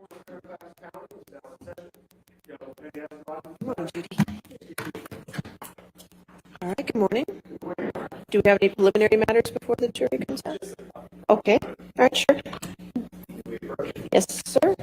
Good morning, Judy. All right, good morning. Do we have any preliminary matters before the jury comes out? Okay, all right, sure. Yes, sir.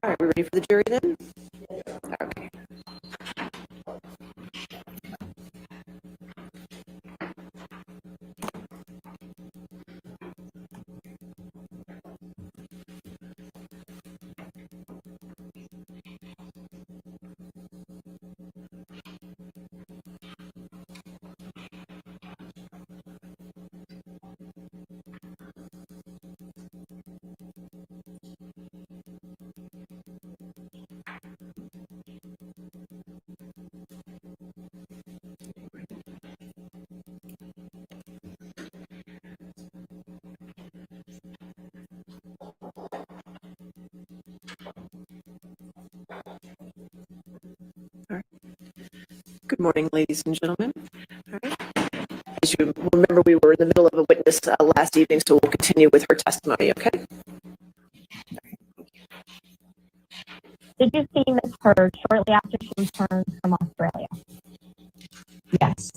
All right, we ready for the jury then? Okay. All right. Good morning, ladies and gentlemen. All right. As you remember, we were in the middle of a witness last evening, so we'll continue with her testimony, okay? Did you see Ms. Heard shortly after she returned from Australia? Yes,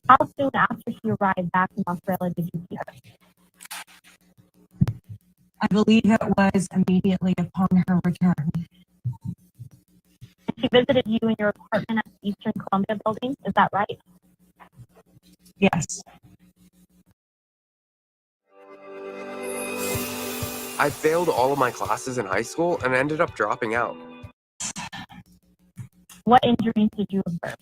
How soon after she arrived back in Australia did you see her? I believe it was immediately upon her return. And she visited you in your apartment at the Eastern Columbia building, is that right? Yes, I failed all of my classes in high school and ended up dropping out. What injuries did you observe?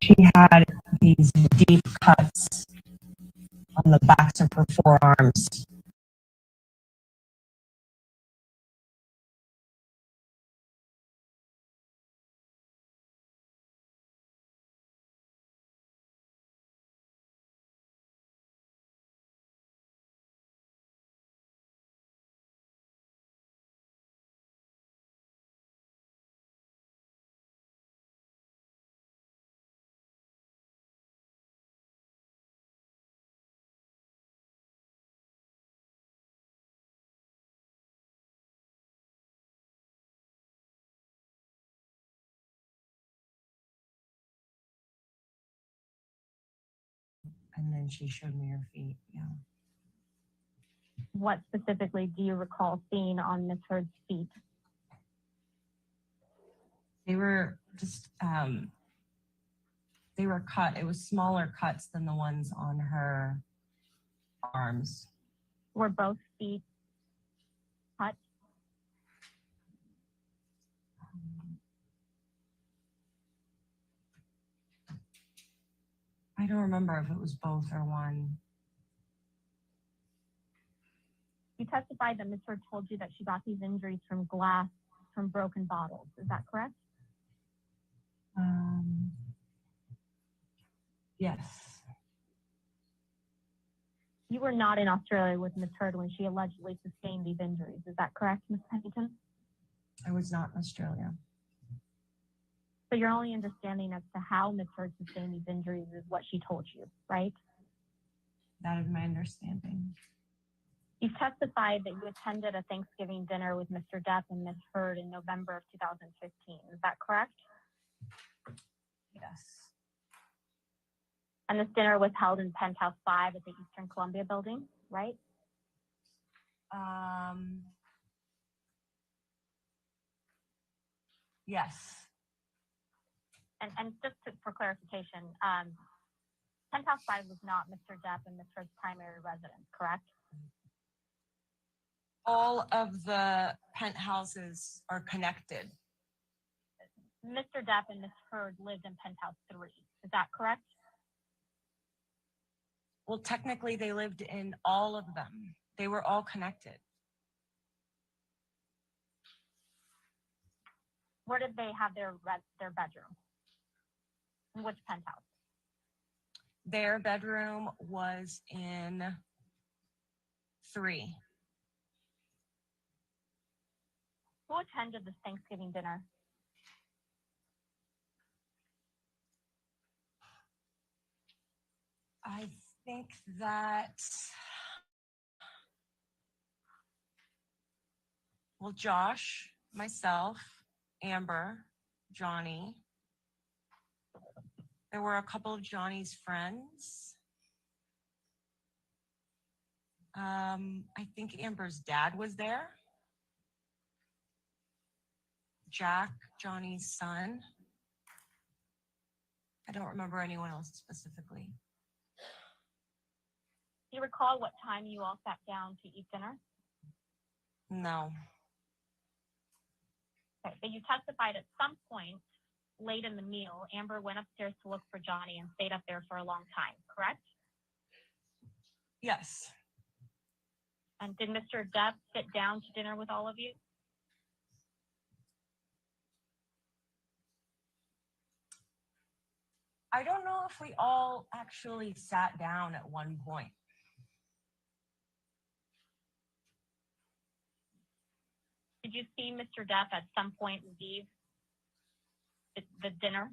she had these deep cuts on the backs of her forearms. And then she showed me her feet. Yeah. What specifically do you recall seeing on Ms. Heard's feet? They were just, they were cut. It was smaller cuts than the ones on her arms. Were both feet cut? I don't remember if it was both or one. You testified that Ms. Heard told you that she got these injuries from glass from broken bottles, is that correct? Yes, You were not in Australia with Ms. Heard when she allegedly sustained these injuries, is that correct, Ms. Pennington? I was not in Australia. So your only understanding as to how Ms. Heard sustained these injuries is what she told you, right? That is my understanding. You testified that you attended a Thanksgiving dinner with Mr. Depp and Ms. Heard in November of 2015. Is that correct? Yes. And this dinner was held in Penthouse 5 at the Eastern Columbia building, right? Yes. And just for clarification, Penthouse 5 was not Mr. Depp and Ms. Heard's primary residence, correct? All of the penthouses are connected. Mr. Depp and Ms. Heard lived in Penthouse 3. Is that correct? Well, technically they lived in all of them. They were all connected. Where did they have their bedroom? In which penthouse? Their bedroom was in 3. Who attended this Thanksgiving dinner? I think that, well, Josh, myself, Amber, Johnny. There were a couple of Johnny's friends. I think Amber's dad was there. Jack, Johnny's son. I don't remember anyone else specifically. Do you recall what time you all sat down to eat dinner? No. Okay, but you testified at some point late in the meal, Amber went upstairs to look for Johnny and stayed up there for a long time, correct? Yes. And did Mr. Depp sit down to dinner with all of you? I don't know if we all actually sat down at one point. Did you see Mr. Depp at some point leave the dinner?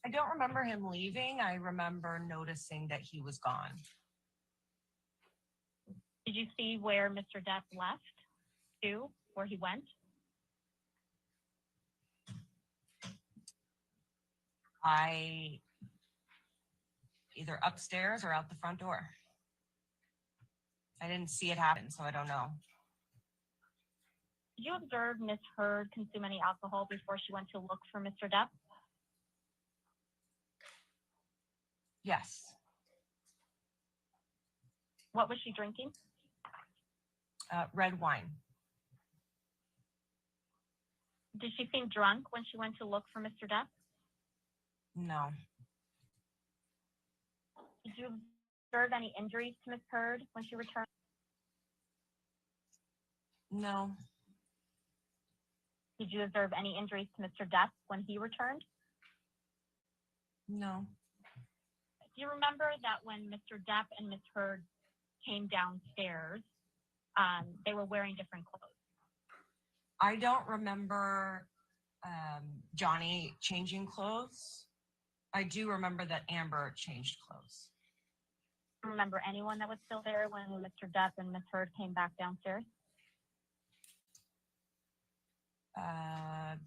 I don't remember him leaving. I remember noticing that he was gone. Did you see where Mr. Depp left to, where he went? I either upstairs or out the front door. I didn't see it happen, so I don't know. Did you observe Ms. Heard consume any alcohol before she went to look for Mr. Depp? Yes. What was she drinking? Red wine. Did she seem drunk when she went to look for Mr. Depp? No. Did you observe any injuries to Ms. Heard when she returned? No. Did you observe any injuries to Mr. Depp when he returned? No. Do you remember that when Mr. Depp and Ms. Heard came downstairs, they were wearing different clothes? I don't remember Johnny changing clothes. I do remember that Amber changed clothes. Do you remember anyone that was still there when Mr. Depp and Ms. Heard came back downstairs?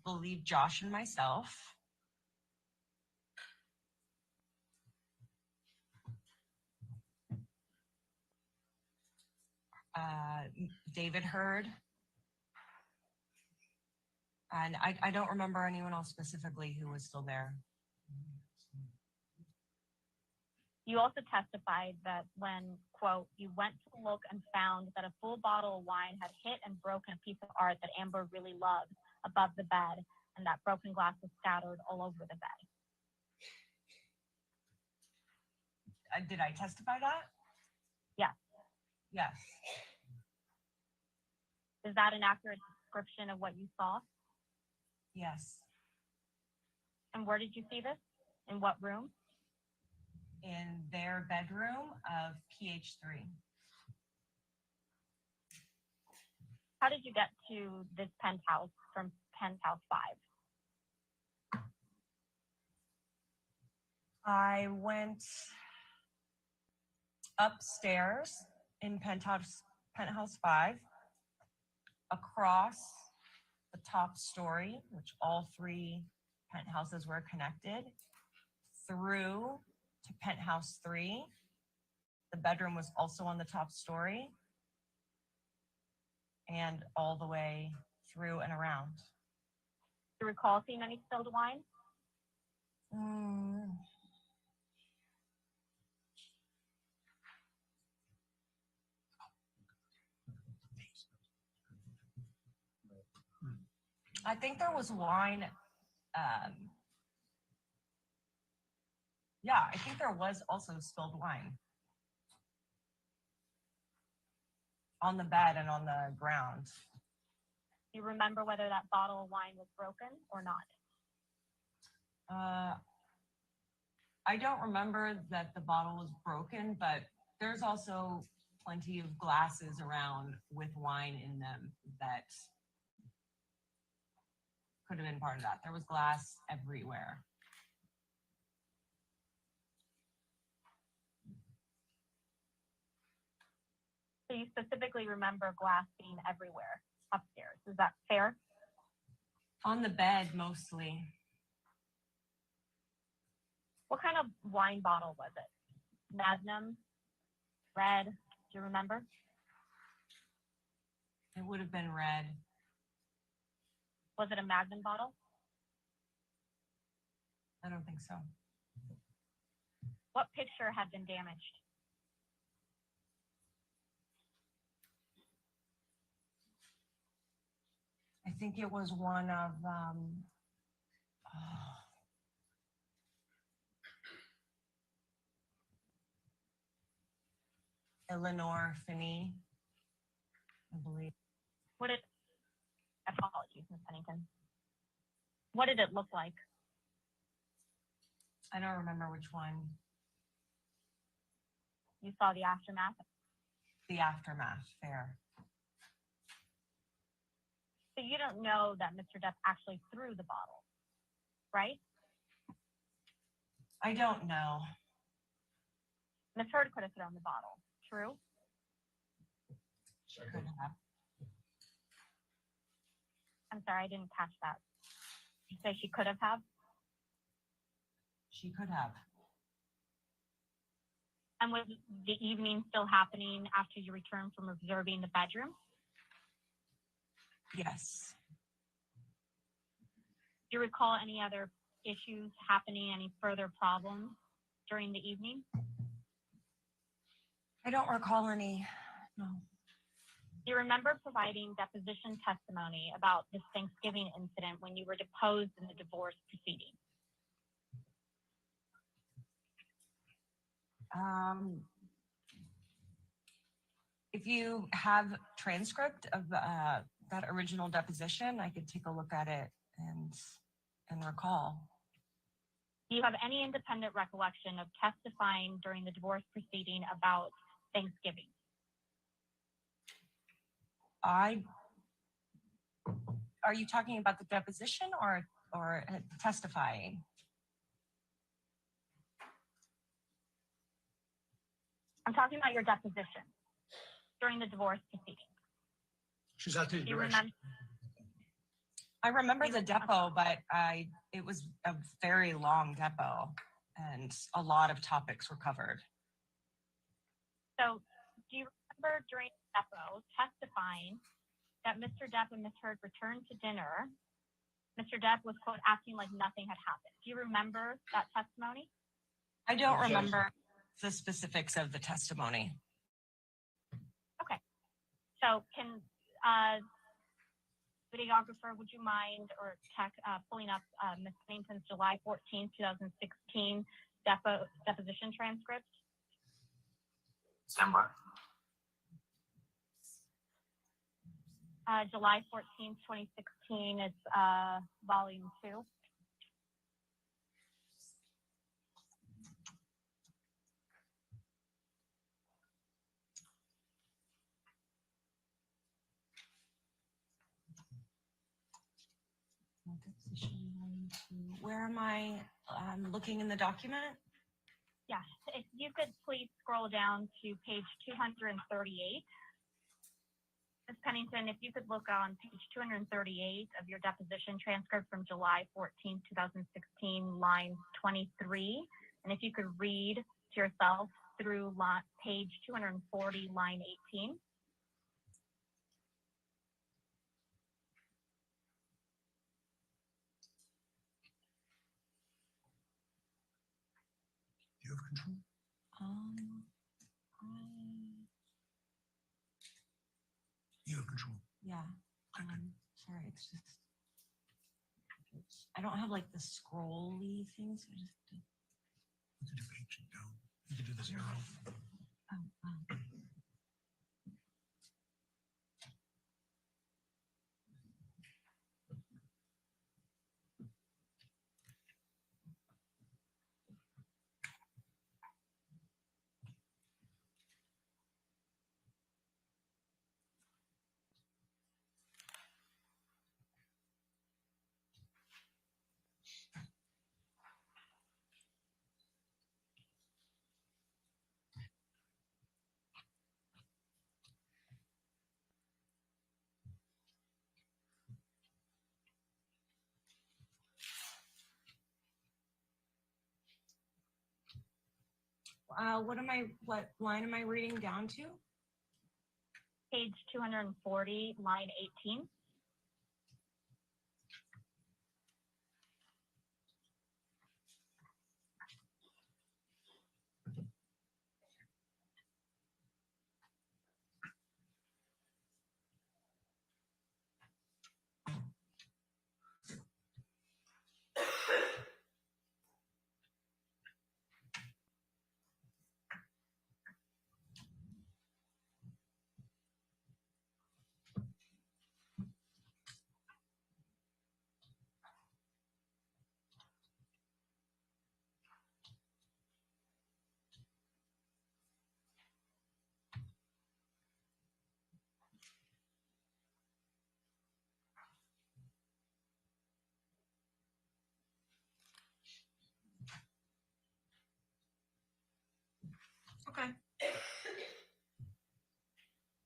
Believe Josh and myself. David Heard. And I don't remember anyone else specifically who was still there. You also testified that when, quote, you went to look and found that a full bottle of wine had hit and broken a piece of art that Amber really loved above the bed, and that broken glass was scattered all over the bed. Did I testify that? Yes. Yes. Is that an accurate description of what you saw? Yes. And where did you see this? In what room? In their bedroom of PH3. How did you get to this penthouse from penthouse 5? I went upstairs in penthouse 5, across the top story, which all 3 penthouses were connected, through to penthouse 3. The bedroom was also on the top story, and all the way through and around. Do you recall seeing any spilled wine? I think there was wine. Yeah, I think there was also spilled wine on the bed and on the ground. Do you remember whether that bottle of wine was broken or not? I don't remember that the bottle was broken, but there's also plenty of glasses around with wine in them that could have been part of that. There was glass everywhere. So you specifically remember glass being everywhere upstairs. Is that fair? On the bed, mostly. What kind of wine bottle was it? Magnum, red? Do you remember? It would have been red. Was it a Magnum bottle? I don't think so. What picture had been damaged? I think it was one of Eleanor Finney, I believe. What did, apologies, Ms. Pennington. What did it look like? I don't remember which one. You saw the aftermath? The aftermath, fair. So you don't know that Mr. Depp actually threw the bottle, right? I don't know. Ms. Heard could have thrown the bottle, true? She could have. I'm sorry, I didn't catch that. Did you say she could have? She could have. And was the evening still happening after you returned from observing the bedroom? Yes. Do you recall any other issues happening, any further problems during the evening? I don't recall any. No. Do you remember providing deposition testimony about this Thanksgiving incident when you were deposed in the divorce proceeding? If you have transcript of that original deposition, I could take a look at it and recall. Do you have any independent recollection of testifying during the divorce proceeding about Thanksgiving? Are you talking about the deposition or testifying? I'm talking about your deposition during the divorce proceeding. She's out there. Do you remember? I remember the depo, but it was a very long depo and a lot of topics were covered. So do you remember during the depo testifying that Mr. Depp and Ms. Heard returned to dinner? Mr. Depp was, quote, acting like nothing had happened. Do you remember that testimony? I don't remember the specifics of the testimony. Okay. So can videographer, would you mind or pulling up Ms. Pennington's July 14, 2016 deposition transcript? Stand by. July 14, 2016, it's volume 2. Where am I looking in the document? Yes, if you could please scroll down to page 238. Ms. Pennington, if you could look on page 238 of your deposition transcript from July 14, 2016, line 23, and if you could read to yourself through page 240, line 18. Do you have control? You have control. Yeah. Sorry, it's just I don't have like the scrolly things. I just You can do H and down. You can do this arrow. What line am I reading down to? Page 240, line 18. Okay.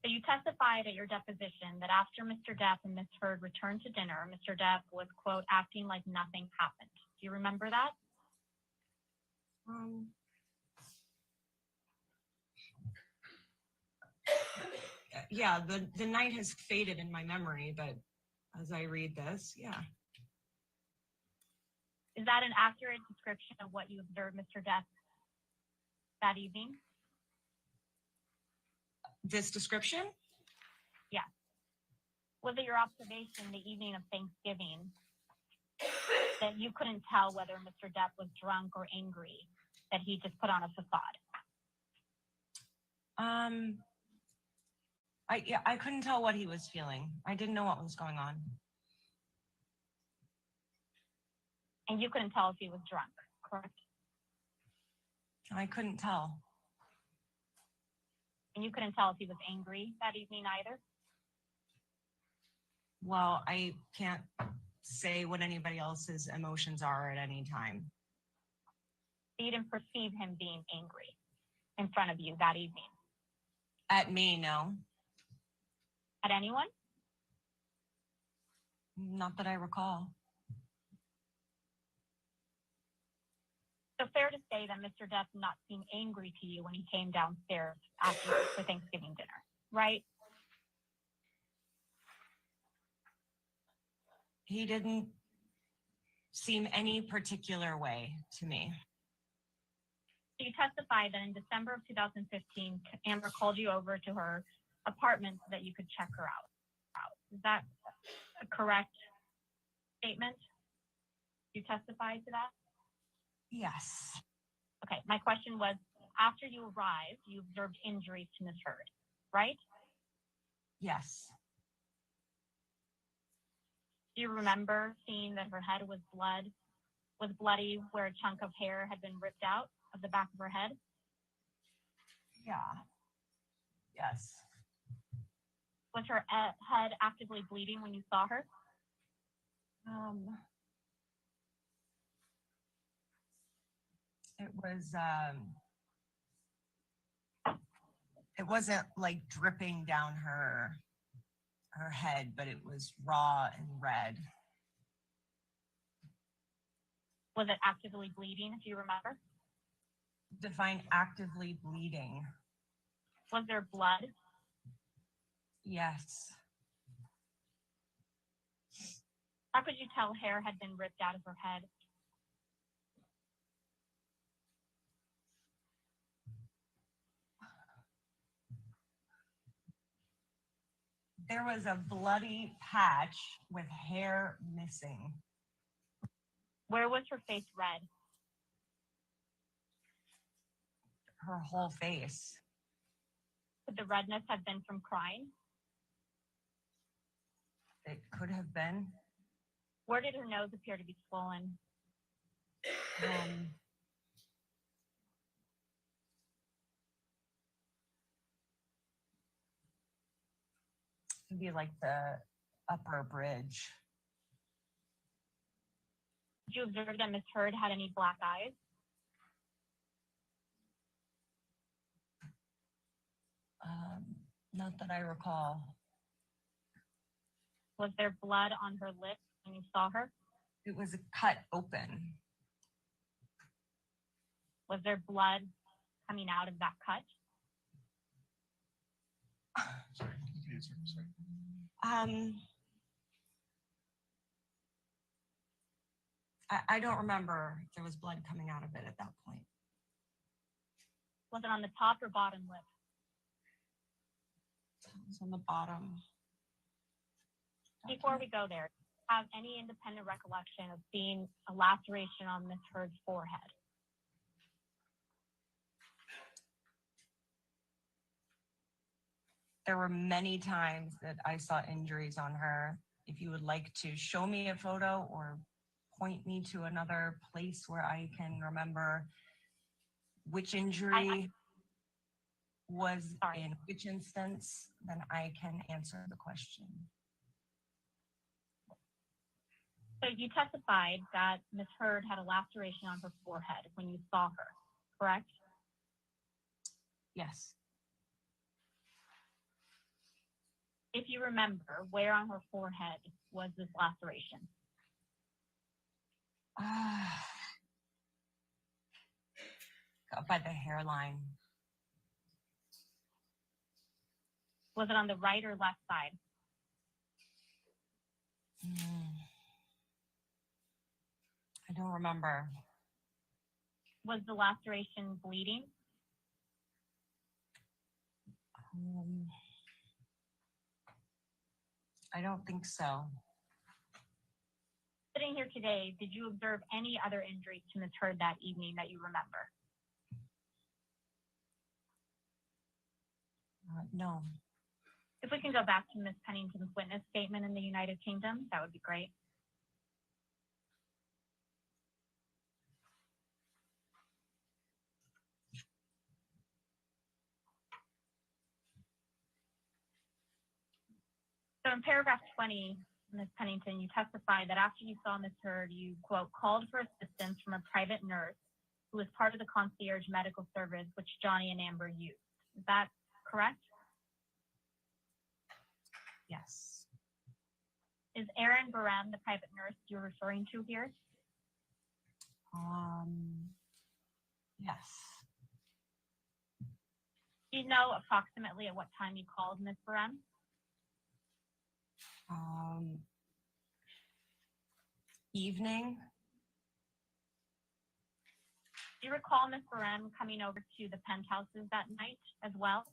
So you testified at your deposition that after Mr. Depp and Ms. Heard returned to dinner, Mr. Depp was, quote, acting like nothing happened. Do you remember that? Yeah, the night has faded in my memory, but as I read this, yeah. Is that an accurate description of what you observed Mr. Depp that evening? This description? Yeah. Was it your observation the evening of Thanksgiving that you couldn't tell whether Mr. Depp was drunk or angry, that he just put on a facade? I couldn't tell what he was feeling. I didn't know what was going on. And you couldn't tell if he was drunk, correct? I couldn't tell. And you couldn't tell if he was angry that evening either? Well, I can't say what anybody else's emotions are at any time. You didn't perceive him being angry in front of you that evening? At me, no. At anyone? Not that I recall. So fair to say that Mr. Depp not seem angry to you when he came downstairs after for Thanksgiving dinner, right? He didn't seem any particular way to me. You testified that in December of 2015, Amber called you over to her apartment so that you could check her out. Is that a correct statement? You testified to that? Yes. Okay, my question was, after you arrived, you observed injuries to Ms. Heard, right? Yes. Do you remember seeing that her head was bloody, where a chunk of hair had been ripped out of the back of her head? Yeah. Yes. Was her head actively bleeding when you saw her? It wasn't like dripping down her head, but it was raw and red. Was it actively bleeding, if you remember? Define actively bleeding. Was there blood? Yes. How could you tell hair had been ripped out of her head? There was a bloody patch with hair missing. Where was her face red? Her whole face. Could the redness have been from crying? It could have been. Where did her nose appear to be swollen? It'd be like the upper bridge. Did you observe that Ms. Heard had any black eyes? Not that I recall. Was there blood on her lips when you saw her? It was cut open. Was there blood coming out of that cut? Sorry, you can answer. Sorry. I don't remember if there was blood coming out of it at that point. Was it on the top or bottom lip? It was on the bottom. Before we go there, have any independent recollection of seeing a laceration on Miss Heard's forehead? There were many times that I saw injuries on her. If you would like to show me a photo or point me to another place where I can remember which injury was Sorry. in which instance, then I can answer the question. So you testified that Miss Heard had a laceration on her forehead when you saw her, correct? Yes. If you remember, where on her forehead was this laceration? Up by the hairline. Was it on the right or left side? I don't remember. Was the laceration bleeding? I don't think so. Sitting here today, did you observe any other injuries to Miss Heard that evening that you remember? No. If we can go back to Miss Pennington's witness statement in the United Kingdom, that would be great. So in paragraph 20, Ms. Pennington, you testified that after you saw Ms. Heard, you, quote, called for assistance from a private nurse who was part of the concierge medical service which Johnny and Amber used. Is that correct? Yes. Is Erin Barem the private nurse you're referring to here? Yes. Do you know approximately at what time you called Ms. Barem? Evening. Do you recall Ms. Barem coming over to the penthouses that night as well?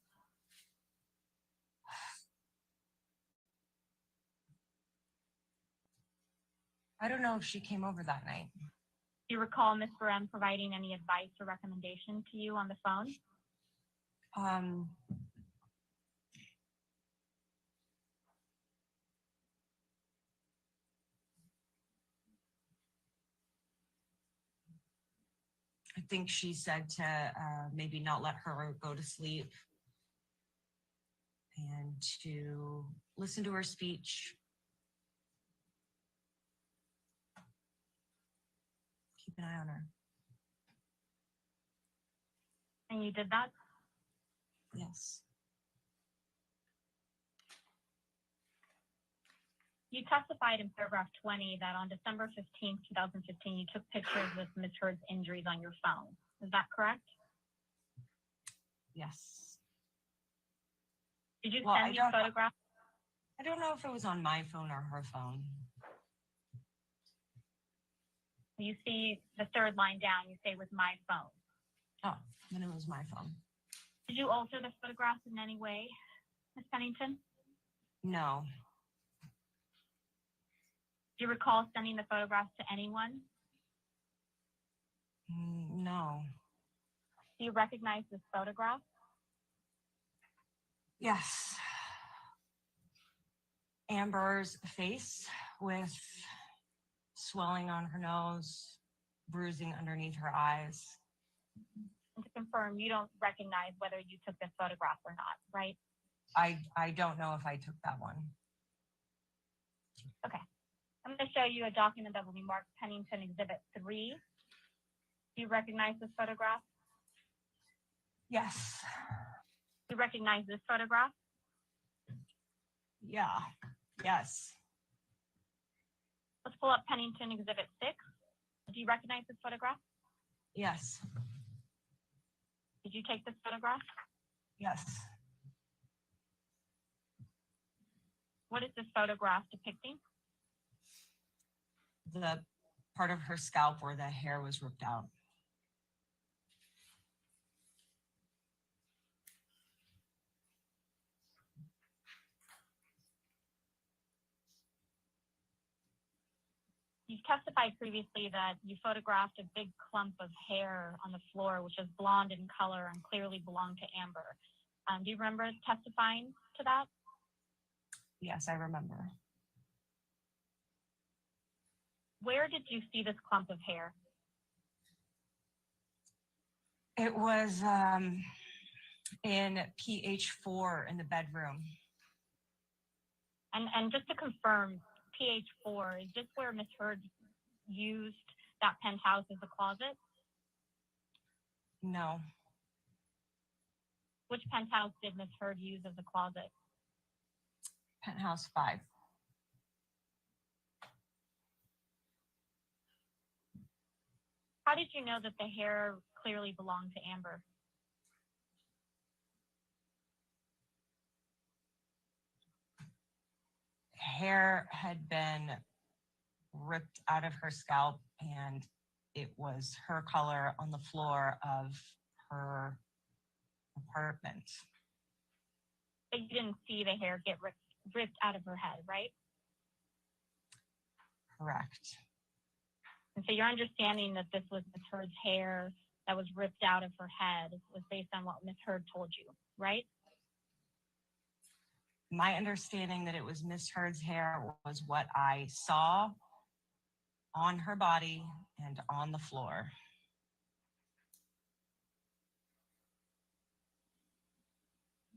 I don't know if she came over that night. Do you recall Ms. Barem providing any advice or recommendation to you on the phone? I think she said to maybe not let her go to sleep and to listen to her speech. Keep an eye on her. And you did that? Yes. You testified in paragraph 20 that on December 15th, 2015, you took pictures with Ms. Heard's injuries on your phone. Is that correct? Yes. Did you Well, send these photographs? I don't know if it was on my phone or her phone. You see the third line down, you say with my phone. Oh, then it was my phone. Did you alter the photographs in any way, Ms. Pennington? No. Do you recall sending the photographs to anyone? No. Do you recognize this photograph? Yes. Amber's face with swelling on her nose, bruising underneath her eyes. And to confirm, you don't recognize whether you took this photograph or not, right? I don't know if I took that one. Okay. I'm going to show you a document that will be marked Pennington Exhibit 3. Do you recognize this photograph? Yes. Do you recognize this photograph? Yeah. Yes. Let's pull up Pennington Exhibit 6. Do you recognize this photograph? Yes. Did Did you take this photograph? Yes. What is this photograph depicting? The part of her scalp where the hair was ripped out. You've testified previously that you photographed a big clump of hair on the floor, which is blonde in color and clearly belonged to Amber. Do you remember testifying to that? Yes, I remember. Where did you see this clump of hair? It was in PH4 in the bedroom. And just to confirm, PH4, is this where Ms. Heard used that penthouse as a closet? No, Which penthouse did Ms. Heard use as a closet? penthouse 5. How did you know that the hair clearly belonged to Amber? Hair had been ripped out of her scalp and it was her color on the floor of her apartment. But you didn't see the hair get ripped out of her head, right? Correct. And so your understanding that this was Ms. Heard's hair that was ripped out of her head was based on what Ms. Heard told you, right? My understanding that it was Miss Heard's hair was what I saw on her body and on the floor.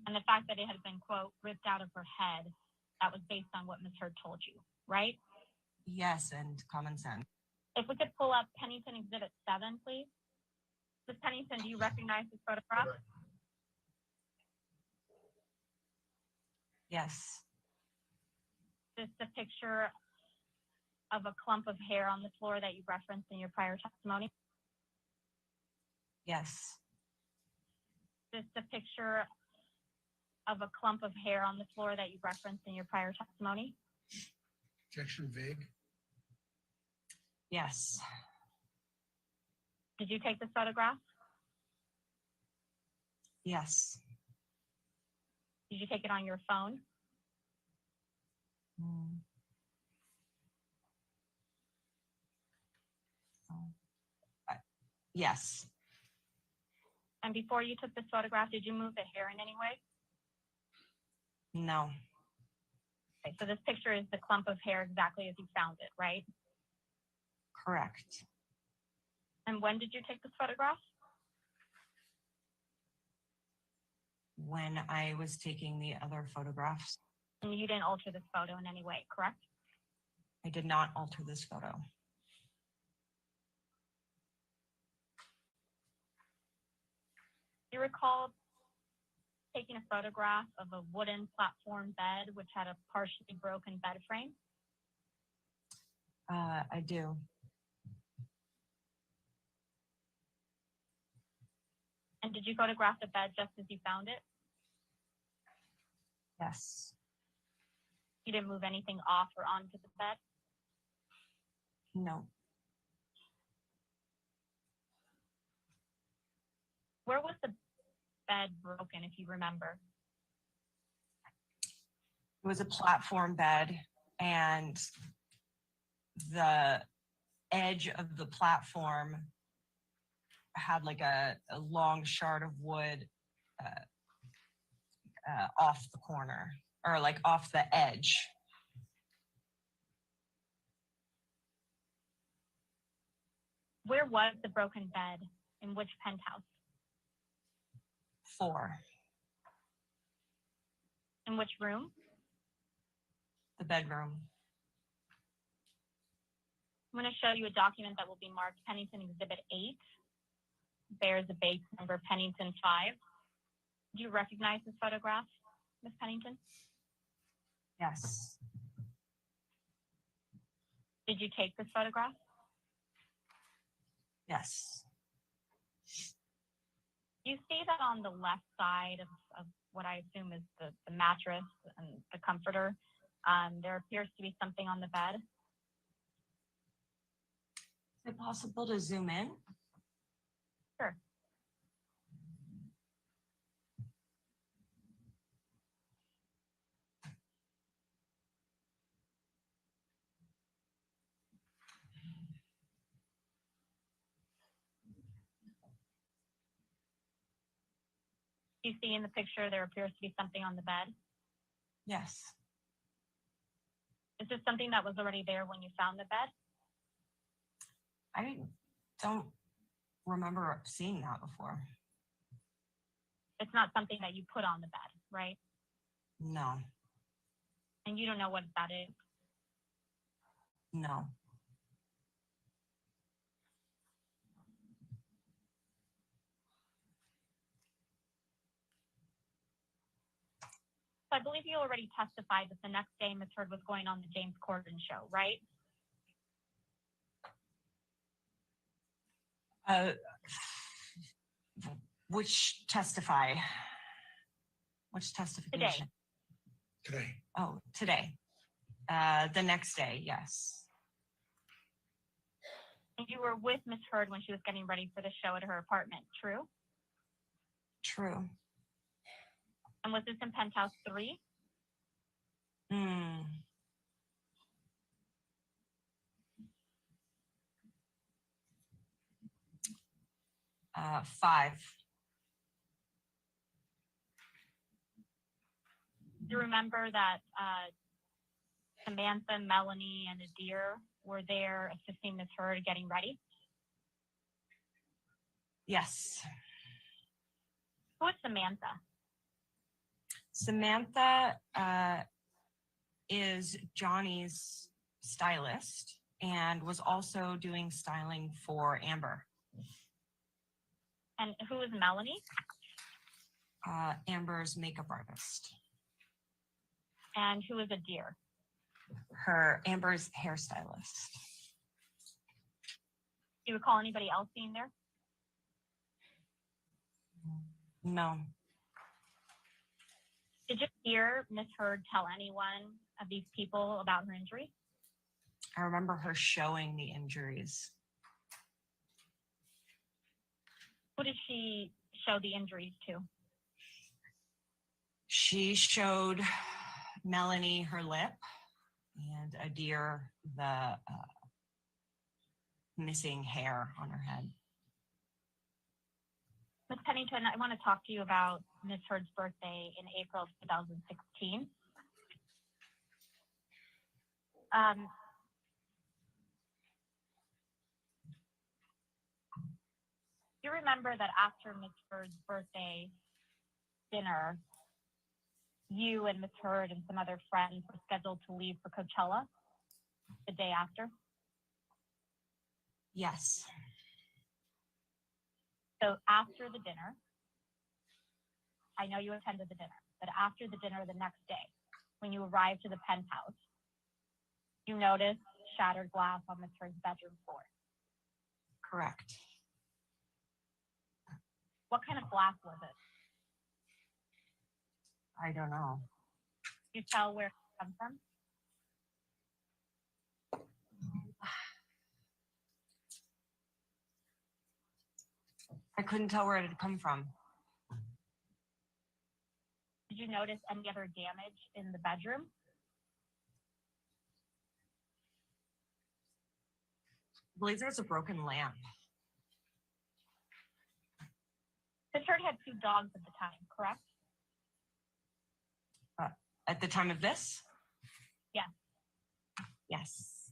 And the fact that it had been, quote, ripped out of her head, that was based on what Ms. Heard told you, right? Yes, and common sense. If we could pull up Pennington Exhibit 7, please. Ms. Pennington, do you recognize this photograph? Yes, This is a picture of a clump of hair on the floor that you referenced in your prior testimony. yes, This is a picture of a clump of hair on the floor that you referenced in your prior testimony. Objection vague. yes, Did you take this photograph? yes. Did you take it on your phone? Mm. Yes, And before you took this photograph, did you move the hair in any way? no, Okay, so this picture is the clump of hair exactly as you found it, right? correct. And when did you take this photograph? When I was taking the other photographs, And you didn't alter this photo in any way, correct? I did not alter this photo. Do you recall taking a photograph of a wooden platform bed which had a partially broken bed frame? I do. And did you photograph the bed just as you found it? Yes, You didn't move anything off or onto the bed? no. Where was the bed broken, if you remember? It was a platform bed and the edge of the platform had like a long shard of wood off the corner or like off the edge. Where was the broken bed? In which penthouse? 4, In which room? the bedroom. I'm going to show you a document that will be marked Pennington Exhibit 8. Bears a base number Pennington 5. Do you recognize this photograph, Ms. Pennington? Yes, Did you take this photograph? yes, You see that on the left side of what I assume is the mattress and the comforter. There appears to be something on the bed. Is it possible to zoom in? Sure. You see in the picture there appears to be something on the bed. Yes. Is this something that was already there when you found the bed? I don't remember seeing that before. It's not something that you put on the bed, right? No, And you don't know what that is. no. So I believe you already testified that the next day Ms. Heard was going on the James Corden show, right? Which testify? Which testification? Today. Oh, today. The next day, yes. And you were with Ms. Heard when she was getting ready for the show at her apartment, true? True. And was this in Penthouse 3? Hmm. Five. Do you remember that Samantha, Melanie, and Adir were there assisting Ms. Heard getting ready? Yes. Who is Samantha? Samantha is Johnny's stylist and was also doing styling for Amber. And who is Melanie? Amber's makeup artist. And who is Adir? Amber's hairstylist. Do you recall anybody else being there? No. Did you hear Ms. Heard tell anyone of these people about her injury? I remember her showing the injuries. Who did she show the injuries to? She showed Melanie her lip and Adir the missing hair on her head. Ms. Pennington, I want to talk to you about Ms. Heard's birthday in April of 2016. You remember that after Ms. Heard's birthday dinner, you and Ms. Heard and some other friends were scheduled to leave for Coachella the day after? Yes. So after the dinner, I know you attended the dinner, but after the dinner the next day, when you arrived to the penthouse, you noticed shattered glass on Ms. Heard's bedroom floor. Correct. What kind of glass was it? I don't know. Can you tell where it comes from? I couldn't tell where it had come from. Did you notice any other damage in the bedroom? I believe there's a broken lamp. Ms. Heard had 2 dogs at the time, correct? At the time of this? Yes. Yes.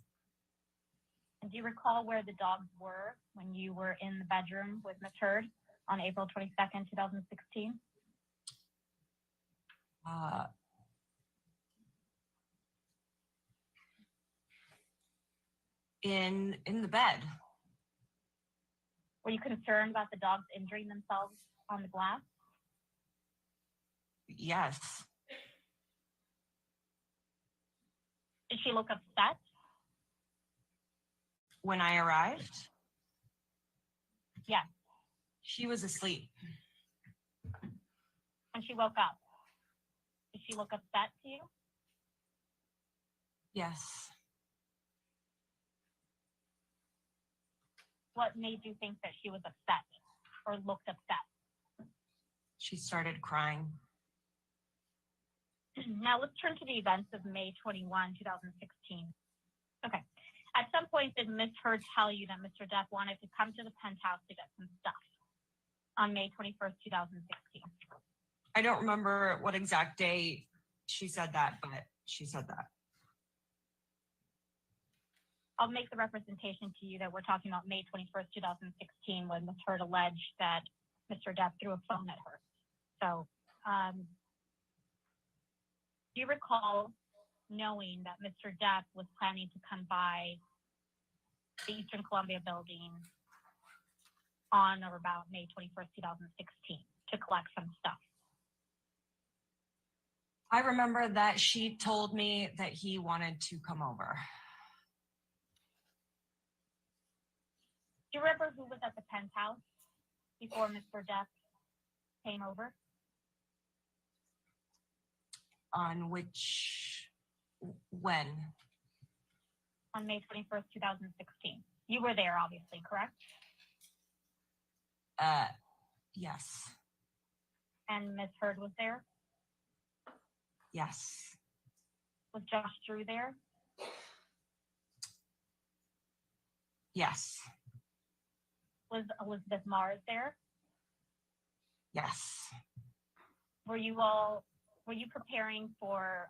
And do you recall where the dogs were when you were in the bedroom with Ms. Heard on April 22nd, 2016? In the bed. Were you concerned about the dogs injuring themselves on the glass? Yes. Did she look upset? When I arrived, Yes. she was asleep. when she woke up? Did she look upset to you? Yes. What made you think that she was upset or looked upset? She started crying. Now let's turn to the events of May 21, 2016. Okay. At some point, did Ms. Heard tell you that Mr. Depp wanted to come to the penthouse to get some stuff on May 21st, 2016? I don't remember what exact day she said that, but she said that. I'll make the representation to you that we're talking about May 21st, 2016, when Ms. Heard alleged that Mr. Depp threw a phone at her. So, do you recall knowing that Mr. Depp was planning to come by the Eastern Columbia building on or about May 21st, 2016 to collect some stuff? I remember that she told me that he wanted to come over. Do you remember who was at the penthouse before Mr. Depp came over? On which, when? On May 21st, 2016. You were there, obviously, correct? Yes. And Ms. Heard was there? Yes. Was Josh Drew there? Yes. Was Elizabeth Mars there? Yes. Were you preparing for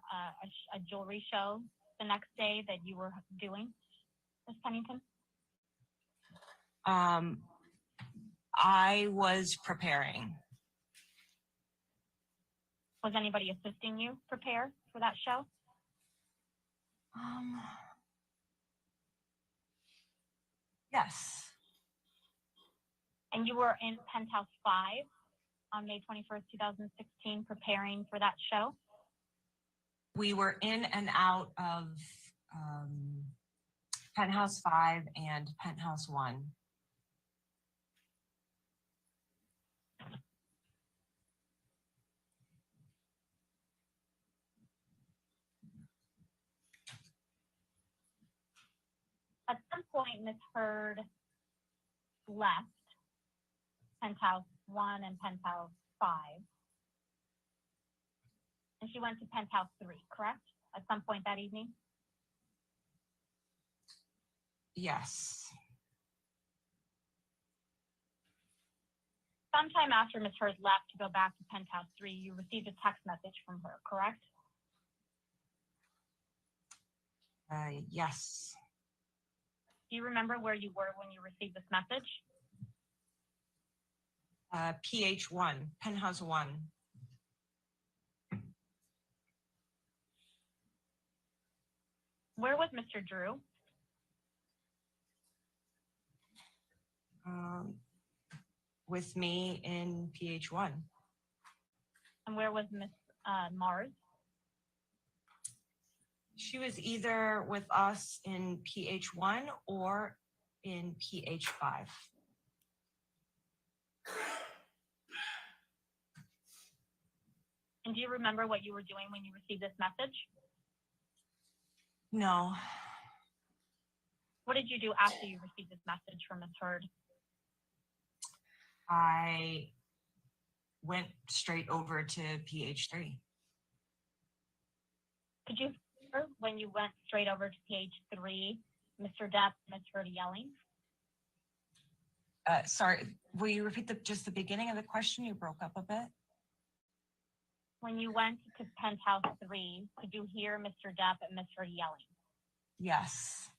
a jewelry show the next day that you were doing, Ms. Pennington? I was preparing. Was anybody assisting you prepare for that show? Yes. And you were in Penthouse 5 on May 21st, 2016, preparing for that show? We were in and out of Penthouse 5 and Penthouse 1. At some point, Ms. Heard left Penthouse 1 and Penthouse 5. And she went to Penthouse 3, correct? At some point that evening? Yes. Sometime after Ms. Heard left to go back to Penthouse 3, you received a text message from her, correct? Yes. Do you remember where you were when you received this message? PH1, Penthouse 1. Where was Mr. Drew? With me in PH1. And where was Miss Mars? She was either with us in PH1 or in PH5. And do you remember what you were doing when you received this message? No. What did you do after you received this message from Ms. Heard? I went straight over to PH3. Could you remember when you went straight over to PH3, Mr. Depp and Ms. Heard yelling? Sorry, will you repeat just the beginning of the question? You broke up a bit. When you went to Penthouse 3, could you hear Mr. Depp and Ms. Heard yelling? Yes.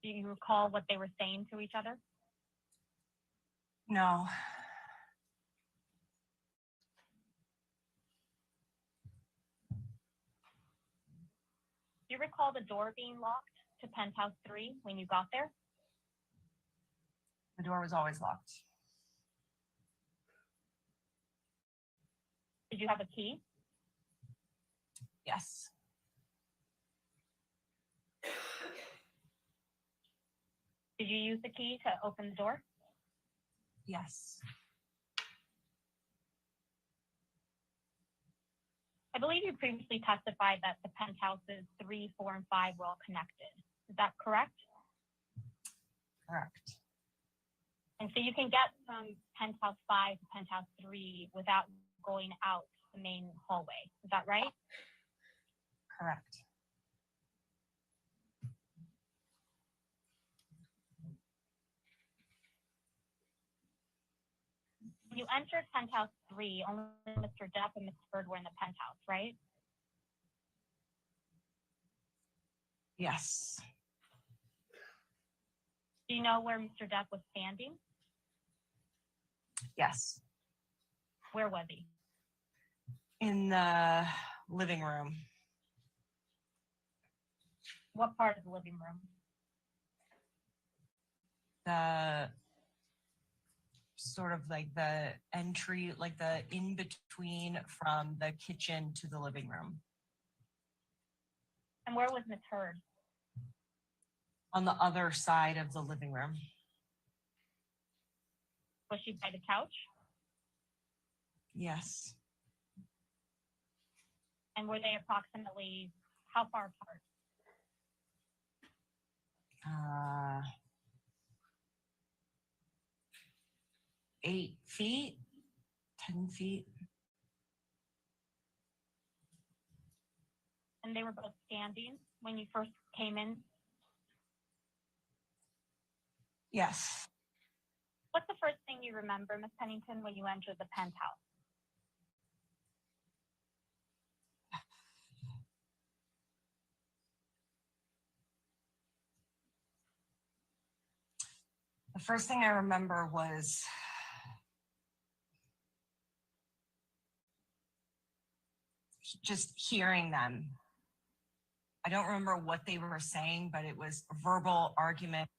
Do you recall what they were saying to each other? No. Do you recall the door being locked to Penthouse 3 when you got there? The door was always locked. Did you have a key? Yes. Did you use the key to open the door? Yes. I believe you previously testified that the penthouses 3, 4, and 5 were all connected. Is that correct? Correct. And so you can get from penthouse 5 to penthouse 3 without going out the main hallway. Is that right? Correct. When you entered penthouse 3, only Mr. Depp and Ms. Heard were in the penthouse, right? Yes. Do you know where Mr. Depp was standing? Yes. Where was he? In the living room. What part of the living room? The sort of like the entry, like the in between from the kitchen to the living room. And where was Ms. Heard? On the other side of the living room. Was she by the couch? Yes. And were they approximately how far apart? 8 feet, 10 feet. And they were both standing when you first came in? Yes. What's the first thing you remember, Ms. Pennington, when you entered the penthouse? The first thing I remember was just hearing them. I don't remember what they were saying, but it was a verbal argument,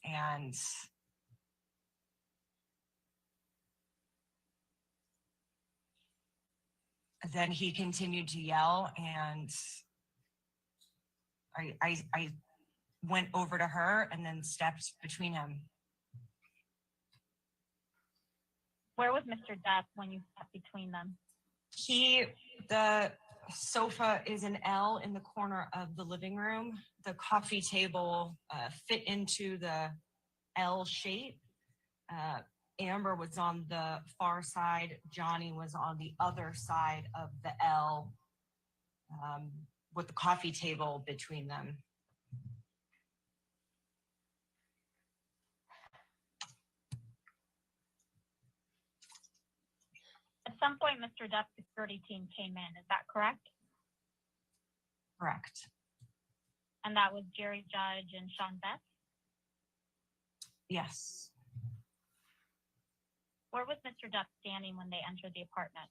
and then he continued to yell, and I went over to her and then stepped between him. Where was Mr. Depp when you stepped between them? The sofa is an L in the corner of the living room. The coffee table fit into the L shape. Amber was on the far side. Johnny was on the other side of the L with the coffee table between them. At some point, Mr. Depp's security team came in. Is that correct? Correct. And that was Jerry Judge and Sean Beth? Yes. Where was Mr. Depp standing when they entered the apartment?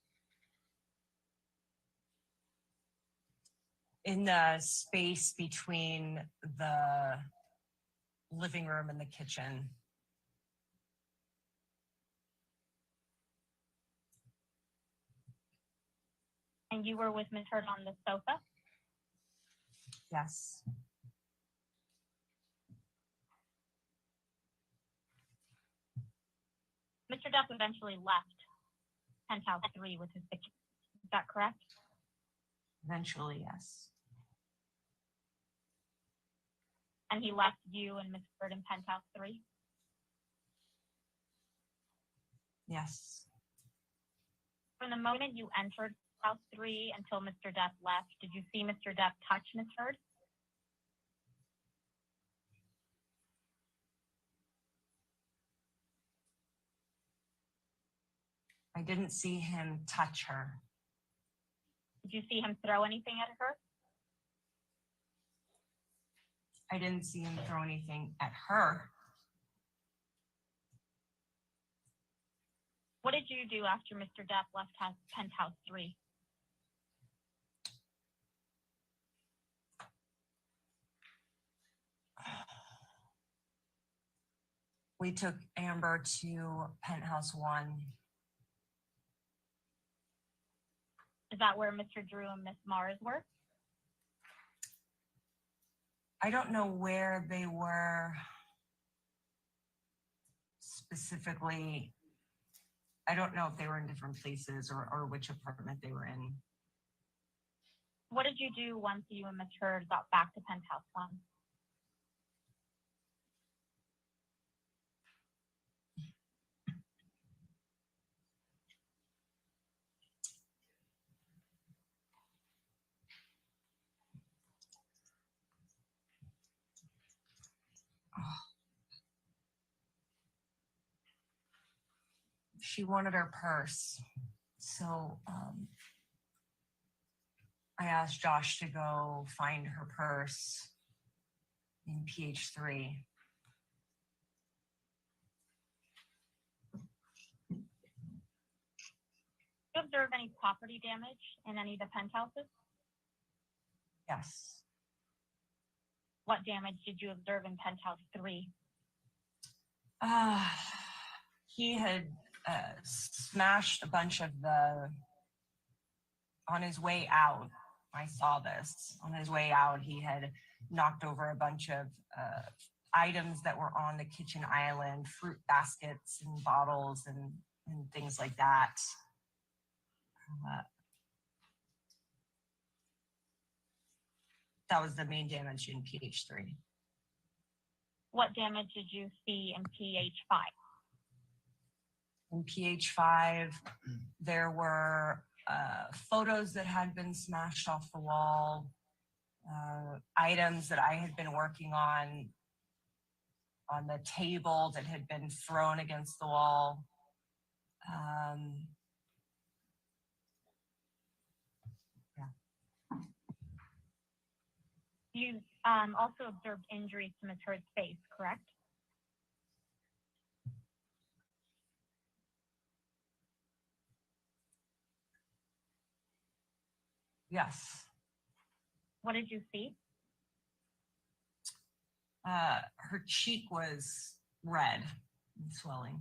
In the space between the living room and the kitchen. And you were with Ms. Heard on the sofa? Yes. Mr. Depp eventually left penthouse 3 with his picture. Is that correct? Eventually, yes. And he left you and Ms. Heard in penthouse 3? Yes. From the moment you entered house 3 until Mr. Depp left, did you see Mr. Depp touch Ms. Heard? I didn't see him touch her. Did you see him throw anything at her? I didn't see him throw anything at her. What did you do after Mr. Depp left penthouse 3? We took Amber to penthouse 1. Is that where Mr. Drew and Miss Mars were? I don't know where they were specifically. I don't know if they were in different places or which apartment they were in. What did you do once you and Ms. Heard got back to penthouse 1? She wanted her purse. So I asked Josh to go find her purse in PH3. Did you observe any property damage in any of the penthouses? Yes. What damage did you observe in penthouse 3? He had smashed a bunch of on his way out. I saw this. On his way out, he had knocked over a bunch of items that were on the kitchen island, fruit baskets and bottles and things like that. That was the main damage in PH3. What damage did you see in PH5? In PH5, there were photos that had been smashed off the wall, items that I had been working on the table that had been thrown against the wall. You also observed injuries to Ms. Heard's face, correct? Yes. What did you see? Her cheek was red and swelling.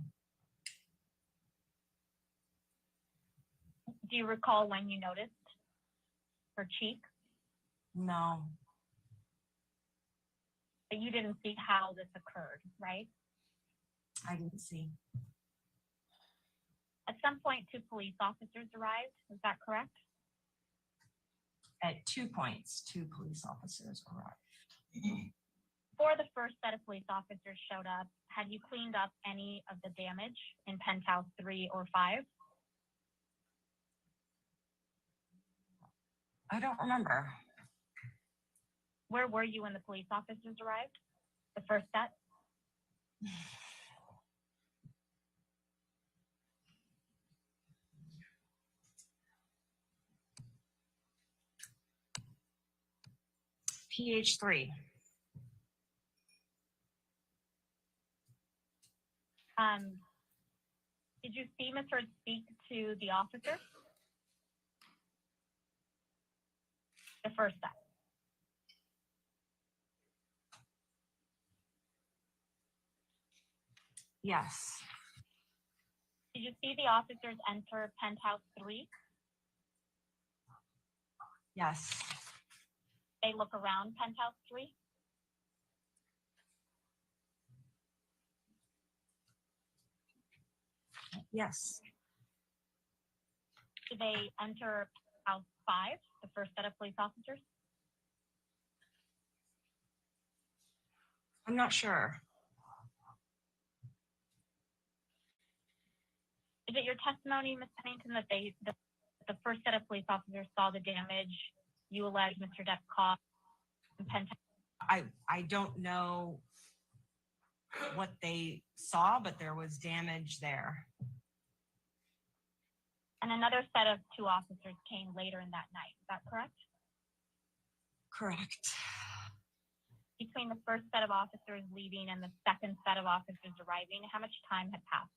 Do you recall when you noticed her cheek? No. But you didn't see how this occurred, right? I didn't see. At some point, 2 police officers arrived. Is that correct? At 2 points, 2 police officers arrived. Before the first set of police officers showed up, had you cleaned up any of the damage in penthouse 3 or 5? I don't remember. Where were you when the police officers arrived? The first set? PH3. Did you see Ms. Heard speak to the officer? The first set. Yes. Did you see the officers enter penthouse 3? Yes. They look around penthouse 3? Yes. Did they enter house 5, the first set of police officers? I'm not sure. Is it your testimony, Ms. Pennington, that the first set of police officers saw the damage you allege Mr. Depp caused in penthouse? I don't know what they saw, but there was damage there. And another set of 2 officers came later in that night. Is that correct? Correct. Between the first set of officers leaving and the second set of officers arriving, how much time had passed?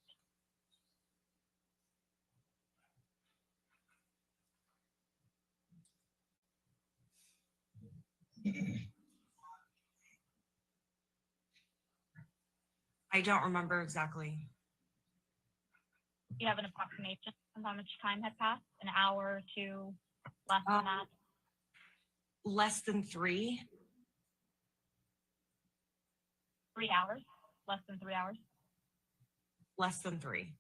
I don't remember exactly. Do you have an approximation of how much time had passed? An hour, 2, less than that? Less than 3. 3 hours? Less than 3 hours? Less than 3.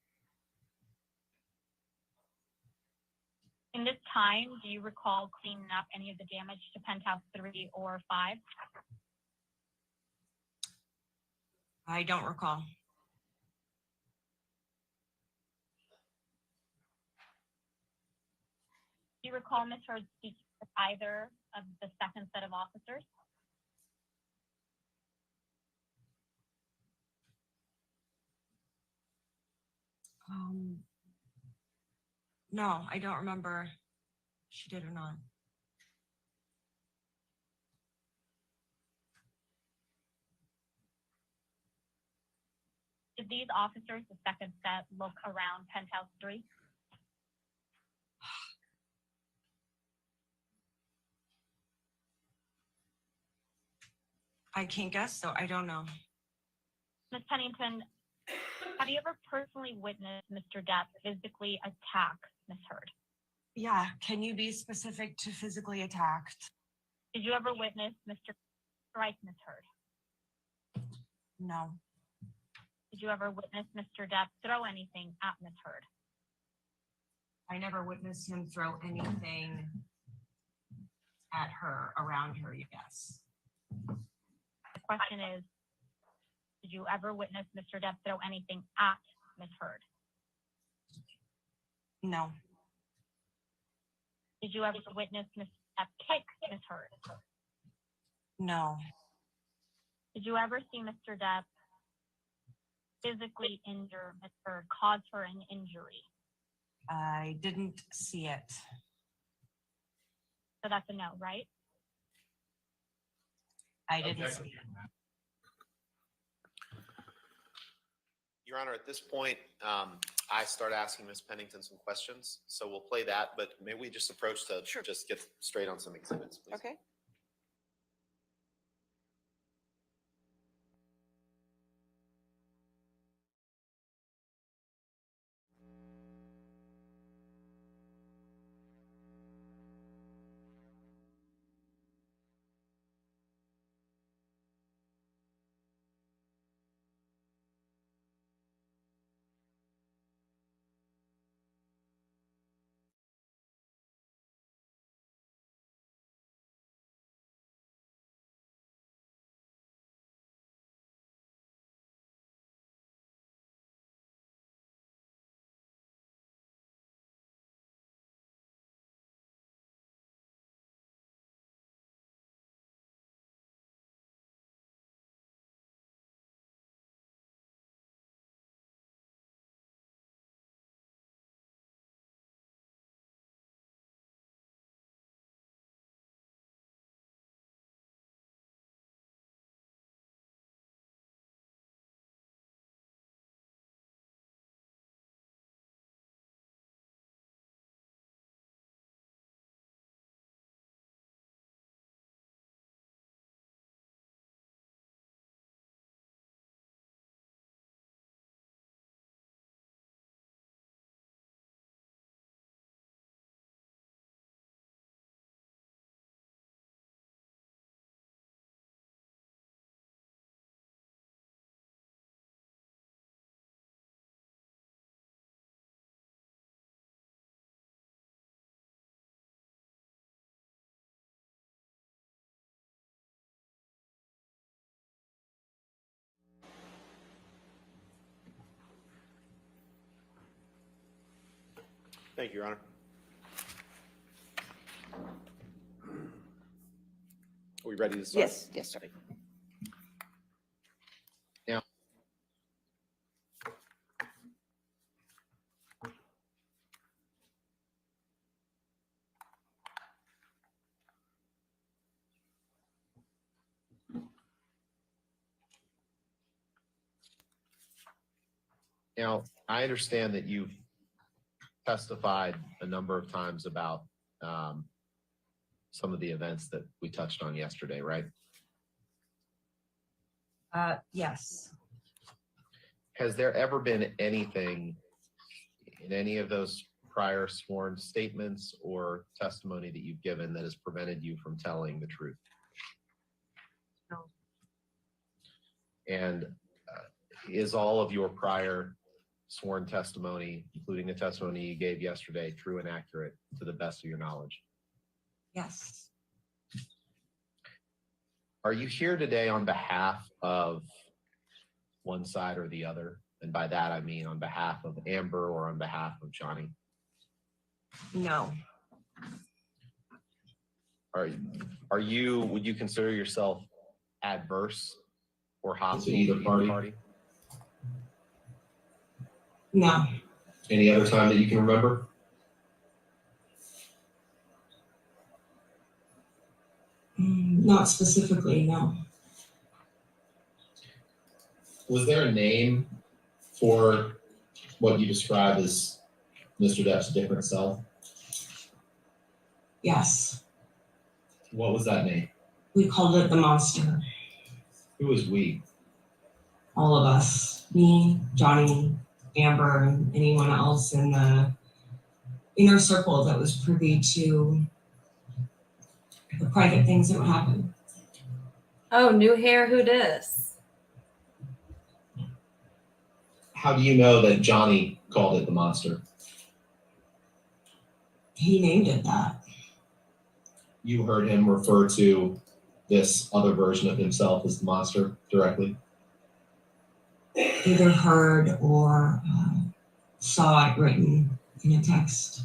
In this time, do you recall cleaning up any of the damage to penthouse 3 or 5? I don't recall. Do you recall Ms. Heard speaking with either of the second set of officers? No, I don't remember if she did or not. Did these officers, the second set, look around penthouse 3? I can't guess, so I don't know. Ms. Pennington, have you ever personally witnessed Mr. Depp physically attack Ms. Heard? Yeah, can you be specific to physically attacked? Did you ever witness Mr. strike Ms. Heard? No. Did you ever witness Mr. Depp throw anything at Ms. Heard? I never witnessed him throw anything at her, around her, yes. The question is, did you ever witness Mr. Depp throw anything at Ms. Heard? No. Did you ever witness Mr. Depp kick Ms. Heard? No. Did you ever see Mr. Depp physically injure Ms. Heard, cause her an injury? I didn't see it. So that's a no, right? I didn't see it. Your Honor, at this point, I start asking Ms. Pennington some questions, so we'll play that, but maybe we just approach to just get straight on some exhibits, please. Okay. Thank you, Your Honor. Are we ready to start? Yes, yes, sir. Now, I understand that you've testified a number of times about some of the events that we touched on yesterday, right? Yes. Has there ever been anything in any of those prior sworn statements or testimony that you've given that has prevented you from telling the truth? No. And is all of your prior sworn testimony, including the testimony you gave yesterday, true and accurate to the best of your knowledge? Yes. Are you here today on behalf of one side or the other? And by that, I mean on behalf of Amber or on behalf of Johnny? No. Would you consider yourself adverse or hostile to either party? No. Any other time that you can remember? Not specifically, no. Was there a name for what you describe as Mr. Depp's different self? Yes. What was that name? We called it the monster. Who was we? All of us. Me, Johnny, Amber, and anyone else in the inner circle that was privy to the private things that would happen. Oh, new hair, who dis? How do you know that Johnny called it the monster? He named it that. You heard him refer to this other version of himself as the monster directly? Either heard or saw it written in a text.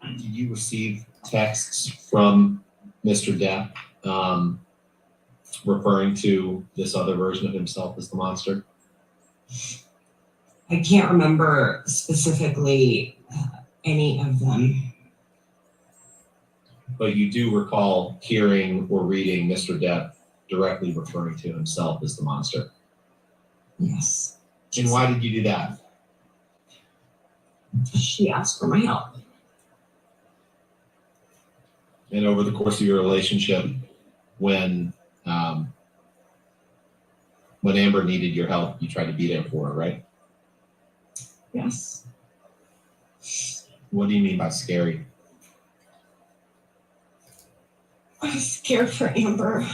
Did you receive texts from Mr. Depp referring to this other version of himself as the monster? I can't remember specifically any of them. But you do recall hearing or reading Mr. Depp directly referring to himself as the monster. Yes. And why did you do that? She asked for my help. And over the course of your relationship, when Amber needed your help, you tried to be there for her, right? Yes. What do you mean by scary? I was scared for Amber.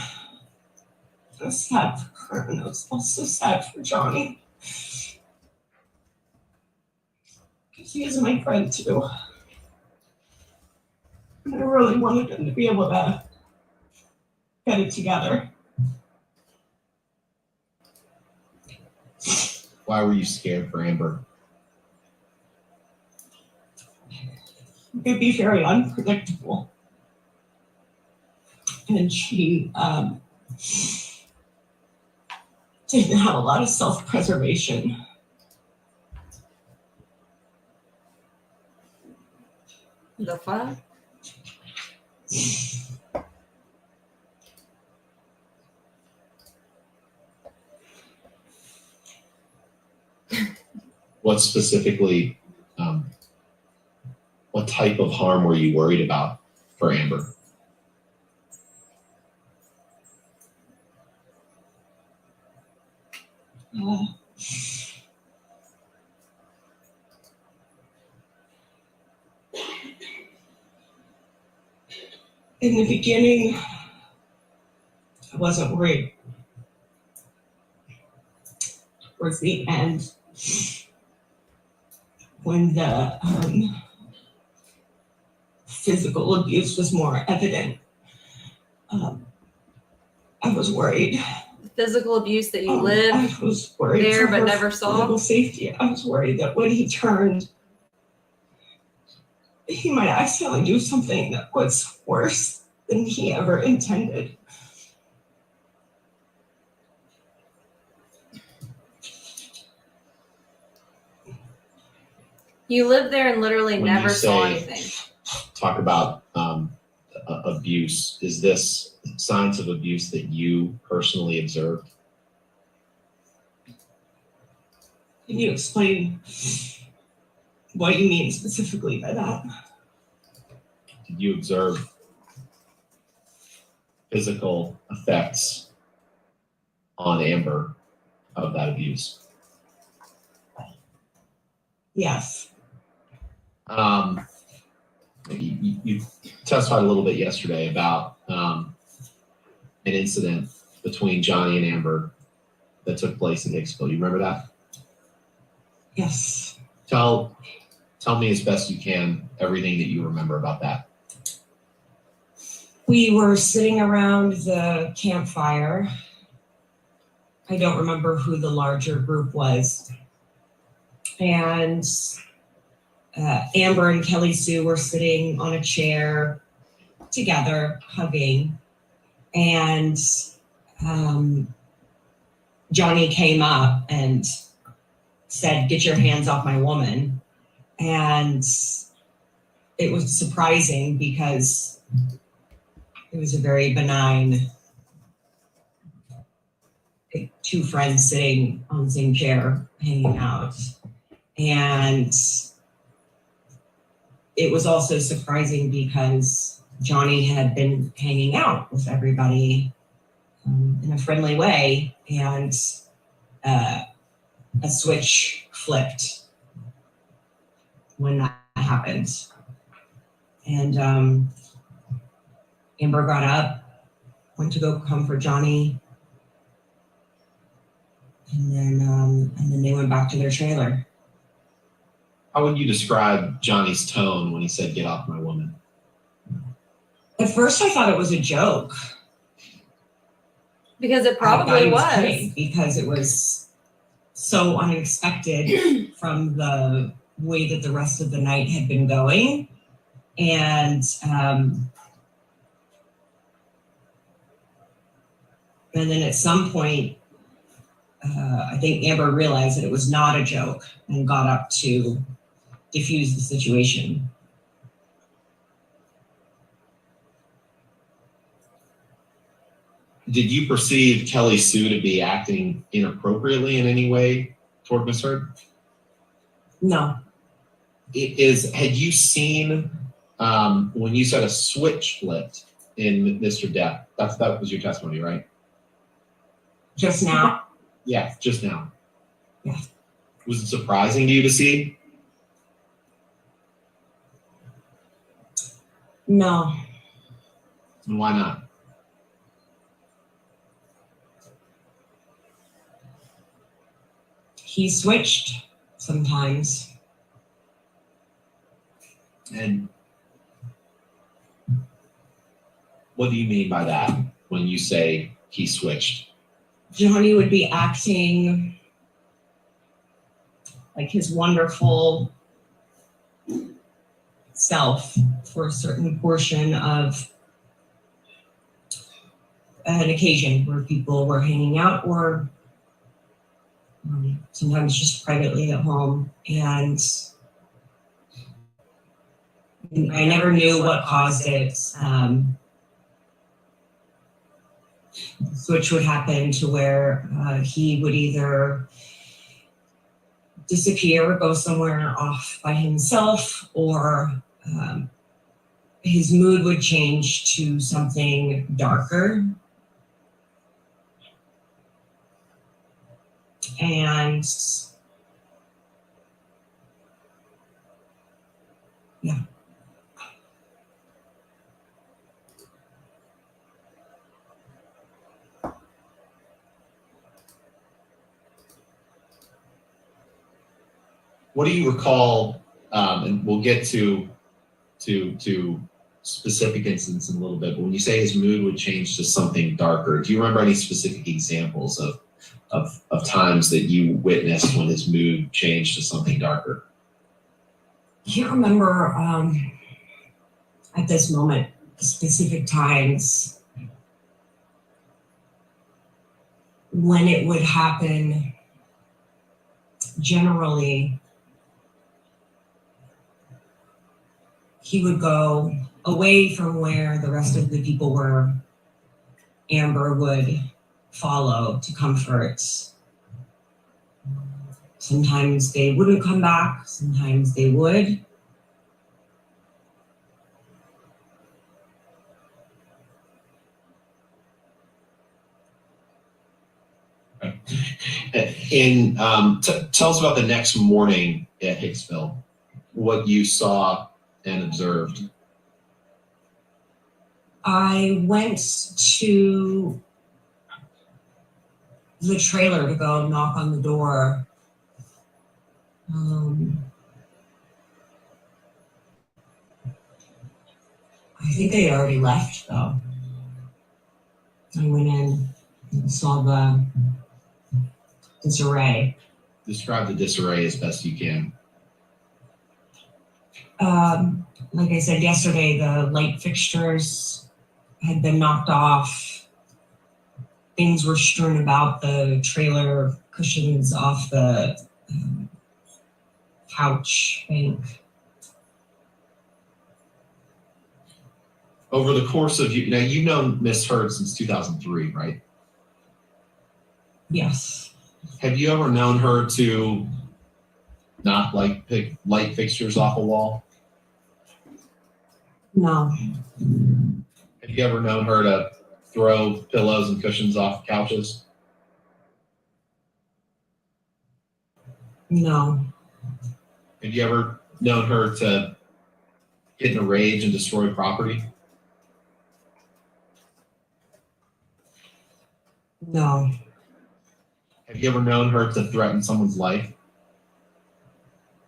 I was sad for her, and I was also sad for Johnny. Because he is my friend too. And I really wanted him to be able to get it together. Why were you scared for Amber? It'd be very unpredictable. And she didn't have a lot of self-preservation. The fuck? What specifically, what type of harm were you worried about for Amber? In the beginning, I wasn't worried. Towards the end, when the physical abuse was more evident, I was worried. Physical abuse that you I lived was worried there for but her never saw? physical safety. I was worried that when he turned, he might accidentally do something that was worse than he ever intended. You lived there and literally When never you saw say- anything. Talk about abuse. Is this signs of abuse that you personally observed? Can you explain what you mean specifically by that? Did you observe physical effects on Amber of that abuse? Yes. You testified a little bit yesterday about an incident between Johnny and Amber that took place in Hicksville. You remember that? Yes. Tell me as best you can everything that you remember about that. We were sitting around the campfire. I don't remember who the larger group was. And Amber and Kelly Sue were sitting on a chair together, hugging. And Johnny came up and said, "Get your hands off my woman." And it was surprising because it was a very benign, two friends sitting on the same chair, hanging out. And it was also surprising because Johnny had been hanging out with everybody in a friendly way, and a switch flipped when that happened. And Amber got up, went to go comfort Johnny, and then they went back to their trailer. How would you describe Johnny's tone when he said, "Get off my woman"? At first, I thought it was a joke. Because it I thought probably he was. kidding, because it was so unexpected from the way that the rest of the night had been going. And then at some point, I think Amber realized that it was not a joke and got up to diffuse the situation. Did you perceive Kelly Sue to be acting inappropriately in any way toward Miss Heard? No. Had you seen when you said a switch flipped in Mr. Depp? That was your testimony, right? Just now? Yeah, just now. Yeah. Was it surprising to you to see? No. And why not? He switched sometimes. And what do you mean by that when you say he switched? Johnny would be acting like his wonderful self for a certain portion of an occasion where people were hanging out, or sometimes just privately at home. And I never knew what caused it. Switch would happen to where he would either disappear, go somewhere off by himself, or his mood would change to something darker. And yeah. What do you recall? And we'll get to specific instances in a little bit. But when you say his mood would change to something darker, do you remember any specific examples of times that you witnessed when his mood changed to something darker? I can't remember at this moment specific times when it would happen. Generally, he would go away from where the rest of the people were. Amber would follow to comfort. Sometimes they wouldn't come back, sometimes they would. And tell us about the next morning at Hicksville, what you saw and observed. I went to the trailer to go knock on the door. I think they already left though. I went in and saw the disarray. Describe the disarray as best you can. Like I said yesterday, the light fixtures had been knocked off. Things were strewn about the trailer, cushions off the couch bank. Over the course of now you've known Miss Heard since 2003, right? Yes. Have you ever known her to not like pick light fixtures off a wall? No. Have you ever known her to throw pillows and cushions off couches? No. Have you ever known her to get in a rage and destroy property? No. Have you ever known her to threaten someone's life?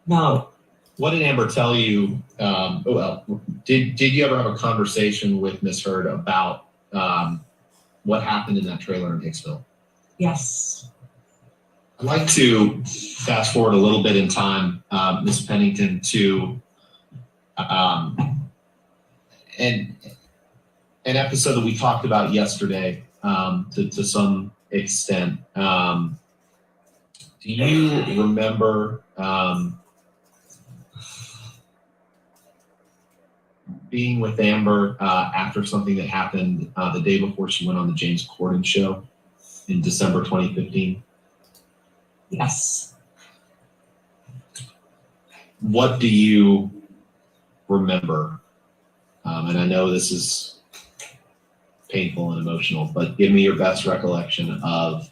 No. What did Amber tell you? Did you ever have a conversation with Miss Heard about what happened in that trailer in Hicksville? Yes. I'd like to fast forward a little bit in time, Ms. Pennington, to an episode that we talked about yesterday to some extent. Do you remember being with Amber after something that happened the day before she went on the James Corden show in December 2015? Yes. What do you remember? And I know this is painful and emotional, but give me your best recollection of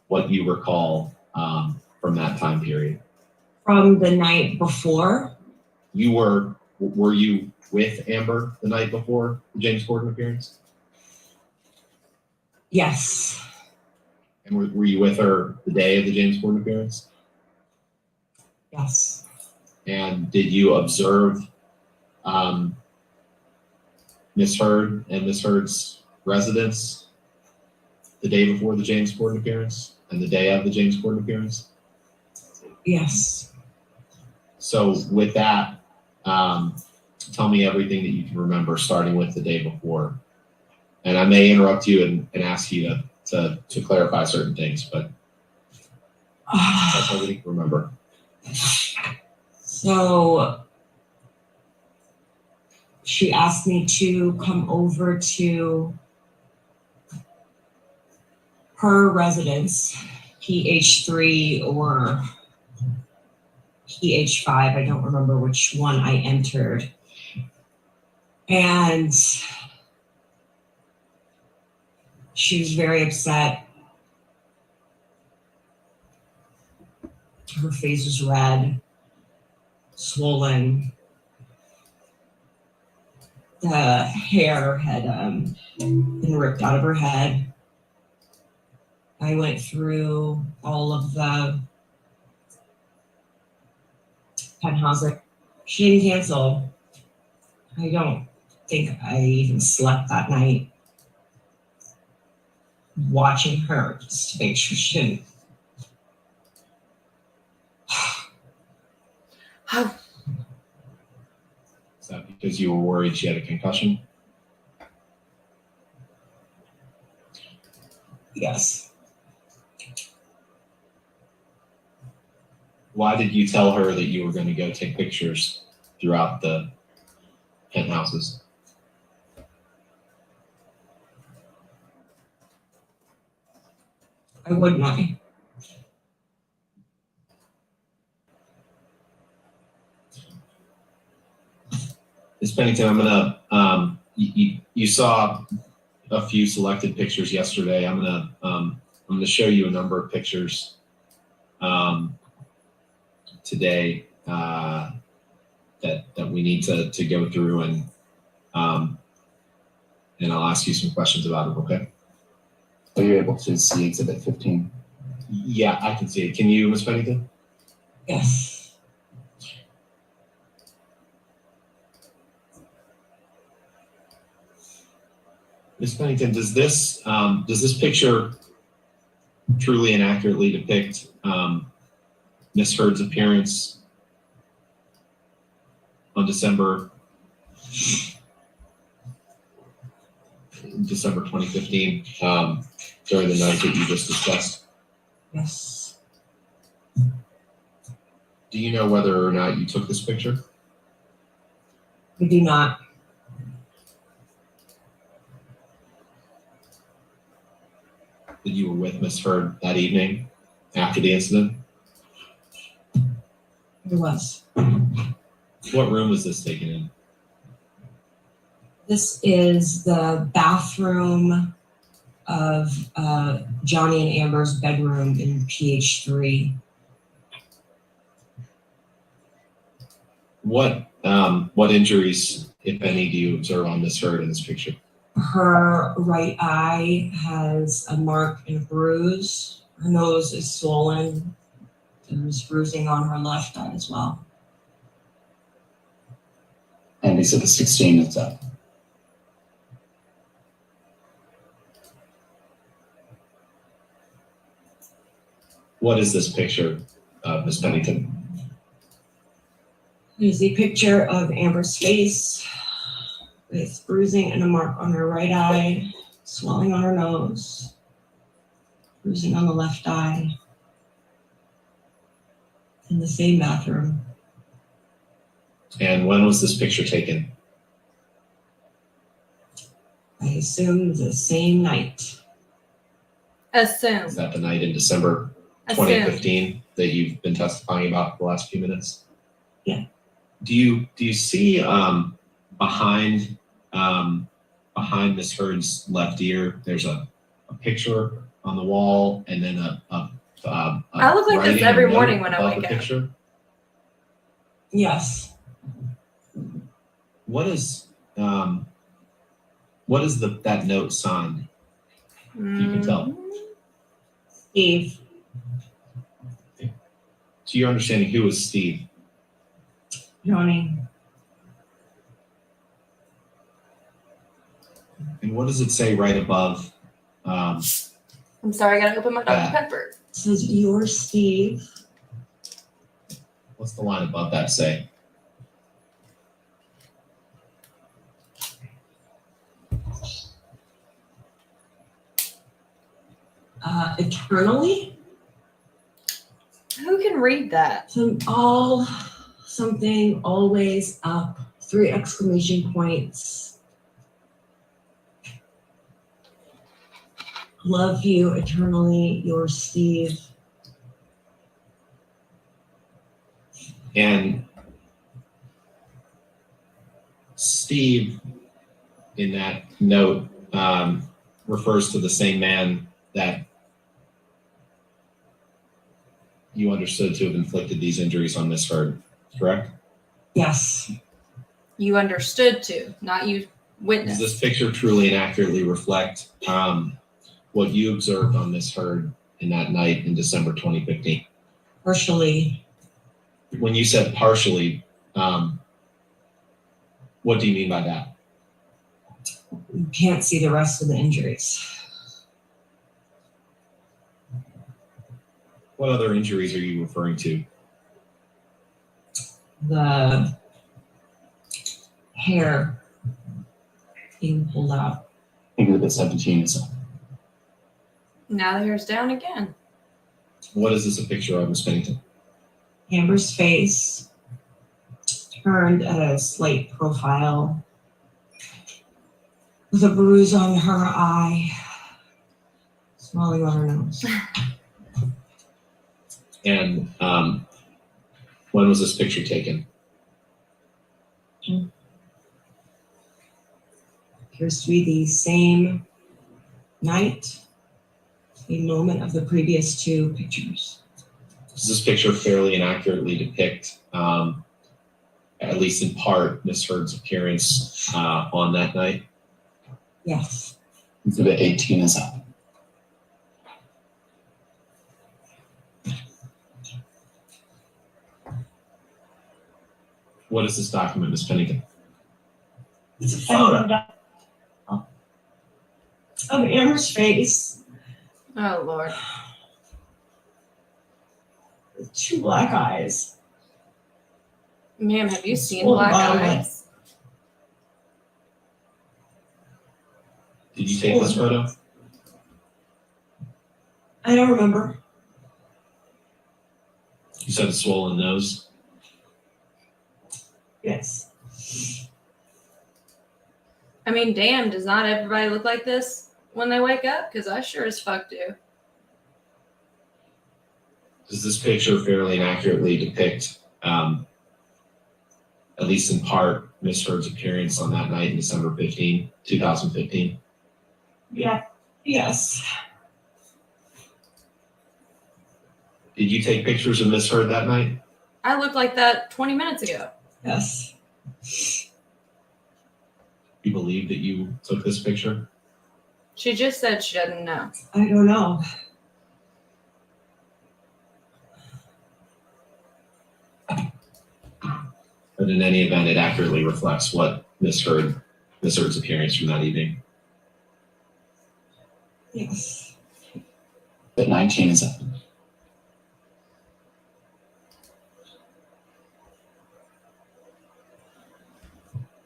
what you recall from that time period. From the night before? Were you with Amber the night before the James Corden appearance? Yes. And were you with her the day of the James Corden appearance? Yes. And did you observe Miss Heard and Miss Heard's residence the day before the James Corden appearance and the day of the James Corden appearance? Yes. So with that, tell me everything that you can remember starting with the day before. And I may interrupt you and ask you to clarify certain things, but that's everything you remember. So she asked me to come over to her residence, PH3 or PH5. I don't remember which one I entered. And she was very upset. Her face was red, swollen. The hair had been ripped out of her head. I went through all of the penthouse. She didn't cancel. I don't think I even slept that night watching her just to make sure she didn't. How? Is that because you were worried she had a concussion? Yes. Why did you tell her that you were going to go take pictures throughout the penthouses? I wouldn't I? Ms. Pennington, I'm gonna, you saw a few selected pictures yesterday. I'm gonna show you a number of pictures today that we need to go through and I'll ask you some questions about it, okay? Are you able to see Exhibit 15? Yeah, I can see it. Can you, Ms. Pennington? Yes. Ms. Pennington, does this picture truly and accurately depict Ms. Heard's appearance on December 2015, during the night that you just discussed? Yes. Do you know whether or not you took this picture? We do not. That you were with Ms. Heard that evening after the incident? It was. What room was this taken in? This is the bathroom of Johnny and Amber's bedroom in PH3. What injuries, if any, do you observe on Ms. Heard in this picture? Her right eye has a mark and a bruise. Her nose is swollen. There's bruising on her left eye as well. And he said the 16 is up. What is this picture, Ms. Pennington? Here's a picture of Amber's face with bruising and a mark on her right eye, swelling on her nose, bruising on the left eye, in the same bathroom. And when was this picture taken? I assume the same night. Assume. Is that the night in December Assume. 2015 that you've been testifying about for the last few minutes? Yeah. Do you see behind Ms. Heard's left ear, there's a picture on the wall, and then I look like this writing every note morning when I above wake the up. picture? Yes. What is that note signed? If you can tell. Steve. To your understanding, who is Steve? Johnny. And what does it say right above? I'm sorry, I gotta open my Dr. Pepper. It says, "You're Steve." What's the line above that say? Eternally? Who can read that? Something, always up, 3 exclamation points. Love you eternally, your Steve. And Steve, in that note, refers to the same man that you understood to have inflicted these injuries on Miss Heard, correct? Yes. You understood to, not you Does witnessed. this picture truly and accurately reflect what you observed on Miss Heard in that night in December 2015? Partially. When you said partially, what do you mean by that? You can't see the rest of the injuries. What other injuries are you referring to? The hair being pulled out. Exhibit 17 is up. Now the hair's down again. What is this a picture of, Ms. Pennington? Amber's face turned at a slight profile with a bruise on her eye, swelling on her nose. And when was this picture taken? Appears to be the same night, the moment of the previous 2 pictures. Does this picture fairly and accurately depict, at least in part, Miss Heard's appearance on that night? Yes. Exhibit 18 is up. What is this document, Ms. Pennington? It's a photo of Amber's face Oh, Lord. with two black eyes. Ma'am, have you seen Full black bottom lip. eyes? Did you take this photo? I don't remember. You said a swollen nose. Yes. I mean, damn, does not everybody look like this when they wake up? Because I sure as fuck do. Does this picture fairly and accurately depict, at least in part, Ms. Heard's appearance on that night in December 15, 2015? Yeah. Yes. Did you take pictures of Ms. Heard that night? I looked like that 20 minutes ago. Yes. You believe that you took this picture? She just said she doesn't know. I don't know. But in any event, it accurately reflects what Ms. Heard's appearance from that evening. Yes. Exhibit 19 is up.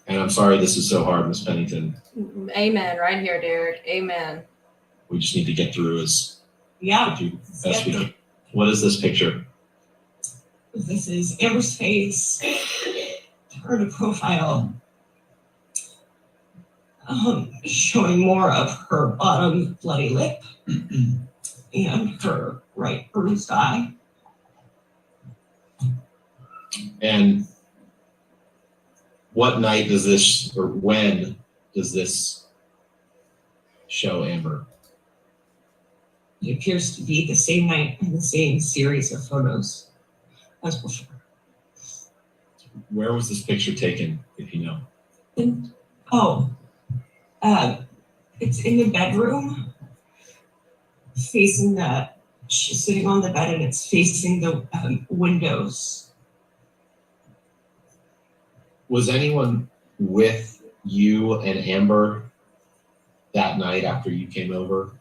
And I'm sorry this is so hard, Ms. Pennington. Amen. Right here, Derek. Amen. We just need to get through as Yeah. best we can. What is this picture? This is Amber's face. Her profile. Showing more of her bottom bloody lip and her right bruised eye. And what night does this, or when does this show Amber? It appears to be the same night and the same series of photos as before. Where was this picture taken, if you know? It's in the bedroom, facing she's sitting on the bed and it's facing the windows. Was anyone with you and Amber that night after you came over?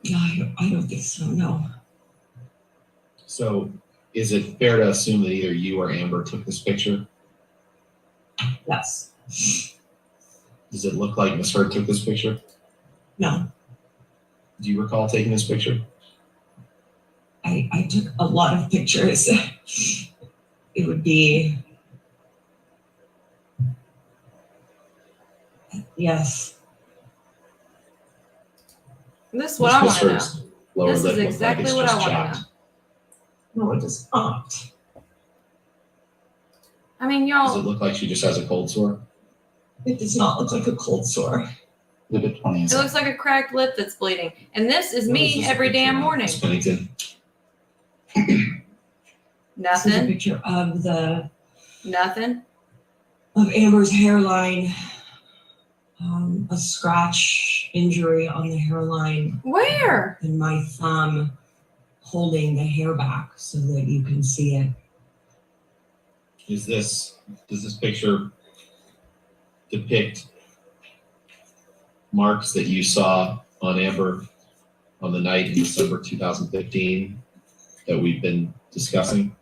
Yeah, I don't think so, no. So is it fair to assume that either you or Amber took this picture? Yes. Does it look like Ms. Heard took this picture? No. Do you recall taking this picture? I took a lot of pictures. It would be, yes. This is what I want to know. Heard's lower This is lip looked like exactly it's what I just want to chapped. know. No, it does not. I mean, Does it y'all, look like she just has a cold sore? It does not look like a cold sore. Exhibit 20 it is up. looks like a cracked lip that's bleeding. And this is What me this every picture damn of, morning. Ms. Pennington? This is a Nothing. picture of Nothing. of Amber's hairline. A scratch injury on the hairline Where? and my thumb holding the hair back so that you can see it. Does this picture depict marks that you saw on Amber on the night in December 2015 that we've been discussing?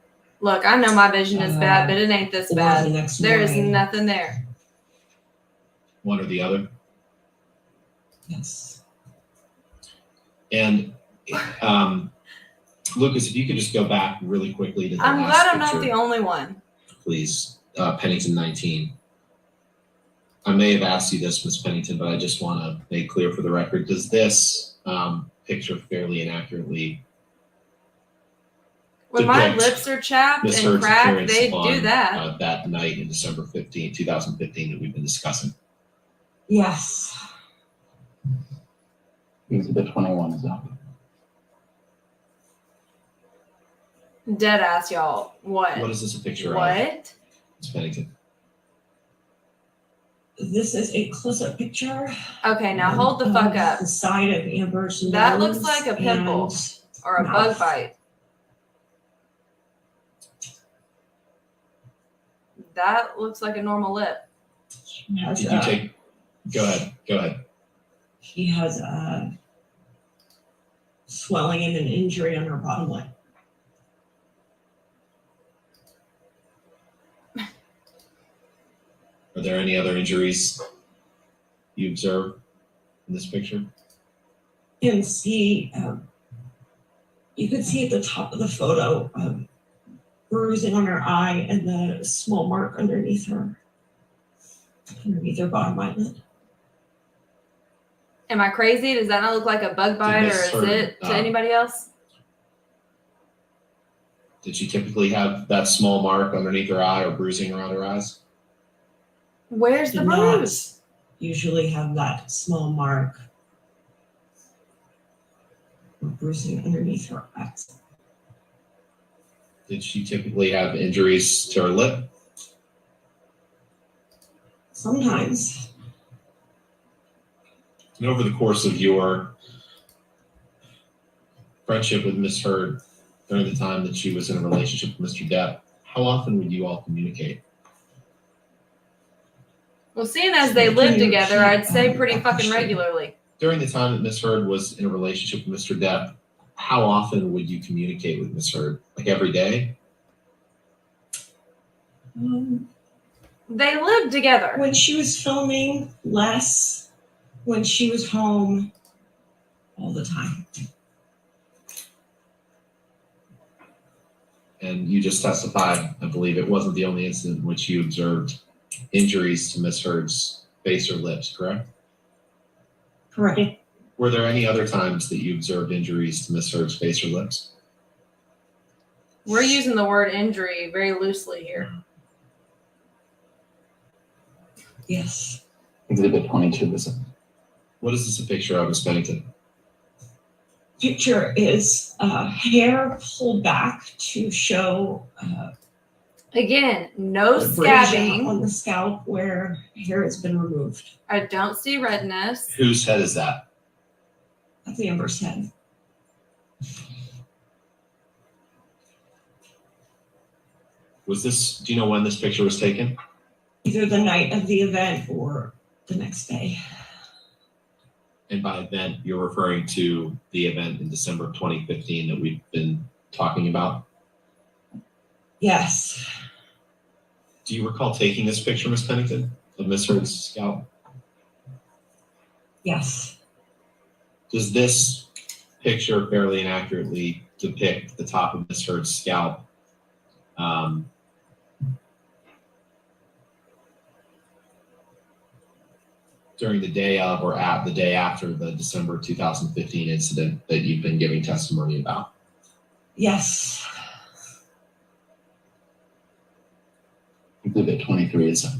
Look, I know my vision is bad, but it ain't this Or the bad. next There is morning. nothing there. One or the other? Yes. And Lucas, if you could just go back really quickly to the I'm last glad I'm not picture, the only one. please. Pennington 19. I may have asked you this, Ms. Pennington, but I just want to make clear for the record. Does this picture fairly and accurately When my depict lips are chapped Ms. and Heard's cracked, appearance they on do that. that night in December 15, 2015 that we've been discussing? Yes. Exhibit 21 is up. Dead ass, y'all. What? What is this a picture of, What? Ms. Pennington? This is a close-up picture. Okay, now hold the fuck of up. The side of Amber's nose. That looks like a pimple and or a mouth. bug bite. That looks like a normal lip. She has Did you take? Go ahead. She has a swelling and an injury on her bottom lip. Are there any other injuries you observe in this picture? And see, you can see at the top of the photo, bruising on her eye and the small mark underneath her bottom eyelid. Am I crazy? Does that not look like a bug bite, or is it to anybody else? Did she typically have that small mark underneath her eye or bruising around her eyes? Where's the Did not bruise? usually have that small mark or bruising underneath her eyes. Did she typically have injuries to her lip? Sometimes. And over the course of your friendship with Miss Heard during the time that she was in a relationship with Mr. Depp, how often would you all communicate? Well, seeing as they live together, I'd say pretty fucking regularly. During the time that Miss Heard was in a relationship with Mr. Depp, how often would you communicate with Miss Heard? Like every day? They lived together. When she was filming, less. When she was home, all the time. And you just testified, I believe it wasn't the only incident in which you observed injuries to Miss Heard's face or lips, correct? Correct. Were there any other times that you observed injuries to Miss Heard's face or lips? We're using the word injury very loosely here. Yes. Exhibit 22 is up. What is this a picture of, Ms. Pennington? Picture is hair pulled back to show Again, no abrasion scabbing. on the scalp where hair has been removed. I don't see redness. Whose head is that? That's Amber's head. Was this, do you know when this picture was taken? Either the night of the event or the next day. And by event, you're referring to the event in December of 2015 that we've been talking about? Yes. Do you recall taking this picture, Ms. Pennington, of Miss Heard's scalp? Yes. Does this picture fairly and accurately depict the top of Miss Heard's scalp during the day of or at the day after the December 2015 incident that you've been giving testimony about? Yes. Exhibit 23 is up.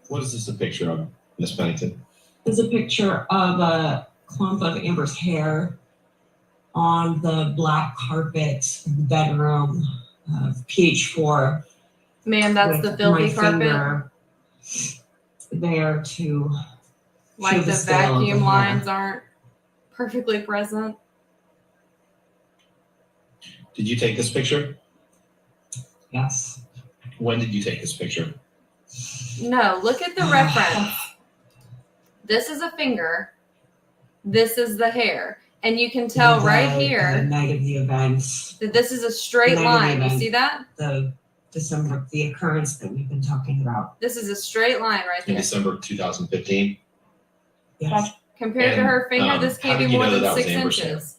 What is this a picture of, Ms. Pennington? There's a picture of a clump of Amber's hair on the black carpet in the bedroom of PH4. Ma'am, that's the with filthy my carpet. finger there to show Like the scale of vacuum hair. lines aren't perfectly present. Did you take this picture? Yes. When did you take this picture? No, look at the reference. This is a finger. This is the hair. And you can tell right The here night of the event, that this is a straight Night of the line. You event. see that? the occurrence that we've been talking about. This is a straight line right In there. December of 2015? Yes. Compared to And, her finger, this how can't be did you more know than that was 6 Amber's hair? inches.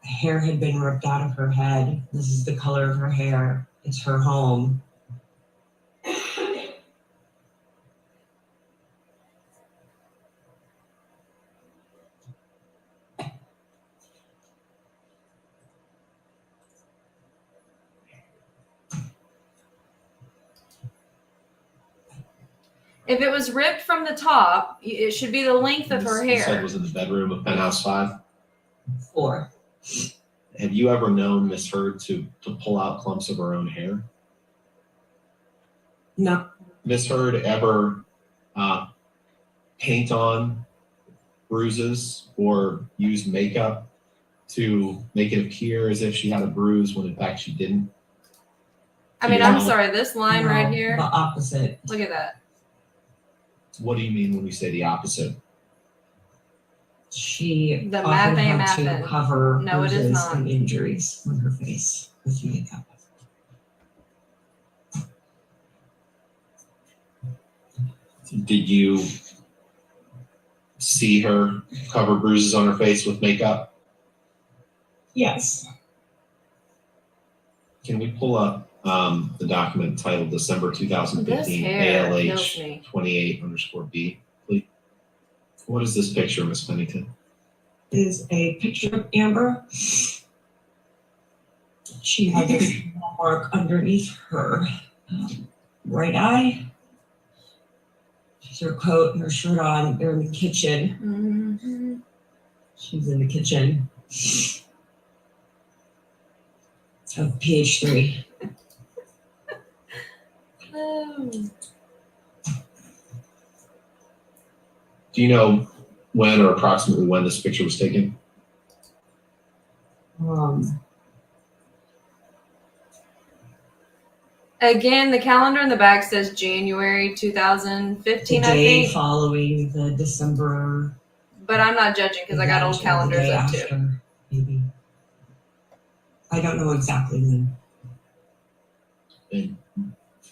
Hair had been ripped out of her head. This is the color of her hair. It's her home. If it was ripped from the top, it should be the length of her You said hair. it was in the bedroom of Penthouse 5? 4. Have you ever known Miss Heard to pull out clumps of her own hair? No, Miss Heard ever paint on bruises or use makeup to make it appear as if she had a bruise when in fact she didn't? I mean, I'm sorry, this line right no, here, the opposite. look at that. What do you mean when we say the opposite? She The often math ain't had to mathin'. cover No, it is bruises not. and injuries on her face with makeup. Did you see her cover bruises on her face with makeup? Yes. Can we pull up the document titled December This 2015 hair kills ALH me. 28_B, please? What is this picture, Miss Pennington? Is a picture of Amber. She has a small mark underneath her right eye. She's her coat and her shirt on. They're in the kitchen. Mhm. She's in the kitchen of PH3. Oh. Do you know when or approximately when this picture was taken? Again, the calendar in the back says January 2015, The I day think. following the December. But I'm not judging because I got old event, or the calendars day up too. after, maybe. I don't know exactly when. And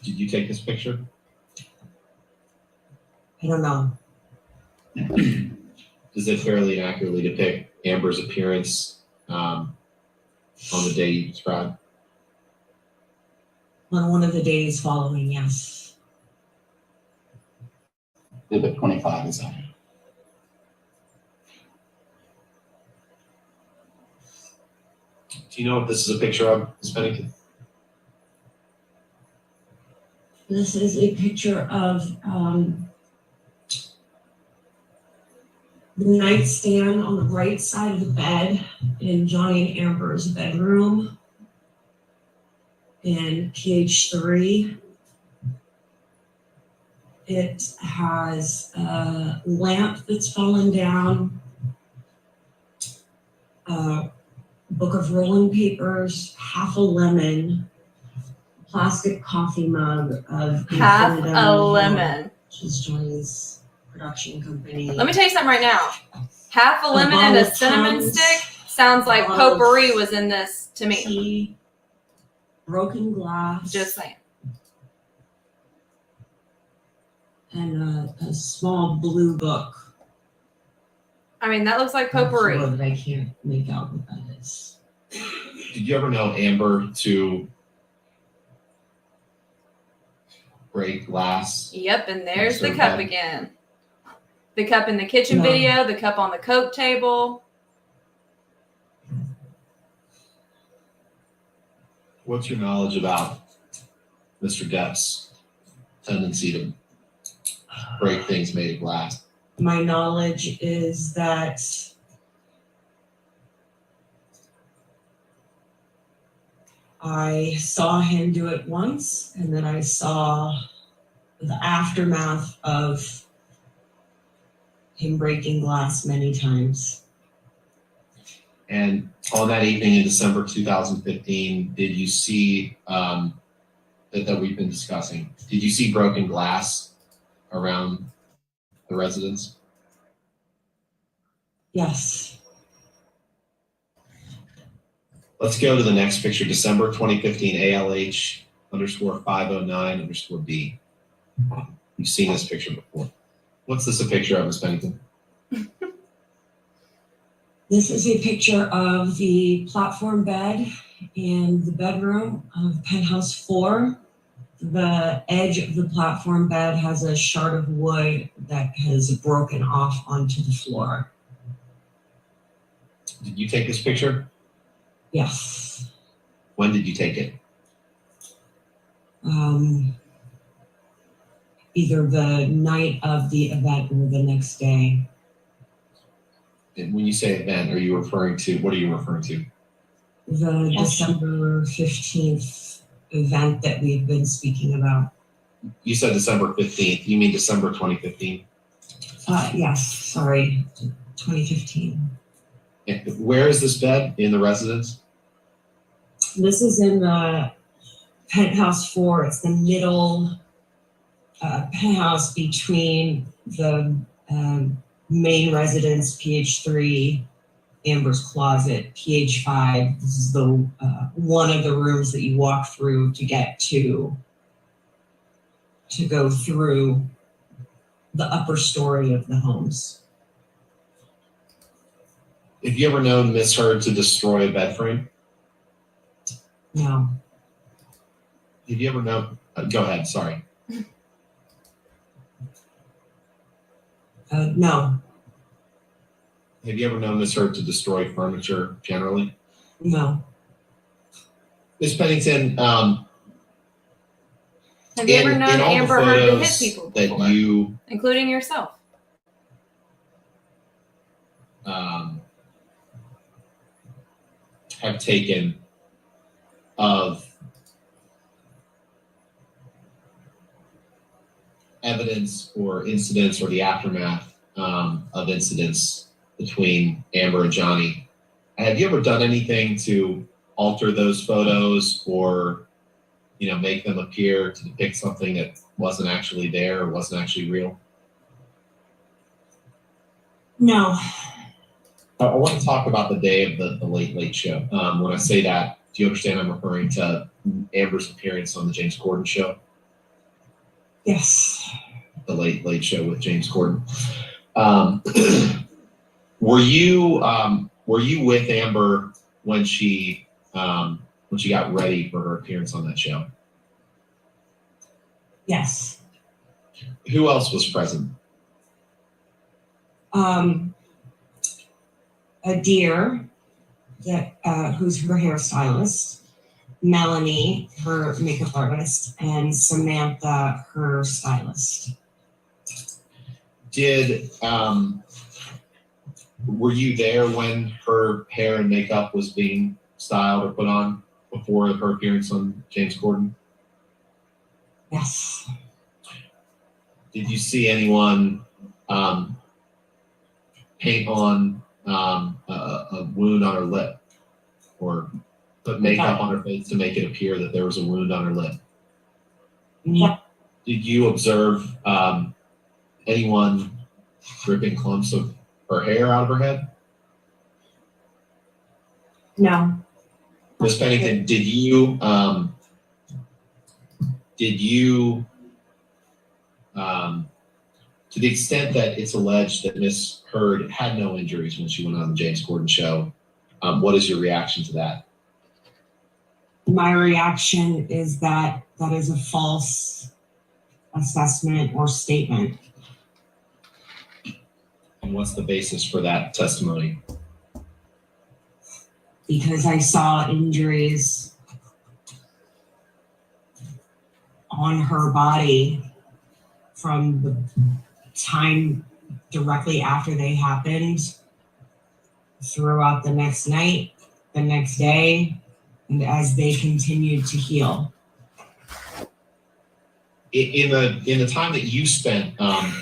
did you take this picture? I don't know. Does it fairly and accurately depict Amber's appearance on the day you described? On one of the days following, yes. Exhibit 25 is on. Do you know what this is a picture of, Ms. Pennington? This is a picture of the nightstand on the right side of the bed in Johnny and Amber's bedroom in PH3. It has a lamp that's fallen down, a book of rolling papers, half a lemon, plastic coffee mug of Half Infinito, a lemon. which is Johnny's production company. Let me tell you something right now. Half a lemon and a bottle of cinnamon Tums, stick sounds like bottle of potpourri was in this to me. tea, broken glass, Just saying. and a small blue book. I mean, that looks like on the potpourri. floor that I can't make out what that is. Did you ever know Amber to break glass? Yep, and there's the Insert cup that. again. The cup in the kitchen No. video, the cup on the Coke table. What's your knowledge about Mr. Depp's tendency to break things made of glass? My knowledge is that I saw him do it once, and then I saw the aftermath of him breaking glass many times. And on that evening in December 2015, did you see that we've been discussing? Did you see broken glass around the residence? Yes. Let's go to the next picture, December 2015 ALH_509_B. You've seen this picture before. What's this a picture of, Ms. Pennington? This is a picture of the platform bed in the bedroom of penthouse 4. The edge of the platform bed has a shard of wood that has broken off onto the floor. Did you take this picture? Yes. When did you take it? Either the night of the event or the next day. And when you say event, what are you referring to? The December 15th event that we've been speaking about. You said December 15th. You mean December 2015? Yes, sorry, 2015. And where is this bed in the residence? This is in the penthouse 4. It's the middle penthouse between the main residence, PH3, Amber's closet, PH5. This is the one of the rooms that you walk through to get to go through the upper story of the homes. Have you ever known Miss Heard to destroy a bed frame? No. Have you ever known? Go ahead. Sorry. No. Have you ever known Miss Heard to destroy furniture generally? No. Miss Pennington, Have you ever known in all the Amber Heard to hit photos people that before, you including yourself? have taken of evidence or incidents or the aftermath of incidents between Amber and Johnny, have you ever done anything to alter those photos or, make them appear to depict something that wasn't actually there or wasn't actually real? No. I want to talk about the day of the Late Late Show. When I say that, do you understand I'm referring to Amber's appearance on the James Corden show? Yes. The Late Late Show with James Corden. Were you with Amber when she got ready for her appearance on that show? Yes. Who else was present? A dear that who's her hairstylist, Melanie, her makeup artist, and Samantha, her stylist. Were you there when her hair and makeup was being styled or put on before her appearance on James Corden? Yes. Did you see anyone paint on a wound on her lip or put makeup on her face to make it appear that there was a wound on her lip? Yeah. Did you observe anyone ripping clumps of her hair out of her head? No. Ms. Pennington, did you to the extent that it's alleged that Ms. Heard had no injuries when she went on the James Corden show, what is your reaction to that? My reaction is that that is a false assessment or statement. And what's the basis for that testimony? Because I saw injuries on her body from the time directly after they happened throughout the next night, the next day, and as they continued to heal. In the time that you spent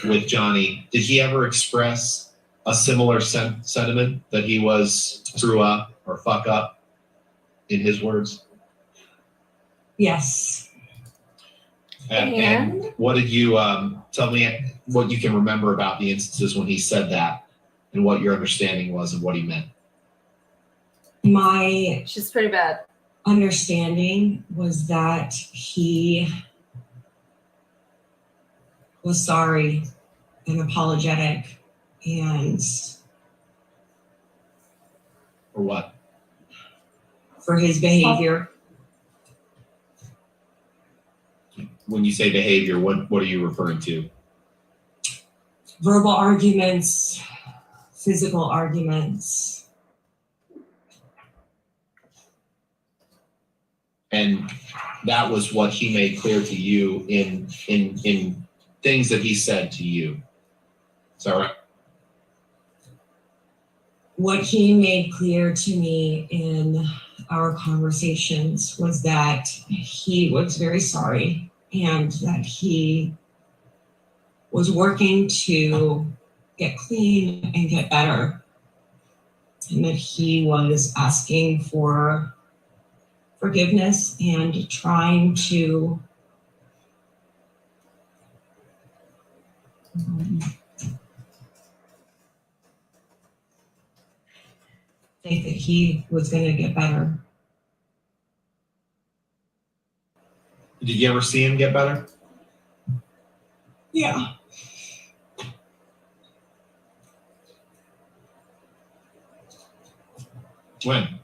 with Johnny, did he ever express a similar sentiment that he was screw up or fuck up, in his words? Yes. And what did you tell me what you can remember about the instances when he said that and what your understanding was of what he meant? She's pretty bad. Understanding was that he was sorry and apologetic and For what? for his behavior. When you say behavior, what are you referring to? Verbal arguments, physical arguments. And that was what he made clear to you in things that he said to you. Is that right? what he made clear to me in our conversations was that he was very sorry and that he was working to get clean and get better, and that he was asking for forgiveness and trying to think that he was going to get better. Did you ever see him get better? Yeah. When?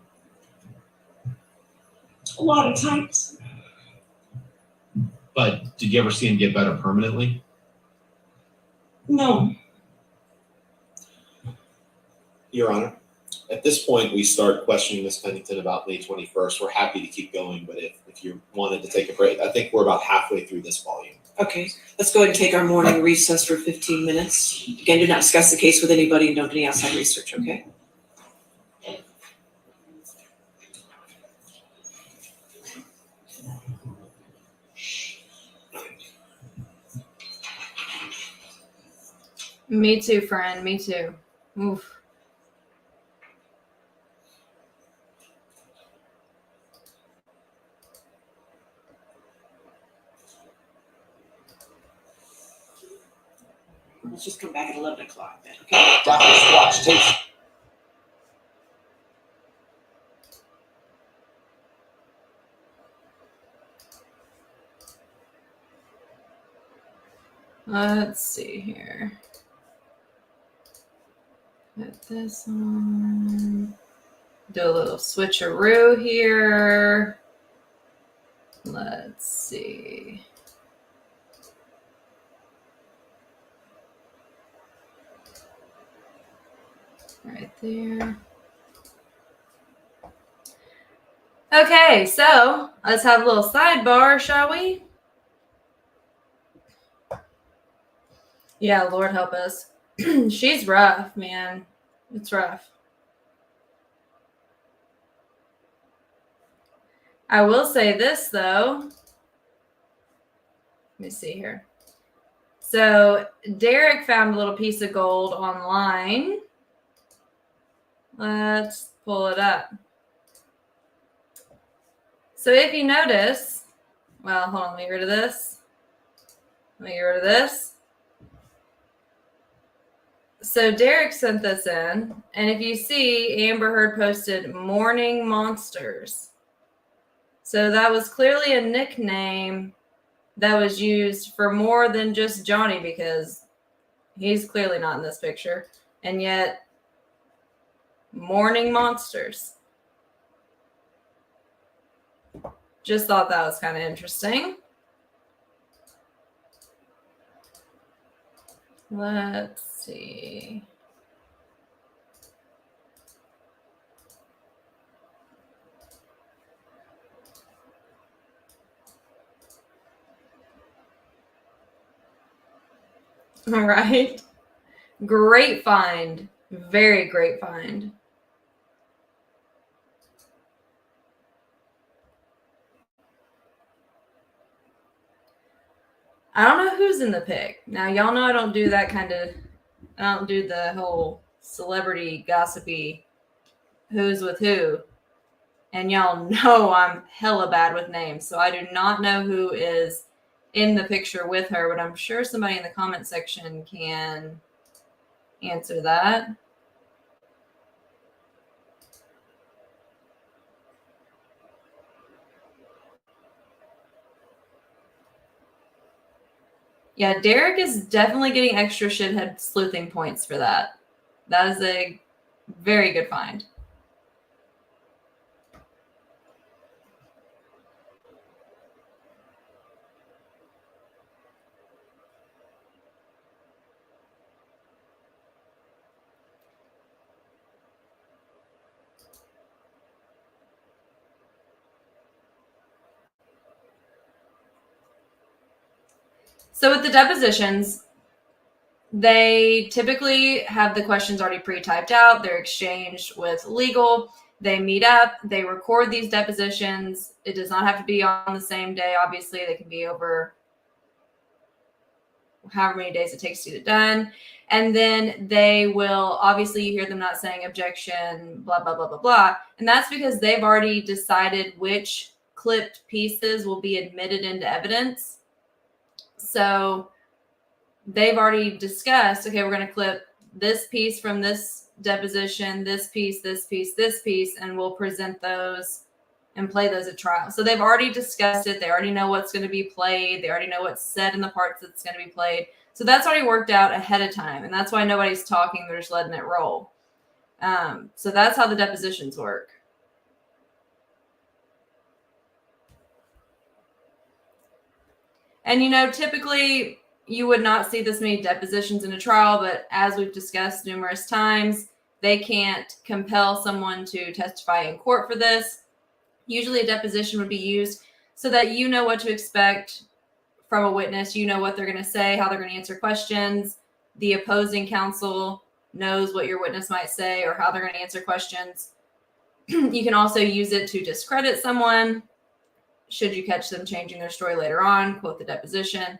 A lot of times. But did you ever see him get better permanently? No. Your Honor, at this point, we start questioning Ms. Pennington about May 21st. We're happy to keep going, but if you wanted to take a break, I think we're about halfway through this volume. Okay, let's go ahead and take our morning recess for 15 minutes. Again, do not discuss the case with anybody and don't do any outside research, okay? Me too, friend. Me too. Oof. Let's just come back at 11 o'clock then, okay? Doctor Squatch takes. Let's see here. Put this on. Do a little switcheroo here. Let's see. Right there. Okay, so let's have a little sidebar, shall we? Yeah, Lord help us. She's rough, man. It's rough. I will say this, though. Let me see here. So Derek found a little piece of gold online. Let's pull it up. So if you notice, well, hold on, let me get rid of this. Let me get rid of this. So Derek sent this in, and if you see, Amber Heard posted Morning Monsters. So that was clearly a nickname that was used for more than just Johnny, because he's clearly not in this picture. And yet, Morning Monsters. Just thought that was kind of interesting. Let's see. All right. Great find. Very great find. I don't know who's in the pic. Now, y'all know I don't do that kind of, I don't do the whole celebrity gossipy who's with who. And y'all know I'm hella bad with names. So I do not know who is in the picture with her, but I'm sure somebody in the comment section can answer that. Yeah, Derek is definitely getting extra shithead sleuthing points for that. That is a very good find. So with the depositions, They typically have the questions already pre-typed out. They're exchanged with legal. They meet up. They record these depositions. It does not have to be on the same day. Obviously, they can be over however many days it takes to get it done. And then they will, obviously, you hear them not saying objection, blah, blah, blah, blah, blah. And that's because they've already decided which clipped pieces will be admitted into evidence. So they've already discussed, okay, we're going to clip this piece from this deposition, this piece, this piece, this piece, and we'll present those and play those at trial. So they've already discussed it. They already know what's going to be played. They already know what's said in the parts that's going to be played. So that's already worked out ahead of time. And that's why nobody's talking. They're just letting it roll. So that's how the depositions work. And, you know, typically you would not see this many depositions in a trial, but as we've discussed numerous times, they can't compel someone to testify in court for this. Usually a deposition would be used so that you know what to expect from a witness. You know what they're going to say, how they're going to answer questions. The opposing counsel knows what your witness might say or how they're going to answer questions. You can also use it to discredit someone should you catch them changing their story later on, quote the deposition.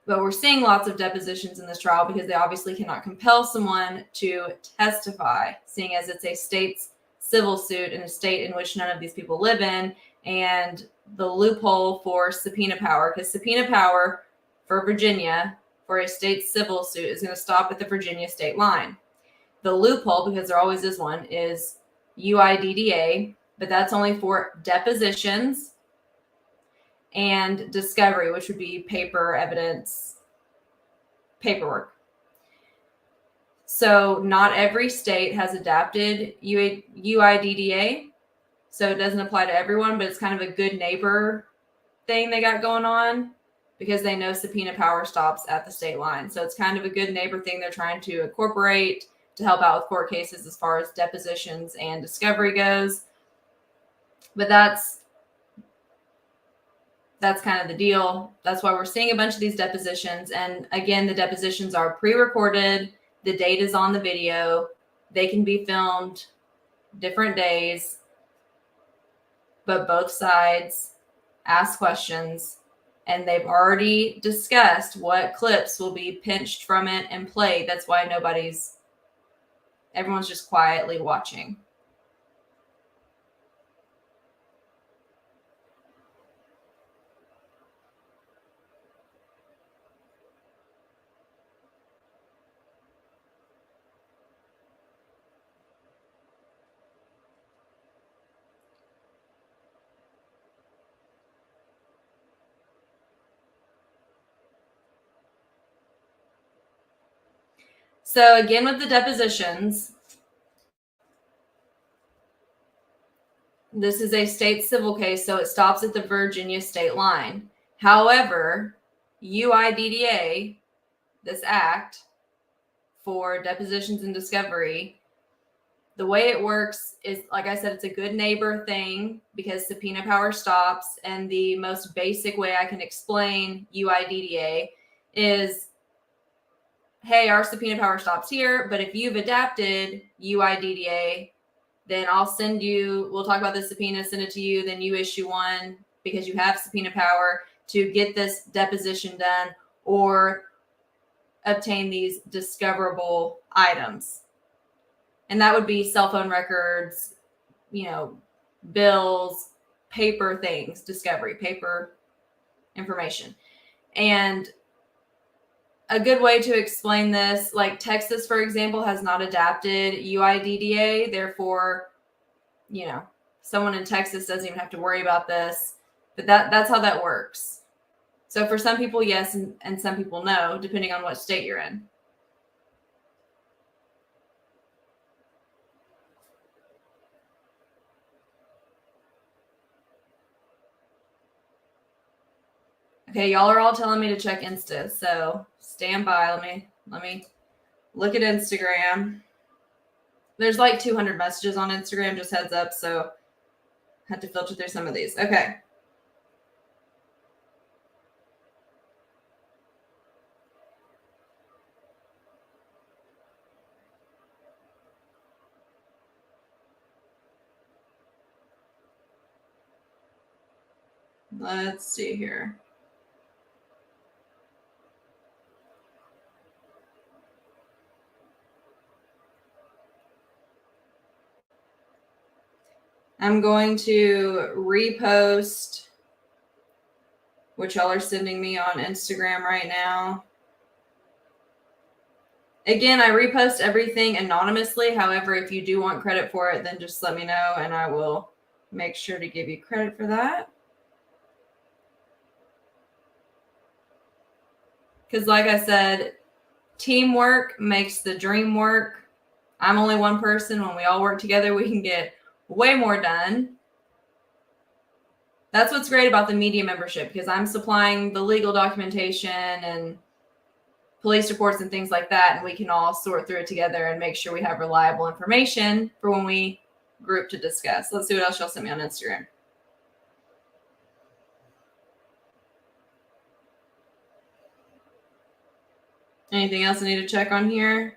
But we're seeing lots of depositions in this trial because they obviously cannot compel someone to testify, seeing as it's a state's civil suit in a state in which none of these people live in, and the loophole for subpoena power, because subpoena power for Virginia for a state civil suit is going to stop at the Virginia state line. The loophole, because there always is one, is UIDDA, but that's only for depositions and discovery, which would be paper evidence, paperwork. So not every state has adapted UIDDA, so it doesn't apply to everyone, but it's kind of a good neighbor thing they got going on because they know subpoena power stops at the state line. So it's kind of a good neighbor thing they're trying to incorporate to help out with court cases as far as depositions and discovery goes. But that's kind of the deal. That's why we're seeing a bunch of these depositions. And again, the depositions are pre-recorded. The date is on the video. They can be filmed different days, but both sides ask questions, and they've already discussed what clips will be pinched from it and played. That's why everyone's just quietly watching. So again, with the depositions, this is a state civil case, so it stops at the Virginia state line. However, UIDDA, this act for depositions and discovery, the way it works is, like I said, it's a good neighbor thing because subpoena power stops. And the most basic way I can explain UIDDA is, hey, our subpoena power stops here, but if you've adapted UIDDA, then I'll send you, we'll talk about the subpoena, send it to you, then you issue one because you have subpoena power to get this deposition done or obtain these discoverable items. And that would be cell phone records, bills, paper things, discovery, paper information. And a good way to explain this, like Texas, for example, has not adapted UIDDA. Therefore, someone in Texas doesn't even have to worry about this. But that's how that works. So for some people, yes, and some people no, depending on what state you're in. Okay, y'all are all telling me to check Insta, so stand by. Let me look at Instagram. There's like 200 messages on Instagram, just heads up, so I had to filter through some of these. Okay. Let's see here. I'm going to repost what y'all are sending me on Instagram right now. Again, I repost everything anonymously. However, if you do want credit for it, then just let me know and I will make sure to give you credit for that. Because like I said, teamwork makes the dream work. I'm only one person. When we all work together, we can get way more done. That's what's great about the media membership, because I'm supplying the legal documentation and police reports and things like that, and we can all sort through it together and make sure we have reliable information for when we group to discuss. Let's see what else y'all sent me on Instagram. Anything else I need to check on here?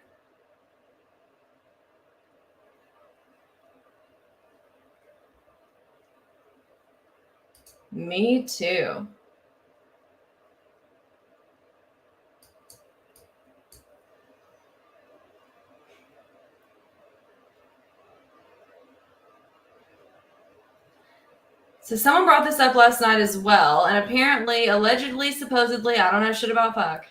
Me too. So someone brought this up last night as well, and apparently, allegedly, supposedly, I don't know shit about fuck.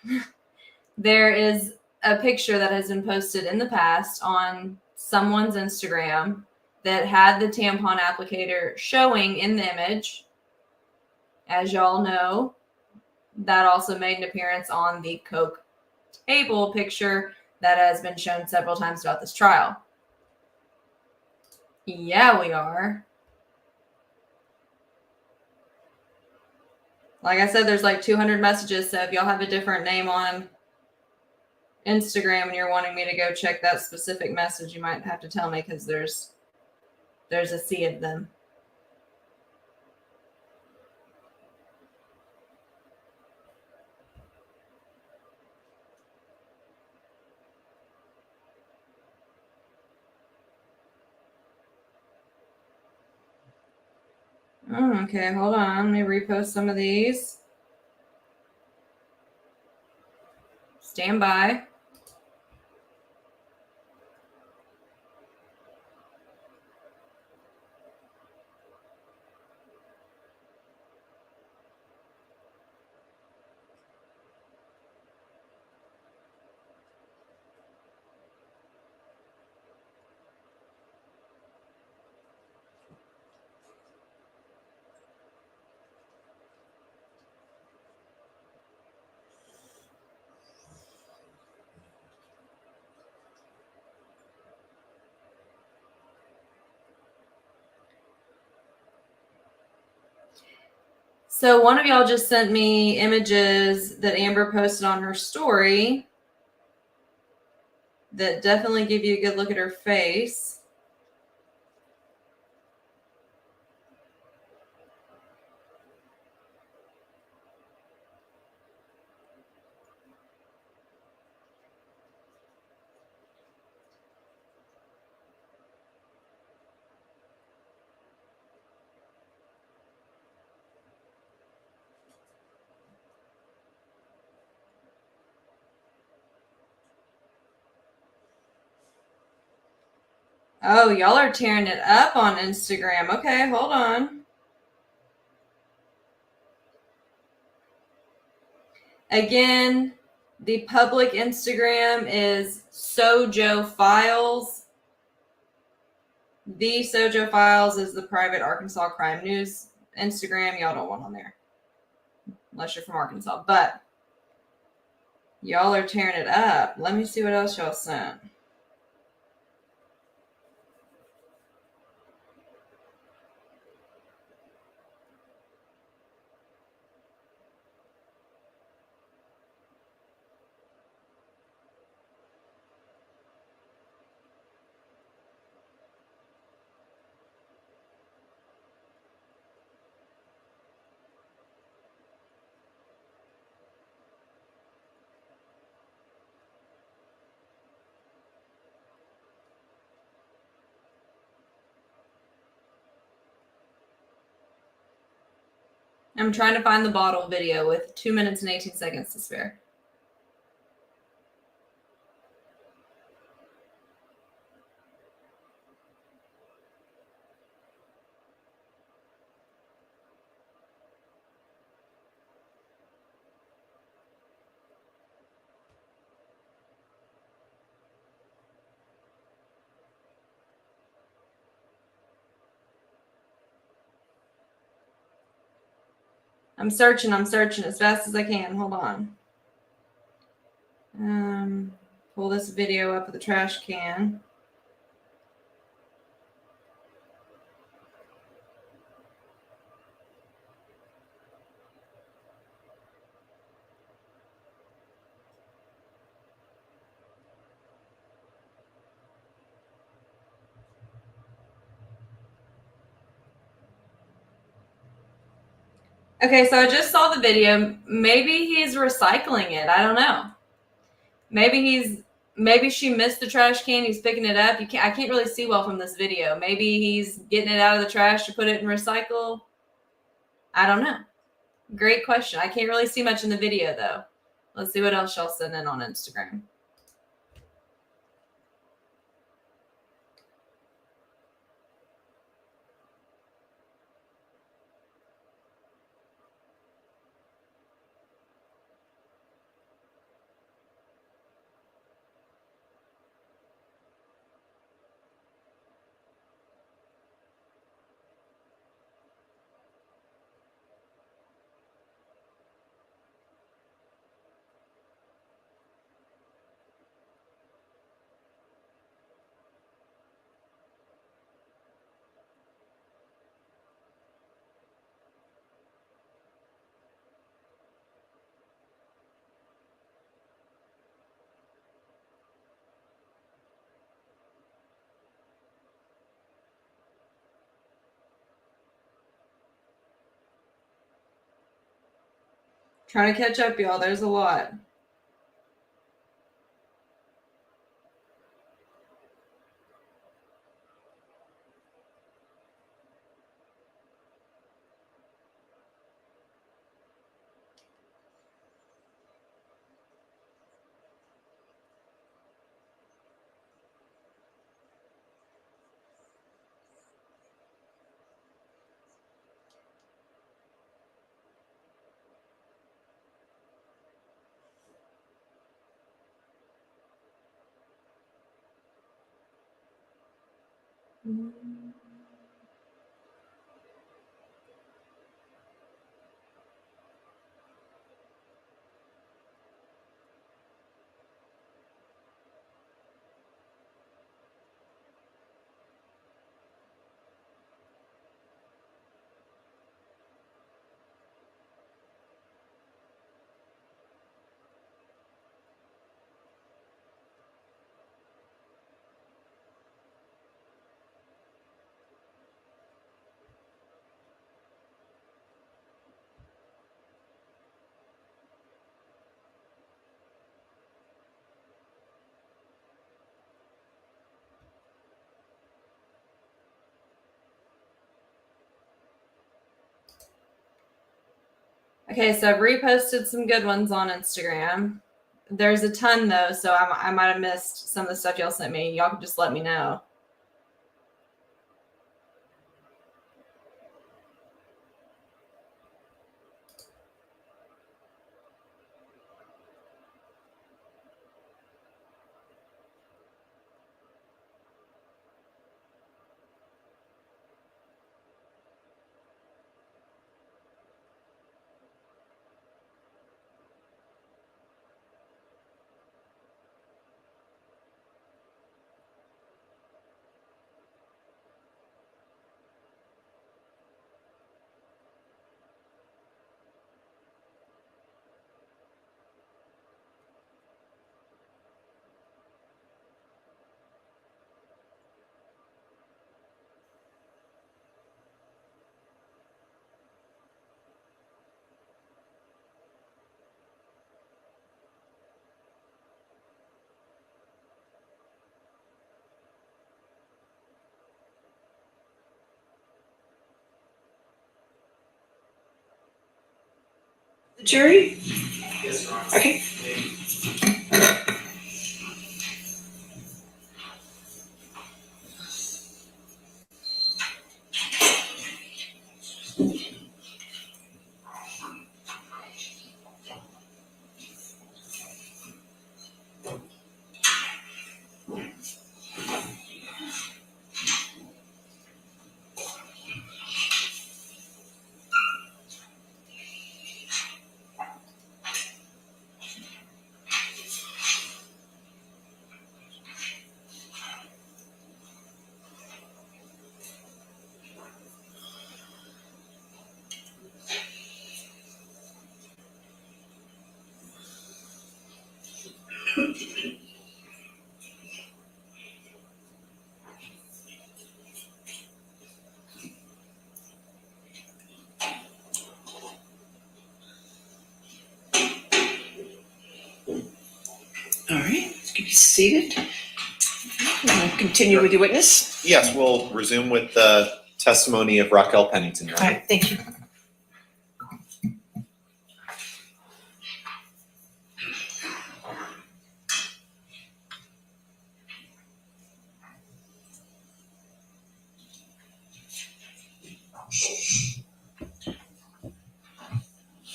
There is a picture that has been posted in the past on someone's Instagram that had the tampon applicator showing in the image. As y'all know, that also made an appearance on the Coke table picture that has been shown several times throughout this trial. Yeah, we are. Like I said, there's like 200 messages, so if y'all have a different name on Instagram and you're wanting me to go check that specific message, you might have to tell me, because there's a sea of them. Oh, okay, hold on. Let me repost some of these. Stand by. So one of y'all just sent me images that Amber posted on her story that definitely give you a good look at her face. Oh, y'all are tearing it up on Instagram. Okay, hold on. Again, the public Instagram is Sojo Files. The Sojo Files is the private Arkansas Crime News Instagram. Y'all don't want on there, unless you're from Arkansas. But y'all are tearing it up. Let me see what else y'all sent. I'm trying to find the bottle video with 2 minutes and 18 seconds to spare. I'm searching as fast as I can. Hold on. Pull this video up of the trash can. Okay, so I just saw the video. Maybe he's recycling it. I don't know. Maybe she missed the trash can. He's picking it up. I can't really see well from this video. Maybe he's getting it out of the trash to put it in recycle. I don't know. Great question. I can't really see much in the video though. Let's see what else y'all send in on Instagram. Trying to catch up, y'all. There's a lot. Okay, so I've reposted some good ones on Instagram. There's a ton though, so I might have missed some of the stuff y'all sent me. Y'all can just let me know. Jerry? Okay. All right, you can be seated. We'll continue with your witness. Yes, we'll resume with the testimony of Raquel Pennington. All right, thank you.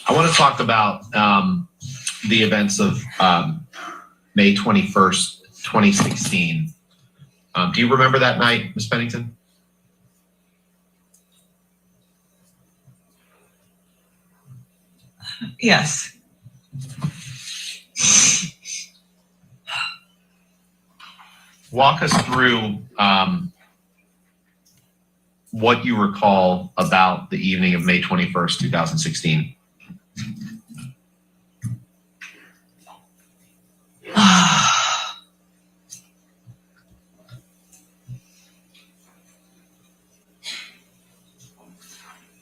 I want to talk about the events of May 21st, 2016. Do you remember that night, Ms. Pennington? Yes. Walk us through what you recall about the evening of May 21st, 2016.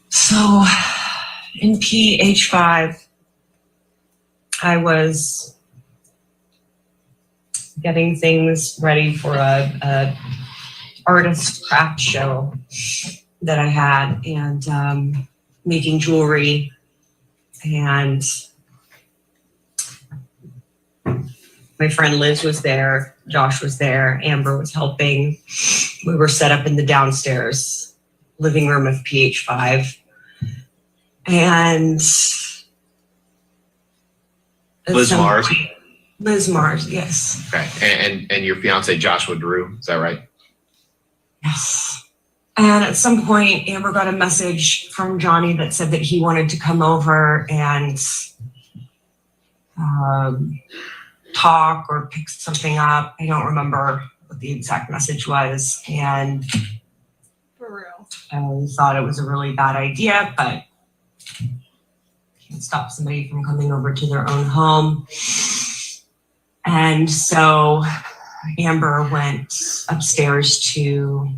So in PH5, I was getting things ready for a artist craft show that I had, and making jewelry, and my friend Liz was there, Josh was there, Amber was helping. We were set up in the downstairs living room of PH5. And Liz Mars? Liz Mars, yes. Okay, and your fiance Joshua Drew, is that right? Yes. And at some point, Amber got a message from Johnny that said that he wanted to come over and talk or pick something up. I don't remember what the exact message was. And For real. I thought it was a really bad idea, but can't stop somebody from coming over to their own home. And so Amber went upstairs to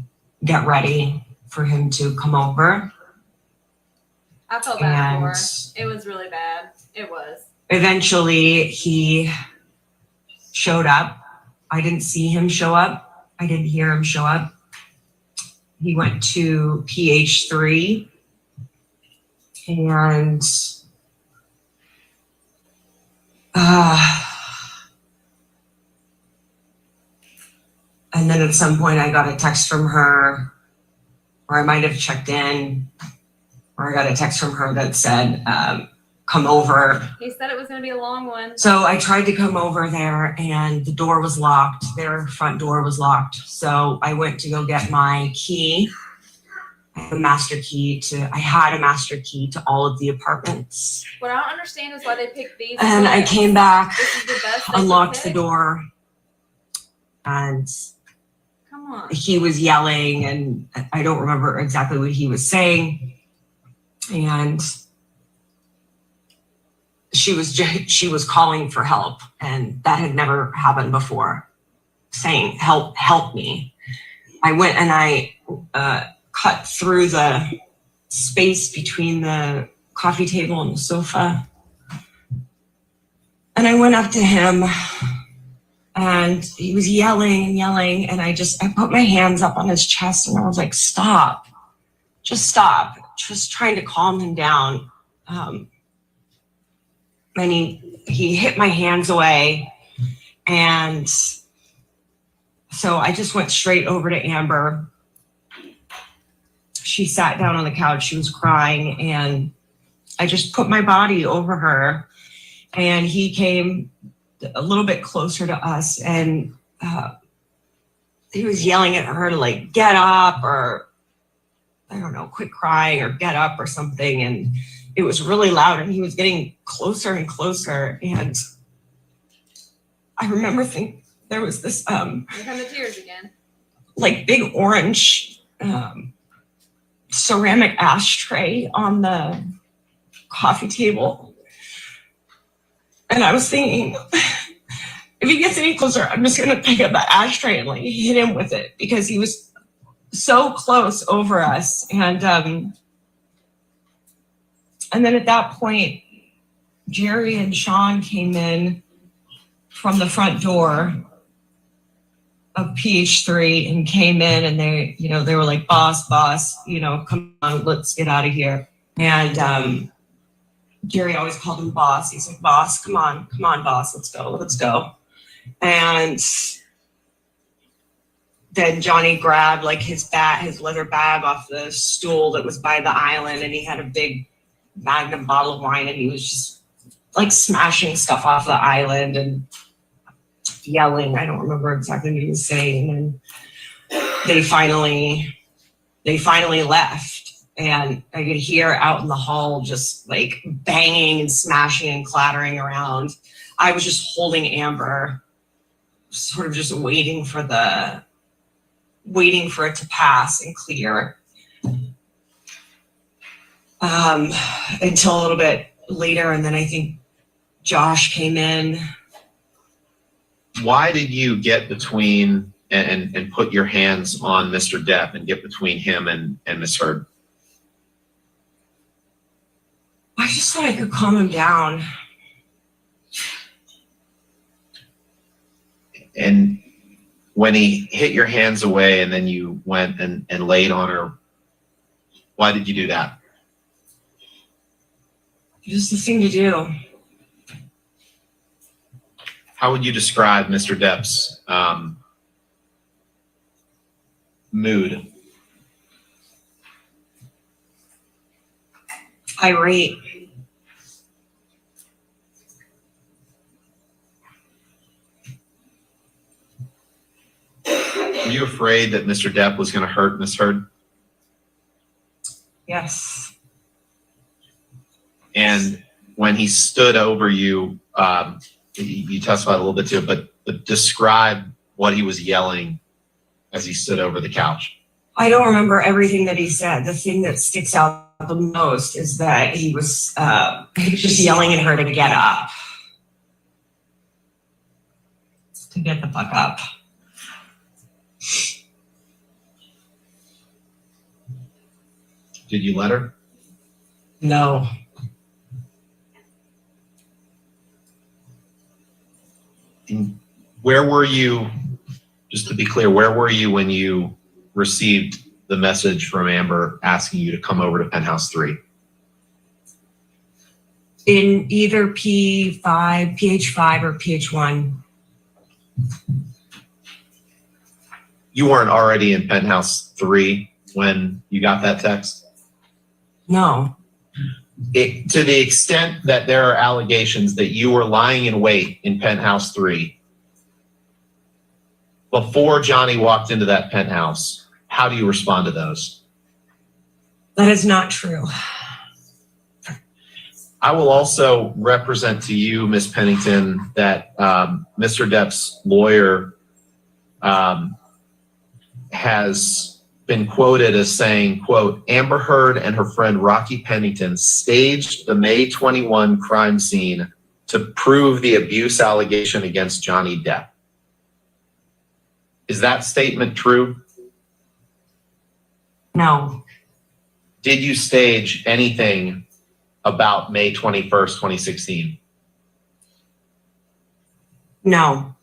get ready for him to come over. I felt bad for her. And It was really bad. It was. eventually he showed up. I didn't see him show up. I didn't hear him show up. He went to PH3 and then at some point I got a text from her, or I might have checked in, or I got a text from her that said, come over. He said it was going to be a long one. So I tried to come over there and the door was locked. Their front door was locked. So I went to go get my key. I had a master key to all of the apartments. What I don't understand is why they picked these. And I came back, This is the best they could unlocked the pick? door, and Come on. he was yelling, and I don't remember exactly what he was saying. And she was calling for help, and that had never happened before, saying, help me. I went and I cut through the space between the coffee table and the sofa. And I went up to him and he was yelling and yelling. And I put my hands up on his chest and I was like, stop, just trying to calm him down. and he hit my hands away. And so I just went straight over to Amber. She sat down on the couch. She was crying, and I just put my body over her, and he came a little bit closer to us, and he was yelling at her to like get up, or I don't know, quit crying or get up or something. And it was really loud, and he was getting closer and closer. And I remember thinking there was this Here come the tears again. like big orange ceramic ashtray on the coffee table. And I was thinking, if he gets any closer, I'm just gonna pick up that ashtray and like hit him with it, because he was so close over us. And then at that point, Jerry and Sean came in from the front door of PH3 and came in, and they were like, boss, come on, let's get out of here. And Jerry always called him boss. He's like, boss, come on, boss, let's go. And then Johnny grabbed like his leather bag off the stool that was by the island, and he had a big Magnum bottle of wine, and he was just like smashing stuff off the island and yelling. I don't remember exactly what he was saying. And they finally left, and I could hear out in the hall just like banging and smashing and clattering around. I was just holding Amber, sort of just waiting for it to pass and clear. Until a little bit later, and then I think Josh came in. Why did you get between and put your hands on Mr. Depp and get between him and Miss Heard? I just thought I could calm him down. And when he hit your hands away and then you went and laid on her, why did you do that? Just the thing to do. How would you describe Mr. Depp's mood? Irate. Were you afraid that Mr. Depp was going to hurt Miss Heard? Yes. And when he stood over you, you testified a little bit too, but describe what he was yelling as he stood over the couch. I don't remember everything that he said. The thing that sticks out the most is that he was just yelling at her to get up. To get the fuck up. Did you let her? No. And where were you, just to be clear, where were you when you received the message from Amber asking you to come over to Penthouse 3? In either P5, PH5 or PH1. You weren't already in Penthouse 3 when you got that text? No. To the extent that there are allegations that you were lying in wait in Penthouse 3 before Johnny walked into that penthouse, how do you respond to those? That is not true. I will also represent to you, Ms. Pennington, that Mr. Depp's lawyer has been quoted as saying, quote, Amber Heard and her friend Rocky Pennington staged the May 21 crime scene to prove the abuse allegation against Johnny Depp. Is that statement true? No. Did you stage anything about May 21st, 2016? No.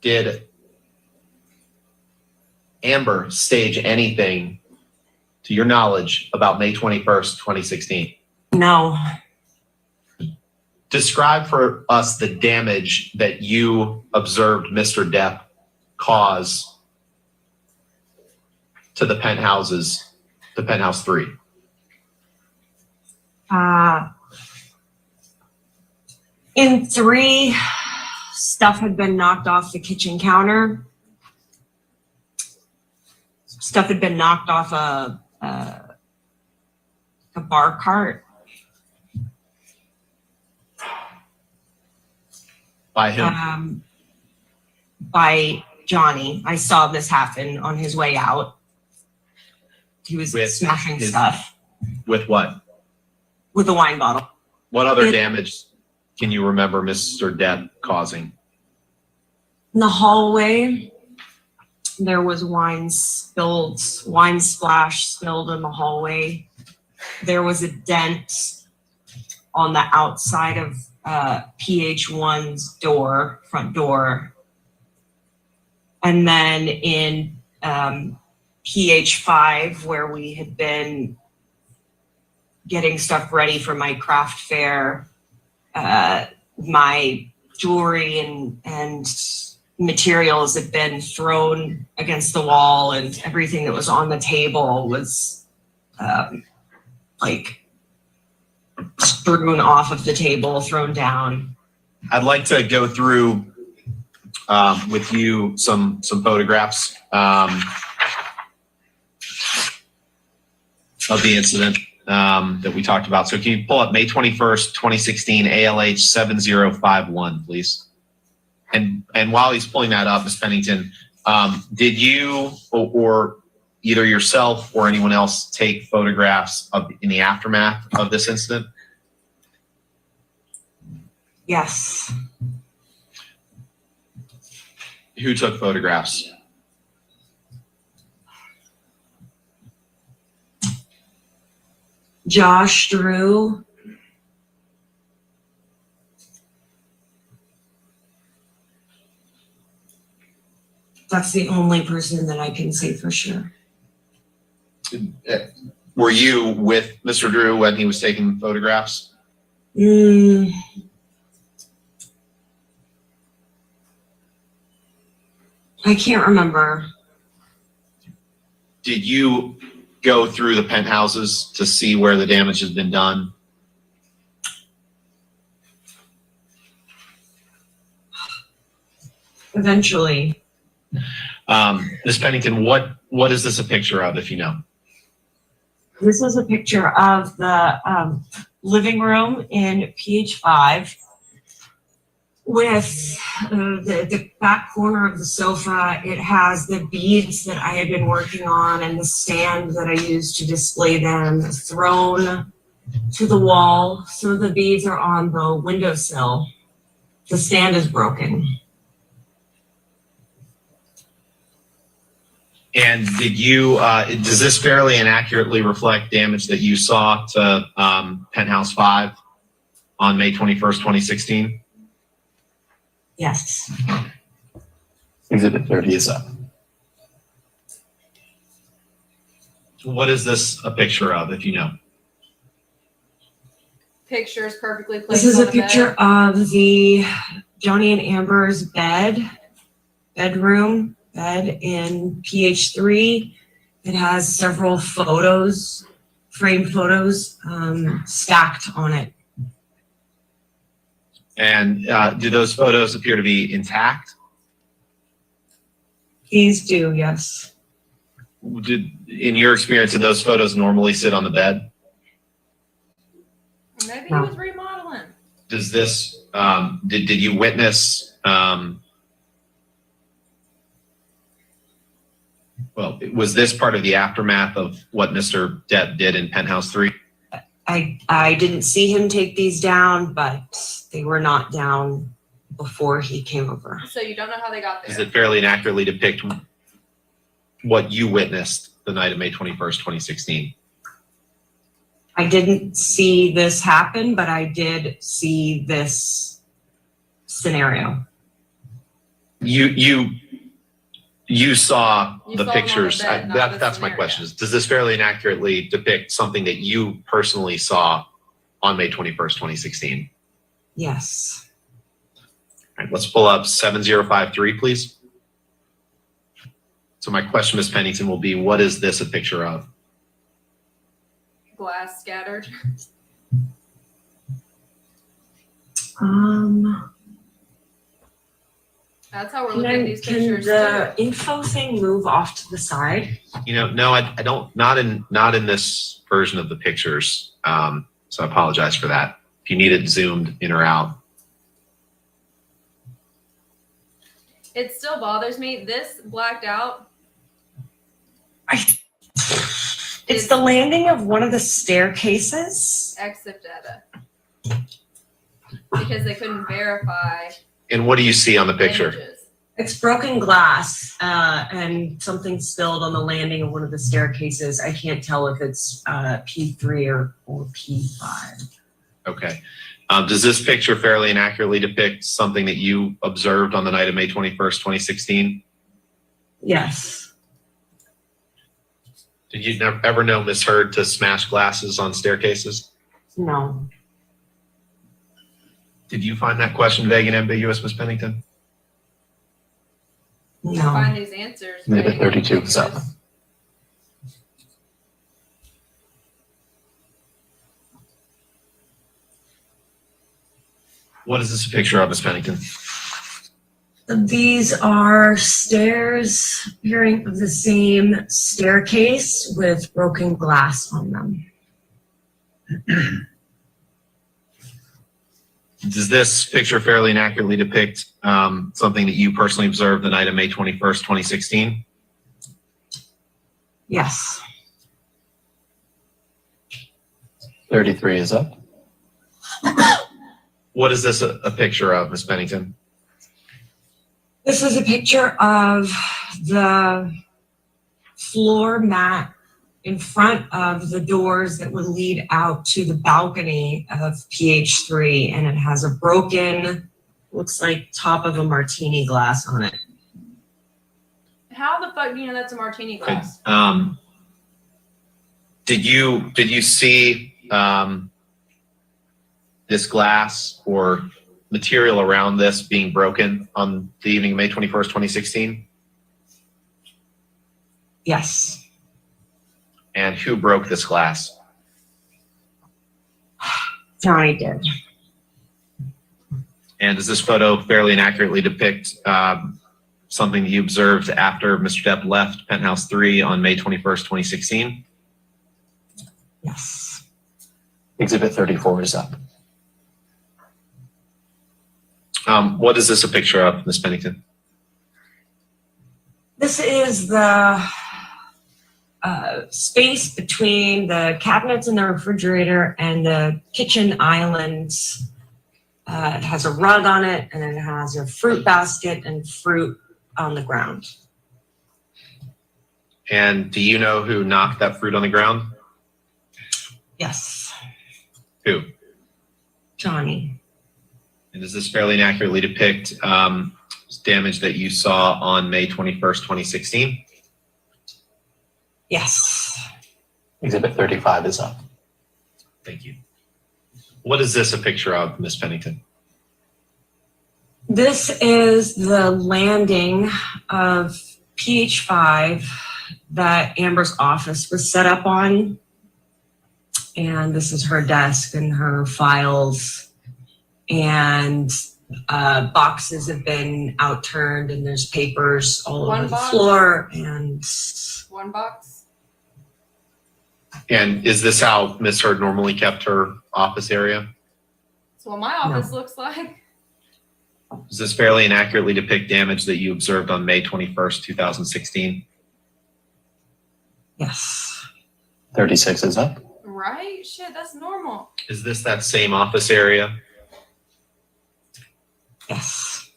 Did Amber stage anything, to your knowledge, about May 21st, 2016? No. describe for us the damage that you observed Mr. Depp cause to the penthouses, the penthouse 3. In 3, stuff had been knocked off the kitchen counter. Stuff had been knocked off a bar cart. By him? By Johnny. I saw this happen on his way out. He was smashing stuff. With what? With a wine bottle. What other damage can you remember Mr. Depp causing? In the hallway, there was wine splash spilled in the hallway. There was a dent on the outside of PH1's door, front door. And then in PH5, where we had been getting stuff ready for my craft fair, my jewelry and materials had been thrown against the wall, and everything that was on the table was like strewn off of the table, thrown down. I'd like to go through with you some photographs of the incident that we talked about. So can you pull up May 21st, 2016, ALH 7051, please? And while he's pulling that up, Ms. Pennington, did you or either yourself or anyone else take photographs in the aftermath of this incident? Yes. Who took photographs? Josh Drew. That's the only person that I can say for sure. Were you with Mr. Drew when he was taking photographs? I can't remember. Did you go through the penthouses to see where the damage has been done? Eventually. Ms. Pennington, what is this a picture of, if you know? This is a picture of the living room in PH5 with the back corner of the sofa. It has the beads that I had been working on and the stand that I used to display them thrown to the wall. Some of the beads are on the windowsill. The stand is broken. And did you, does this fairly and accurately reflect damage that you saw to Penthouse 5 on May 21st, 2016? Yes. Exhibit 30 is up. What is this a picture of, if you know? Picture is perfectly placed. This is on a the picture bed. of the Johnny and Amber's bedroom bed in PH3. It has several photos, framed photos, stacked on it. And do those photos appear to be intact? These do, yes. In your experience, did those photos normally sit on the bed? Maybe he was remodeling. Does this, did you witness, well, was this part of the aftermath of what Mr. Depp did in Penthouse 3? I didn't see him take these down, but they were not down before he came over. So you don't know how they got there. Does it fairly and accurately depict what you witnessed the night of May 21st, 2016? I didn't see this happen, but I did see this scenario. You saw You the saw him on the pictures. bed, not the That's my scenario. question. Does this fairly and accurately depict something that you personally saw on May 21st, 2016? Yes. All right, let's pull up 7053, please. So my question, Ms. Pennington, will be, what is this a picture of? Glass scattered. That's how we're looking at these Can pictures the too. info thing move off to the side? You know, no, I don't, not in this version of the pictures. So I apologize for that. If you need it zoomed in or out. It still bothers me. This blacked out. It's the landing of one of the staircases. Exif data. Because they couldn't verify And what do you see on the picture? images. It's broken glass and something spilled on the landing of one of the staircases. I can't tell if it's P3 or P5. Okay. Does this picture fairly and accurately depict something that you observed on the night of May 21st, 2016? Yes. Did you ever know Ms. Heard to smash glasses on staircases? No. Did you find that question vague and ambiguous, Ms. Pennington? You No. find these answers. Exhibit vague 32 and is up. ambiguous. What is this a picture of, Ms. Pennington? These are stairs appearing of the same staircase with broken glass on them. Does this picture fairly and accurately depict something that you personally observed the night of May 21st, 2016? Yes. 33 is up. What is this a picture of, Ms. Pennington? This is a picture of the floor mat in front of the doors that would lead out to the balcony of PH3, and it has a broken, looks like top of a martini glass on it. How the fuck do you know that's a martini glass? Did you see this glass or material around this being broken on the evening of May 21st, 2016? Yes. And who broke this glass? Johnny did. And does this photo fairly and accurately depict something that you observed after Mr. Depp left Penthouse 3 on May 21st, 2016? Yes. Exhibit 34 is up. What is this a picture of, Ms. Pennington? This is the space between the cabinets in the refrigerator and the kitchen islands. It has a rug on it, and it has a fruit basket and fruit on the ground. And do you know who knocked that fruit on the ground? Yes. Who? Johnny. And does this fairly and accurately depict damage that you saw on May 21st, 2016? Yes. Exhibit 35 is up. Thank you. What is this a picture of, Ms. Pennington? This is the landing of PH5 that Amber's office was set up on. And this is her desk and her files. And boxes have been outturned, and there's papers all over the floor. And One box. And is this how Ms. Heard normally kept her office area? That's what my office looks like. Does this fairly and accurately depict damage that you observed on May 21st, 2016? yes. 36 is up. Right? Shit, that's normal. Is this that same office area? Yes.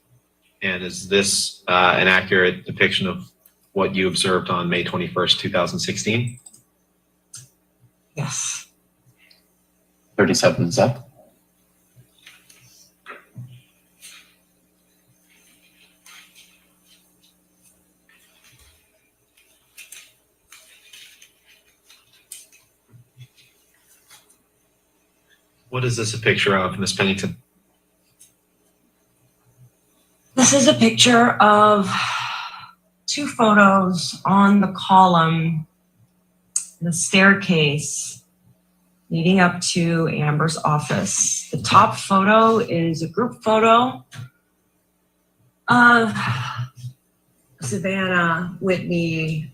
And is this an accurate depiction of what you observed on May 21st, 2016? Yes. 37 is up. What is this a picture of, Ms. Pennington? This is a picture of two photos on the column, the staircase leading up to Amber's office. The top photo is a group photo of Savannah, Whitney,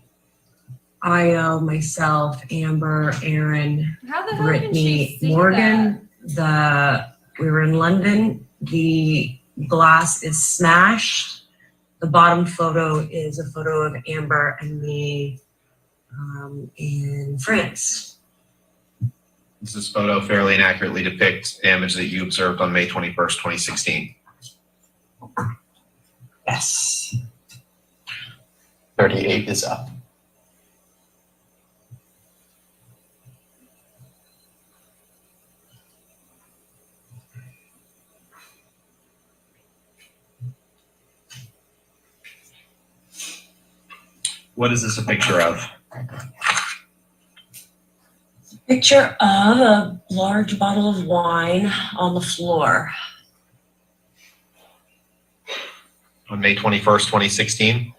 Io, myself, Amber, Aaron, How the hell can Brittany, she see Morgan. We were in London. The glass is smashed. The bottom photo is a photo of Amber and me in France. Does this photo fairly and accurately depict damage that you observed on May 21st, 2016? Yes. 38 is up. What is this a picture of? Picture of a large bottle of wine on the floor. On May 21st, 2016?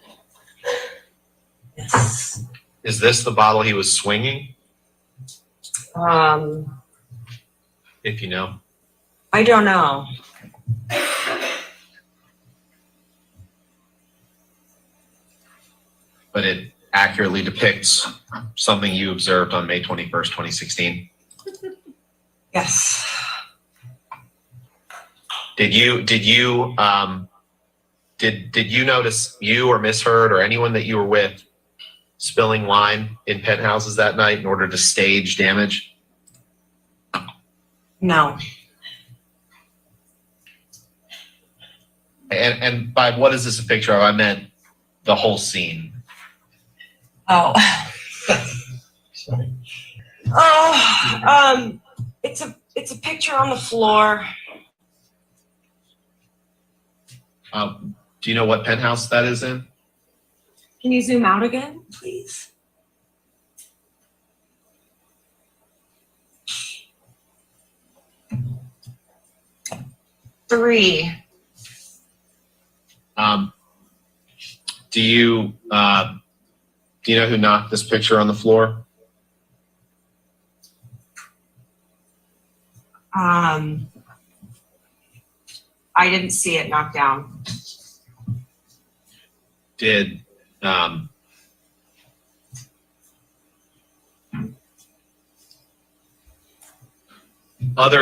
Yes. Is this the bottle he was swinging, if you know? I don't know. But it accurately depicts something you observed on May 21st, 2016. Yes. Did you notice you or Miss Heard or anyone that you were with spilling wine in penthouses that night in order to stage damage? No. And by what is this a picture of? I meant the whole scene. Oh. Sorry. Oh, it's a picture on the floor. Do you know what penthouse that is in? Can you zoom out again, please? Three. Do you know who knocked this picture on the floor? I didn't see it knocked down. Did other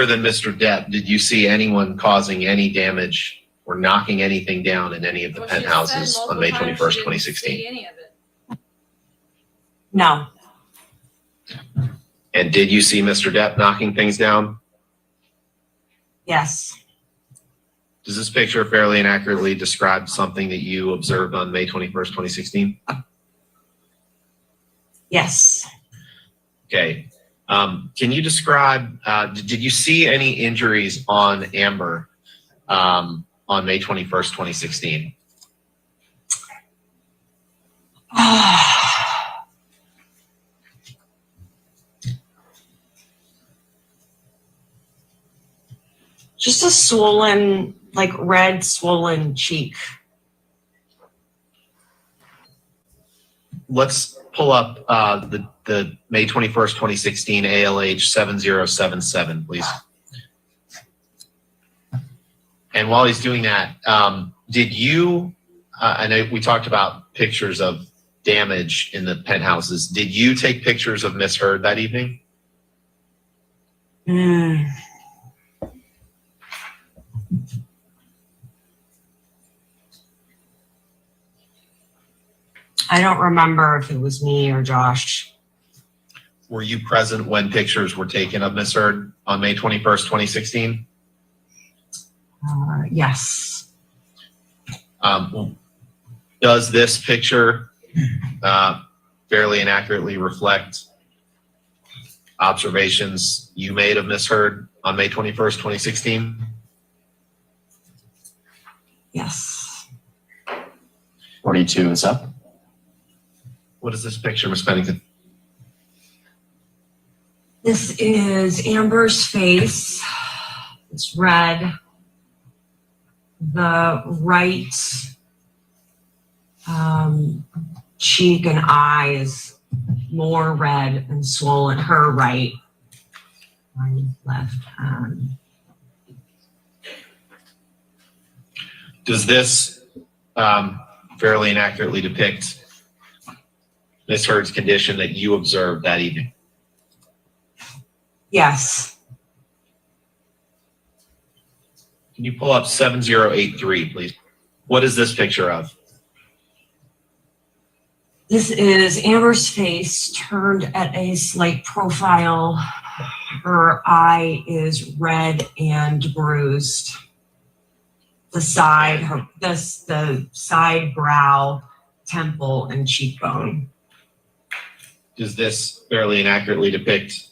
than Mr. Depp, did you see anyone causing any damage or knocking anything down in any of the penthouses on May 21st, 2016? No. And did you see Mr. Depp knocking things down? Yes. Does this picture fairly and accurately describe something that you observed on May 21st, 2016? Yes. Okay. Can you describe, did you see any injuries on Amber on May 21st, 2016? Just a swollen, like red swollen cheek. Let's pull up the May 21st, 2016 ALH 7077, please. And while he's doing that, did you, I know we talked about pictures of damage in the penthouses. Did you take pictures of Miss Heard that evening? I don't remember if it was me or Josh. Were you present when pictures were taken of Miss Heard on May 21st, 2016? Yes. Does this picture fairly and accurately reflect observations you made of Miss Heard on May 21st, 2016? Yes. 42 is up. What is this picture, Ms. Pennington? This is Amber's face. It's red. the right cheek and eyes more red and swollen. Her right, my left hand. Does this fairly and accurately depict Ms. Heard's condition that you observed that evening? Yes. Can you pull up 7083, please? What is this picture of? This is Amber's face turned at a slight profile. Her eye is red and bruised. The side, the side brow, temple, and cheekbone. Does this fairly and accurately depict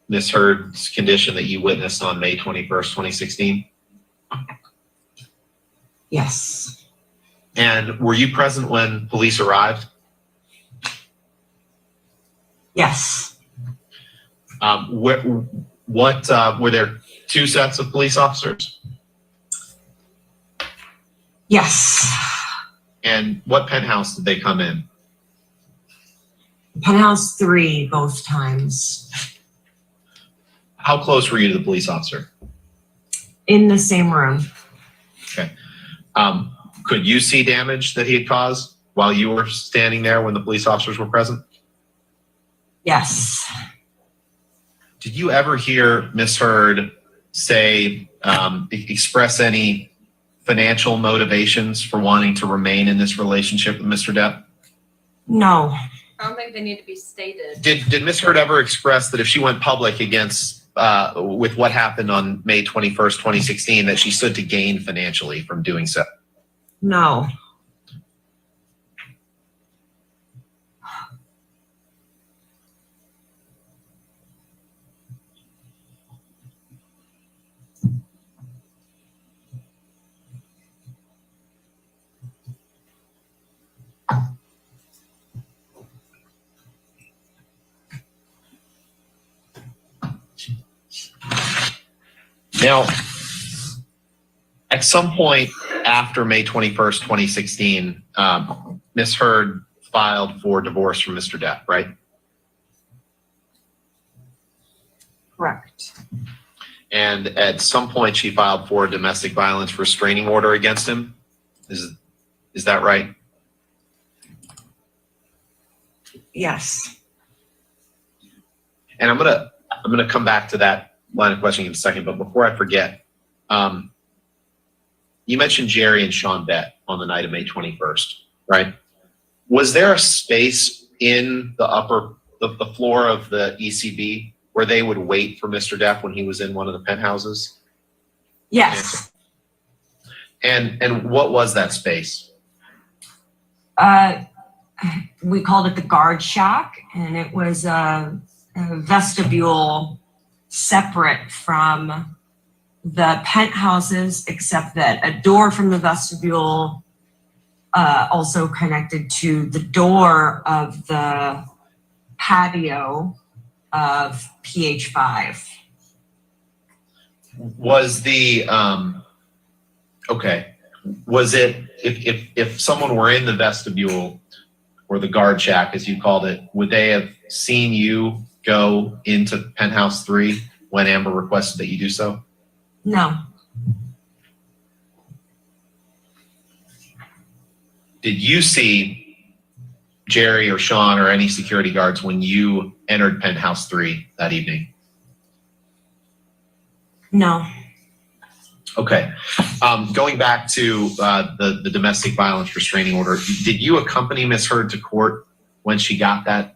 Ms. Heard's condition that you witnessed on May 21st, 2016? Yes. And were you present when police arrived? Yes. What were there two sets of police officers? Yes. And what penthouse did they come in? Penthouse 3 both times. How close were you to the police officer? In the same room. Okay. Could you see damage that he had caused while you were standing there when the police officers were present? Yes. Did you ever hear Ms. Heard say, express any financial motivations for wanting to remain in this relationship with Mr. Depp? No. I don't think they need to be stated. Did Ms. Heard ever express that if she went public against with what happened on May 21st, 2016, that she stood to gain financially from doing so? No. Now, at some point after May 21st, 2016, Ms. Heard filed for divorce from Mr. Depp, right? Correct. And at some point she filed for a domestic violence restraining order against him. Is that right? Yes. And I'm gonna come back to that line of questioning in a second, but before I forget, you mentioned Jerry and Sean Bett on the night of May 21st, right? Was there a space in the floor of the ECB where they would wait for Mr. Depp when he was in one of the penthouses? Yes. And what was that space? We called it the guard shack, and it was a vestibule separate from the penthouses, except that a door from the vestibule also connected to the door of the patio of PH5. Was the okay? Was it if someone were in the vestibule or the guard shack, as you called it, would they have seen you go into penthouse 3 when Amber requested that you do so? No. Did you see Jerry or Sean or any security guards when you entered penthouse 3 that evening? No. Okay. Going back to the domestic violence restraining order, did you accompany Ms. Heard to court when she got that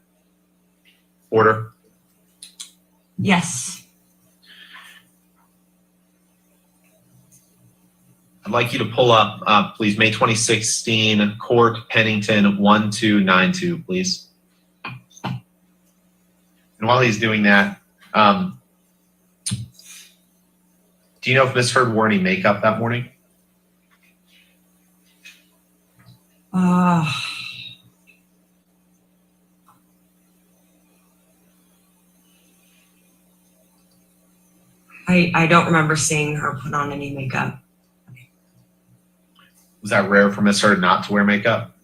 order? Yes. I'd like you to pull up, please, May 2016, Court Pennington 1292, please. And while he's doing that, do you know if Ms. Heard wore any makeup that morning? I don't remember seeing her put on any makeup. Was that rare for Miss Heard not to wear makeup?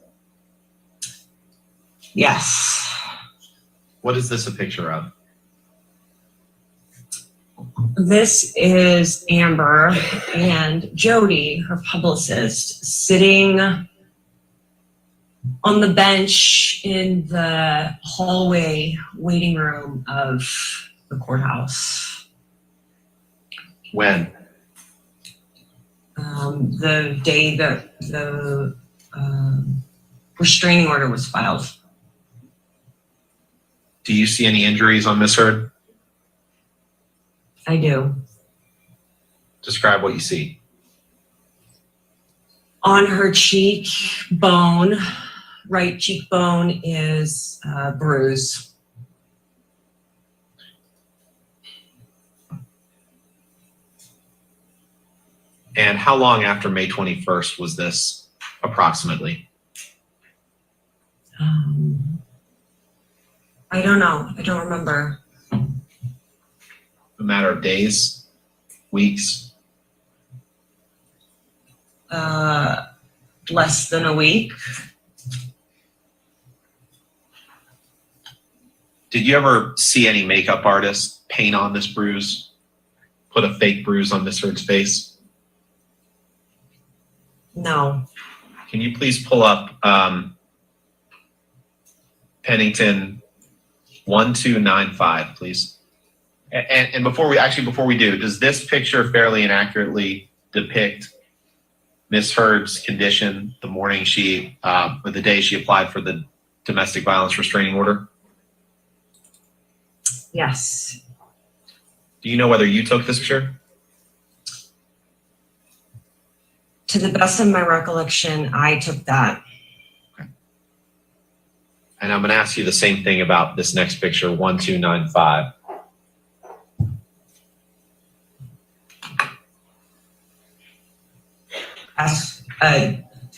Yes. What is this a picture of? This is Amber and Jody, her publicist, sitting on the bench in the hallway waiting room of the courthouse. When? The day that the restraining order was filed. Do you see any injuries on Miss Heard? I do. Describe what you see. On her cheekbone, right cheekbone is bruised. And how long after May 21st was this approximately? I don't know. I don't remember. A matter of days, weeks? Less than a week. Did you ever see any makeup artist paint on this bruise? Put a fake bruise on Miss Heard's face? No. Can you please pull up Pennington 1295, please? And before we do, does this picture fairly and accurately depict Miss Heard's condition the morning she, or the day she applied for the domestic violence restraining order? Yes. Do you know whether you took this picture? To the best of my recollection, I took that. And I'm going to ask you the same thing about this next picture, 1295.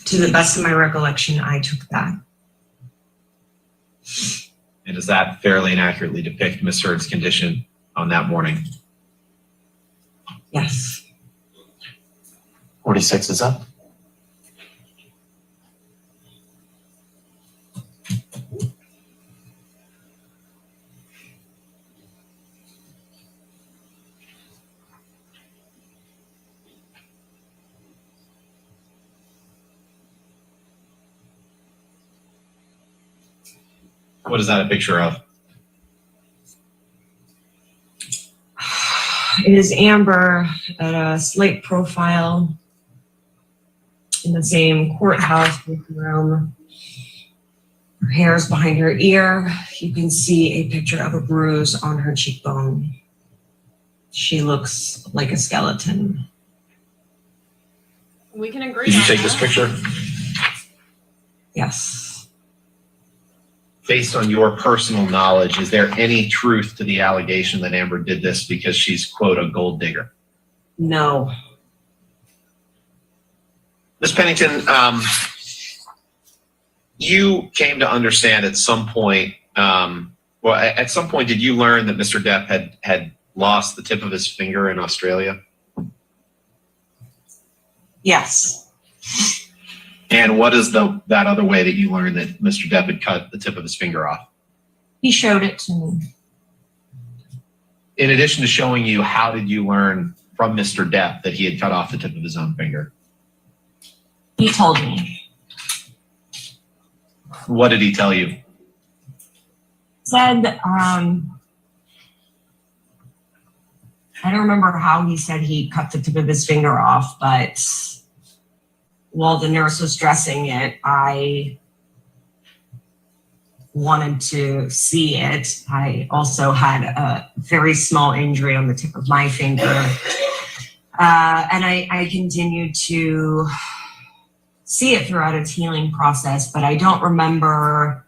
To the best of my recollection, I took that. And does that fairly and accurately depict Miss Heard's condition on that morning? Yes. 46 is up. What is that a picture of? It is Amber at a slate profile in the same courthouse room. Her hair is behind her ear. You can see a picture of a bruise on her cheekbone. She looks like a skeleton. We can agree. Did you on take this that. picture? Yes. Based on your personal knowledge, is there any truth to the allegation that Amber did this because she's, quote, a gold digger? No. Ms. Pennington, you came to understand at some point, at some point, did you learn that Mr. Depp had lost the tip of his finger in Australia? Yes. And what is that other way that you learned that Mr. Depp had cut the tip of his finger off? He showed it to me. In addition to showing you, how did you learn from Mr. Depp that he had cut off the tip of his own finger? He told me. What did he tell you? Said, I don't remember how he said he cut the tip of his finger off, but while the nurse was dressing it, I wanted to see it. I also had a very small injury on the tip of my finger. And I continued to see it throughout its healing process, but I don't remember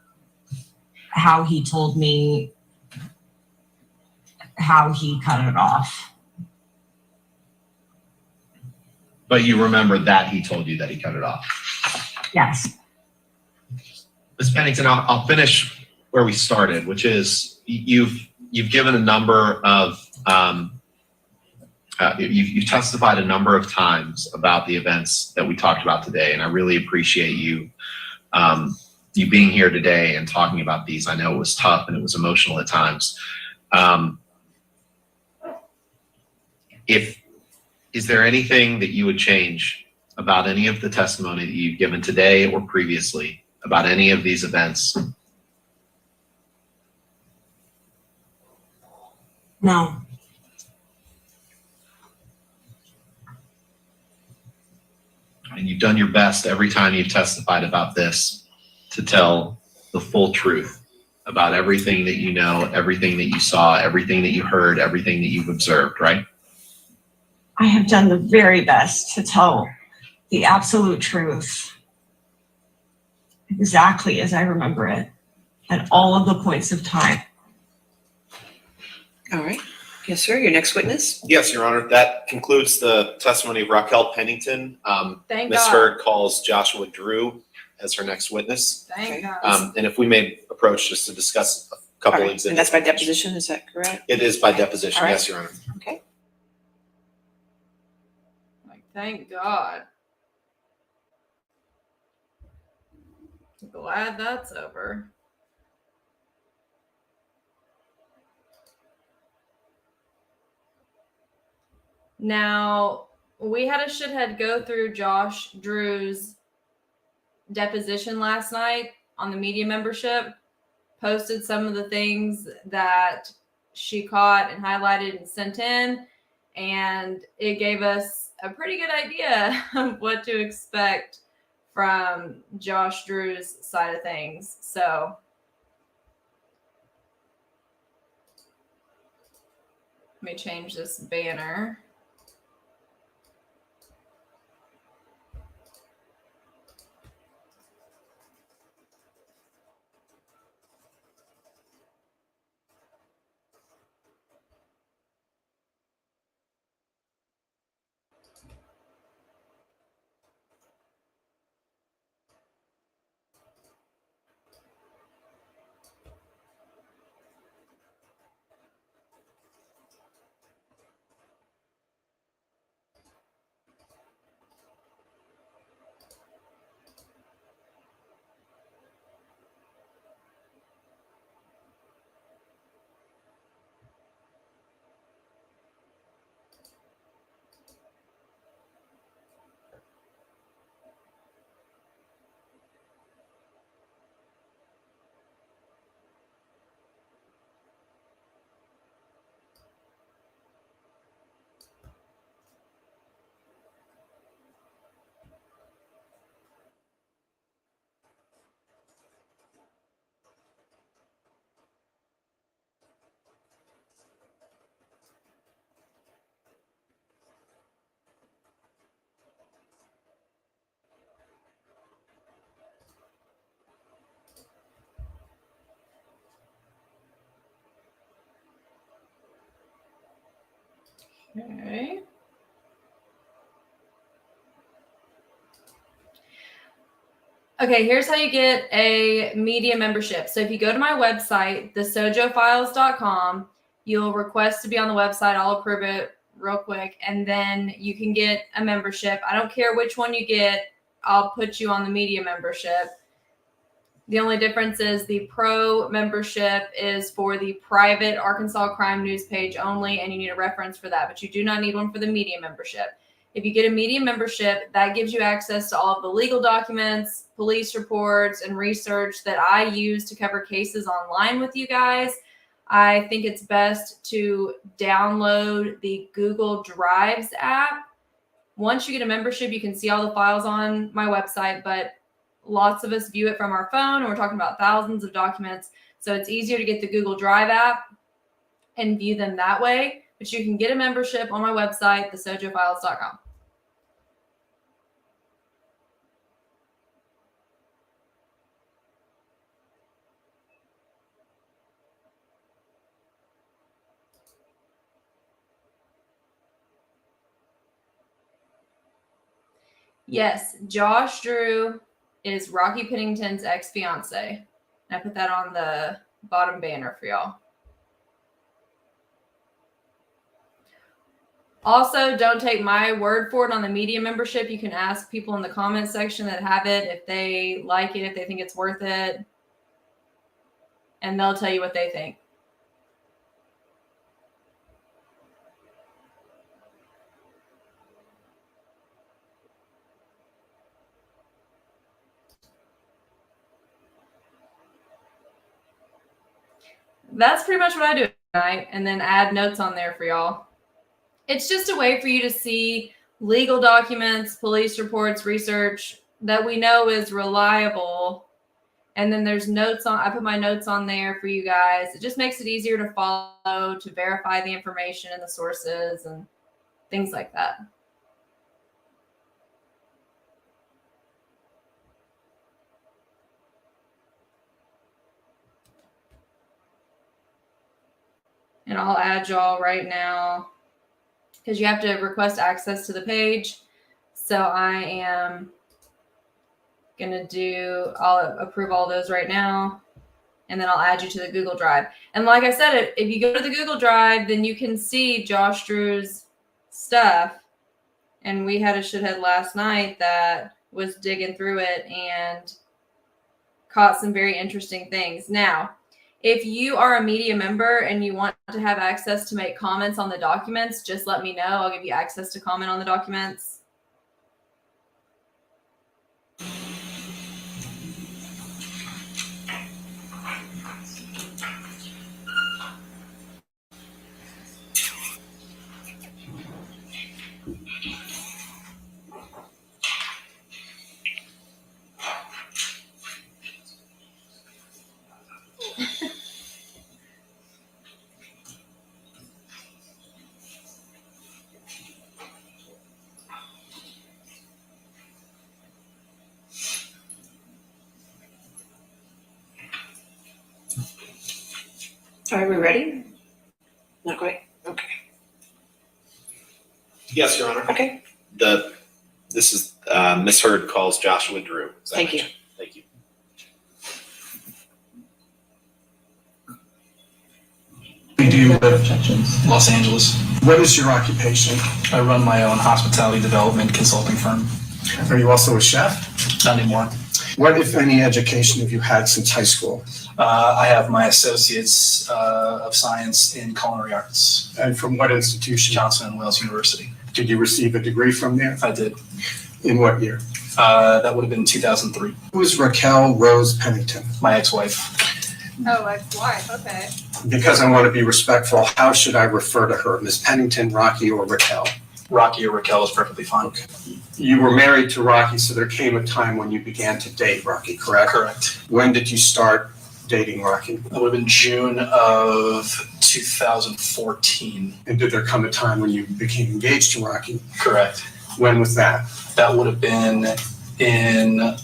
how he told me how he cut it off. But you remember that he told you that he cut it off. Yes. Ms. Pennington, I'll finish where we started, which is you've given a number of You've testified a number of times about the events that we talked about today, and I really appreciate you being here today and talking about these. I know it was tough and it was emotional at times. Is there anything that you would change about any of the testimony that you've given today or previously about any of these events? No. And you've done your best every time you've testified about this to tell the full truth about everything that you know, everything that you saw, everything that you heard, everything that you've observed, right? I have done the very best to tell the absolute truth exactly as I remember it at all of the points of time. All right. Yes, sir. Your next witness. Yes, Your Honor. That concludes the testimony of Raquel Pennington. Thank Ms. God. Heard calls Joshua Drew as her next witness. Thank God. And if we may approach just to discuss a couple All right. exhibits. And that's by deposition, is that correct? It is by deposition, All right. yes, Your Honor. Okay. Like, thank God. Glad that's over. Now, we had a shithead go through Josh Drew's deposition last night on the media membership, posted some of the things that she caught and highlighted and sent in, and it gave us a pretty good idea of what to expect from Josh Drew's side of things. So let me change this banner. Okay. Okay, here's how you get a media membership. So if you go to my website, thesojofiles.com, you'll request to be on the website. I'll approve it real quick, and then you can get a membership. I don't care which one you get. I'll put you on the media membership. The only difference is the pro membership is for the private Arkansas Crime News page only, and you need a reference for that, but you do not need one for the media membership. If you get a media membership, that gives you access to all of the legal documents, police reports, and research that I use to cover cases online with you guys. I think it's best to download the Google Drives app. Once you get a membership, you can see all the files on my website, but lots of us view it from our phone, and we're talking about thousands of documents. So it's easier to get the Google Drive app and view them that way. But you can get a membership on my website, thesojofiles.com. Yes, Josh Drew is Rocky Pennington's ex-fiance. I put that on the bottom banner for y'all. Also, don't take my word for it on the media membership. You can ask people in the comment section that have it if they like it, if they think it's worth it, and they'll tell you what they think. That's pretty much what I do at night, and then add notes on there for y'all. It's just a way for you to see legal documents, police reports, research that we know is reliable. And then there's notes on, I put my notes on there for you guys. It just makes it easier to follow, to verify the information and the sources and things like that. And I'll add y'all right now because you have to request access to the page. So I am going to I'll approve all those right now. And then I'll add you to the Google Drive. And like I said, if you go to the Google Drive, then you can see Josh Drew's stuff. And we had a shithead last night that was digging through it and caught some very interesting things. Now, if you are a media member and you want to have access to make comments on the documents, just let me know. I'll give you access to comment on the documents. Are we ready? Not quite. Okay. Yes, Your Honor. Okay. This is Miss Heard calls Joshua Drew. Is that Thank you. mentioned? Thank you. We do live Los Angeles. What is your occupation? I run my own hospitality development consulting firm. Are you also a chef? Not anymore. What, if any, education have you had since high school? I have my associates of science in culinary arts. And from what institution? Johnson & Wales University. Did you receive a degree from there? I did. In what year? That would have been 2003. Who is Raquel Rose Pennington? My ex-wife. Oh, ex-wife. Okay. Because I want to be respectful, how should I refer to her? Ms. Pennington, Rocky, or Raquel? Rocky or Raquel is perfectly fine. Okay. You were married to Rocky, so there came a time when you began to date Rocky, correct? Correct. When did you start dating Rocky? That would have been June of 2014. And did there come a time when you became engaged to Rocky? Correct. When was that? That would have been in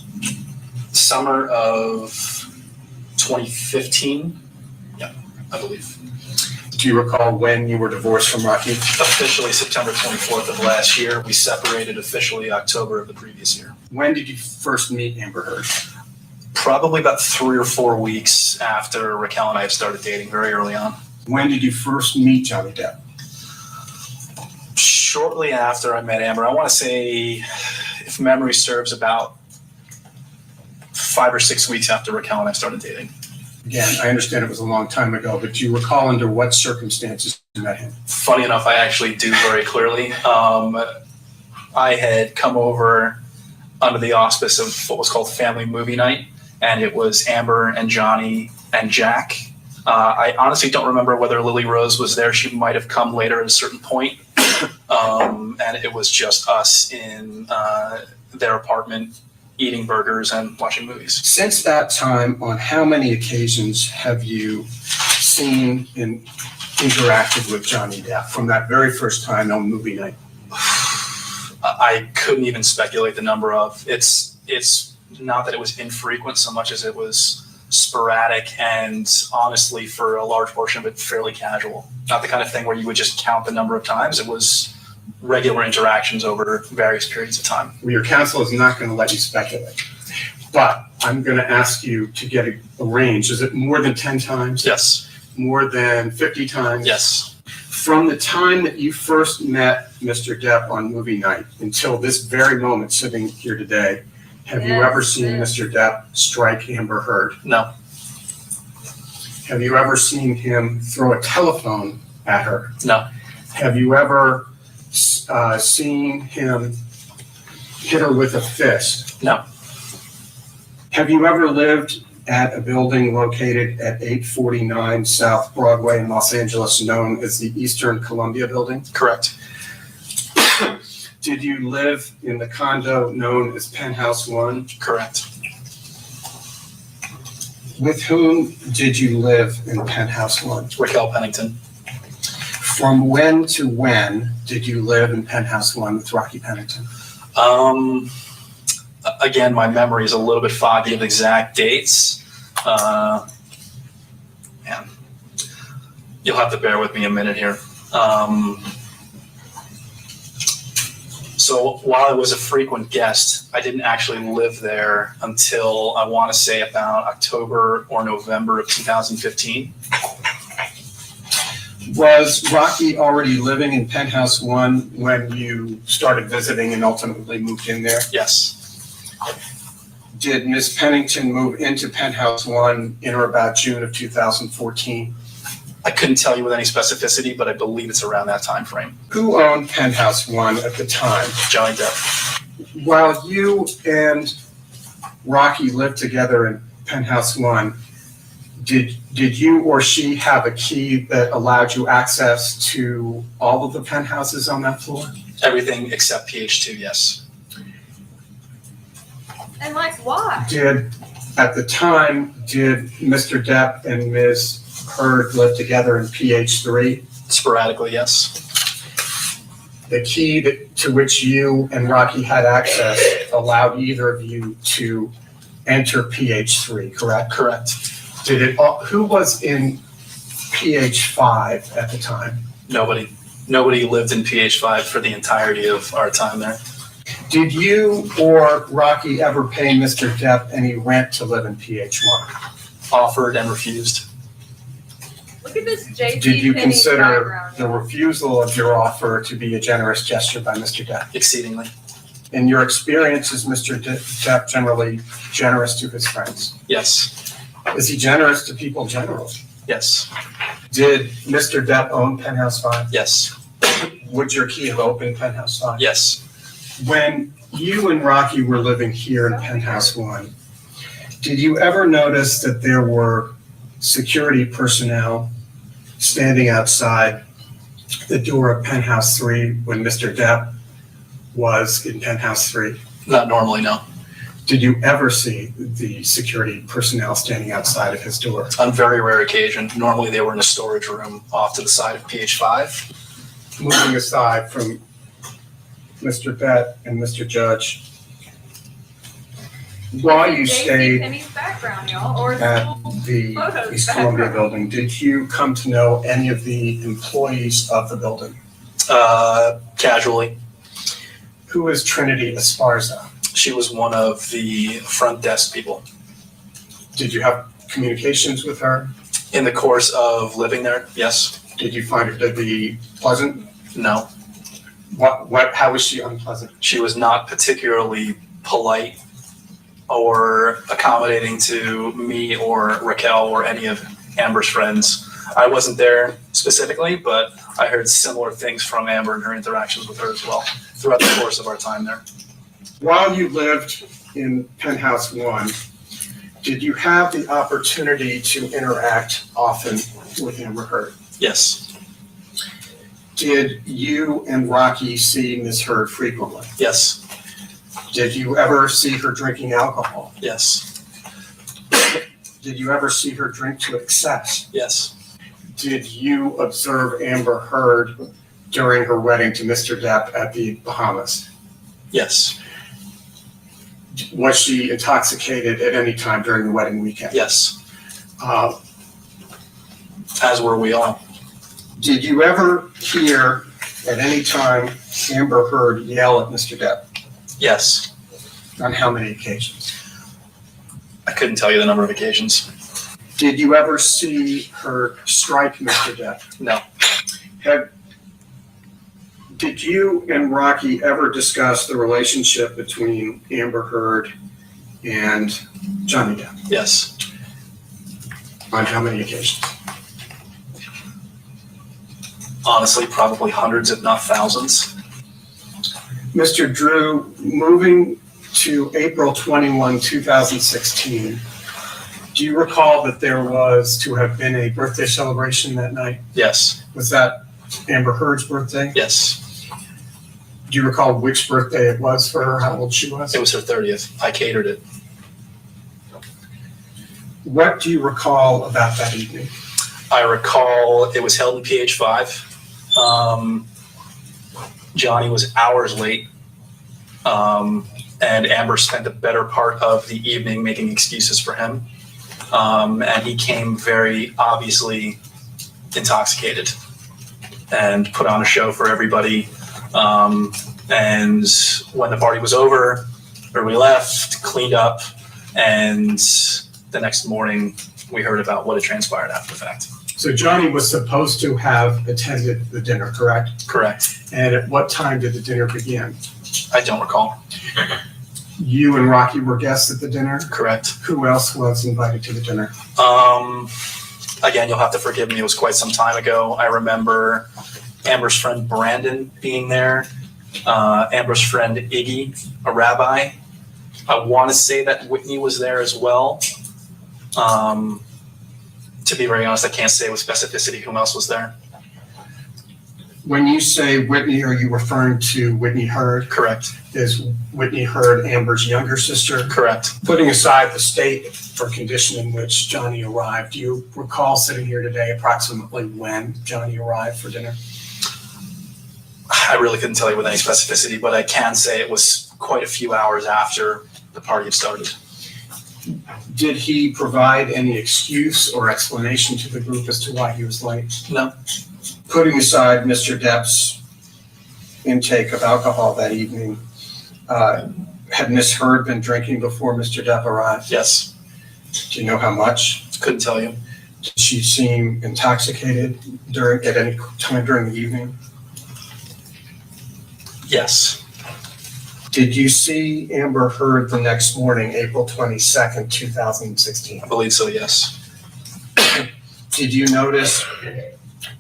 summer of 2015. Yeah, I believe. Do you recall when you were divorced from Rocky? Officially September 24th of last year. We separated officially October of the previous year. When did you first meet Amber Heard? Probably about 3 or 4 weeks after Raquel and I had started dating, very early on. When did you first meet Johnny Depp? Shortly after I met Amber, I want to say, if memory serves, about 5 or 6 weeks after Raquel and I started dating. Again, I understand it was a long time ago, but do you recall under what circumstances you met him? Funny enough, I actually do very clearly. I had come over under the auspice of what was called Family Movie Night, and it was Amber and Johnny and Jack. I honestly don't remember whether Lily Rose was there. She might have come later at a certain point. And it was just us in their apartment eating burgers and watching movies. Since that time, on how many occasions have you seen and interacted with Johnny Depp from that very first time on movie night? I couldn't even speculate the number of. It's not that it was infrequent so much as it was sporadic and honestly for a large portion of it fairly casual. Not the kind of thing where you would just count the number of times. It was regular interactions over various periods of time. Well, your counsel is not going to let you speculate, but I'm going to ask you to get a range. Is it more than 10 times? Yes. More than 50 times? Yes. From the time that you first met Mr. Depp on movie night until this very moment sitting here today, have you ever seen Mr. Depp strike Amber Heard? No. Have you ever seen him throw a telephone at her? No. Have you ever seen him hit her with a fist? No. Have you ever lived at a building located at 849 South Broadway in Los Angeles known as the Eastern Columbia Building? Correct. Did you live in the condo known as Penthouse 1? Correct. With whom did you live in Penthouse 1? Raquel Pennington. From when to when did you live in Penthouse 1 with Rocky Pennington? Again, my memory is a little bit foggy of exact dates. Man, you'll have to bear with me a minute here. So while I was a frequent guest, I didn't actually live there until I want to say about October or November of 2015. Was Rocky already living in Penthouse 1 when you started visiting and ultimately moved in there? Yes. Did Ms. Pennington move into Penthouse 1 in or about June of 2014? I couldn't tell you with any specificity, but I believe it's around that time frame. Who owned Penthouse 1 at the time? Johnny Depp. While you and Rocky lived together in Penthouse 1, did you or she have a key that allowed you access to all of the penthouses on that floor? Everything except PH2, yes. And like, why? At the time, did Mr. Depp and Ms. Heard live together in PH3? Sporadically, yes. The key to which you and Rocky had access allowed either of you to enter PH3, correct? Correct. Who was in PH5 at the time? Nobody. Nobody lived in PH5 for the entirety of our time there. Did you or Rocky ever pay Mr. Depp any rent to live in PH1? Offered and refused. Look at this JC Did you Penney consider background. the refusal of your offer to be a generous gesture by Mr. Depp? Exceedingly. In your experience, is Mr. Depp generally generous to his friends? Yes. Is he generous to people generally? Yes. Did Mr. Depp own Penthouse 5? Yes. Would your key have opened Penthouse 5? Yes. When you and Rocky were living here in Penthouse 1, did you ever notice that there were security personnel standing outside the door of Penthouse 3 when Mr. Depp was in Penthouse 3? Not normally, no. Did you ever see the security personnel standing outside of his door? On very rare occasion. Normally they were in a storage room off to the side of PH5. Moving aside from Mr. Bett and Mr. Judge, while you stayed Penny's background, y'all, or at the photos East Columbia background. building, did you come to know any of the employees of the building? Casually. Who is Trinity Esparza? She was one of the front desk people. Did you have communications with her? In the course of living there, yes. Did you find her to be pleasant? No. How was she unpleasant? She was not particularly polite or accommodating to me or Raquel or any of Amber's friends. I wasn't there specifically, but I heard similar things from Amber and her interactions with her as well throughout the course of our time there. While you lived in Penthouse 1, did you have the opportunity to interact often with Amber Heard? Yes. Did you and Rocky see Ms. Heard frequently? Yes. Did you ever see her drinking alcohol? Yes. Did you ever see her drink to excess? Yes. Did you observe Amber Heard during her wedding to Mr. Depp at the Bahamas? Yes. Was she intoxicated at any time during the wedding weekend? Yes. As were we all. Did you ever hear at any time Amber Heard yell at Mr. Depp? Yes. On how many occasions? I couldn't tell you the number of occasions. Did you ever see her strike Mr. Depp? No. Did you and Rocky ever discuss the relationship between Amber Heard and Johnny Depp? Yes. On how many occasions? Honestly, probably hundreds, if not thousands. Mr. Drew, moving to April 21, 2016, do you recall that there was to have been a birthday celebration that night? Yes. Was that Amber Heard's birthday? Yes. Do you recall which birthday it was for her, how old she was? It was her 30th. I catered it. What do you recall about that evening? I recall it was held in PH5. Johnny was hours late. And Amber spent the better part of the evening making excuses for him. And he came very obviously intoxicated and put on a show for everybody. And when the party was over, or we left, cleaned up, and the next morning we heard about what had transpired after the fact. So Johnny was supposed to have attended the dinner, correct? Correct. And at what time did the dinner begin? I don't recall. You and Rocky were guests at the dinner? Correct. Who else was invited to the dinner? Again, you'll have to forgive me. It was quite some time ago. I remember Amber's friend Brandon being there. Amber's friend Iggy, a rabbi. I want to say that Whitney was there as well. To be very honest, I can't say with specificity who else was there. When you say Whitney, are you referring to Whitney Heard? Correct. Is Whitney Heard Amber's younger sister? Correct. Putting aside the state or condition in which Johnny arrived, do you recall sitting here today approximately when Johnny arrived for dinner? I really couldn't tell you with any specificity, but I can say it was quite a few hours after the party had started. Did he provide any excuse or explanation to the group as to why he was late? No. Putting aside Mr. Depp's intake of alcohol that evening, had Miss Heard been drinking before Mr. Depp arrived? Yes. Do you know how much? Couldn't tell you. Did she seem intoxicated at any time during the evening? Yes. Did you see Amber Heard the next morning, April 22nd, 2016? I believe so, yes. Did you notice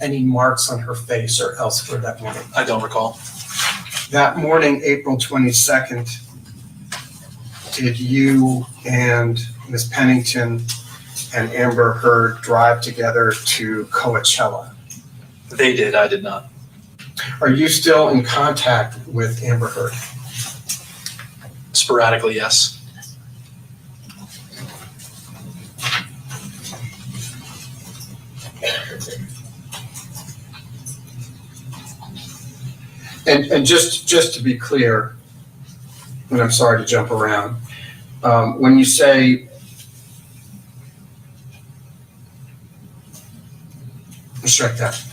any marks on her face or elsewhere that morning? I don't recall. That morning, April 22nd, did you and Ms. Pennington and Amber Heard drive together to Coachella? They did, I did not. Are you still in contact with Amber Heard? Sporadically, yes. And just to be clear, and I'm sorry to jump around, when you say, strike that,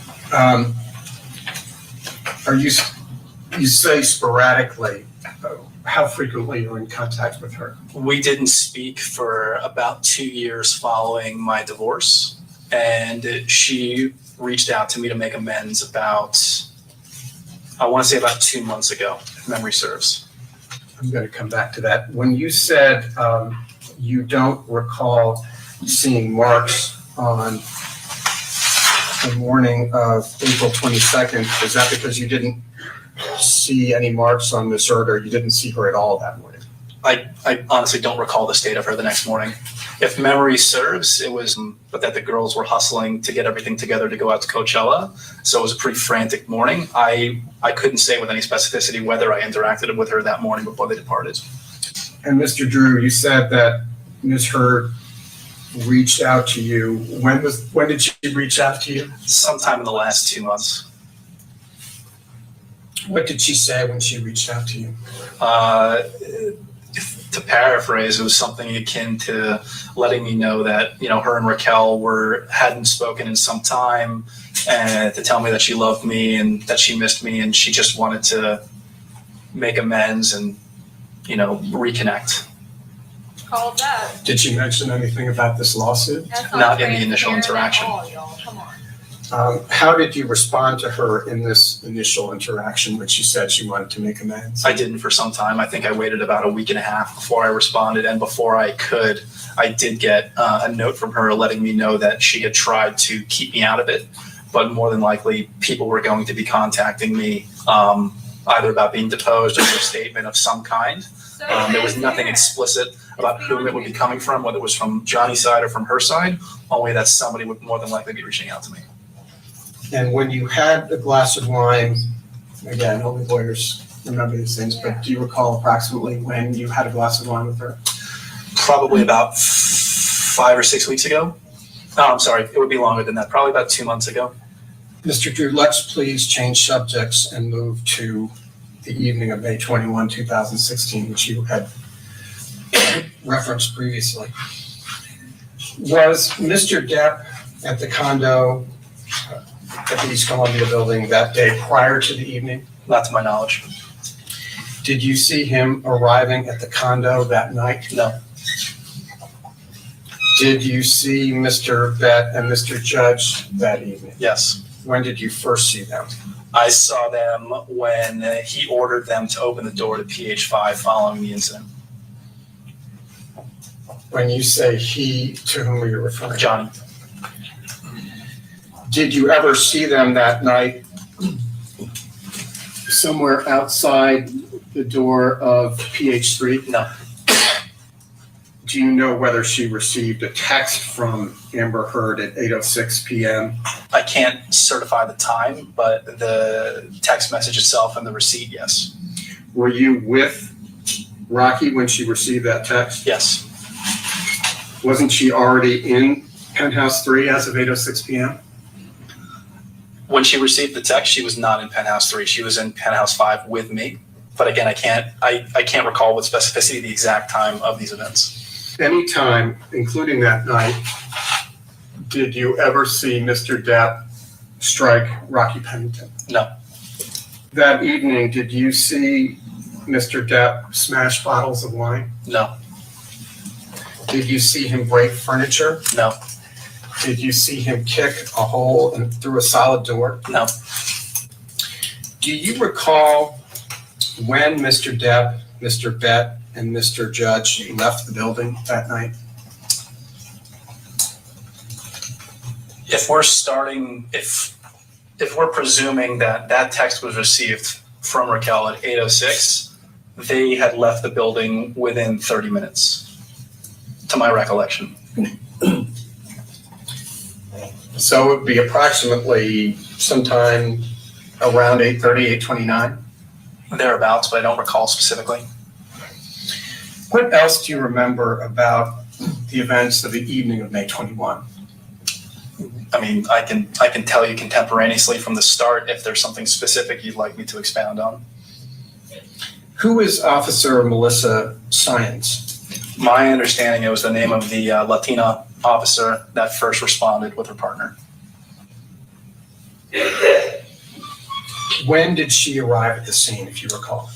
you say sporadically, how frequently you're in contact with her? We didn't speak for about 2 years following my divorce, and she reached out to me to make amends about, I want to say about 2 months ago, if memory serves. I'm going to come back to that. When you said you don't recall seeing marks on the morning of April 22nd, is that because you didn't see any marks on Miss Heard, or you didn't see her at all that morning? I honestly don't recall the state of her the next morning. If memory serves, it was, but that the girls were hustling to get everything together to go out to Coachella. So it was a pretty frantic morning. I couldn't say with any specificity whether I interacted with her that morning before they departed. And Mr. Drew, you said that Ms. Heard reached out to you. When did she reach out to you? Sometime in the last 2 months. What did she say when she reached out to you? To paraphrase, it was something akin to letting me know that, you know, her and Raquel hadn't spoken in some time, and to tell me that she loved me and that she missed me and she just wanted to make amends and, you know, reconnect. Called that. Did she mention anything about this lawsuit? Not in the initial interaction. All, y'all. Come How did you respond to her in this initial interaction when she said she wanted to make amends? I didn't for some time. I think I waited about a week and a half before I responded, and before I could, I did get a note from her letting me know that she had tried to keep me out of it, but more than likely people were going to be contacting me either about being deposed or a statement of some kind. There was nothing explicit about whom it would be coming from, whether it was from Johnny's side or from her side, only that somebody would more than likely be reaching out to me. And when you had a glass of wine, again, only lawyers remember these things, but do you recall approximately when you had a glass of wine with her? Probably about 5 or 6 weeks ago. Oh, I'm sorry, it would be longer than that, probably about 2 months ago. Mr. Drew, let's please change subjects and move to the evening of May 21, 2016, which you had referenced previously. Was Mr. Depp at the condo at the East Columbia building that day prior to the evening? Not to my knowledge. Did you see him arriving at the condo that night? No. Did you see Mr. Bett and Mr. Judge that evening? Yes. When did you first see them? I saw them when he ordered them to open the door to PH5 following the incident. When you say he, to whom are you referring? Johnny. Did you ever see them that night somewhere outside the door of PH3? No. Do you know whether she received a text from Amber Heard at 8:06 p.m.? I can't certify the time, but the text message itself and the receipt, yes. Were you with Rocky when she received that text? Yes. Wasn't she already in Penthouse 3 as of 8:06 p.m.? When she received the text, she was not in Penthouse 3. She was in Penthouse 5 with me. But again, I can't recall with specificity the exact time of these events. Any time, including that night, did you ever see Mr. Depp strike Rocky Pennington? No. That evening, did you see Mr. Depp smash bottles of wine? No. Did you see him break furniture? No. Did you see him kick a hole through a solid door? No. Do you recall when Mr. Depp, Mr. Bett, and Mr. Judge left the building that night? If we're presuming that that text was received from Raquel at 8:06, they had left the building within 30 minutes, to my recollection. So it would be approximately sometime around 8:30, 8:29? Thereabouts, but I don't recall specifically. What else do you remember about the events of the evening of May 21? I mean, I can tell you contemporaneously from the start if there's something specific you'd like me to expound on. Who is Officer Melissa Science? My understanding, it was the name of the Latina officer that first responded with her partner. When did she arrive at the scene, if you recall?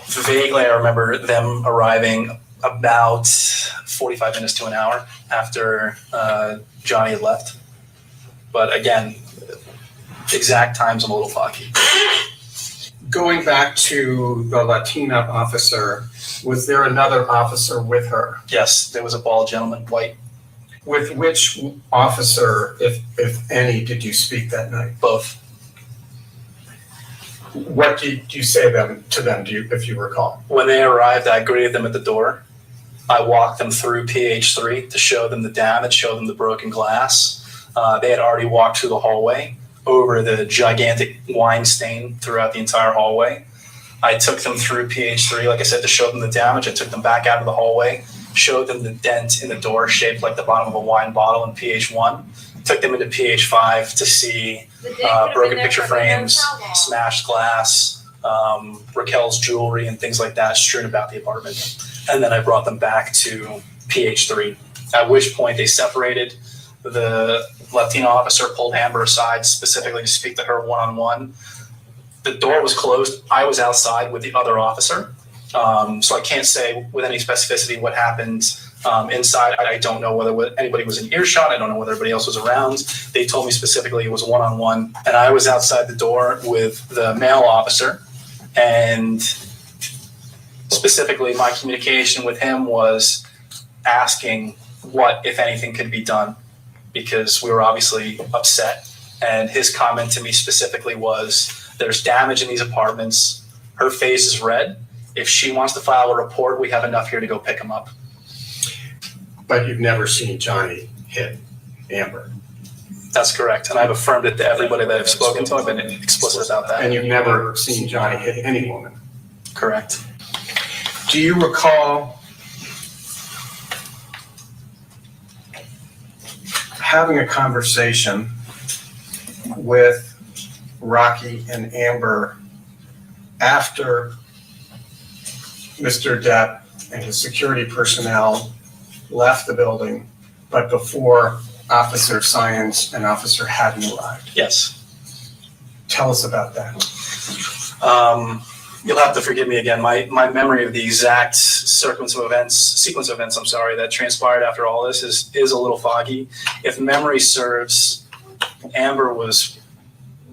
Vaguely, I remember them arriving about 45 minutes to an hour after Johnny had left. But again, exact times I'm a little foggy. Going back to the Latina officer, was there another officer with her? Yes, there was a bald gentleman, white. With which officer, if any, did you speak that night? Both. What did you say to them, if you recall? When they arrived, I greeted them at the door. I walked them through PH3 to show them the damage, show them the broken glass. They had already walked through the hallway over the gigantic wine stain throughout the entire hallway. I took them through PH3, like I said, to show them the damage. I took them back out of the hallway, showed them the dent in the door shaped like the bottom of a wine bottle in PH1. Took them into PH5 to see broken picture frames, smashed glass, Raquel's jewelry and things like that strewn about the apartment. And then I brought them back to PH3, at which point they separated. The Latino officer pulled Amber aside specifically to speak to her one-on-one. The door was closed. I was outside with the other officer. So I can't say with any specificity what happened Inside, I don't know whether anybody was in earshot. I don't know whether everybody else was around. They told me specifically it was one-on-one, and I was outside the door with the male officer, and specifically my communication with him was asking what, if anything, could be done, because we were obviously upset. And his comment to me specifically was, there's damage in these apartments. Her face is red. If she wants to file a report, we have enough here to go pick him up. But you've never seen Johnny hit Amber. That's correct. And I've affirmed it to everybody that I've spoken to. I've been explicit about that. And you've never seen Johnny hit any woman. Correct. Do you recall having a conversation with Rocky and Amber after Mr. Depp and his security personnel left the building, but before Officer Science and Officer Haddon arrived? Yes. Tell us about that. You'll have to forgive me again. My memory of the exact sequence of events, that transpired after all this is a little foggy. If memory serves, Amber was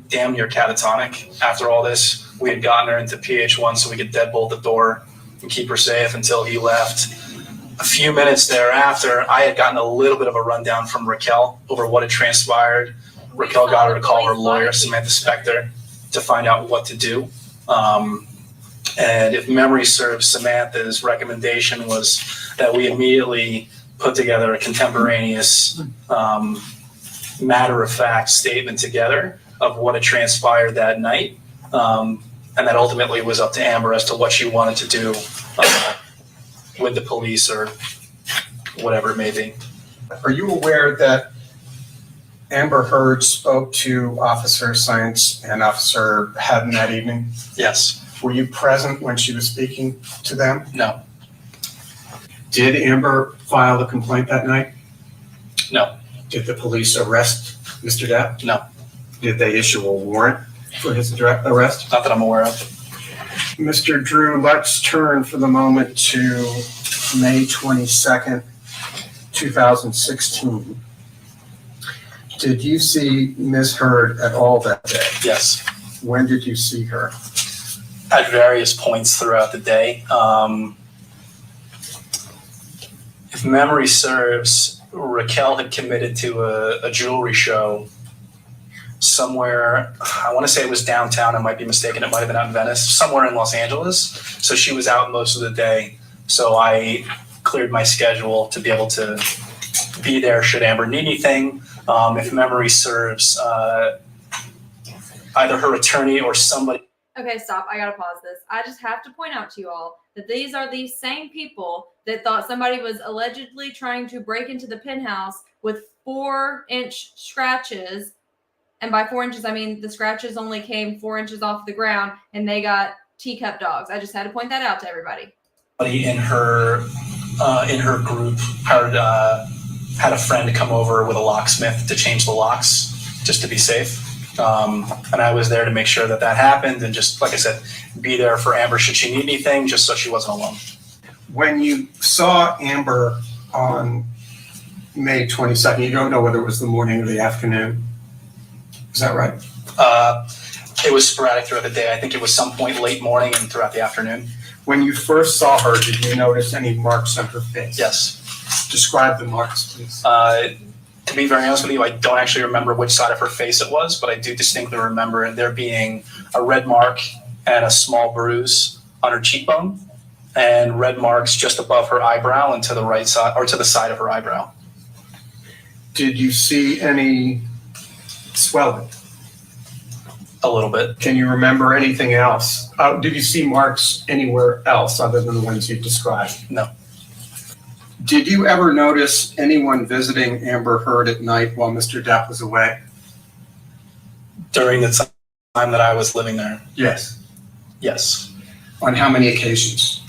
damn near catatonic after all this. We had gotten her into PH1 so we could deadbolt the door and keep her safe until he left. A few minutes thereafter, I had gotten a little bit of a rundown from Raquel over what had transpired. Raquel got her to call her lawyer, Samantha Spector, to find out what to do. And if memory serves, Samantha's recommendation was that we immediately put together a contemporaneous, matter-of-fact statement together of what had transpired that night. And that ultimately was up to Amber as to what she wanted to do with the police or whatever it may be. Are you aware that Amber Heard spoke to Officer Science and Officer Haddon that evening? Yes. Were you present when she was speaking to them? No. Did Amber file the complaint that night? No. Did the police arrest Mr. Depp? No. Did they issue a warrant for his arrest? Not that I'm aware of. Mr. Drew, let's turn for the moment to May 22nd, 2016. Did you see Ms. Heard at all that day? Yes. When did you see her? At various points throughout the day. If memory serves, Raquel had committed to a jewelry show somewhere, I want to say it was downtown, I might be mistaken, it might have been out in Venice, somewhere in Los Angeles. So she was out most of the day. So I cleared my schedule to be able to be there should Amber need anything. If memory serves, either her attorney or somebody. Okay, stop. I gotta pause this. I just have to point out to you all that these are the same people that thought somebody was allegedly trying to break into the penthouse with 4-inch scratches. And by 4 inches, I mean the scratches only came 4 inches off the ground and they got teacup dogs. I just had to point that out to everybody. In her group had a friend come over with a locksmith to change the locks just to be safe. And I was there to make sure that happened and just, like I said, be there for Amber should she need anything, just so she wasn't alone. When you saw Amber on May 22nd, you don't know whether it was the morning or the afternoon. Is that right? It was sporadic throughout the day. I think it was some point late morning and throughout the afternoon. When you first saw her, did you notice any marks on her face? Yes. Describe the marks, please. To be very honest with you, I don't actually remember which side of her face it was, but I do distinctly remember there being a red mark and a small bruise on her cheekbone and red marks just above her eyebrow and to the right side or to the side of her eyebrow. Did you see any swelling? A little bit. Can you remember anything else? Did you see marks anywhere else other than the ones you described? No. Did you ever notice anyone visiting Amber Heard at night while Mr. Depp was away? During the time that I was living there? Yes. Yes. On how many occasions?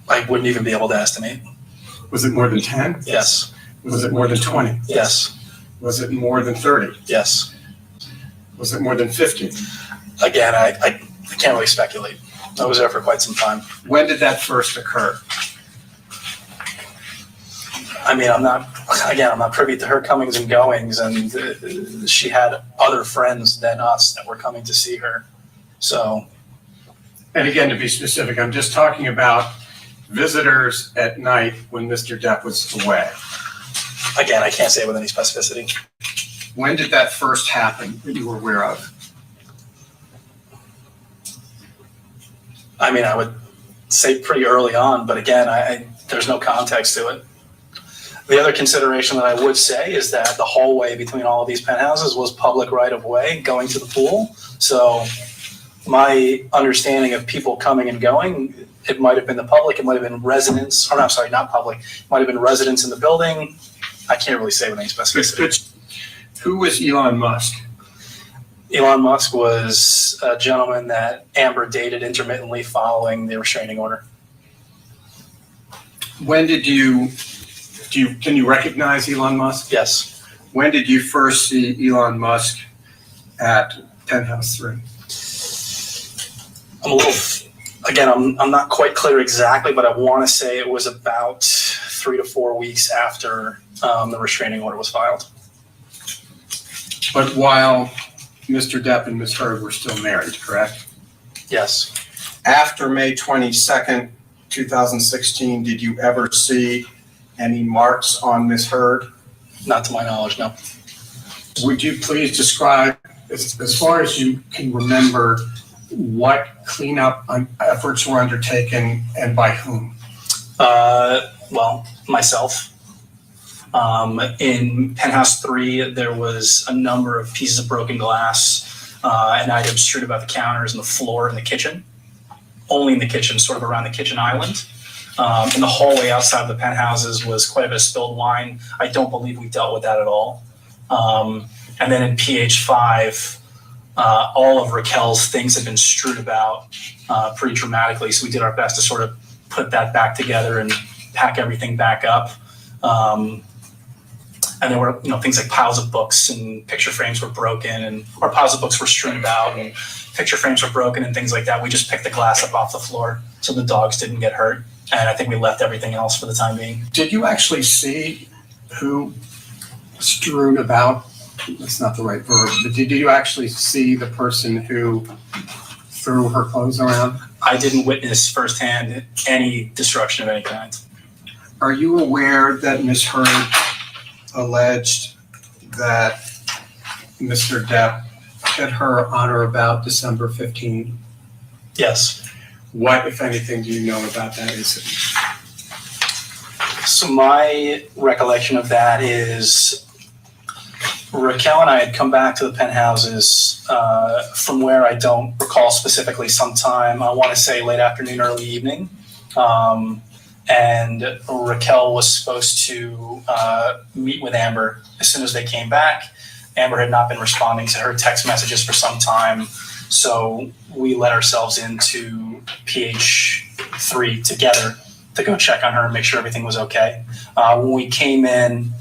I wouldn't even be able to estimate. Was it more than 10? Yes. Was it more than 20? Yes. Was it more than 30? Yes. Was it more than 50? Again, I can't really speculate. I was there for quite some time. When did that first occur? I mean, I'm not privy to her comings and goings, and she had other friends than us that were coming to see her. So, And again, to be specific, I'm just talking about visitors at night when Mr. Depp was away. again, I can't say with any specificity. When did that first happen that you were aware of? I mean, I would say pretty early on, but again, there's no context to it. The other consideration that I would say is that the hallway between all of these penthouses was public right of way going to the pool. So my understanding of people coming and going, it might have been the public, it might have been residents, or no, I'm sorry, not public, it might have been residents in the building. I can't really say with any specificity. Who was Elon Musk? Elon Musk was a gentleman that Amber dated intermittently following the restraining order. When did can you recognize Elon Musk? Yes. When did you first see Elon Musk at Penthouse 3? I'm not quite clear exactly, but I want to say it was about 3 to 4 weeks after the restraining order was filed. But while Mr. Depp and Ms. Heard were still married, correct? Yes. After May 22nd, 2016, did you ever see any marks on Ms. Heard? Not to my knowledge, no. Would you please describe, as far as you can remember, what cleanup efforts were undertaken and by whom? Well, myself. In Penthouse 3, there was a number of pieces of broken glass and items strewed about the counters and the floor in the kitchen. Only in the kitchen, sort of around the kitchen island. In the hallway outside of the penthouses was quite a bit of spilled wine. I don't believe we dealt with that at all. And then in PH5, all of Raquel's things had been strewed about pretty dramatically. So we did our best to sort of put that back together and pack everything back up. And there were, things like piles of books and picture frames were broken, or piles of books were strewn about, and picture frames were broken and things like that. We just picked the glass up off the floor so the dogs didn't get hurt. And I think we left everything else for the time being. Did you actually see who strewn about? That's not the right verb, but did you actually see the person who threw her clothes around? I didn't witness firsthand any destruction of any kind. Are you aware that Ms. Heard alleged that Mr. Depp hit her on or about December 15? Yes. What, if anything, do you know about that incident? So my recollection of that is Raquel and I had come back to the penthouses from where I don't recall specifically, sometime, I want to say late afternoon, early evening. And Raquel was supposed to meet with Amber as soon as they came back. Amber had not been responding to her text messages for some time. So we let ourselves into PH3 together to go check on her and make sure everything was okay. When we came in,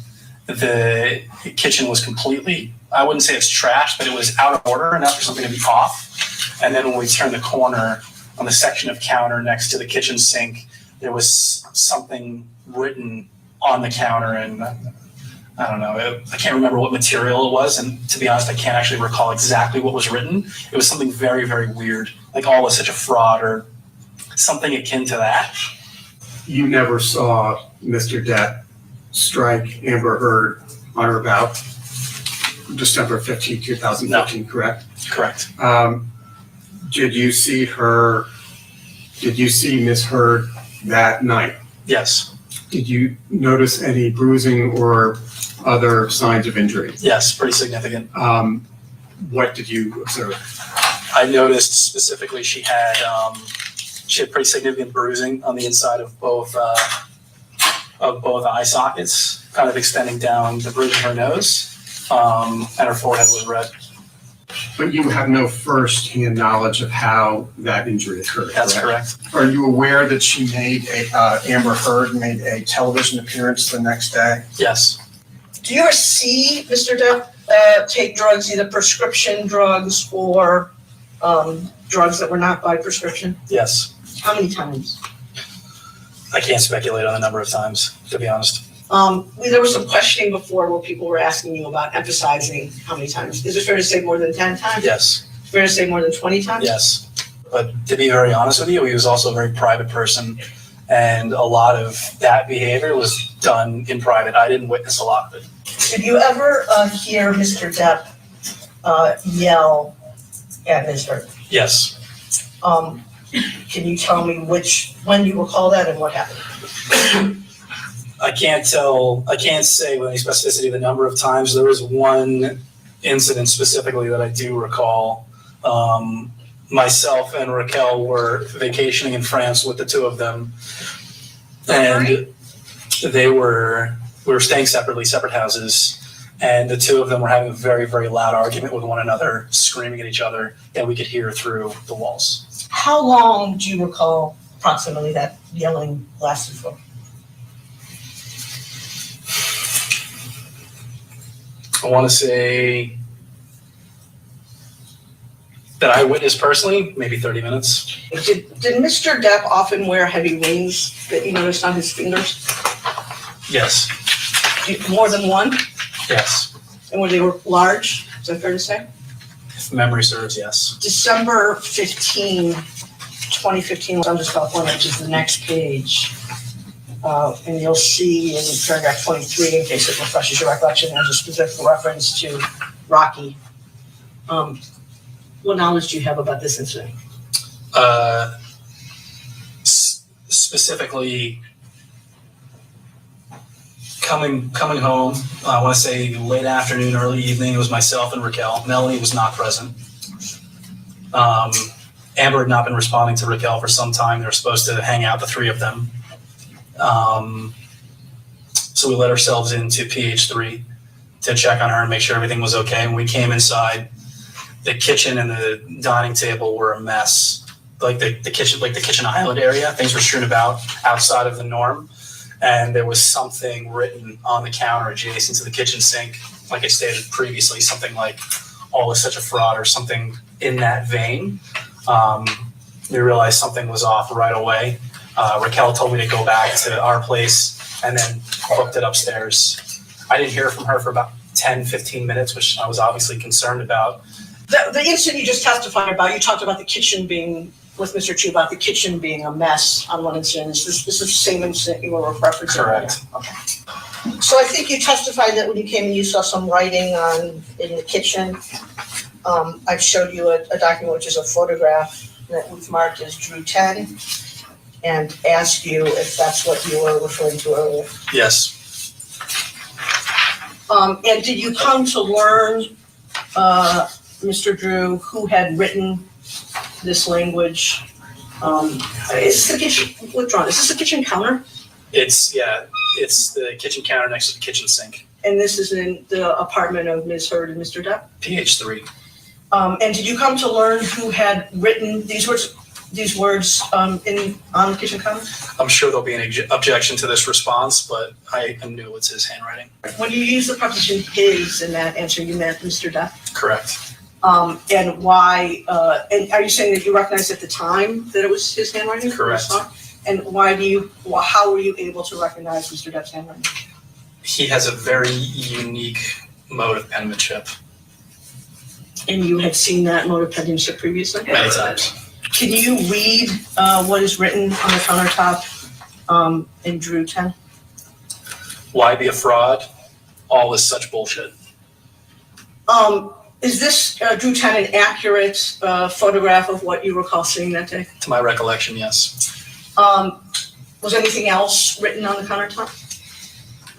the kitchen was completely, I wouldn't say it's trashed, but it was out of order enough for something to be off. And then when we turned the corner on the section of counter next to the kitchen sink, there was something written on the counter, and I don't know, I can't remember what material it was, and to be honest, I can't actually recall exactly what was written. It was something very, very weird, like all was such a fraud or something akin to that. You never saw Mr. Depp strike Amber Heard on or about December 15, 2015, no. Correct? Correct. Did you see Ms. Heard that night? Yes. Did you notice any bruising or other signs of injury? Yes, pretty significant. What did you observe? I noticed specifically she had pretty significant bruising on the inside of both eye sockets, kind of extending down the bridge of her nose, and her forehead was red. But you have no first-hand knowledge of how that injury occurred. That's correct. Are you aware that Amber Heard made a television appearance the next day? Yes. Do you ever see Mr. Depp take drugs, either prescription drugs or drugs that were not by prescription? Yes. How many times? I can't speculate on the number of times, to be honest. There was some questioning before where people were asking you about emphasizing how many times. Is it fair to say more than 10 times? Yes. Fair to say more than 20 times? Yes. But to be very honest with you, he was also a very private person. And a lot of that behavior was done in private. I didn't witness a lot of it. Did you ever hear Mr. Depp yell at Ms. Heard? Yes. Can you tell me when you recall that and what happened? I can't say with any specificity the number of times. There was one incident specifically that I do recall. Myself and Raquel were vacationing in France with the two of them. And we were staying separately, separate houses. And the two of them were having a very, very loud argument with one another, screaming at each other, and we could hear through the walls. How long do you recall approximately that yelling lasted for? I want to say that I witnessed personally, maybe 30 minutes. Did Mr. Depp often wear heavy rings that you noticed on his fingers? Yes. More than one? Yes. And were they large? Is that fair to say? If memory serves, yes. December 15, 2015, Los Angeles, California, which is the next page. And you'll see in paragraph 23, in case it refreshes your recollection, there's a specific reference to Rocky. What knowledge do you have about this incident? Specifically, coming home, I want to say late afternoon, early evening, it was myself and Raquel. Melanie was not present. Amber had not been responding to Raquel for some time. They were supposed to hang out, the three of them. So we let ourselves into PH3 to check on her and make sure everything was okay. When we came inside, the kitchen and the dining table were a mess. Like the kitchen island area, things were strewn about outside of the norm. And there was something written on the counter adjacent to the kitchen sink, like I stated previously, something like, "All is such a fraud," or something in that vein. We realized something was off right away. Raquel told me to go back to our place and then booked it upstairs. I didn't hear from her for about 10, 15 minutes, which I was obviously concerned about. The incident you just testified about, you talked about the kitchen being, with Mr. Chu, about the kitchen being a mess on one incident. Is this the same incident you were referencing? Correct. Okay. So I think you testified that when you came and you saw some writing in the kitchen. I've showed you a document, which is a photograph that we've marked as Drew 10, and asked you if that's what you were referring to earlier. Yes. And did you come to learn, Mr. Drew, who had written this language? Is this the kitchen, withdrawn, is this the kitchen counter? It's the kitchen counter next to the kitchen sink. And this is in the apartment of Ms. Heard and Mr. Depp? PH3. And did you come to learn who had written these words on the kitchen counter? I'm sure there'll be an objection to this response, but I knew it's his handwriting. When you use the preposition his in that answer, you meant Mr. Depp? Correct. And why, and are you saying that you recognized at the time that it was his handwriting? Correct. And how were you able to recognize Mr. Depp's handwriting? He has a very unique mode of penmanship. And you had seen that mode of penmanship previously? Many times. Can you read what is written on the countertop in Drew 10? Why be a fraud? All is such bullshit. Is this Drew 10 an accurate photograph of what you recall seeing that day? To my recollection, yes. Was anything else written on the countertop?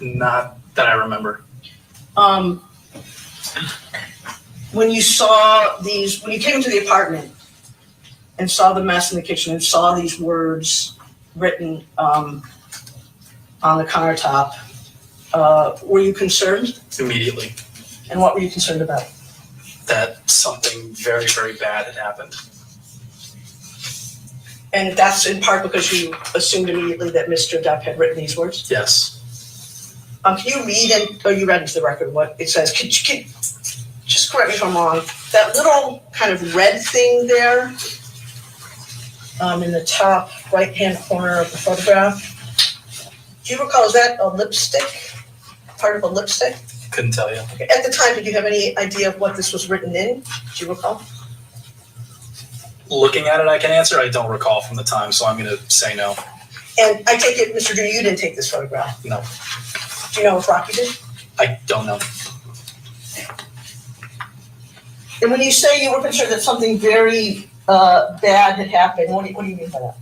Not that I remember. When you saw when you came into the apartment and saw the mess in the kitchen and saw these words written on the countertop, were you concerned? Immediately. And what were you concerned about? That something very, very bad had happened. And that's in part because you assumed immediately that Mr. Depp had written these words? Yes. Can you read, you read into the record what it says. Just correct me if I'm wrong. That little kind of red thing there in the top right-hand corner of the photograph, do you recall, is that a lipstick? part of a lipstick? Couldn't tell you. Okay. At the time, did you have any idea of what this was written in? Do you recall? Looking at it, I can answer. I don't recall from the time, so I'm going to say no. And I take it, Mr. Drew, you didn't take this photograph? No. Do you know if Rocky did? I don't know. And when you say you were concerned that something very bad had happened, what do you mean by that?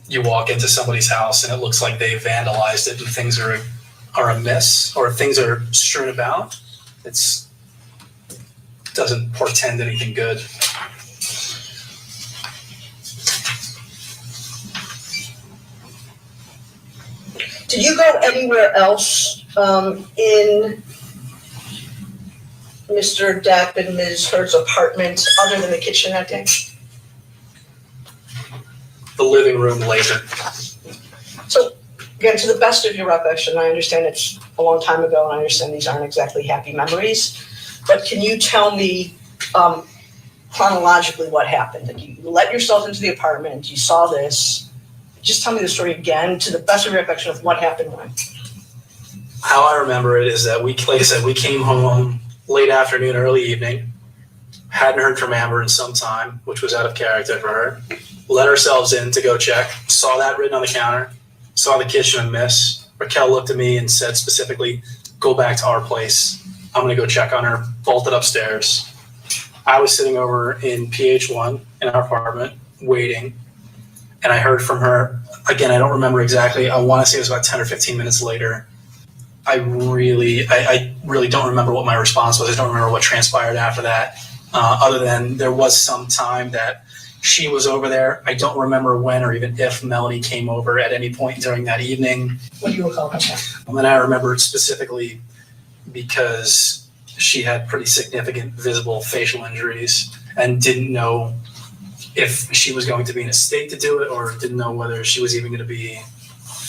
You walk into somebody's house and it looks like they vandalized it and things are amiss or things are strewn about. Doesn't portend anything good. Did you go anywhere else in Mr. Depp and Ms. Heard's apartment other than the kitchen that day? The living room later. So, again, to the best of your recollection, I understand it's a long time ago and I understand these aren't exactly happy memories, but can you tell me chronologically what happened? Like you let yourself into the apartment, you saw this. Just tell me the story again to the best of your recollection of what happened when. How I remember it is that like I said, we came home late afternoon, early evening, hadn't heard from Amber in some time, which was out of character for her. Let ourselves in to go check, saw that written on the counter, saw the kitchen amiss. Raquel looked at me and said specifically, go back to our place. I'm gonna go check on her, bolted upstairs. I was sitting over in PH1 in our apartment, waiting. And I heard from her, again, I don't remember exactly. I want to say it was about 10 or 15 minutes later. I really don't remember what my response was. I don't remember what transpired after that, other than there was some time that she was over there. I don't remember when or even if Melanie came over at any point during that evening. What do you recall about that? And I remember it specifically because she had pretty significant visible facial injuries and didn't know if she was going to be in a state to do it or didn't know whether she was even going to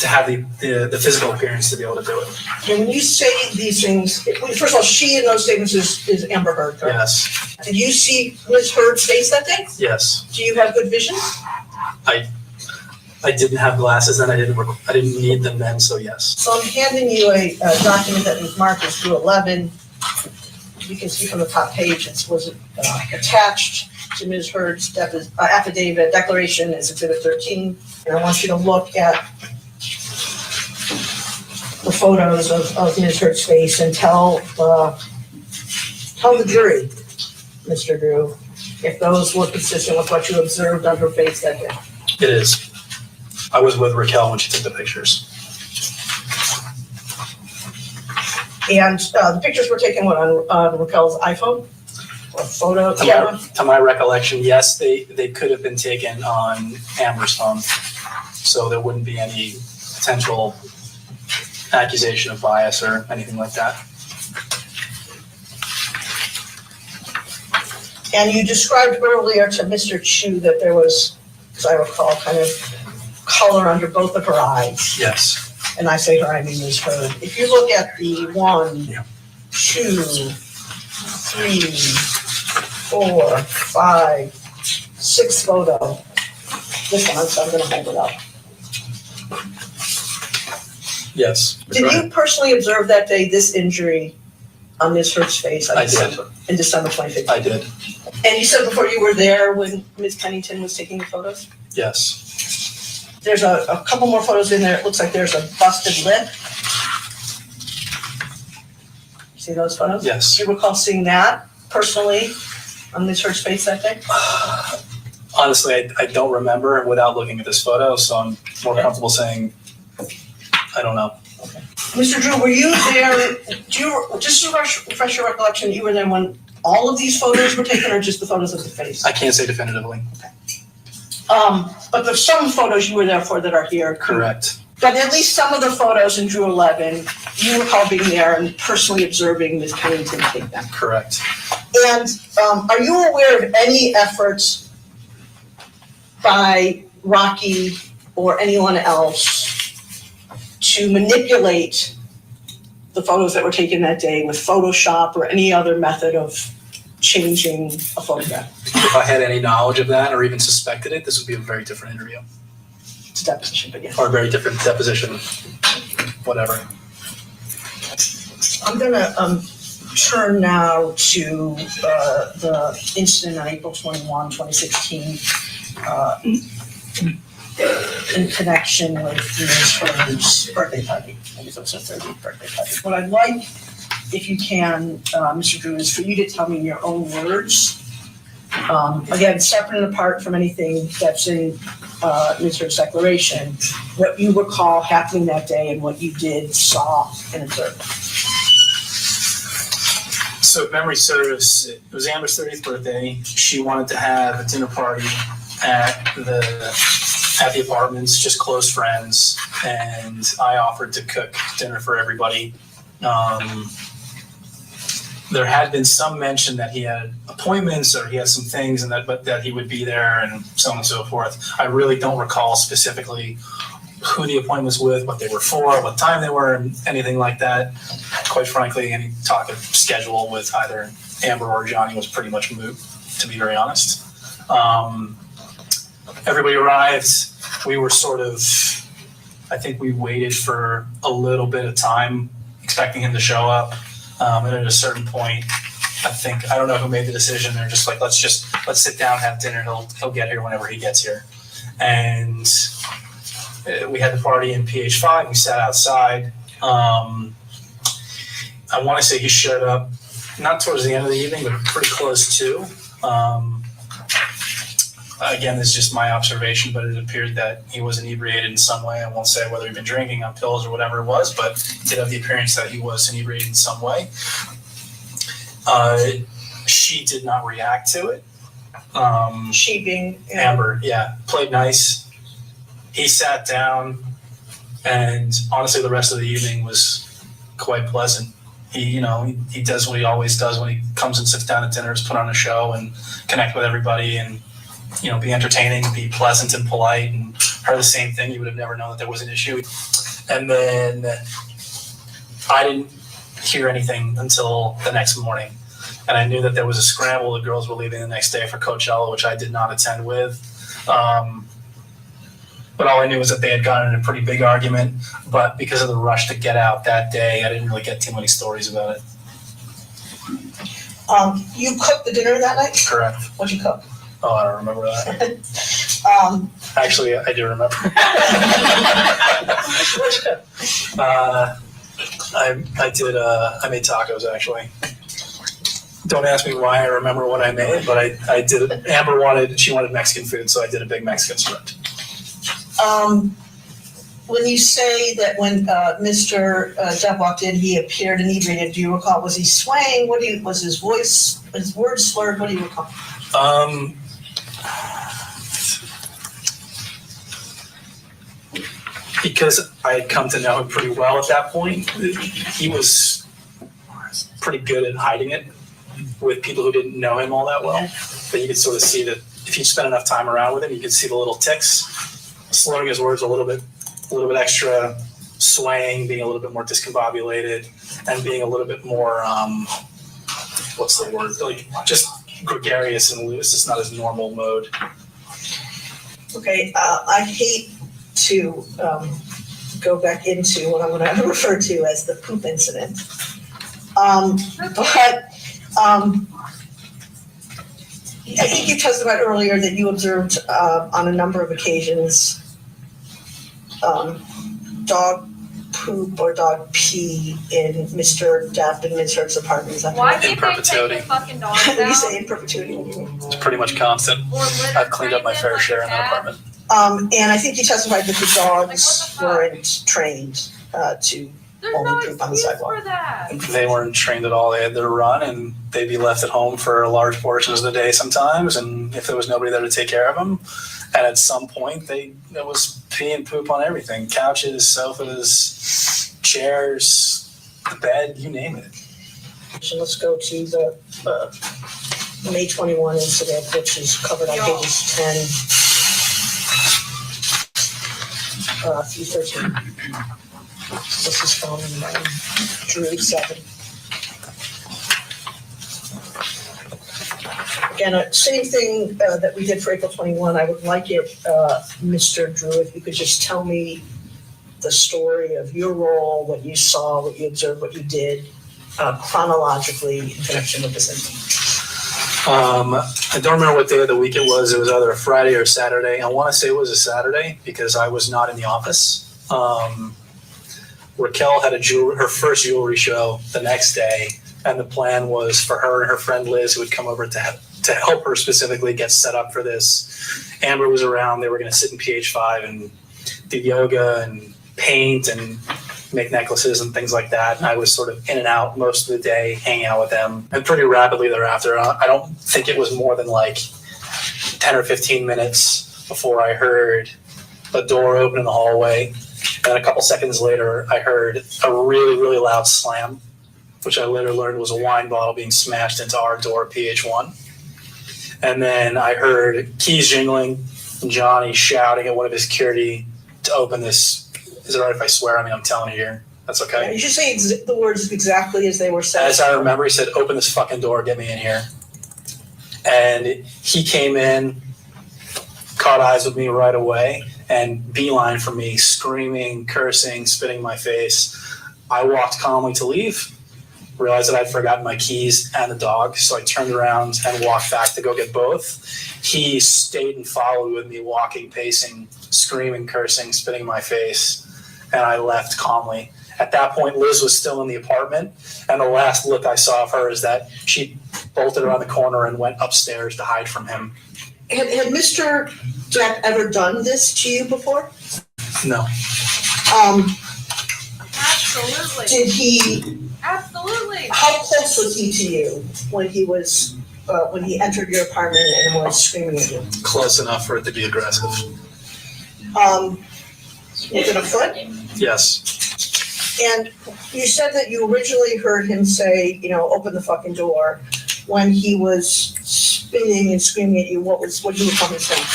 have the physical appearance to be able to do it. And when you say these things, first of all, she in those statements is Amber Heard, correct? Yes. Did you see Ms. Heard's face that day? Yes. Do you have good vision? I didn't have glasses and I didn't need them then, so yes. So I'm handing you a document that was marked as through 11. You can see from the top page, it was attached to Ms. Heard's affidavit declaration as Exhibit 13. And I want you to look at the photos of Ms. Heard's face and tell the jury, Mr. Drew, if those were consistent with what you observed on her face that day. It is. I was with Raquel when she took the pictures. And the pictures were taken on Raquel's iPhone or photo camera? To my recollection, yes, they could have been taken on Amber's phone. So there wouldn't be any potential accusation of bias or anything like that. And you described earlier to Mr. Chu that there was, as I recall, kind of color under both of her eyes. Yes. And I say her, I mean Ms. Heard. If you look at the 1, 2, 3, 4, 5, 6 photo, this one, so I'm gonna hold it up. Yes. Did you personally observe that day this injury on Ms. Heard's face? I did. In December 2015? I did. And you said before you were there when Ms. Pennington was taking the photos? Yes. There's a couple more photos in there. It looks like there's a busted lip. See those photos? Yes. Do you recall seeing that personally on Ms. Heard's face that day? Honestly, I don't remember without looking at this photo, so I'm more comfortable saying I don't know. Okay. Mr. Drew, were you there? Just to refresh your recollection, you were there when all of these photos were taken, or just the photos of the face? I can't say definitively. Okay. But there's some photos you were there for that are here. Correct. But at least some of the photos in Drew 11, you recall being there and personally observing Ms. Pennington take them. Correct. And are you aware of any efforts by Rocky or anyone else to manipulate the photos that were taken that day with Photoshop or any other method of changing a photograph? If I had any knowledge of that or even suspected it, this would be a very different interview. It's a deposition, but yes. Or a very different deposition, whatever. I'm gonna turn now to the incident on April 21, 2016, in connection with Ms. Heard's birthday party. I guess it was her 30th birthday party. What I'd like, if you can, Mr. Drew, is for you to tell me in your own words, again, separate and apart from anything that's in Ms. Heard's declaration, what you recall happening that day and what you did, saw, and observed. So if memory serves, it was Amber's 30th birthday. She wanted to have a dinner party at the apartments, just close friends, and I offered to cook dinner for everybody. There had been some mention that he had appointments or he had some things, but that he would be there and so on and so forth. I really don't recall specifically who the appointments with, what they were for, what time they were, and anything like that. Quite frankly, any talk of schedule with either Amber or Johnny was pretty much moot, to be very honest. Everybody arrived. We were I think we waited for a little bit of time, expecting him to show up. And at a certain point, I don't know who made the decision. They're just like, let's sit down, have dinner. He'll get here whenever he gets here. And we had the party in PH5. We sat outside. I want to say he showed up not towards the end of the evening, but pretty close to. Again, this is just my observation, but it appeared that he was inebriated in some way. I won't say whether he'd been drinking on pills or whatever it was, but it did have the appearance that he was inebriated in some way. She did not react to it. She being Amber, yeah, played nice. He sat down, and honestly, the rest of the evening was quite pleasant. He does what he always does when he comes and sits down at dinner, is put on a show and connect with everybody and, be entertaining, be pleasant and polite, and her the same thing. You would have never known that there was an issue. And then I didn't hear anything until the next morning. And I knew that there was a scramble. The girls were leaving the next day for Coachella, which I did not attend with. But all I knew was that they had gotten in a pretty big argument. But because of the rush to get out that day, I didn't really get too many stories about it. You cooked the dinner that night? Correct. What'd you cook? Oh, I don't remember that. Actually, I do remember. I made tacos, actually. Don't ask me why I remember what I made, but I did it. Amber wanted Mexican food, so I did a big Mexican script. When you say that when Mr. Depp walked in, he appeared inebriated, do you recall, was he swaying? Was his voice, his words slurred? What do you recall? Because I had come to know him pretty well at that point, he was pretty good at hiding it with people who didn't know him all that well. But you could sort of see that if you spent enough time around with him, you could see the little ticks, slurring his words a little bit extra, swaying, being a little bit more discombobulated, and being a little bit more, what's the word? Like just gregarious and loose. It's not his normal mode. Okay, I hate to go back into what I'm going to refer to as the poop incident. But I think you testified earlier that you observed on a number of occasions dog poop or dog pee in Mr. Depp and Ms. Heard's apartment. Why In can't they take perpetuity. the fucking dogs When you out? say in perpetuity, what do you mean? It's pretty much constant. Or litter I've cleaned up my train fair them share like in that that? apartment. And I think you testified that the dogs fuck? weren't trained to There's only no poop on the excuse sidewalk. for that. They weren't trained at all. They had their run, and they'd be left at home for large portions of the day sometimes. And if there was nobody there to take care of them, and at some point, there was pee and poop on everything: couches, sofas, chairs, the bed, you name it. So let's go to the May 21 incident, which is covered on pages 10 through 13. This is from Drew 7. Again, same thing that we did for April 21. I would like it, Mr. Drew, if you could just tell me the story of your role, what you saw, what you observed, what you did chronologically in connection with this incident? I don't remember what day of the week it was. It was either a Friday or a Saturday. I want to say it was a Saturday because I was not in the office. Raquel had her first jewelry show the next day, and the plan was for her and her friend Liz, who would come over to help her specifically get set up for this. Amber was around. They were going to sit in PH5 and do yoga and paint and make necklaces and things like that. And I was sort of in and out most of the day, hanging out with them. And pretty rapidly thereafter, I don't think it was more than like 10 or 15 minutes before I heard a door open in the hallway. And a couple seconds later, I heard a really, really loud slam, which I later learned was a wine bottle being smashed into our door, PH1. And then I heard keys jingling and Johnny shouting at one of his security to open this. Is it all right if I swear? I mean, I'm telling you here. That's okay. You should say the words exactly as they were said. As I remember, he said, "Open this fucking door, get me in here." And he came in, caught eyes with me right away, and beeline for me, screaming, cursing, spitting in my face. I walked calmly to leave, realized that I'd forgotten my keys and the dog, so I turned around and walked back to go get both. He stayed and followed with me, walking, pacing, screaming, cursing, spitting in my face, and I left calmly. At that point, Liz was still in the apartment, and the last look I saw of her is that she bolted around the corner and went upstairs to hide from him. Had Mr. Depp ever done this to you before? No. Absolutely. Did he? Absolutely. How close was he to you when he was when he entered your apartment and was screaming at you? Close enough for it to be aggressive. Was it a foot? Yes. And you said that you originally heard him say, open the fucking door. When he was spitting and screaming at you, what did you become his saying?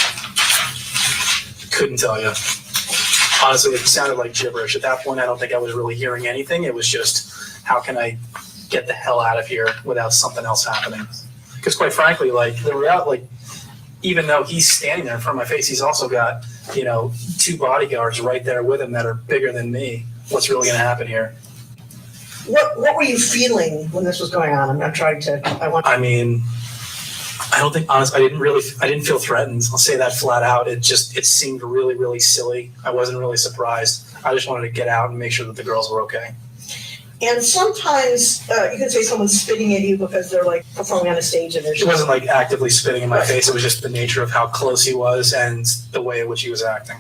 Couldn't tell you. Honestly, it sounded like gibberish. At that point, I don't think I was really hearing anything. It was just, how can I get the hell out of here without something else happening? Because quite frankly, even though he's standing there in front of my face, he's also got, 2 bodyguards right there with him that are bigger than me. What's really going to happen here? What were you feeling when this was going on? I mean, I don't think, honestly, I didn't feel threatened. I'll say that flat out. It seemed really, really silly. I wasn't really surprised. I just wanted to get out and make sure that the girls were okay. And sometimes you can say someone's spitting at you because they're like performing on a stage and It wasn't like actively spitting in my face. It was just the nature of how close he was and the way in which he was acting.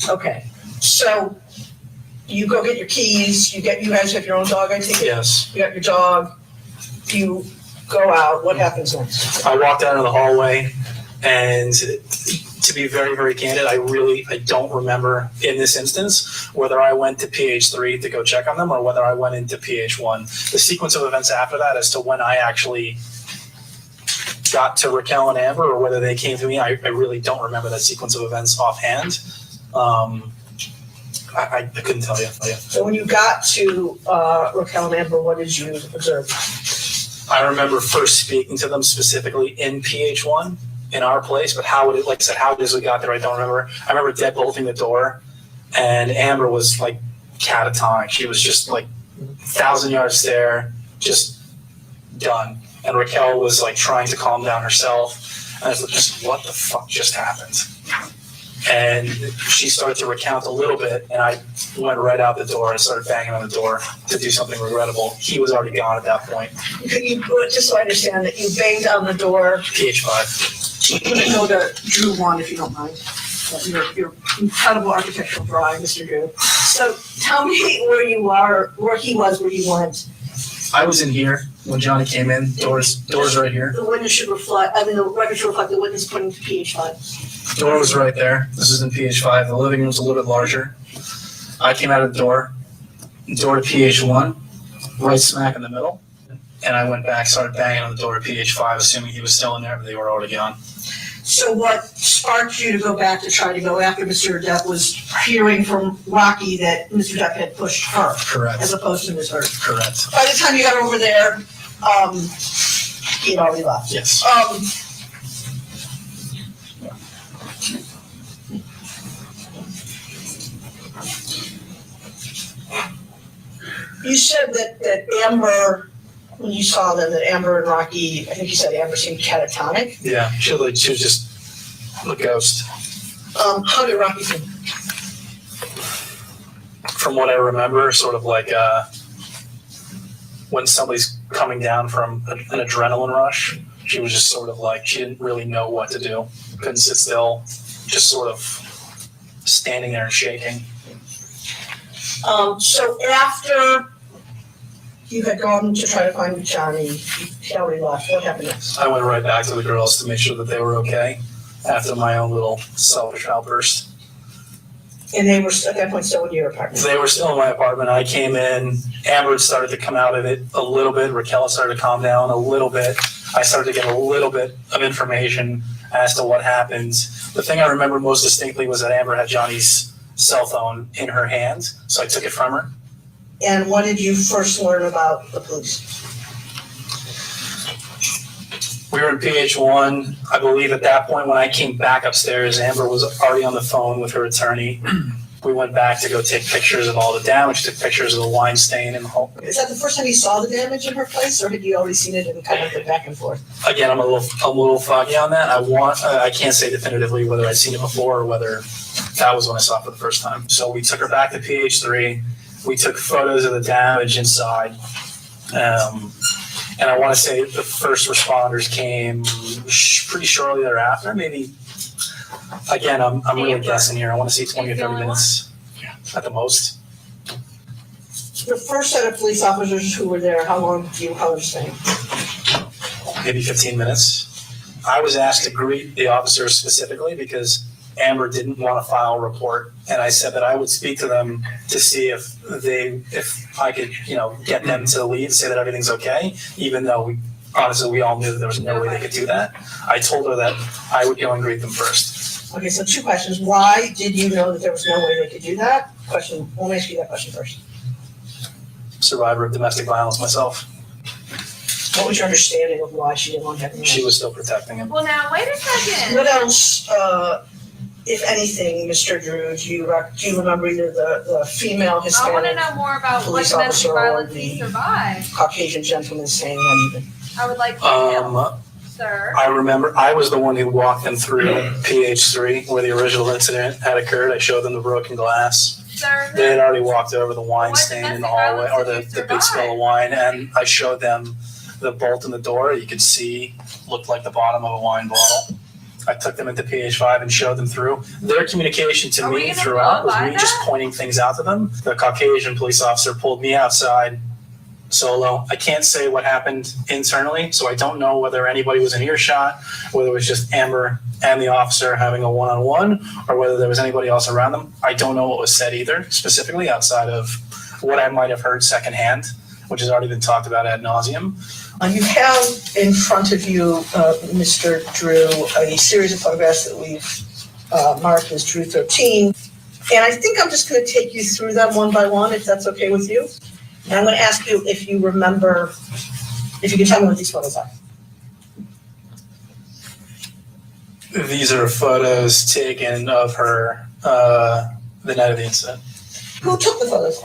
Okay. So you go get your keys. You guys have your own dog, I take it? Yes. You got your dog. You go out. What happens next? I walked out of the hallway, and to be very, very candid, I don't remember in this instance whether I went to PH3 to go check on them or whether I went into PH1. The sequence of events after that as to when I actually got to Raquel and Amber or whether they came to me, I really don't remember that sequence of events offhand. I couldn't tell you. So when you got to Raquel and Amber, what did you observe? I remember first speaking to them specifically in PH1 in our place, but how it as we got there, I don't remember. I remember deadbolting the door, and Amber was like catatonic. She was just like 1,000-yard stare, just done. And Raquel was like trying to calm down herself. And I was like, just what the fuck just happened? And she started to recount a little bit, and I went right out the door and started banging on the door to do something regrettable. He was already gone at that point. Just so I understand that you banged on the door. PH5. I'm going to go to Drew 1 if you don't mind. Your incredible architectural drawing, Mr. Drew. So tell me where you are, where he was, where you went. I was in here when Johnny came in. Doors right here. The witness should reflect, the record should reflect the witness pointing to PH5. Door was right there. This is in PH5. The living room's a little bit larger. I came out of the door to PH1, right smack in the middle. And I went back, started banging on the door at PH5, assuming he was still in there, but they were already gone. So what sparked you to go back to try to go after Mr. Depp was hearing from Rocky that Mr. Depp had pushed her. Correct. As opposed to Ms. Heard. Correct. By the time you got over there, he had already left. Yes. You said that Amber, when you saw them, that Amber and Rocky, I think you said Amber seemed catatonic. Yeah, she was just a ghost. How did Rocky seem? From what I remember, sort of like when somebody's coming down from an adrenaline rush, she was just sort of like, she didn't really know what to do. Couldn't sit still, just sort of standing there and shaking. So after you had gone to try to find Johnny, he already left. What happened next? I went right back to the girls to make sure that they were okay after my own little selfish outburst. And they were at that point still in your apartment? They were still in my apartment. I came in, Amber started to come out of it a little bit. Raquel started to calm down a little bit. I started to get a little bit of information as to what happened. The thing I remember most distinctly was that Amber had Johnny's cell phone in her hand, so I took it from her. And what did you first learn about the police? We were in PH1. I believe at that point when I came back upstairs, Amber was already on the phone with her attorney. We went back to go take pictures of all the damage, took pictures of the wine stain in the home. Is that the first time you saw the damage in her place, or had you already seen it in kind of the back and forth? Again, I'm a little foggy on that. I can't say definitively whether I'd seen it before or whether that was when I saw it for the first time. So we took her back to PH3. We took photos of the damage inside. And I want to say the first responders came pretty shortly thereafter, maybe. Again, I'm really guessing here. I want to say 20 or 30 minutes at the most. The first set of police officers who were there, how long do you recall them staying? Maybe 15 minutes. I was asked to greet the officers specifically because Amber didn't want to file a report, and I said that I would speak to them to see if I could, get them to leave and say that everything's okay, even though honestly we all knew that there was no way they could do that. I told her that I would go and greet them first. Okay, so 2 questions. Why did you know that there was no way they could do that? Let me ask you that question first. Survivor of domestic violence myself. What was your understanding of why she didn't want to have him? She was still protecting him. Well, now, wait a second. What else, if anything, Mr. Drew, do you remember either the female I want to Hispanic know more about what police domestic officer or violence he the survived. Caucasian gentleman saying anything? I would like to know, sir. I remember I was the one who walked them through PH3 where the original incident had occurred. I showed them the broken glass. Sir, They had already walked over the wine What stain in the domestic hallway, or violence the did you big spill of wine, and I showed them the bolt in the door. You could see looked like the bottom of a wine bottle. I took them into PH5 and showed them through. Their communication to Are we me gonna throughout blow was by me just that? pointing things out to them. The Caucasian police officer pulled me outside solo. I can't say what happened internally, so I don't know whether anybody was in earshot, whether it was just Amber and the officer having a one-on-one, or whether there was anybody else around them. I don't know what was said either, specifically outside of what I might have heard secondhand, which has already been talked about ad nauseum. You have in front of you, Mr. Drew, a series of photographs that we've marked as Drew 13. And I think I'm just going to take you through them one by one, if that's okay with you. And I'm going to ask you if you remember, if you can tell me what these photos are. These are photos taken of her the night of the incident. Who took the photos?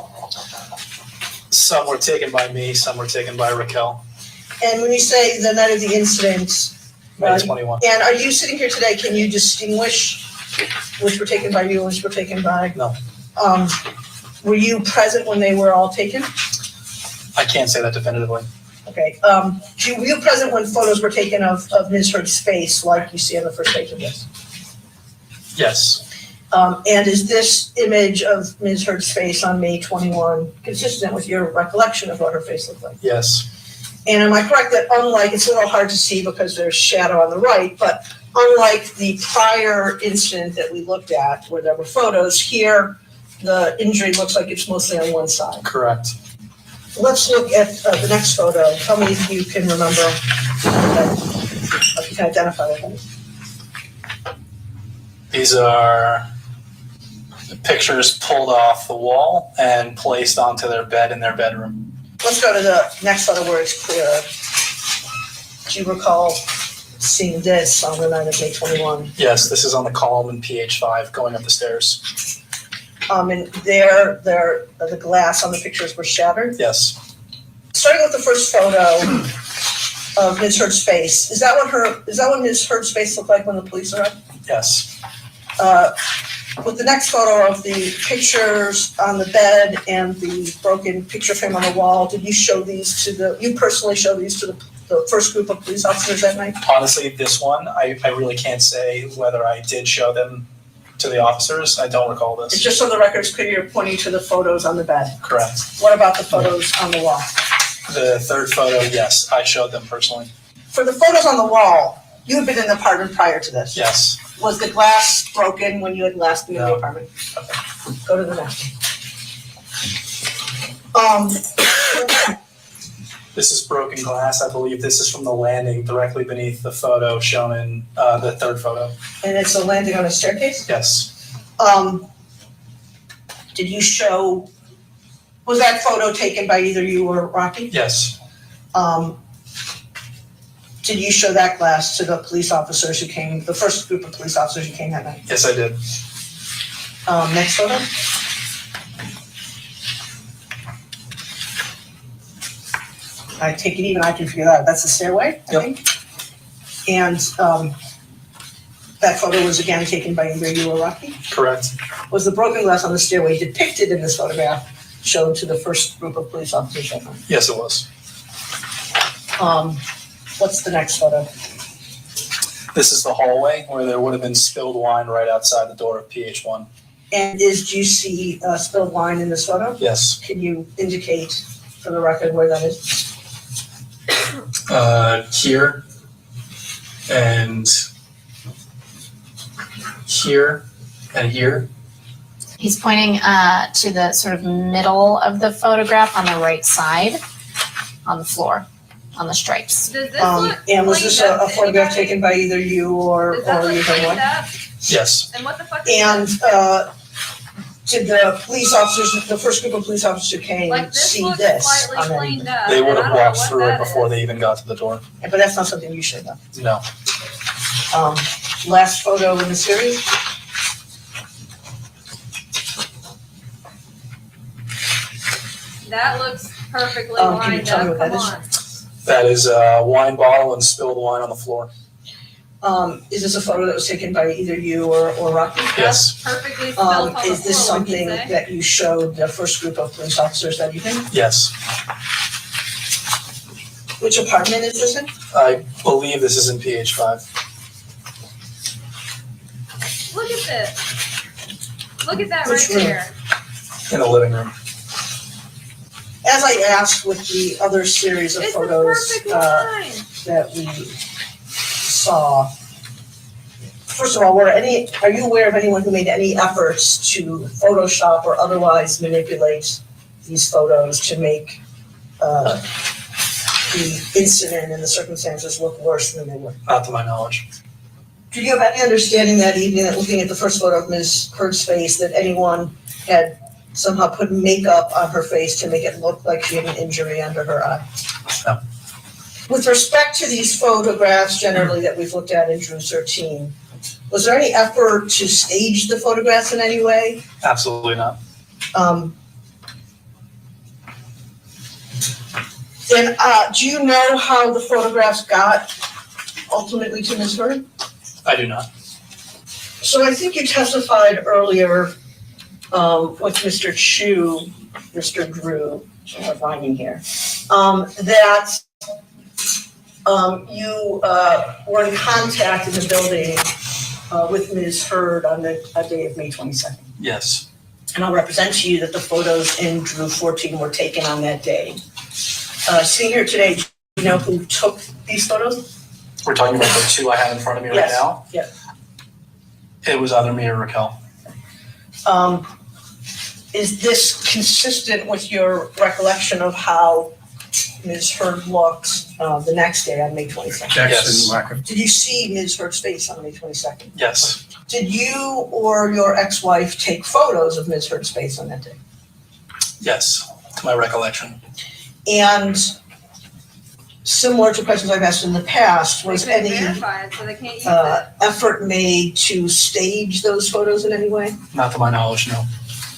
Some were taken by me, some were taken by Raquel. And when you say the night of the incident, May 21. and are you sitting here today, can you distinguish which were taken by you and which were taken by? No. Were you present when they were all taken? I can't say that definitively. Okay, were you present when photos were taken of Ms. Heard's face, like you see on the first page of this? Yes. And is this image of Ms. Heard's face on May 21 consistent with your recollection of what her face looked like? Yes. And am I correct that unlike, it's a little hard to see because there's shadow on the right, but unlike the prior incident that we looked at where there were photos, here the injury looks like it's mostly on one side. Correct. Let's look at the next photo. Tell me if you can remember, if you can identify what that is. These are pictures pulled off the wall and placed onto their bed in their bedroom. Let's go to the next photo where it's clearer. Do you recall seeing this on the night of May 21? Yes, this is on the column in PH5 going up the stairs. And the glass on the pictures were shattered. Yes. Starting with the first photo of Ms. Heard's face, is that what Ms. Heard's face looked like when the police arrived? Yes. With the next photo of the pictures on the bed and the broken picture frame on the wall, did you show these you personally show these to the first group of police officers that night? Honestly, this one, I really can't say whether I did show them to the officers. I don't recall It's this. just so the record's clear, you're pointing to the photos on the bed. Correct. What about the photos on the wall? The third photo, yes, I showed them personally. For the photos on the wall, you had been in the apartment prior to this. Yes. Was the glass broken when you had last been in the No. apartment? Okay, go to the next. This is broken glass. I believe this is from the landing directly beneath the photo shown in the third photo. And it's a landing on a staircase? Yes. Did you show, was that photo taken by either you or Rocky? Yes. Did you show that glass to the police officers who came, the first group of police officers who came that night? Yes, I did. Next photo? I take it even I can figure that out. That's the stairway, I Yep. think? And that photo was again taken by either you or Rocky? Correct. Was the broken glass on the stairway depicted in this photograph shown to the first group of police officers that night? Yes, it was. What's the next photo? This is the hallway where there would have been spilled wine right outside the door of PH1. And do you see spilled wine in this photo? Yes. Can you indicate for the record where that is? Here and here and here. He's pointing to the sort of middle of the photograph on the right side, on the floor, on the stripes. Does this look And was this cleaned a up to photograph anybody? taken by either you or Does that look either cleaned one? up? Yes. And what the fuck is And this? did the police officers, the first group of police officers who came, Like this see looks this slightly on cleaned anything? up. They would and I have don't know walked what through it that before is. they even got to the door. But that's not something you showed them. No. Last photo in the series? That looks perfectly Can you lined tell me up. what Come that on. That is a wine bottle and spilled wine on the floor. Is this a photo that was taken by either you or Rocky? Yes. Perfectly spilled on the Is this floor, would you something say? that you showed the first group of police officers that evening? Yes. Which apartment is this in? I believe this is in PH5. Look at this. Look at that Which right room? there. In the living room. As I asked with the other series of It's the photos perfect line. that we saw, first of all, are you aware of anyone who made any efforts to Photoshop or otherwise manipulate these photos to make the incident and the circumstances look worse than they were? Not to my knowledge. Did you have any understanding that evening that looking at the first photo of Ms. Heard's face that anyone had somehow put makeup on her face to make it look like she had an injury under her eye? No. With respect to these photographs generally that we've looked at in Drew 13, was there any effort to stage the photographs in any way? Absolutely not. Then, do you know how the photographs got ultimately to Ms. Heard? I do not. So I think you testified earlier with Mr. Chu, Mr. Drew, I'm finding here, that you were in contact in the building with Ms. Heard on the day of May 22nd. Yes. And I'll represent to you that the photos in Drew 14 were taken on that day. Sitting here today, do you know who took these photos? We're talking about the two I have in front of me right Yes. now. Yeah. It was either me or Raquel. Is this consistent with your recollection of how Ms. Heard looked the next day on May 22nd? Yes. Did you see Ms. Heard's face on May 22nd? Yes. Did you or your ex-wife take photos of Ms. Heard's face on that day? Yes, to my recollection. And similar to questions I've asked in the past, was They couldn't any verify it, so they can't use it. effort made to stage those photos in any way? Not to my knowledge, no.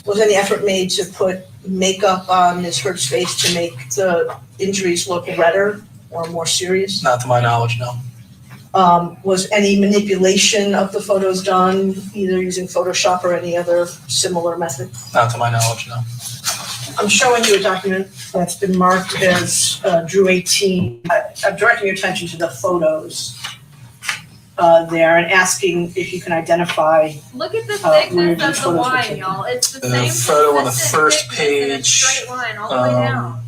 Was any effort made to put makeup on Ms. Heard's face to make the injuries look redder or more serious? Not to my knowledge, no. Was any manipulation of the photos done, either using Photoshop or any other similar method? Not to my knowledge, no. I'm showing you a document that's been marked as Drew 18. I'm directing your attention to the photos there and asking if you can identify. Look at the where thickness these of the photos were line, taken. y'all. It's the The same photo on the consistent first thickness in a page, straight line all the way down.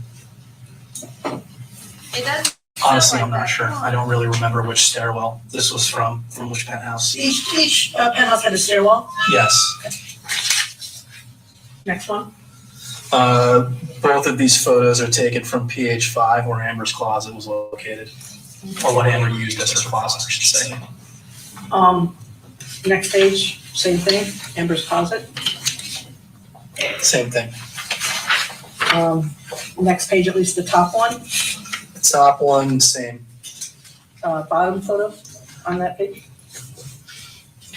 It doesn't. Honestly, like I'm not that. sure. Come on. I don't really remember which stairwell this was from which penthouse. Each penthouse had a stairwell. Yes. Next one. Both of these photos are taken from PH5 where Amber's closet was located, or what Amber used as her closet, I should say. Next page, same thing, Amber's closet. Same thing. Next page, at least the top one, The top one, same. bottom photo on that page.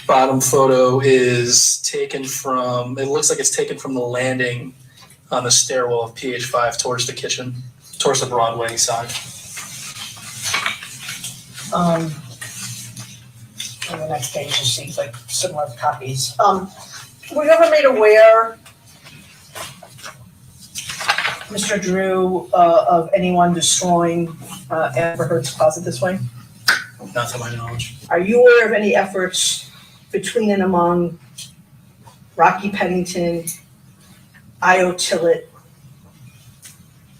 Bottom photo is taken from, it looks like it's taken from the landing on the stairwell of PH5 towards the kitchen, towards the Broadway side. And the next page just seems like similar copies. Were you ever made aware, Mr. Drew, of anyone destroying Amber Heard's closet this way? Not to my knowledge. Are you aware of any efforts between and among Rocky Pennington, Io Tillett,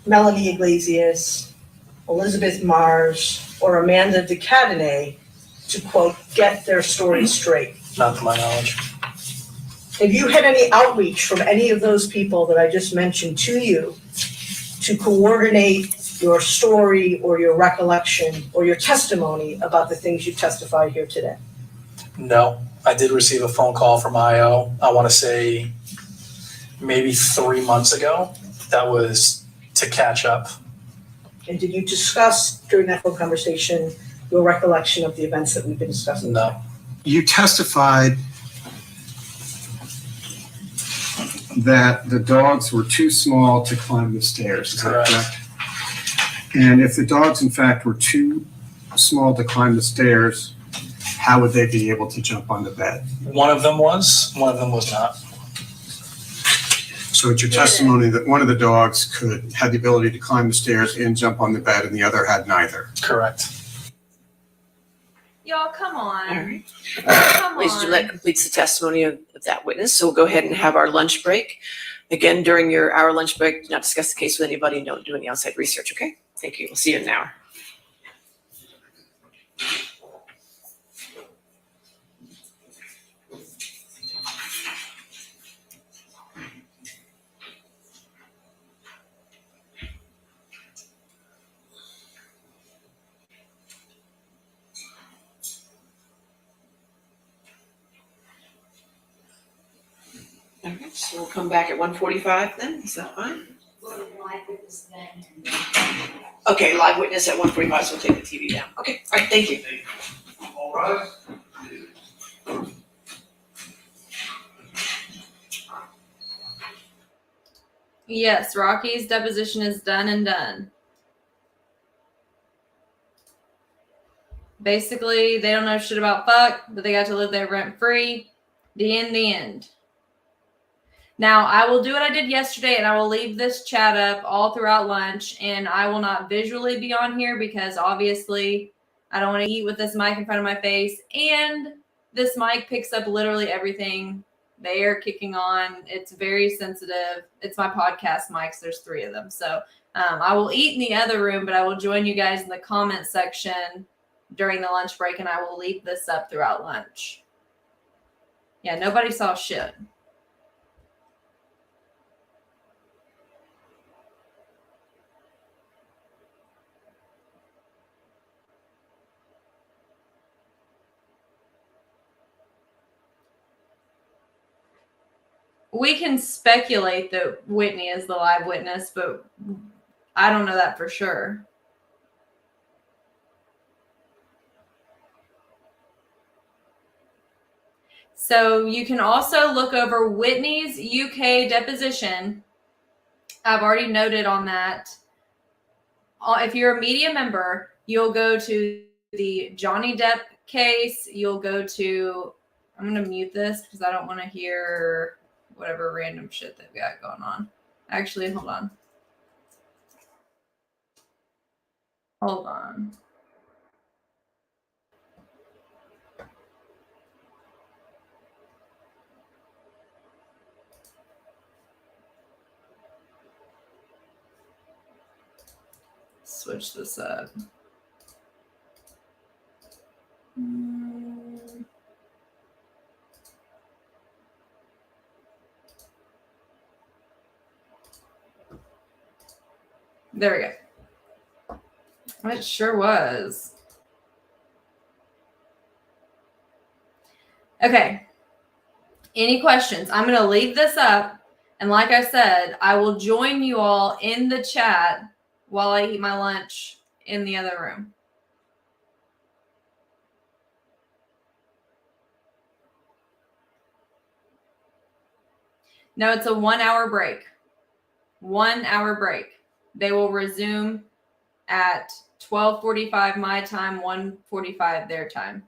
Melanie Iglesias, Elizabeth Mars, or Amanda DeCadenet to, quote, get their story straight? Not to my knowledge. Have you had any outreach from any of those people that I just mentioned to you to coordinate your story or your recollection or your testimony about the things you've testified here today? No, I did receive a phone call from IO, I want to say maybe 3 months ago. That was to catch up. And did you discuss during that phone conversation your recollection of the events that we've been discussing? No. You testified that the dogs were too small to climb the stairs, is that correct? And if the dogs in fact were too small to climb the stairs, how would they be able to jump on the bed? One of them was not. So it's your testimony that one of the dogs had the ability to climb the stairs and jump on the bed and the other had neither? Correct. Y'all, come on. All right. Come Ladies and gentlemen, that on. completes the testimony of that witness. So we'll go ahead and have our lunch break. Again, during our lunch break, do not discuss the case with anybody and don't do any outside research, okay? Thank you. We'll see you in an hour. All right, so we'll come back at 1:45 then, is that fine? Okay, live witness at 1:45, so we'll take the TV down. Okay, all right, thank you. All right. Yes, Rocky's deposition is done and done. Basically, they don't know shit about fuck, but they got to live there rent free. The end. Now, I will do what I did yesterday, and I will leave this chat up all throughout lunch, and I will not visually be on here because obviously I don't want to eat with this mic in front of my face, and this mic picks up literally everything. The air kicking on. It's very sensitive. It's my podcast mics. There's 3 of them. So I will eat in the other room, but I will join you guys in the comment section during the lunch break, and I will leave this up throughout lunch. Yeah, nobody saw shit. We can speculate that Whitney is the live witness, but I don't know that for sure. So you can also look over Whitney's UK deposition. I've already noted on that. If you're a media member, you'll go to the Johnny Depp case. You'll go to, I'm going to mute this because I don't want to hear whatever random shit they've got going on. Actually, hold on. Hold on. Switch this up. There we go. It sure was. Okay. Any questions? I'm going to leave this up. And like I said, I will join you all in the chat while I eat my lunch in the other room. No, it's a 1 hour break. 1 hour break. They will resume at 12:45 my time, 1:45 their time.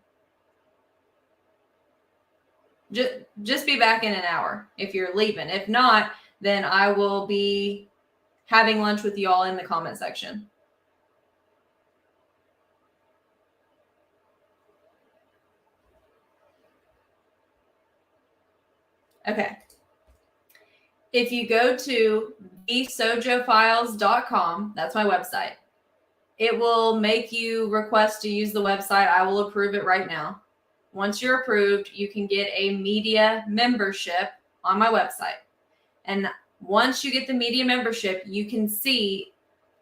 Just be back in an hour if you're leaving. If not, then I will be having lunch with you all in the comment section. Okay. If you go to thesojofiles.com, that's my website, it will make you request to use the website. I will approve it right now. Once you're approved, you can get a media membership on my website. And once you get the media membership, you can see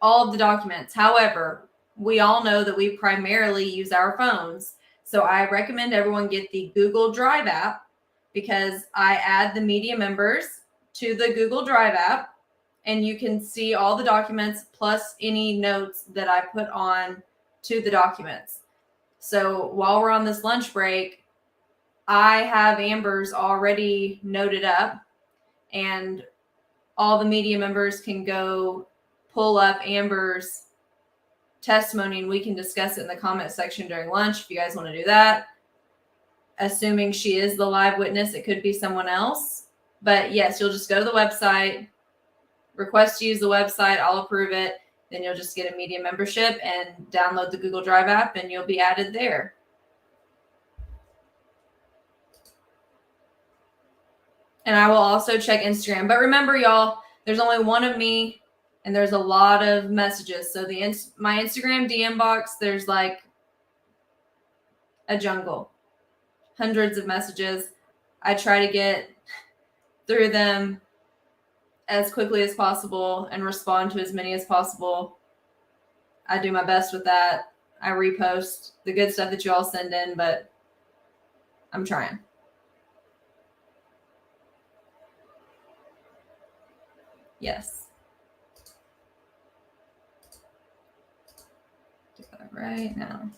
all of the documents. However, we all know that we primarily use our phones. So I recommend everyone get the Google Drive app because I add the media members to the Google Drive app and you can see all the documents plus any notes that I put on to the documents. So while we're on this lunch break, I have Amber's already noted up and all the media members can go pull up Amber's testimony and we can discuss it in the comment section during lunch if you guys want to do that. Assuming she is the live witness, it could be someone else. But yes, you'll just go to the website, request to use the website, I'll approve it. Then you'll just get a media membership and download the Google Drive app and you'll be added there. And I will also check Instagram. But remember, y'all, there's only one of me and there's a lot of messages. So my Instagram DM box, there's like a jungle. Hundreds of messages. I try to get through them as quickly as possible and respond to as many as possible. I do my best with that. I repost the good stuff that you all send in, but I'm trying. Yes. Do that right now.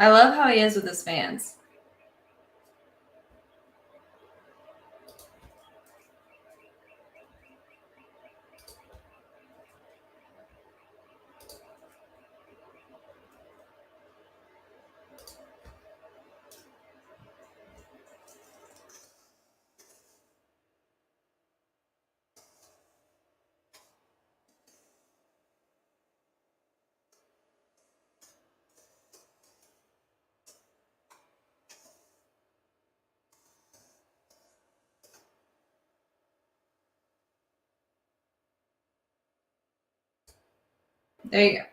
I love how he is with his fans. There you go.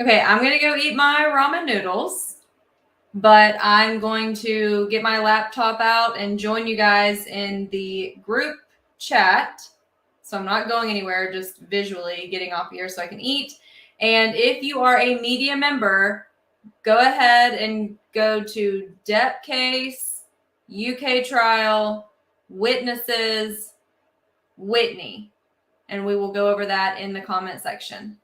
Okay, I'm gonna go eat my ramen noodles, but I'm going to get my laptop out and join you guys in the group chat. So I'm not going anywhere, just visually getting off here so I can eat. And if you are a media member, go ahead and go to Depp case, UK trial, witnesses, Whitney, and we will go over that in the comment section.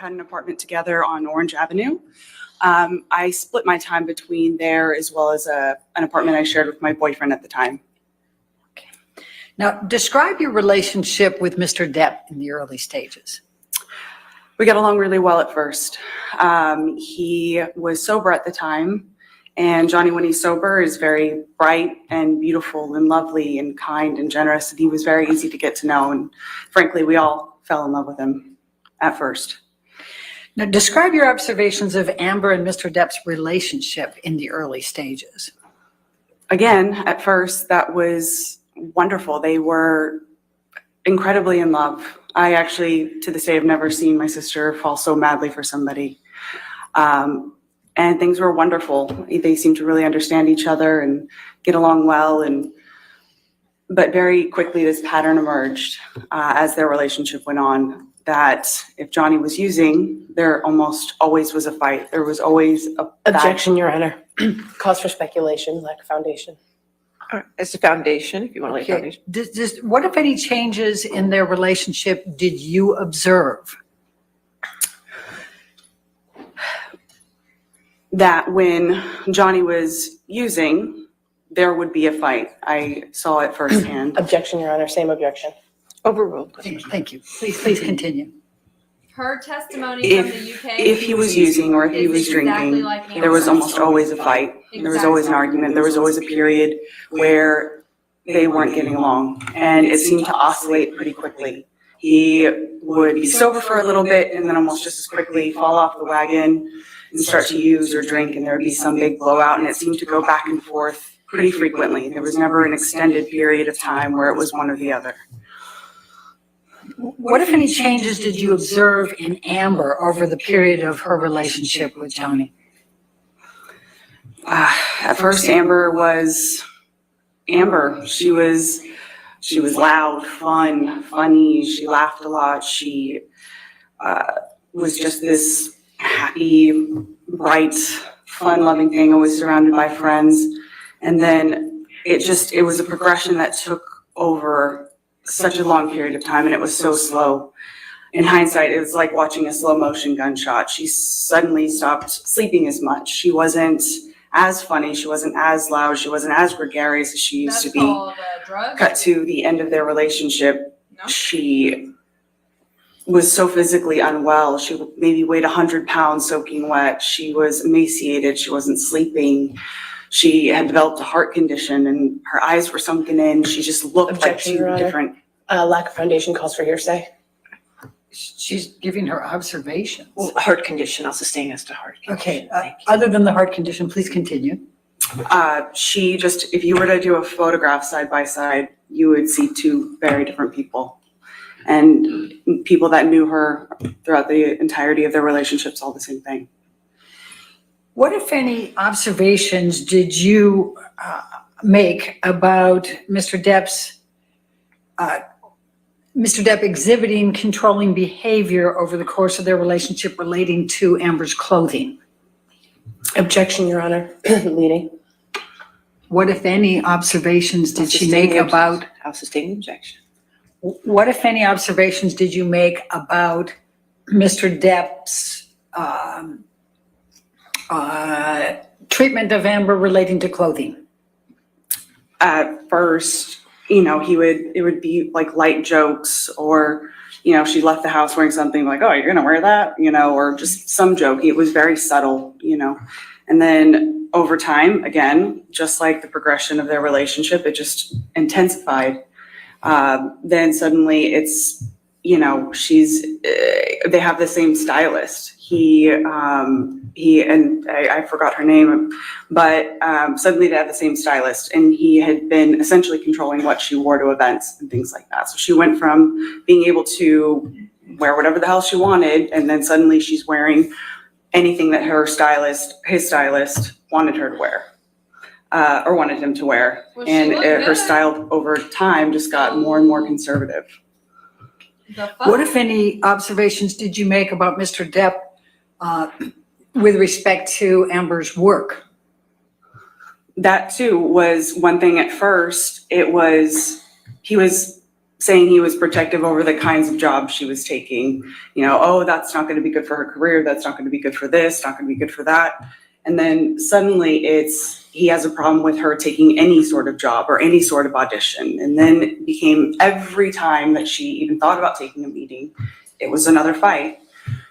had an apartment together on Orange Avenue. I split my time between there as well as an apartment I shared with my boyfriend at the time. Now, describe your relationship with Mr. Depp in the early stages. We got along really well at first. He was sober at the time, and Johnny, when he's sober, is very bright and beautiful and lovely and kind and generous, and he was very easy to get to know, and frankly, we all fell in love with him at first. Now, describe your observations of Amber and Mr. Depp's relationship in the early stages. Again, at first, that was wonderful. They were incredibly in love. I actually, to this day, have never seen my sister fall so madly for somebody. And things were wonderful. They seemed to really understand each other and get along well. But very quickly, this pattern emerged as their relationship went on, that if Johnny was using, there almost always was a fight. There was always a Objection, Your Honor. Cause for speculation, lack of foundation. As a foundation, if you want to lay a foundation. What, if any, changes in their relationship did you observe? That when Johnny was using, there would be a fight. I saw it firsthand. Objection, Your Honor. Same objection. Overruled. Thank you. Please continue. Her testimony from the UK. If he was using or if he was exactly drinking, like there was Amber's. almost always a fight. There was always an argument. There was always a period where they weren't getting along, and it seemed to oscillate pretty quickly. He would be sober for a little bit and then almost just as quickly fall off the wagon and start to use or drink, and there would be some big blowout, and it seemed to go back and forth pretty frequently. There was never an extended period of time where it was one or the other. What, if any, changes did you observe in Amber over the period of her relationship with Johnny? At first, Amber was Amber. She was loud, fun, funny. She laughed a lot. She was just this happy, bright, fun-loving thing, always surrounded by friends. And then it was a progression that took over such a long period of time, and it was so slow. In hindsight, it was like watching a slow motion gunshot. She suddenly stopped sleeping as much. She wasn't as funny. She wasn't as loud. She wasn't as gregarious as she used to be. Called, drugs? Cut to the end of their relationship. No? She was so physically unwell. She maybe weighed 100 pounds soaking wet. She was emaciated. She wasn't sleeping. She had developed a heart condition, and her eyes were sunken in. She just looked Objection, like Your two Honor. different. Lack of foundation calls for hearsay. She's giving her observations. Well, heart condition, I'll sustain as to heart condition. Okay, other than the heart condition, please continue. She just, if you were to do a photograph side by side, you would see two very different people. And people that knew her throughout the entirety of their relationship saw the same thing. What, if any, observations did you make about Mr. Depp exhibiting controlling behavior over the course of their relationship relating to Amber's clothing? Objection, Your Honor. Leading. What, if any, observations did she make about? I'll sustain the objection. What, if any, observations did you make about Mr. Depp's treatment of Amber relating to clothing? At first, it would be like light jokes, or, she left the house wearing something like, oh, you're going to wear that, or just some joke. It was very subtle, and then over time, again, just like the progression of their relationship, it just intensified. Then suddenly it's, they have the same stylist. I forgot her name, but suddenly they had the same stylist, and he had been essentially controlling what she wore to events and things like that. So she went from being able to wear whatever the hell she wanted, and then suddenly she's wearing anything that his stylist wanted her to wear, or wanted him to wear. Well, she And looked her good. style over time just got more and more conservative. What, if any, observations did you make about Mr. Depp with respect to Amber's work? That too was one thing. At first, he was saying he was protective over the kinds of jobs she was taking. You know, oh, that's not going to be good for her career. That's not going to be good for this, not going to be good for that. And then suddenly he has a problem with her taking any sort of job or any sort of audition. And then it became every time that she even thought about taking a meeting, it was another fight.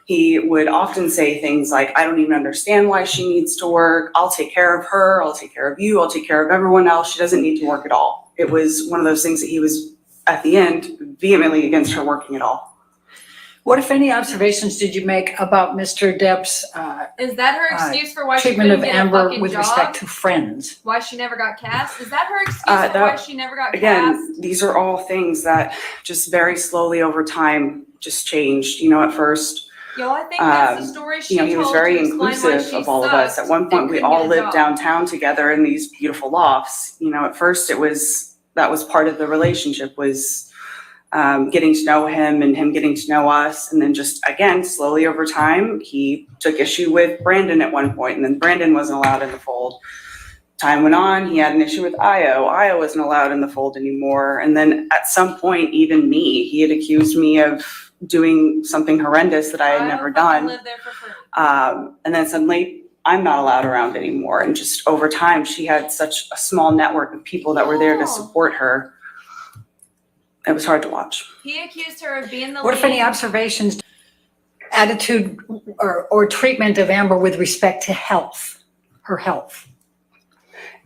He would often say things like, I don't even understand why she needs to work. I'll take care of her. I'll take care of you. I'll take care of everyone else. She doesn't need to work at all. It was one of those things that he was, at the end, vehemently against her working at all. What, if any, observations did you make about Mr. Depp's Is that her excuse for why she treatment couldn't of get a Amber fucking with job? respect to friends? Why she never got cast? Is that her excuse for why she never got cast? Again, these are all things that just very slowly over time just changed. You know, at first, Yo, I think that's the story she you know, he was told very to explain why inclusive she of all of us. sucked At one point, and we couldn't all get a lived job. downtown together in these beautiful lofts. You know, at first that was part of the relationship, was getting to know him and him getting to know us. And then just, again, slowly over time, he took issue with Brandon at one point, and then Brandon wasn't allowed in the fold. Time went on, he had an issue with Io. Io wasn't allowed in the fold anymore. And then at some point, even me, he had accused me of doing something horrendous that I had never done. Lived there for free. And then suddenly, I'm not allowed around anymore. And just over time, she had such a small network of people that were there to support her. It was hard to watch. He accused her of being the What, if any, lead. observations, attitude, or treatment of Amber with respect to health, her health?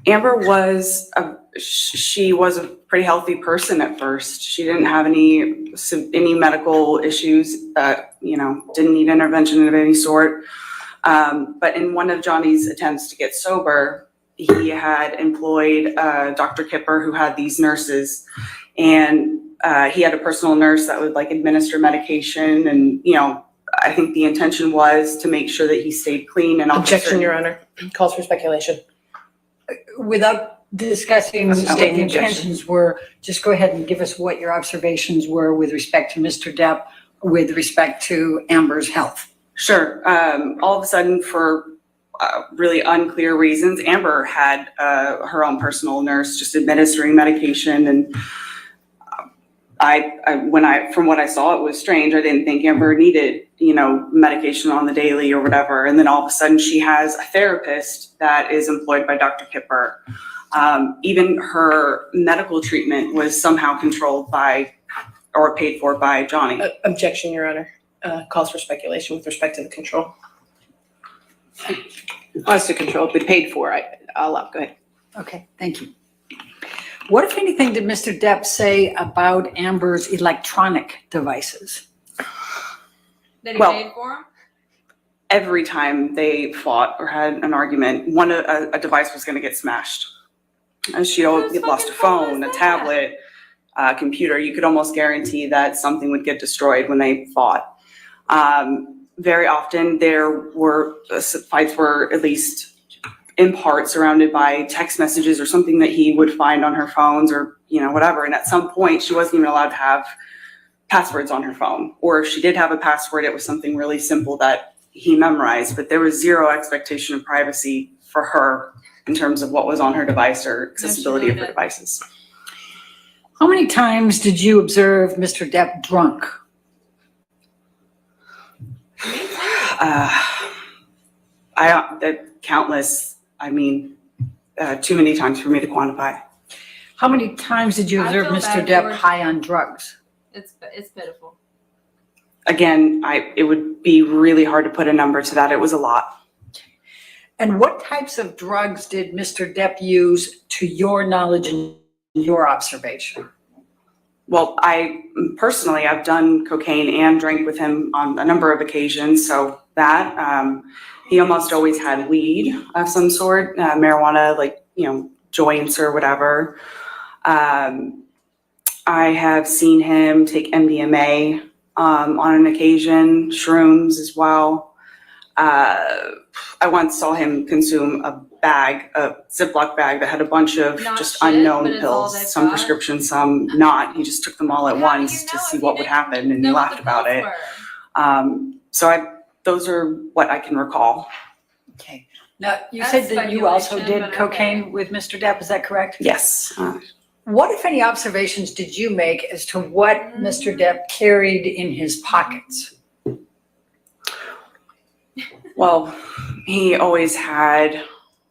Amber was she was a pretty healthy person at first. She didn't have any medical issues that, you know, didn't need intervention of any sort. But in one of Johnny's attempts to get sober, he had employed Dr. Kipper, who had these nurses, and he had a personal nurse that would like administer medication. And, you know, I think the intention was to make sure that he stayed clean and Objection, Your Honor. Calls for speculation. Without discussing what Sustain the the objection. intentions were, just go ahead and give us what your observations were with respect to Mr. Depp, with respect to Amber's health. Sure. All of a sudden, for really unclear reasons, Amber had her own personal nurse just administering medication. And from what I saw, it was strange. I didn't think Amber needed, you know, medication on the daily or whatever. And then all of a sudden she has a therapist that is employed by Dr. Kipper. Even her medical treatment was somehow controlled by or paid for by Johnny. Objection, Your Honor. Calls for speculation with respect to the control. As to control, but paid for, I'll go ahead. Okay, thank you. What, if anything, did Mr. Depp say about Amber's electronic devices? That he Well, paid for him? Every time they fought or had an argument, a device was going to get smashed. She lost a phone, a tablet, a computer. You could almost guarantee that something would get destroyed when they fought. Very often fights were at least in part surrounded by text messages or something that he would find on her phones or, you know, whatever. And at some point she wasn't even allowed to have passwords on her phone, or if she did have a password, it was something really simple that he memorized, but there was zero expectation of privacy for her in terms of what was on her device or accessibility of her devices. How many times did you observe Mr. Depp drunk? Countless. I mean, too many times for me to quantify. How many times did you I observe feel Mr. bad, Depp George. high on drugs? It's pitiful. Again, it would be really hard to put a number to that. It was a lot. And what types of drugs did Mr. Depp use, to your knowledge and your observation? Well, I've done cocaine and drank with him on a number of occasions. So that, he almost always had weed of some sort, marijuana, like, you know, joints or whatever. I have seen him take MDMA on an occasion, shrooms as well. I once saw him consume a Ziploc bag that had a bunch of Not just shit, unknown but it's all they've pills, some got. prescriptions, some not. He just took them all at How do once you to know see if what he would didn't happen, and he know what laughed the about pills it. were? Those are what I can recall. Okay. Now, you That's said that you also speculation, did but cocaine okay. with Mr. Depp, is that correct? Yes. What, if any, observations did you make as to what Mr. Depp carried in his pockets? Well, he always had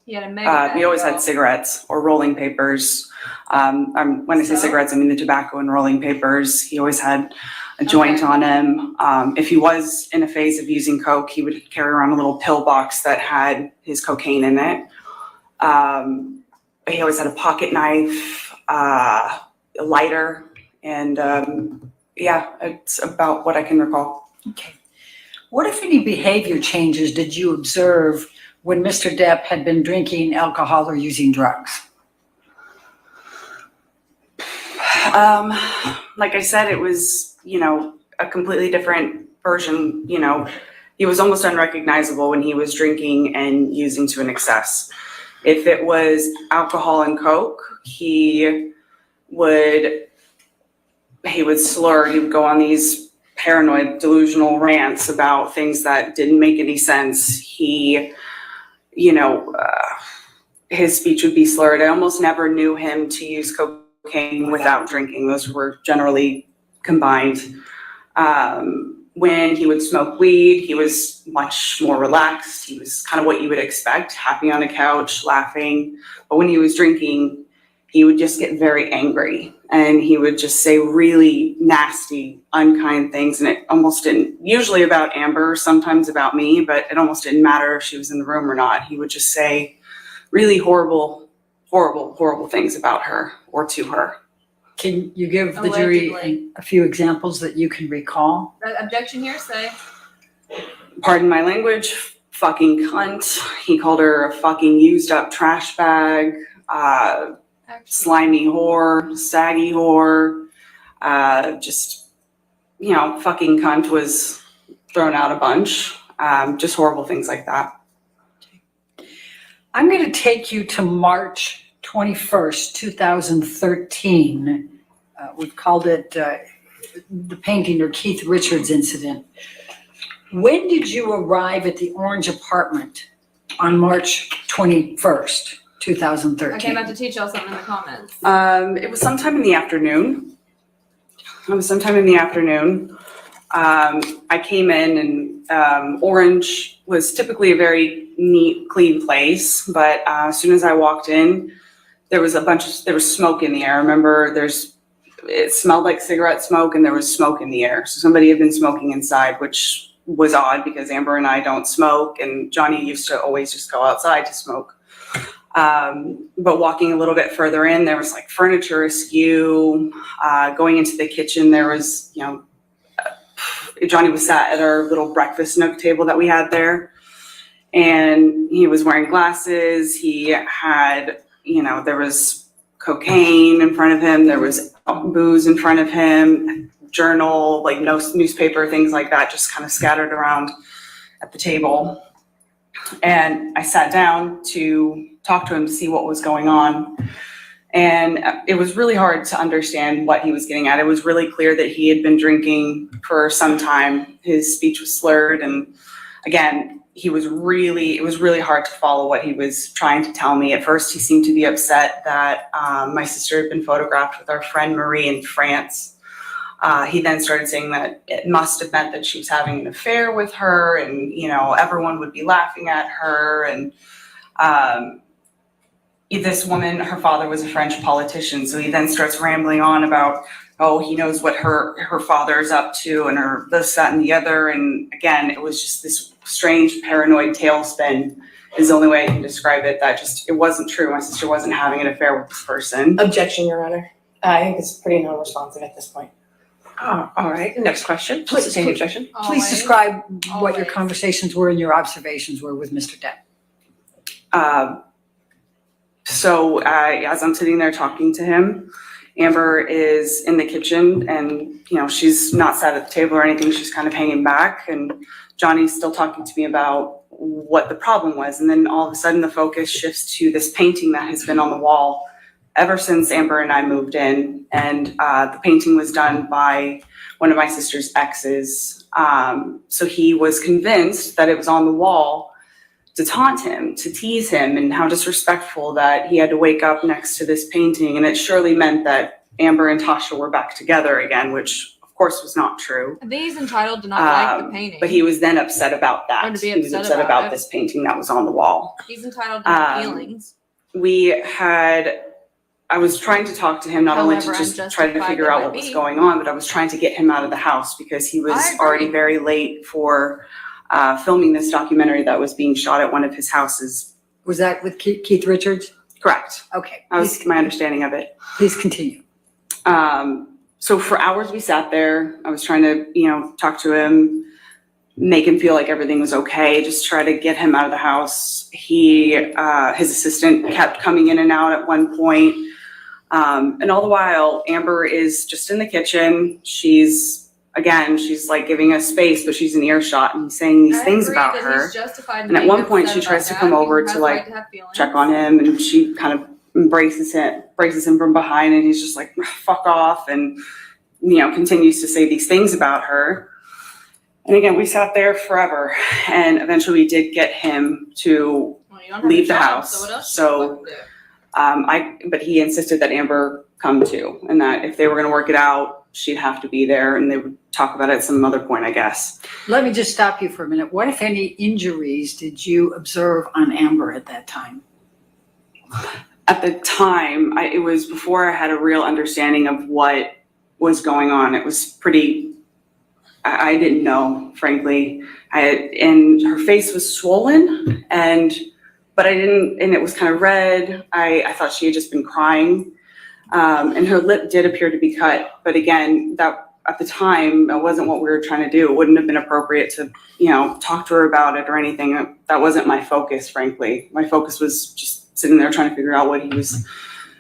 He had a mega he always had cigarettes or rolling papers. When I say cigarettes, I mean the tobacco and rolling papers. He always had a joint on him. If he was in a phase of using coke, he would carry around a little pill box that had his cocaine in it. He always had a pocket knife, a lighter, and yeah, it's about what I can recall. Okay. What, if any, behavior changes did you observe when Mr. Depp had been drinking alcohol or using drugs? Like I said, it was, a completely different version. He was almost unrecognizable when he was drinking and using to an excess. If it was alcohol and coke, he would slur. He would go on these paranoid, delusional rants about things that didn't make any sense. He, his speech would be slurred. I almost never knew him to use cocaine without drinking. Those were generally combined. When he would smoke weed, he was much more relaxed. He was kind of what you would expect, happy on a couch, laughing. But when he was drinking, he would just get very angry and he would just say really nasty, unkind things. And it almost didn't, usually about Amber, sometimes about me, but it almost didn't matter if she was in the room or not. He would just say really horrible, horrible, horrible things about her or to her. Can you give the jury a few examples that you can recall? Objection here, say. Pardon my language, fucking cunt. He called her a fucking used up trash bag, slimy whore, saggy whore. Fucking cunt was thrown out a bunch. Just horrible things like that. I'm going to take you to March 21st, 2013. We've called it the painting or Keith Richards incident. When did you arrive at the Orange apartment on March 21st, 2013? Okay, I'm about to teach y'all something in the comments. It was sometime in the afternoon. I came in and Orange was typically a very neat, clean place. But as soon as I walked in, there was smoke in the air. Remember, it smelled like cigarette smoke and there was smoke in the air. So somebody had been smoking inside, which was odd because Amber and I don't smoke and Johnny used to always just go outside to smoke. But walking a little bit further in, there was like furniture askew. Going into the kitchen, there was, Johnny was sat at our little breakfast nook table that we had there. And he was wearing glasses. He had, there was cocaine in front of him. There was booze in front of him, journal, like no newspaper, things like that, just kind of scattered around at the table. And I sat down to talk to him to see what was going on. And it was really hard to understand what he was getting at. It was really clear that he had been drinking for some time. His speech was slurred. And again, it was really hard to follow what he was trying to tell me. At first, he seemed to be upset that my sister had been photographed with our friend Marie in France. He then started saying that it must have meant that she was having an affair with her and, everyone would be laughing at her. And this woman, her father was a French politician. So he then starts rambling on about, he knows what her father's up to and her this, that, and the other. And again, it was just this strange paranoid tailspin is the only way I can describe it. It wasn't true. My sister wasn't having an affair with this person. Objection, Your Honor. I think it's pretty non-responsive at this point. All right, next question. Please sustain the objection. Please describe what your conversations were and your observations were with Mr. Depp. So as I'm sitting there talking to him, Amber is in the kitchen and, she's not sat at the table or anything. She's kind of hanging back and Johnny's still talking to me about what the problem was. And then all of a sudden the focus shifts to this painting that has been on the wall ever since Amber and I moved in. And the painting was done by one of my sister's exes. So he was convinced that it was on the wall to taunt him, to tease him, and how disrespectful that he had to wake up next to this painting. And it surely meant that Amber and Tasha were back together again, which of course was not true. I think he's entitled to not like the painting. But he was then upset about that. Or to be He was upset upset about about it. this painting that was on the wall. He's entitled to have feelings. I was trying to talk to him, not only to However just try to unjustified figure they out might what was be. going on, but I was trying to get him out of the house because he was I agree. already very late for filming this documentary that was being shot at one of his houses. Was that with Keith Richards? Correct. Okay. That was my understanding of it. Please continue. So for hours we sat there. I was trying to, talk to him, make him feel like everything was okay, just try to get him out of the house. His assistant kept coming in and out at one point. And all the while, Amber is just in the kitchen. She's like giving us space, but she's in earshot and he's saying these things about her. And at one point, she tries to come over to like check on him, and she kind of braces him from behind, and he's just like, fuck off, and continues to say these things about her. And again, we sat there forever, and eventually we did get him to leave the house. But he insisted that Amber come too, and that if they were going to work it out, she'd have to be there, and they would talk about it at some other point, I guess. Let me just stop you for a minute. What, if any, injuries did you observe on Amber at that time? At the time, it was before I had a real understanding of what was going on. It was pretty, I didn't know, frankly. And her face was swollen, but I didn't, and it was kind of red. I thought she had just been crying. And her lip did appear to be cut. But again, that at the time, that wasn't what we were trying to do. It wouldn't have been appropriate to, talk to her about it or anything. That wasn't my focus, frankly. My focus was just sitting there trying to figure out what he was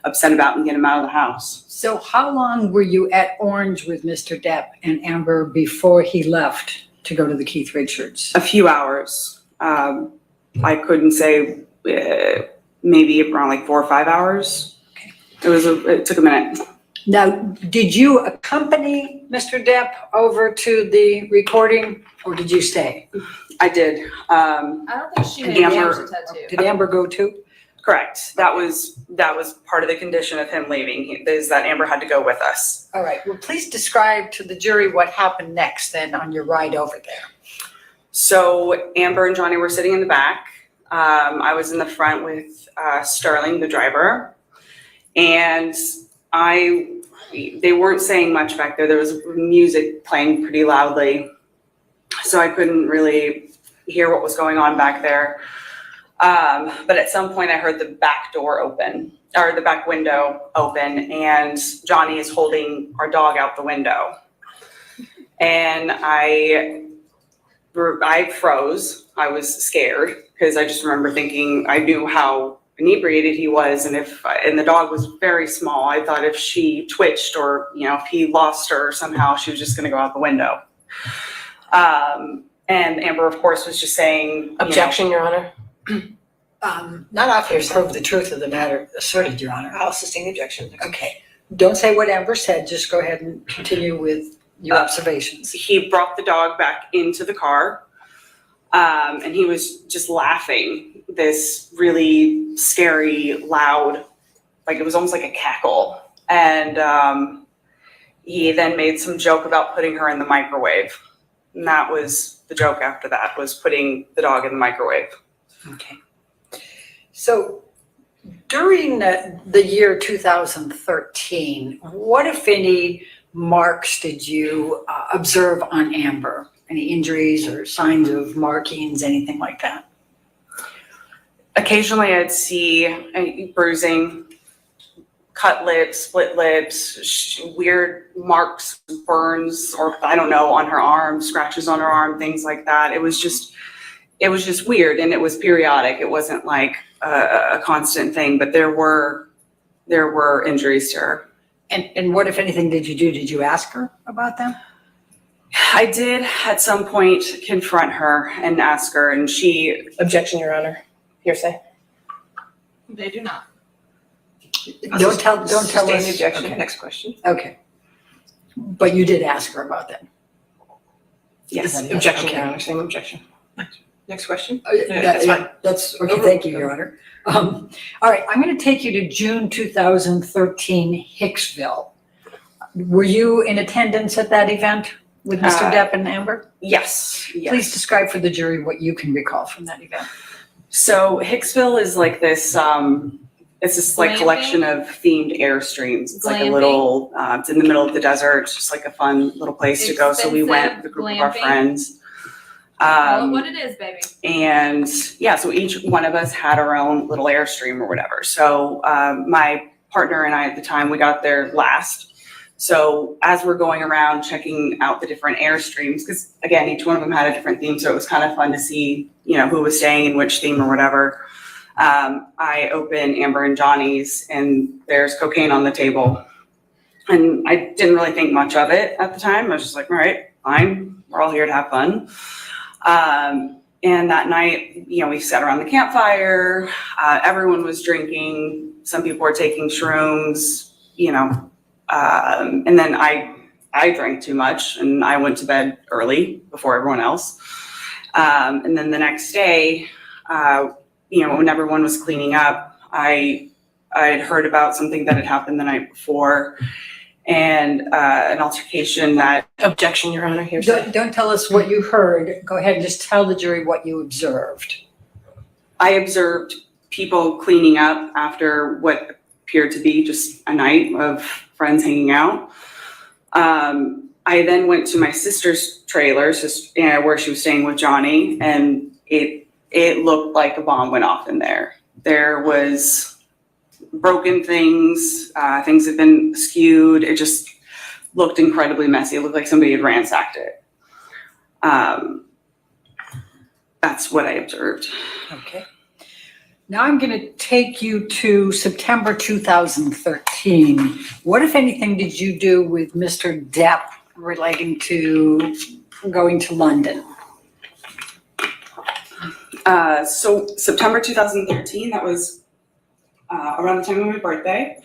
upset about and get him out of the house. So how long were you at Orange with Mr. Depp and Amber before he left to go to the Keith Richards? A few hours. I couldn't say, maybe around like 4 or 5 hours. It took a minute. Now, did you accompany Mr. Depp over to the recording, or did you stay? I did. I don't think she made Amber tattoo. Did Amber go too? Correct. That was part of the condition of him leaving, is that Amber had to go with us. All right. Well, please describe to the jury what happened next then on your ride over there. So Amber and Johnny were sitting in the back. I was in the front with Sterling, the driver. And they weren't saying much back there. There was music playing pretty loudly, so I couldn't really hear what was going on back there. But at some point I heard the back door open, or the back window open, and Johnny is holding our dog out the window. And I froze. I was scared because I just remember thinking, I knew how inebriated he was, and the dog was very small. I thought if she twitched or if he lost her somehow, she was just going to go out the window. And Amber, of course, was just saying, Objection, Your Honor. Not off here to prove the truth of the matter asserted, Your Honor. I'll sustain the objection. Okay. Don't say what Amber said. Just go ahead and continue with your observations. He brought the dog back into the car, and he was just laughing, this really scary, loud, like it was almost like a cackle. And he then made some joke about putting her in the microwave. And that was the joke after that, was putting the dog in the microwave. Okay. So during the year 2013, what, if any, marks did you observe on Amber? Any injuries or signs of markings, anything like that? Occasionally I'd see bruising, cut lips, split lips, weird marks, burns, or I don't know, on her arm, scratches on her arm, things like that. It was just weird, and it was periodic. It wasn't like a constant thing, but there were injuries to her. And what, if anything, did you do? Did you ask her about them? I did at some point confront her and ask her, and she... Objection, Your Honor. Hearsay. They do not. Don't tell Sustain us. the objection. Okay. Next question. Okay. But you did ask her about them? Yes. Is that it? Objection, Okay. Your Honor. Same objection. Next question. That's fine. That's, okay, thank you, Your Honor. All right, I'm going to take you to June 2013 Hicksville. Were you in attendance at that event with Mr. Depp and Amber? Yes. Please describe for the jury what you can recall from that event. So Hicksville is like this, it's this like Glamping? collection of themed Airstreams. It's like a Glamping? little, it's in the middle of the desert. It's just like a fun little place to go. So we went with a group of our Glamping? friends. Call it what it is, baby. And yeah, so each one of us had our own little Airstream or whatever. So my partner and I at the time, we got there last. So as we're going around checking out the different Airstreams, because again, each one of them had a different theme, so it was kind of fun to see, you know, who was staying in which theme or whatever. I open Amber and Johnny's, and there's cocaine on the table. And I didn't really think much of it at the time. I was just like, all right, fine, we're all here to have fun. And that night, you know, we sat around the campfire, everyone was drinking, some people were taking shrooms, you know, and then I drank too much and I went to bed early before everyone else. And then the next day, you know, when everyone was cleaning up, I had heard about something that had happened the night before and an altercation that. Objection, Your Honor, here's. Don't tell us what you heard. Go ahead and just tell the jury what you observed. I observed people cleaning up after what appeared to be just a night of friends hanging out. I then went to my sister's trailer, where she was staying with Johnny, and it looked like a bomb went off in there. There was broken things, things had been skewed. It just looked incredibly messy. It looked like somebody had ransacked it. That's what I observed. Okay. Now I'm going to take you to September 2013. What, if anything, did you do with Mr. Depp relating to going to London? So September 2013, that was around the time of my birthday.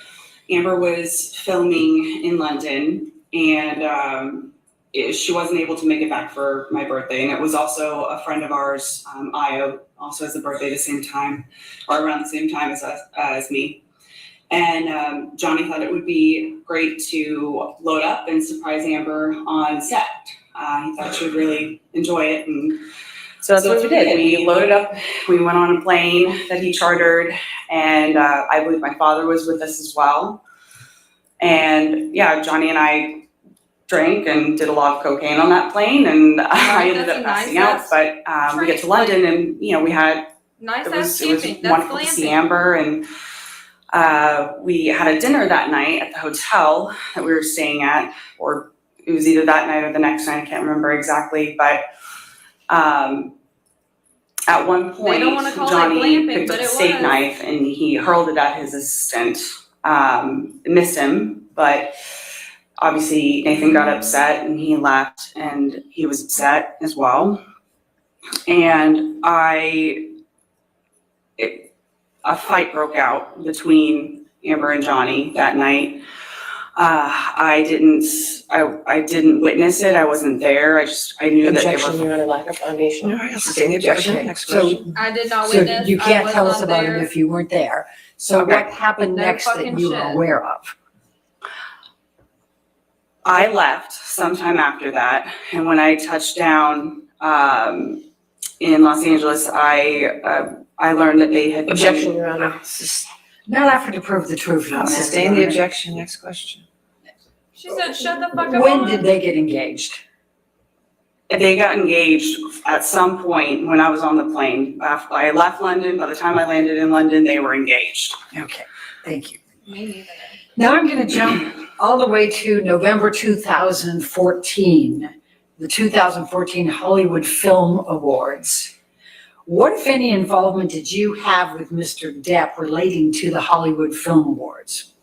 Amber was filming in London, and she wasn't able to make it back for my birthday. And it was also a friend of ours, Io, also has a birthday the same time, or around the same time as me. And Johnny thought it would be great to load up and surprise Amber on set. He thought she would really enjoy it. And so that's what we did. We loaded up, we went on a plane that he chartered, and I believe my father was with us as well. And yeah, Johnny and I drank and did a lot of cocaine on that plane, and I ended up passing out. But we get to London, and you know, we had it was wonderful to see Amber, and we had a dinner that night at the hotel that we were staying at, or it was either that night or the next night. I can't remember exactly, but at one point, Johnny picked up a steak knife and he hurled it at his assistant. Missed him, but obviously Nathan got upset and he left, and he was upset as well. And a fight broke out between Amber and Johnny that night. I didn't witness it. I wasn't there. I knew that they Objection, were. Your Honor, lack of foundation. I'll sustain the objection. Okay, Next so- question. I did not So witness. you I can't was tell us not about there. it if you weren't there. So Okay. what happened No next that fucking you were shit. aware of? I left sometime after that, and when I touched down in Los Angeles, I learned that they had. Objection, Your Honor. Not after to prove the truth. I'll sustain the objection. Next question. She said, shut the fuck up. When did they get engaged? They got engaged at some point when I was on the plane. After I left London, by the time I landed in London, they were engaged. Okay, thank you. Me neither. Now I'm going to jump all the way to November 2014, the 2014 Hollywood Film Awards. What, if any, involvement did you have with Mr. Depp relating to the Hollywood Film Awards?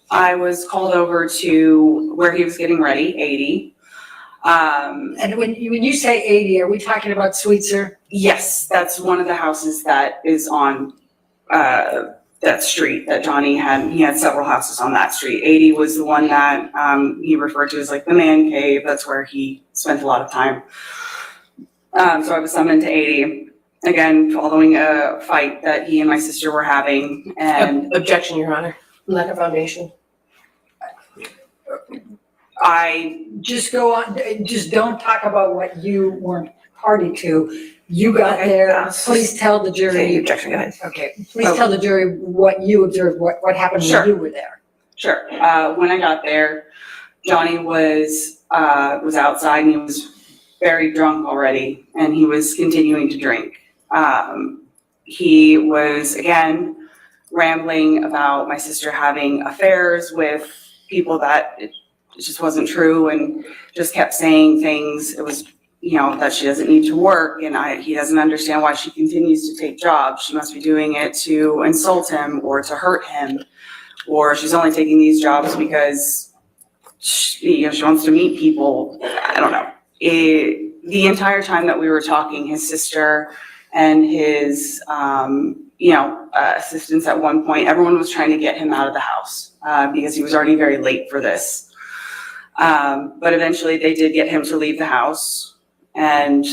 I was called over to where he was getting ready, 80. And when you say 80, are we talking about Sweetser? Yes, that's one of the houses that is on that street that Johnny had. He had several houses on that street. 80 was the one that he referred to as like the man cave. That's where he spent a lot of time. So I was summoned to 80, again, following a fight that he and my sister were having, and Objection, Your Honor. Lack of foundation. I, Just go on, just don't talk about what you weren't party to. You got Okay, there, please tell the Okay, jury. objection, go ahead. Okay, please tell the jury what you observed, what happened Sure. when you were there. sure, when I got there, Johnny was outside and he was very drunk already, and he was continuing to drink. He was, again, rambling about my sister having affairs with people that it just wasn't true, and just kept saying things. It was, that she doesn't need to work, and he doesn't understand why she continues to take jobs. She must be doing it to insult him or to hurt him, or she's only taking these jobs because she wants to meet people. I don't know. The entire time that we were talking, his sister and his, assistants at one point, everyone was trying to get him out of the house because he was already very late for this. But eventually they did get him to leave the house. And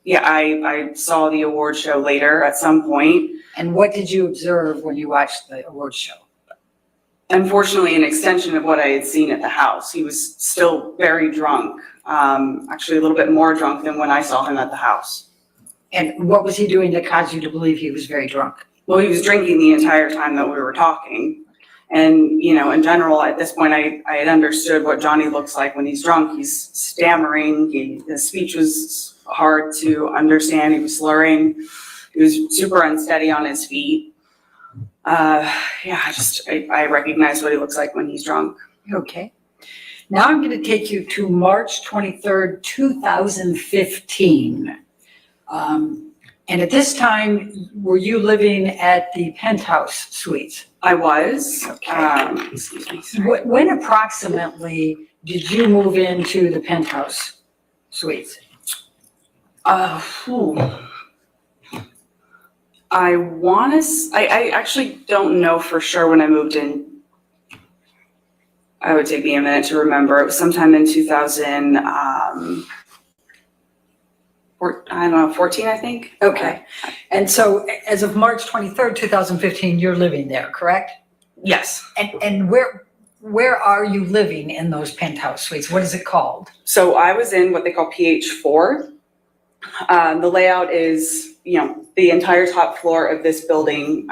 I saw the award show later at some point. And what did you observe when you watched the award show? Unfortunately, an extension of what I had seen at the house. He was still very drunk, actually a little bit more drunk than when I saw him at the house. And what was he doing that caused you to believe he was very drunk? Well, he was drinking the entire time that we were talking. And, in general, at this point, I had understood what Johnny looks like when he's drunk. He's stammering. His speech was hard to understand. He was slurring. He was super unsteady on his feet. I recognize what he looks like when he's drunk. Okay. Now I'm going to take you to March 23rd, 2015. And at this time, were you living at the penthouse suites? I was. Okay. Excuse me. Sorry. When approximately did you move into the penthouse suites? I actually don't know for sure when I moved in. I would take me a minute to remember. It was sometime in 14, I think. Okay. And so as of March 23rd, 2015, you're living there, correct? Yes. And where are you living in those penthouse suites? What is it called? So I was in what they call PH4. The layout is, the entire top floor of this building.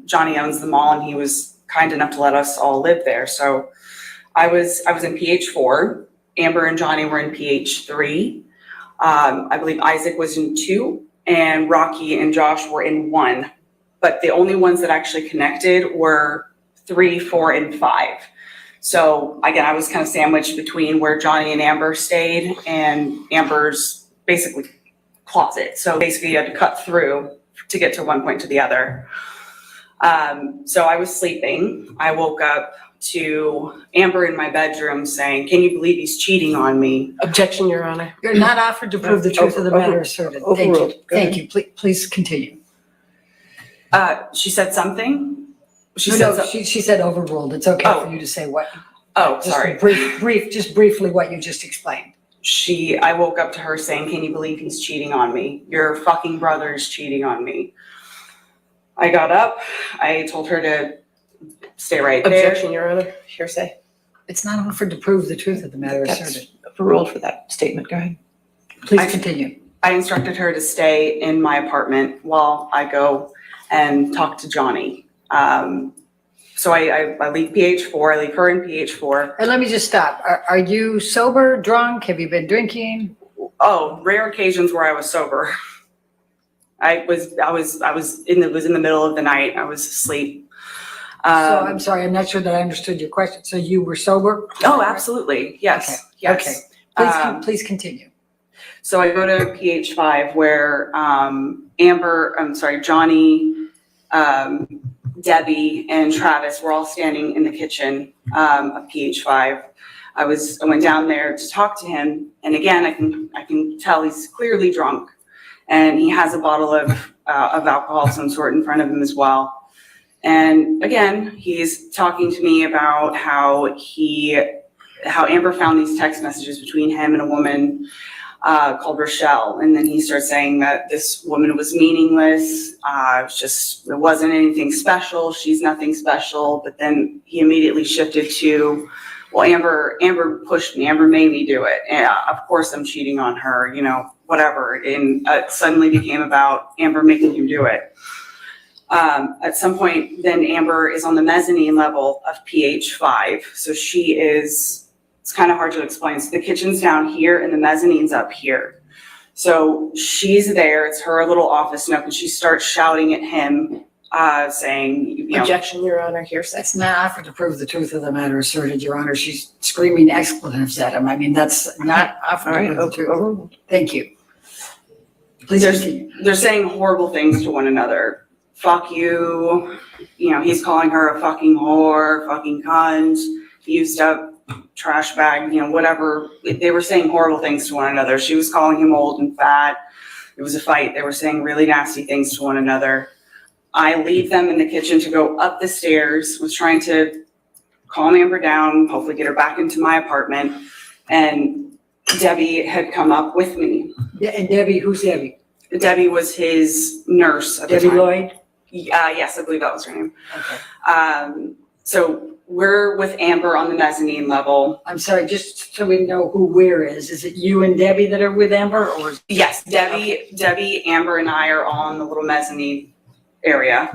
Johnny owns the mall, and he was kind enough to let us all live there. So I was in PH4. Amber and Johnny were in PH3. I believe Isaac was in 2, and Rocky and Josh were in 1. But the only ones that actually connected were 3, 4, and 5. So again, I was kind of sandwiched between where Johnny and Amber stayed and Amber's basically closet. So basically you had to cut through to get to one point to the other. So I was sleeping. I woke up to Amber in my bedroom saying, "Can you believe he's cheating on me?" Objection, Your Honor. You're not offered to prove the truth of the matter asserted. Thank you. Overruled. Go Thank you. Please continue. She said something. She said overruled. It's okay for you to say what. Oh, Just sorry. Just briefly what you just explained. I woke up to her saying, "Can you believe he's cheating on me? Your fucking brother is cheating on me." I got up. I told her to stay right there. Objection, Your Honor. Hearsay. It's not offered to prove the truth of the matter That's asserted. overruled for that statement. Go ahead. Please continue. I instructed her to stay in my apartment while I go and talk to Johnny. So I leave PH4. I leave her in PH4. And let me just stop. Are you sober, drunk? Have you been drinking? Oh, rare occasions where I was sober. It was in the middle of the night. I was asleep. So I'm sorry, I'm not sure that I understood your question. So you were sober? Oh, absolutely. Yes. Okay. Yes. Okay. Please continue. So I go to PH5 where Johnny, Debbie, and Travis were all standing in the kitchen of PH5. I went down there to talk to him, and again, I can tell he's clearly drunk, and he has a bottle of alcohol of some sort in front of him as well. And again, he's talking to me about how Amber found these text messages between him and a woman called Rochelle. And then he started saying that this woman was meaningless. It wasn't anything special. She's nothing special. But then he immediately shifted to, well, Amber pushed me. Amber made me do it. And of course I'm cheating on her, whatever. And it suddenly became about Amber making him do it. At some point, then Amber is on the mezzanine level of PH 5. So it's kind of hard to explain. So the kitchen's down here and the mezzanine's up here. So she's there, it's her little office nook, and she starts shouting at him, saying, Objection, Your Honor, hearsay. It's not offered to prove the truth of the matter asserted, Your Honor. She's screaming expletives at him. I mean, that's not offered All to right, prove the truth. overruled. Thank you. Please continue. they're saying horrible things to one another. Fuck you. He's calling her a fucking whore, fucking cunt, used up trash bag, whatever. They were saying horrible things to one another. She was calling him old and fat. It was a fight. They were saying really nasty things to one another. I leave them in the kitchen to go up the stairs, was trying to calm Amber down, hopefully get her back into my apartment. And Debbie had come up with me. Yeah, and Debbie, who's Debbie? Debbie was his nurse at the Debbie time. Lloyd? Yes, I believe that was her name. Okay. So we're with Amber on the mezzanine level. I'm sorry, just so we know who where is. Is it you and Debbie that are with Amber, or? Yes, Debbie, Amber, and I are all in the little mezzanine area.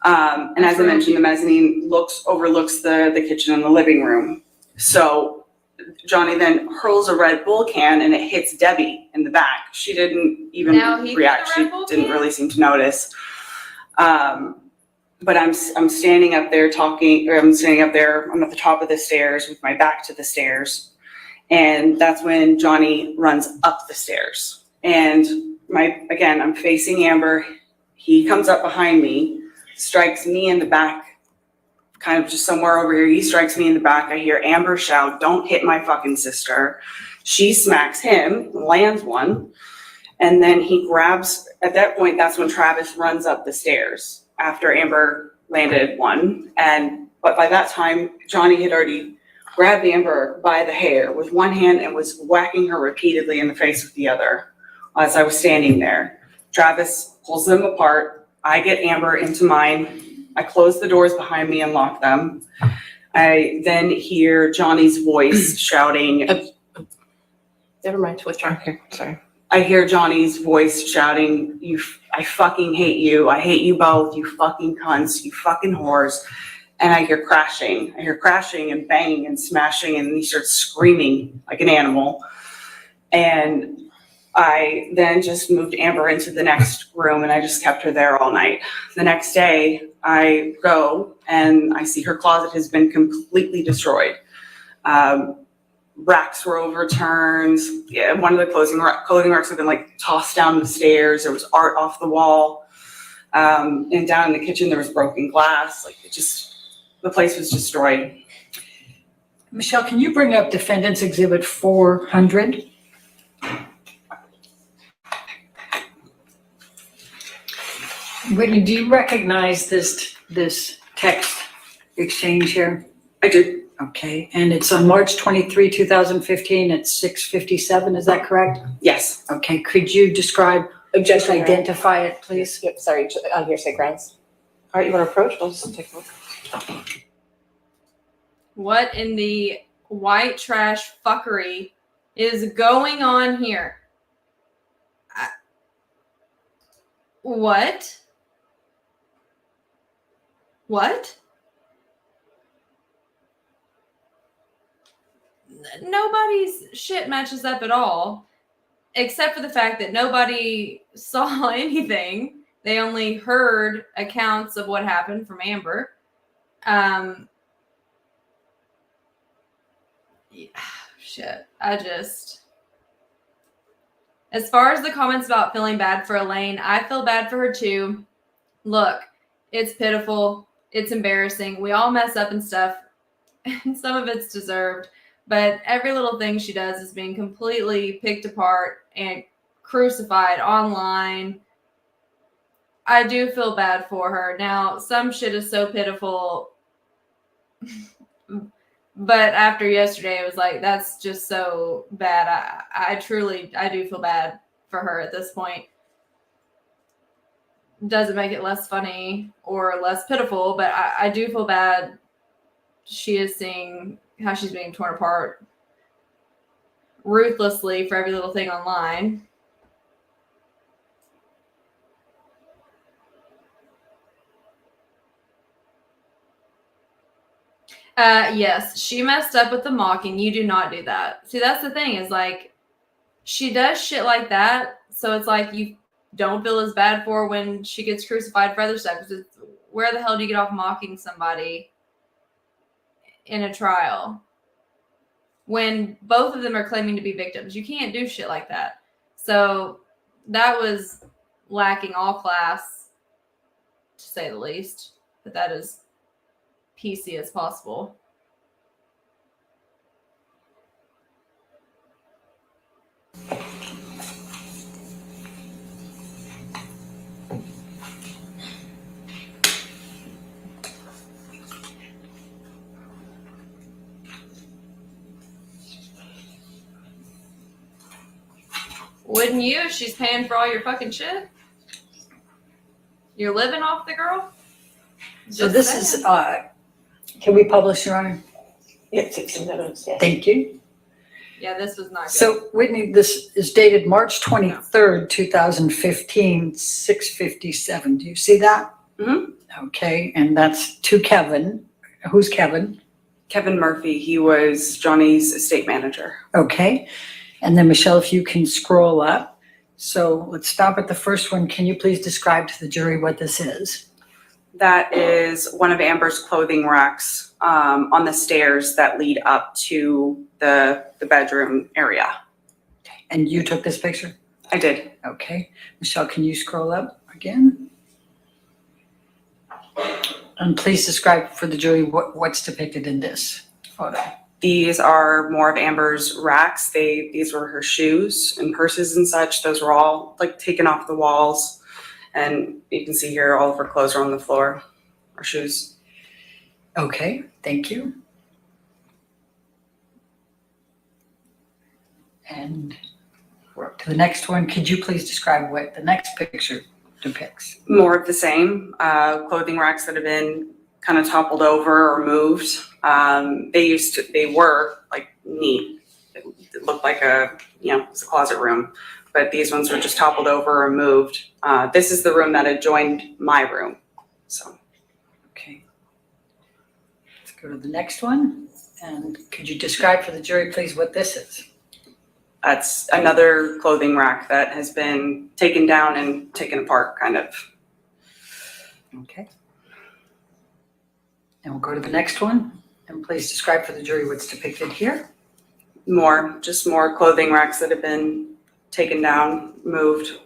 And as I mentioned, the mezzanine overlooks the kitchen and the living room. So Johnny then hurls a Red Bull can and it hits Debbie in the back. She didn't even react. She didn't really seem to notice. But I'm standing up there talking, or I'm standing up there, I'm at the top of the stairs with my back to the stairs. And that's when Johnny runs up the stairs. And I'm facing Amber. He comes up behind me, strikes me in the back, kind of just somewhere over here. He strikes me in the back. I hear Amber shout, "Don't hit my fucking sister." She smacks him, lands one. And then he grabs, at that point, that's when Travis runs up the stairs after Amber landed one. But by that time, Johnny had already grabbed Amber by the hair with one hand and was whacking her repeatedly in the face with the other as I was standing there. Travis pulls them apart. I get Amber into mine. I close the doors behind me and lock them. I then hear Johnny's voice shouting. Never mind, withdraw. Okay, sorry. I hear Johnny's voice shouting, I fucking hate you. I hate you both. You fucking cunts. You fucking whores. And I hear crashing. And banging and smashing. And he starts screaming like an animal. And I then just moved Amber into the next room and I just kept her there all night. The next day I go and I see her closet has been completely destroyed. Racks were overturned. Yeah, one of the clothing racks had been tossed down the stairs. There was art off the wall. And down in the kitchen, there was broken glass. The place was destroyed. Michelle, can you bring up Defendant's Exhibit 400? Whitney, do you recognize this text exchange here? I do. Okay, and it's on March 23, 2015 at 6:57, is that correct? Yes. Okay, could you describe, just identify it, please? Yep, sorry, on hearsay grounds. All right, you want to approach? I'll just take a look. What in the white trash fuckery is going on here? What? Nobody's shit matches up at all, except for the fact that nobody saw anything. They only heard accounts of what happened from Amber. Shit. As far as the comments about feeling bad for Elaine, I feel bad for her too. Look, it's pitiful. It's embarrassing. We all mess up and stuff, and some of it's deserved. But every little thing she does is being completely picked apart and crucified online. I do feel bad for her. Now, some shit is so pitiful. But after yesterday, it was like, that's just so bad. I do feel bad for her at this point. Doesn't make it less funny or less pitiful, but I do feel bad. She is seeing how she's being torn apart ruthlessly for every little thing online. Yes, she messed up with the mocking. You do not do that. See, that's the thing is like, she does shit like that. So it's like you don't feel as bad for her when she gets crucified for other stuff. Where the hell do you get off mocking somebody in a trial when both of them are claiming to be victims? You can't do shit like that. So that was lacking all class, to say the least. But that is PC as possible. Wouldn't you if she's paying for all your fucking shit? You're living off the girl? So this is, can we publish, Your Honor? Yes, it's in evidence, yes. Thank you. Yeah, this was not good. So Whitney, this is dated March 23rd, 2015, 6:57. Do you see that? Mm-hmm. Okay, and that's to Kevin. Who's Kevin? Kevin Murphy, he was Johnny's estate manager. Okay, and then Michelle, if you can scroll up. So let's stop at the first one. Can you please describe to the jury what this is? That is one of Amber's clothing racks on the stairs that lead up to the bedroom area. And you took this picture? I did. Okay. Michelle, can you scroll up again? And please describe for the jury what's depicted in this photo. These are more of Amber's racks. These were her shoes and purses and such. Those were all like taken off the walls. And you can see here all of her clothes are on the floor, her shoes. Okay, thank you. And we're up to the next one. Could you please describe what the next picture depicts? More of the same, clothing racks that have been kind of toppled over or moved. They were like neat. It looked like it was a closet room, but these ones were just toppled over or moved. This is the room that adjoined my room. So. Okay. Let's go to the next one. And could you describe for the jury, please, what this is? That's another clothing rack that has been taken down and taken apart, kind of. Okay. And we'll go to the next one. And please describe for the jury what's depicted here. Just more clothing racks that have been taken down, moved.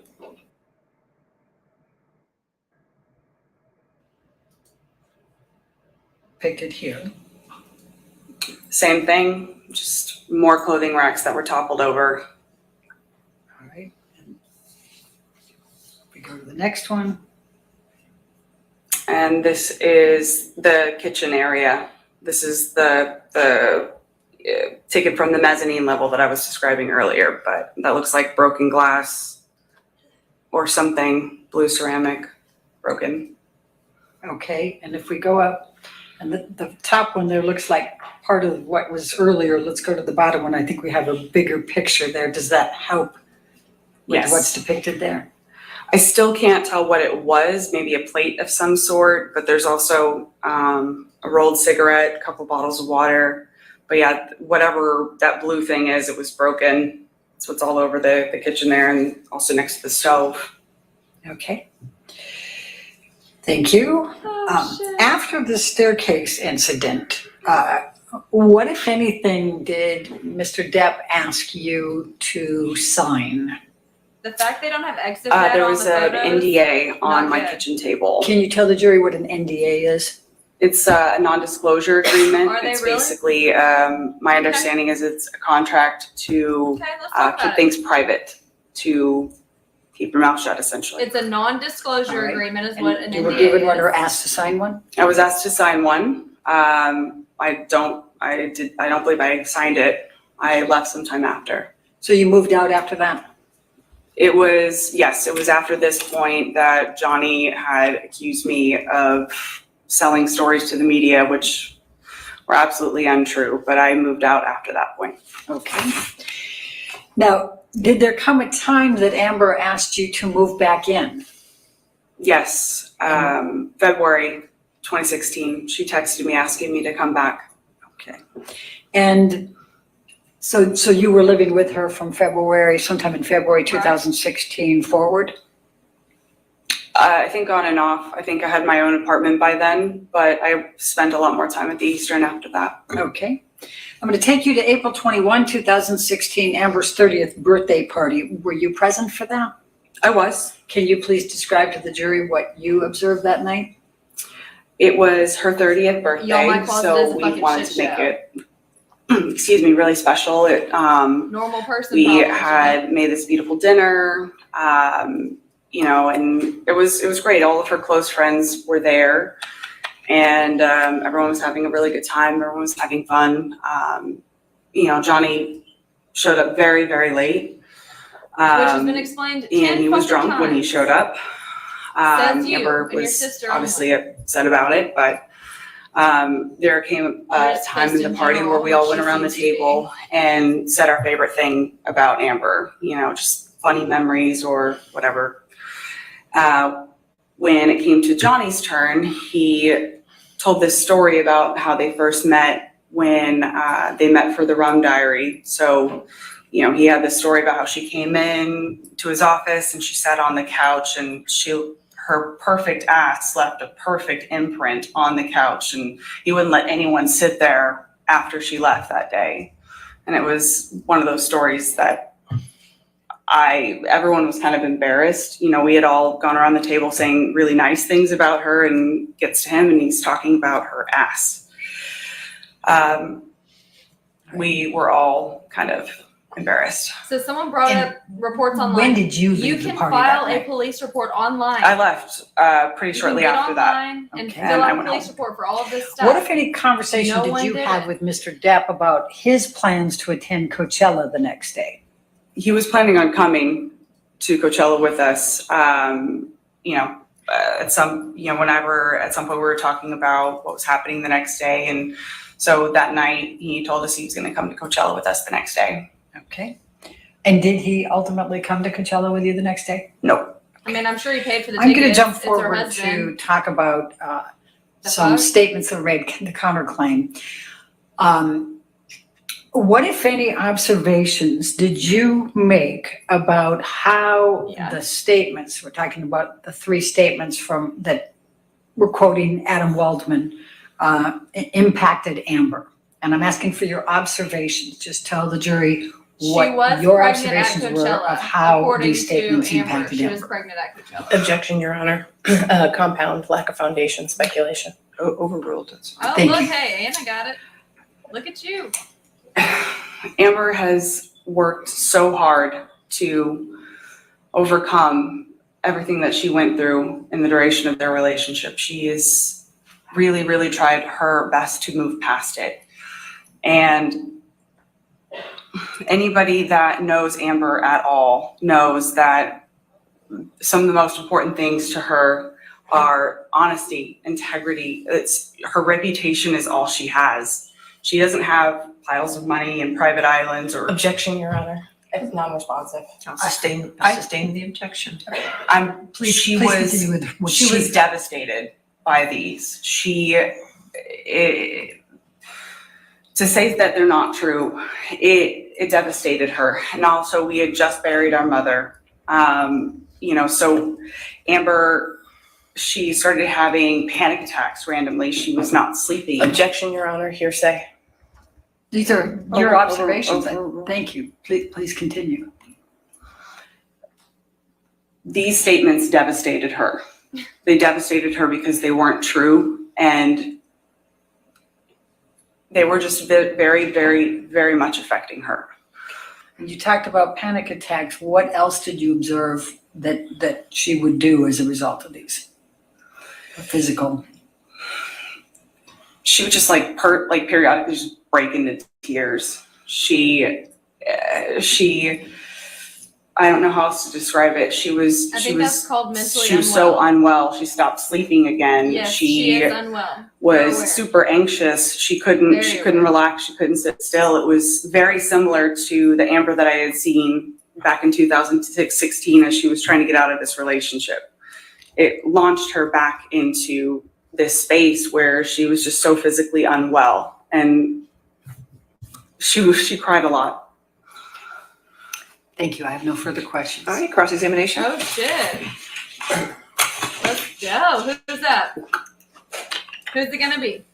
Depicted here. Same thing, just more clothing racks that were toppled over. All right. And we go to the next one. And this is the kitchen area. This is the taken from the mezzanine level that I was describing earlier, but that looks like broken glass or something, blue ceramic, broken. Okay, and if we go up, and the top one there looks like part of what was earlier. Let's go to the bottom one. I think we have a bigger picture there. Does that help with Yes. what's depicted there? I still can't tell what it was, maybe a plate of some sort, but there's also a rolled cigarette, a couple bottles of water. But yeah, whatever that blue thing is, it was broken. That's what's all over the kitchen there and also next to the stove. Okay. Thank you. After the staircase incident, what, if anything, did Mr. Depp ask you to sign? The fact they don't have exit bed There on was the an photos, NDA on not my good. kitchen table. Can you tell the jury what an NDA is? It's a non-disclosure agreement. Are they It's really? basically, my understanding is it's a contract to Okay, let's talk keep about it. things private, to keep your mouth shut, essentially. It's a non-disclosure All right. agreement is And what an you were NDA given one or is. asked to sign one? I was asked to sign one. I don't I don't believe I signed it. I left sometime after. So you moved out after that? It was after this point that Johnny had accused me of selling stories to the media, which were absolutely untrue, but I moved out after that point. Okay. Now, did there come a time that Amber asked you to move back in? Yes, February 2016, she texted me asking me to come back. Okay. And so you were living with her from sometime in February 2016 forward? I think on and off. I think I had my own apartment by then, but I spent a lot more time at the Eastern after that. Okay. I'm going to take you to April 21, 2016, Amber's 30th birthday party. Were you present for that? I was. Can you please describe to the jury what you observed that night? It was her 30th birthday, Y'all, my closet is so a we fucking wanted shit to make show. it, excuse me, really special. Normal person We problems, had made this beautiful dinner, you know, and it was great. All of her close friends were there, and everyone was having a really good time. Everyone was having fun. You know, Johnny showed up very, very late. which has been explained 10 And he was fucking drunk when he times. showed up. Says you Amber and your was sister obviously upset about it, but there came a just time in pissed the in party general, where we all which went she around the seems to be. table and said our favorite thing about Amber, you know, just funny memories or whatever. When it came to Johnny's turn, he told this story about how they first met when they met for the Rum Diary. So, you know, he had this story about how she came in to his office and she sat on the couch and her perfect ass left a perfect imprint on the couch, and he wouldn't let anyone sit there after she left that day. And it was one of those stories that everyone was kind of embarrassed. You know, we had all gone around the table saying really nice things about her, and gets to him and he's talking about her ass. We were all kind of embarrassed. So someone brought up reports online. When did you You leave the can party file that a night? police report online. I left pretty shortly you can get after that. online and Okay. fill And I out a went police home. report for all of this stuff. What, if any, conversation No did one you did have it. with Mr. Depp about his plans to attend Coachella the next day? He was planning on coming to Coachella with us. You know, whenever at some point we were talking about what was happening the next day. And so that night he told us he was going to come to Coachella with us the next day. Okay. And did he ultimately come to Coachella with you the next day? No. I mean, I'm sure he paid for the I'm going to tickets. jump It's her forward husband. to talk about The some fuck? statements that were made, the counterclaim. What, if any, observations did you make about how Yeah. the statements, we're talking about the 3 statements that we're quoting Adam Waldman, impacted Amber? And I'm asking for your observations. Just tell the jury She what was your pregnant at observations were Coachella, of how according these statements to Amber. impacted She was Amber. pregnant at Coachella. Objection, Your Honor. Compound, lack of foundation, speculation. Overruled. Oh, Thank look, you. hey, Anna got it. Look at you. Amber has worked so hard to overcome everything that she went through in the duration of their relationship. She has really, really tried her best to move past it. And anybody that knows Amber at all knows that some of the most important things to her are honesty, integrity. Her reputation is all she has. She doesn't have piles of money and private islands or. Objection, Your Honor. It's non-responsive. I sustain the objection. She continue with what was devastated by these. To say that they're not true, it devastated her. And also, we had just buried our mother. You know, so Amber, she started having panic attacks randomly. She was not sleeping. Objection, Your Honor. Hearsay. These are your observations. over. Thank you. Please continue. These statements devastated her. They devastated her because they weren't true, and they were just very, very, very much affecting her. You talked about panic attacks. What else did you observe that she would do as a result of these? Physical. she would just like periodically just break into tears. She, I don't know how else to describe it. I think that's called mentally she was so unwell. She stopped sleeping again. Yes, she is unwell. We're aware. Was super anxious. She couldn't relax. She couldn't sit still. It was very similar to the Amber that I had seen back in 2016 as she was trying to get out of this relationship. It launched her back into this space where she was just so physically unwell, and she cried a lot. Thank you. I have no further questions. All right, cross-examination. Oh, shit. Let's go. Who's that? Who's it gonna be?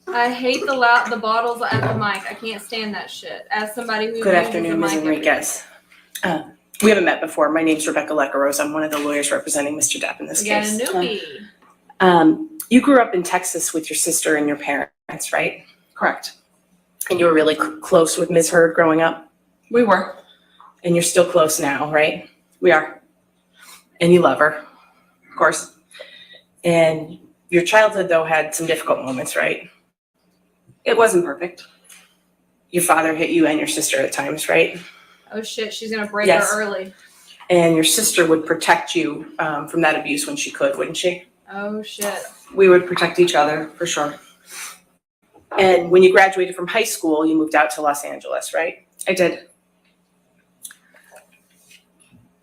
I hate the bottles at the mic. I can't stand that shit. As somebody who Good uses afternoon, the Ms. mic every Enriquez. We haven't met before. My name's Rebecca Lecaros. I'm one of the lawyers representing Mr. Depp in this We got a case. newbie. You grew up in Texas with your sister and your parents, right? Correct. And you were really close with Ms. Heard growing up? We were. And you're still close now, right? We are. And you love her. Of course. And your childhood, though, had some difficult moments, right? It wasn't perfect. Your father hit you and your sister at times, right? Oh shit, she's gonna break Yes. her early. And your sister would protect you from that abuse when she could, wouldn't she? Oh shit. We would protect each other, for sure. And when you graduated from high school, you moved out to Los Angeles, right? I did.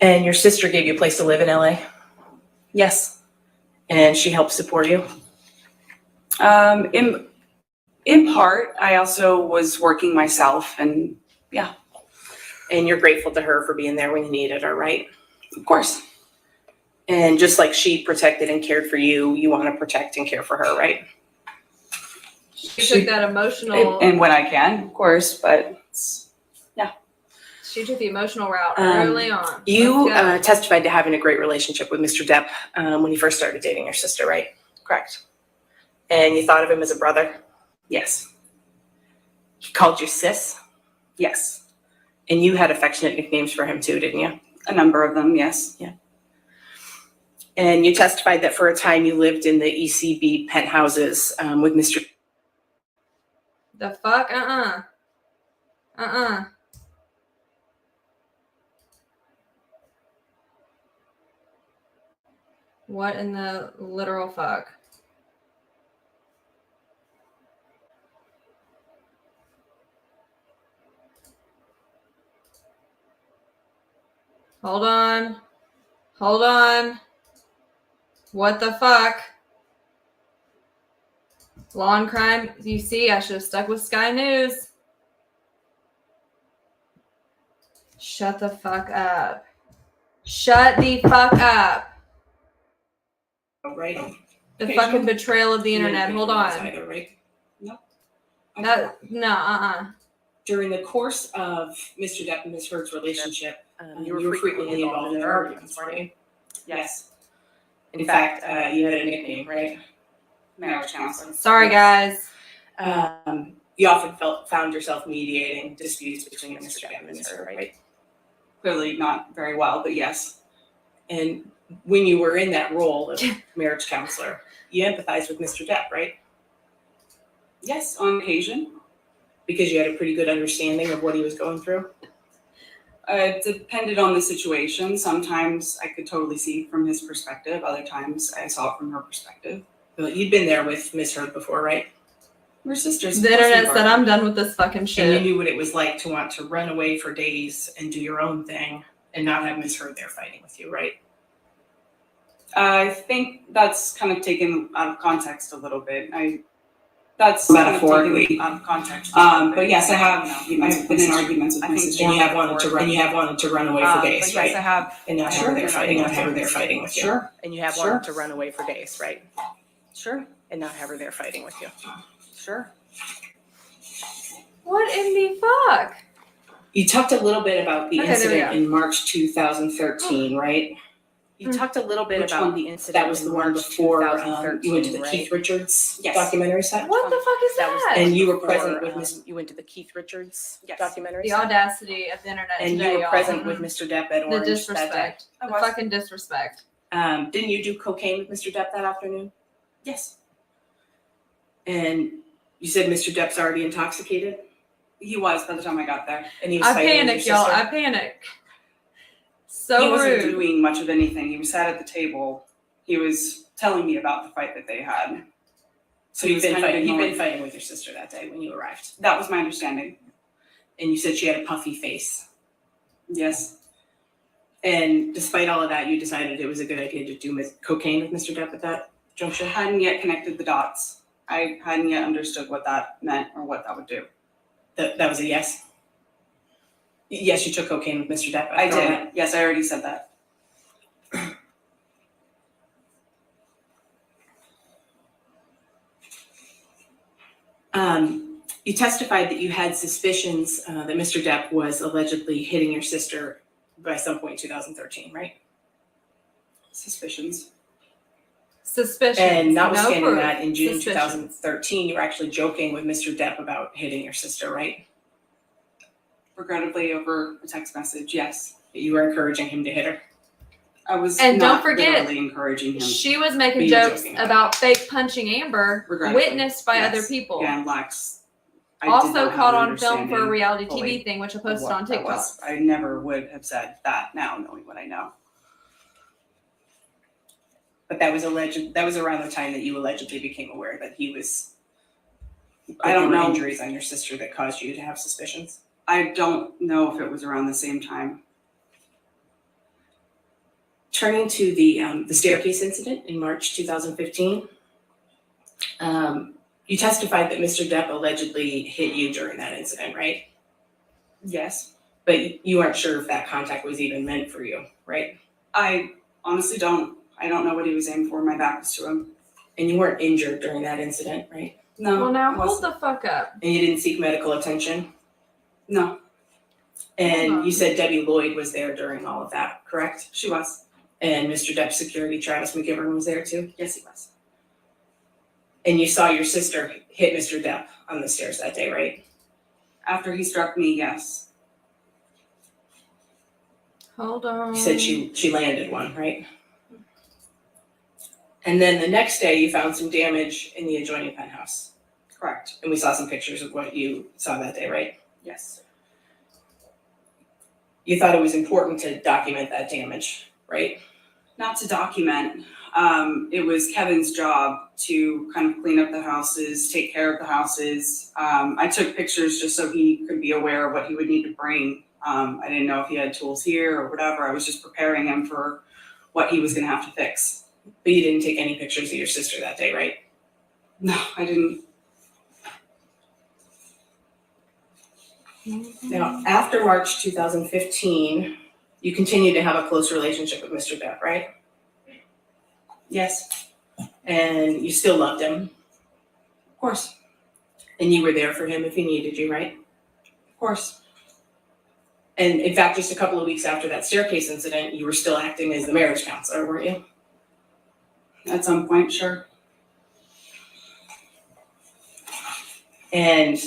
And your sister gave you a place to live in LA? Yes. And she helped support you? In part, I also was working myself, and yeah. And you're grateful to her for being there when you needed her, right? Of course. And just like she protected and cared for you, you want to protect and care for her, right? She took that emotional. And when I can, of course, but She took the emotional route early on. You Let's go. testified to having a great relationship with Mr. Depp when you first started dating your sister, right? correct. And you thought of him as a brother? Yes. He called you sis? Yes. And you had affectionate nicknames for him too, didn't you? A number of them, yes. Yeah. And you testified that for a time you lived in the ECB penthouses with Mr. The fuck? What in the literal fuck? Hold on. Hold on. What the fuck? Law and crime. You see, I should have stuck with Sky News. Shut the fuck up. Shut the fuck up. Right? The fucking betrayal of the internet. Hold on. Either, right? No. No. During the course of Mr. Depp and Ms. Heard's relationship, you were frequently involved in their arguments, weren't you? Yes. In fact, you had a nickname, right? Marriage counseling. Sorry, guys. You often found yourself mediating disputes between Mr. Depp and Ms. Heard, right? Clearly not very well, but yes. And when you were in that role of marriage counselor, you empathized with Mr. Depp, right? Yes, on occasion. Because you had a pretty good understanding of what he was going through? It depended on the situation. Sometimes I could totally see from his perspective. Other times I saw it from her perspective. Well, you'd been there with Ms. Heard before, right? We're sisters. The internet said I'm done with this fucking shit. And you knew what it was like to want to run away for days and do your own thing and not have Ms. Heard there fighting with you, right? I think that's kind of taken out of context a little bit. That's Metaphorically. Kind of taken out of context. But yes, I have. I've been in arguments with my sister. And you have wanted to run away for days, but right? yes, I have. And not have her there fighting with you. Sure. And you have wanted to run away for days, right? Sure. And not have her there fighting with you. Sure. What in the fuck? You talked a little bit about the Okay, there we incident in March 2013, right? You talked a little bit Which about one? the incident. That was the one before you went to the Keith Richards documentary set. What the fuck is that? And you were present with you went to the Keith Richards documentary The set. audacity of the internet And today, you were y'all. present with Mr. Depp at The Orange disrespect. that The fucking disrespect. day. Didn't you do cocaine with Mr. Depp that afternoon? Yes. And you said Mr. Depp's already intoxicated? He was by the time I got there. And he was I fighting with panic, your y'all. sister? I panic. He So wasn't rude. doing much of anything. He was sat at the table. He was telling me about the fight that they had. So he you've was been kind of fighting, you've been ignoring- fighting with your sister that day when you arrived? That was my understanding. And you said she had a puffy face? Yes. And despite all of that, you decided it was a good idea to do cocaine with Mr. Depp at that juncture? I hadn't yet connected the dots. I hadn't yet understood what that meant or what that would do. That was a yes? Yes, you took cocaine with Mr. Depp? I after all did. that? Yes, I already said that. You testified that you had suspicions that Mr. Depp was allegedly hitting your sister by some point in 2013, right? Suspicions. Suspicious. And No notwithstanding proof. that, in June Suspicions. 2013, you were actually joking with Mr. Depp about hitting your sister, right? Regrettably over a text message, yes. You were encouraging him to hit her. I was And don't not forget, literally encouraging him. She was But making you were jokes joking about it. about fake punching Amber, Regrettably, witnessed by yes. other people. Again, lacks. I did Also not have caught an on film for a understanding reality fully TV thing, which I of posted what on that TikTok. was. I never would have said that now, knowing what I know. But that was around the time that you allegedly became aware that he was. I don't there were know. injuries on your sister that caused you to have suspicions. I don't know if it was around the same time. Turning to the staircase incident in March 2015, you testified that Mr. Depp allegedly hit you during that incident, right? Yes. But you aren't sure if that contact was even meant for you, right? I honestly don't. I don't know what he was aiming for. My back was to him. And you weren't injured during that incident, right? No. Well, now I hold wasn't. the fuck up. And you didn't seek medical attention? No, And you said Debbie Lloyd was there during all of that, correct? she was. And Mr. Depp's security, Travis McGivern, was there too? Yes, he was. And you saw your sister hit Mr. Depp on the stairs that day, right? After he struck me, yes. Hold on. You said she landed one, right? And then the next day you found some damage in the adjoining penthouse. Correct. And we saw some pictures of what you saw that day, right? Yes. You thought it was important to document that damage, right? Not to document. It was Kevin's job to kind of clean up the houses, take care of the houses. I took pictures just so he could be aware of what he would need to bring. I didn't know if he had tools here or whatever. I was just preparing him for what he was going to have to fix. But you didn't take any pictures of your sister that day, right? No, I didn't. Now, after March 2015, you continued to have a close relationship with Mr. Depp, right? Yes, And you still loved him, of course. and you were there for him if he needed you, right? Of course. And in fact, just a couple of weeks after that staircase incident, you were still acting as the marriage counselor, weren't you? At some point, sure. And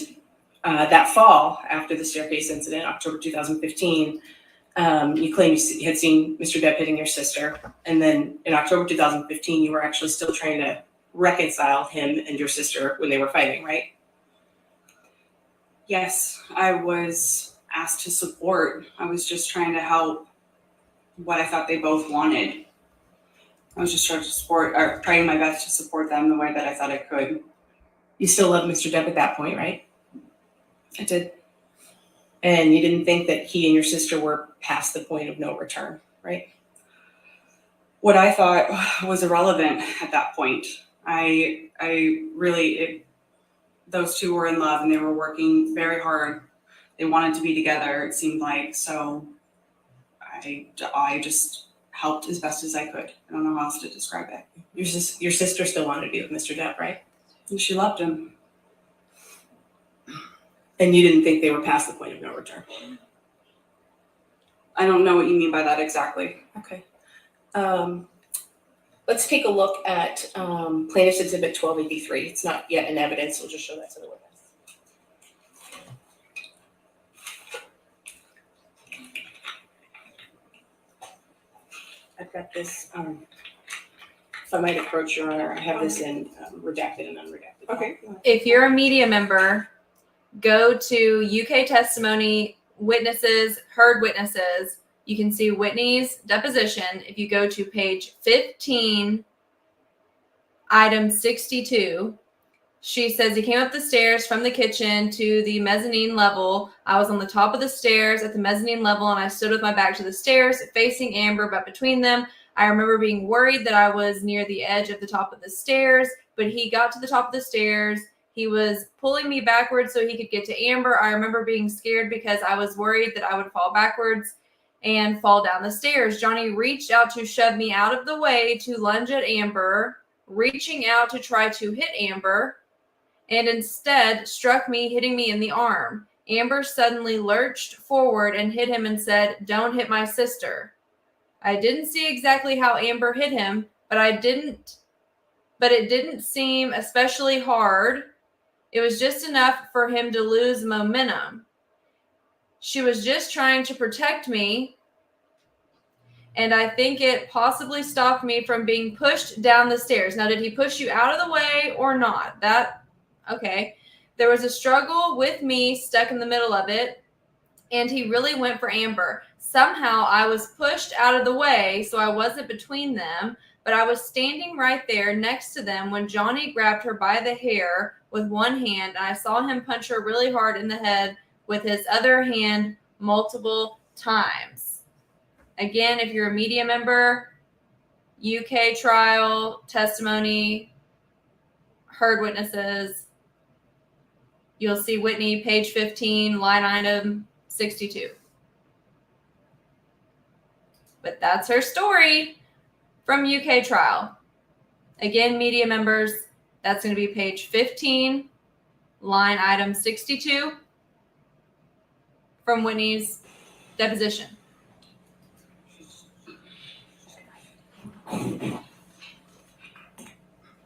that fall, after the staircase incident, October 2015, you claimed you had seen Mr. Depp hitting your sister. And then in October 2015, you were actually still trying to reconcile him and your sister when they were fighting, right? Yes, I was asked to support. I was just trying to help what I thought they both wanted. I was just trying to support, or trying my best to support them the way that I thought I could. You still loved Mr. Depp at that point, right? I did. And you didn't think that he and your sister were past the point of no return, right? What I thought was irrelevant at that point. I really, those two were in love and they were working very hard. They wanted to be together, it seemed like. So I just helped as best as I could. I don't know how else to describe it. Your sister still wanted to be with Mr. Depp, right? And she loved him. And you didn't think they were past the point of no return? I don't know what you mean by that exactly. Okay. Let's take a look at Plaintiff's Exhibit 1283. It's not yet in evidence. We'll just show that to the witness. I've got this If I might approach, Your Honor, I have this in redacted and unredacted. Okay. If you're a media member, go to UK testimony, witnesses, heard witnesses. You can see Whitney's deposition. If you go to page 15, item 62, she says he came up the stairs from the kitchen to the mezzanine level. I was on the top of the stairs at the mezzanine level, and I stood with my back to the stairs, facing Amber, but between them. I remember being worried that I was near the edge of the top of the stairs, but he got to the top of the stairs. He was pulling me backwards so he could get to Amber. I remember being scared because I was worried that I would fall backwards and fall down the stairs. Johnny reached out to shove me out of the way to lunge at Amber, reaching out to try to hit Amber, and instead struck me, hitting me in the arm. Amber suddenly lurched forward and hit him and said, "Don't hit my sister." I didn't see exactly how Amber hit him, but it didn't seem especially hard. It was just enough for him to lose momentum. She was just trying to protect me, and I think it possibly stopped me from being pushed down the stairs. Now, did he push you out of the way or not? Okay. There was a struggle with me stuck in the middle of it, and he really went for Amber. Somehow I was pushed out of the way, so I wasn't between them, but I was standing right there next to them when Johnny grabbed her by the hair with one hand, and I saw him punch her really hard in the head with his other hand multiple times. Again, if you're a media member, UK trial, testimony, heard witnesses, you'll see Whitney, page 15, line item 62. But that's her story from UK trial. Again, media members, that's going to be page 15, line item 62 from Whitney's deposition.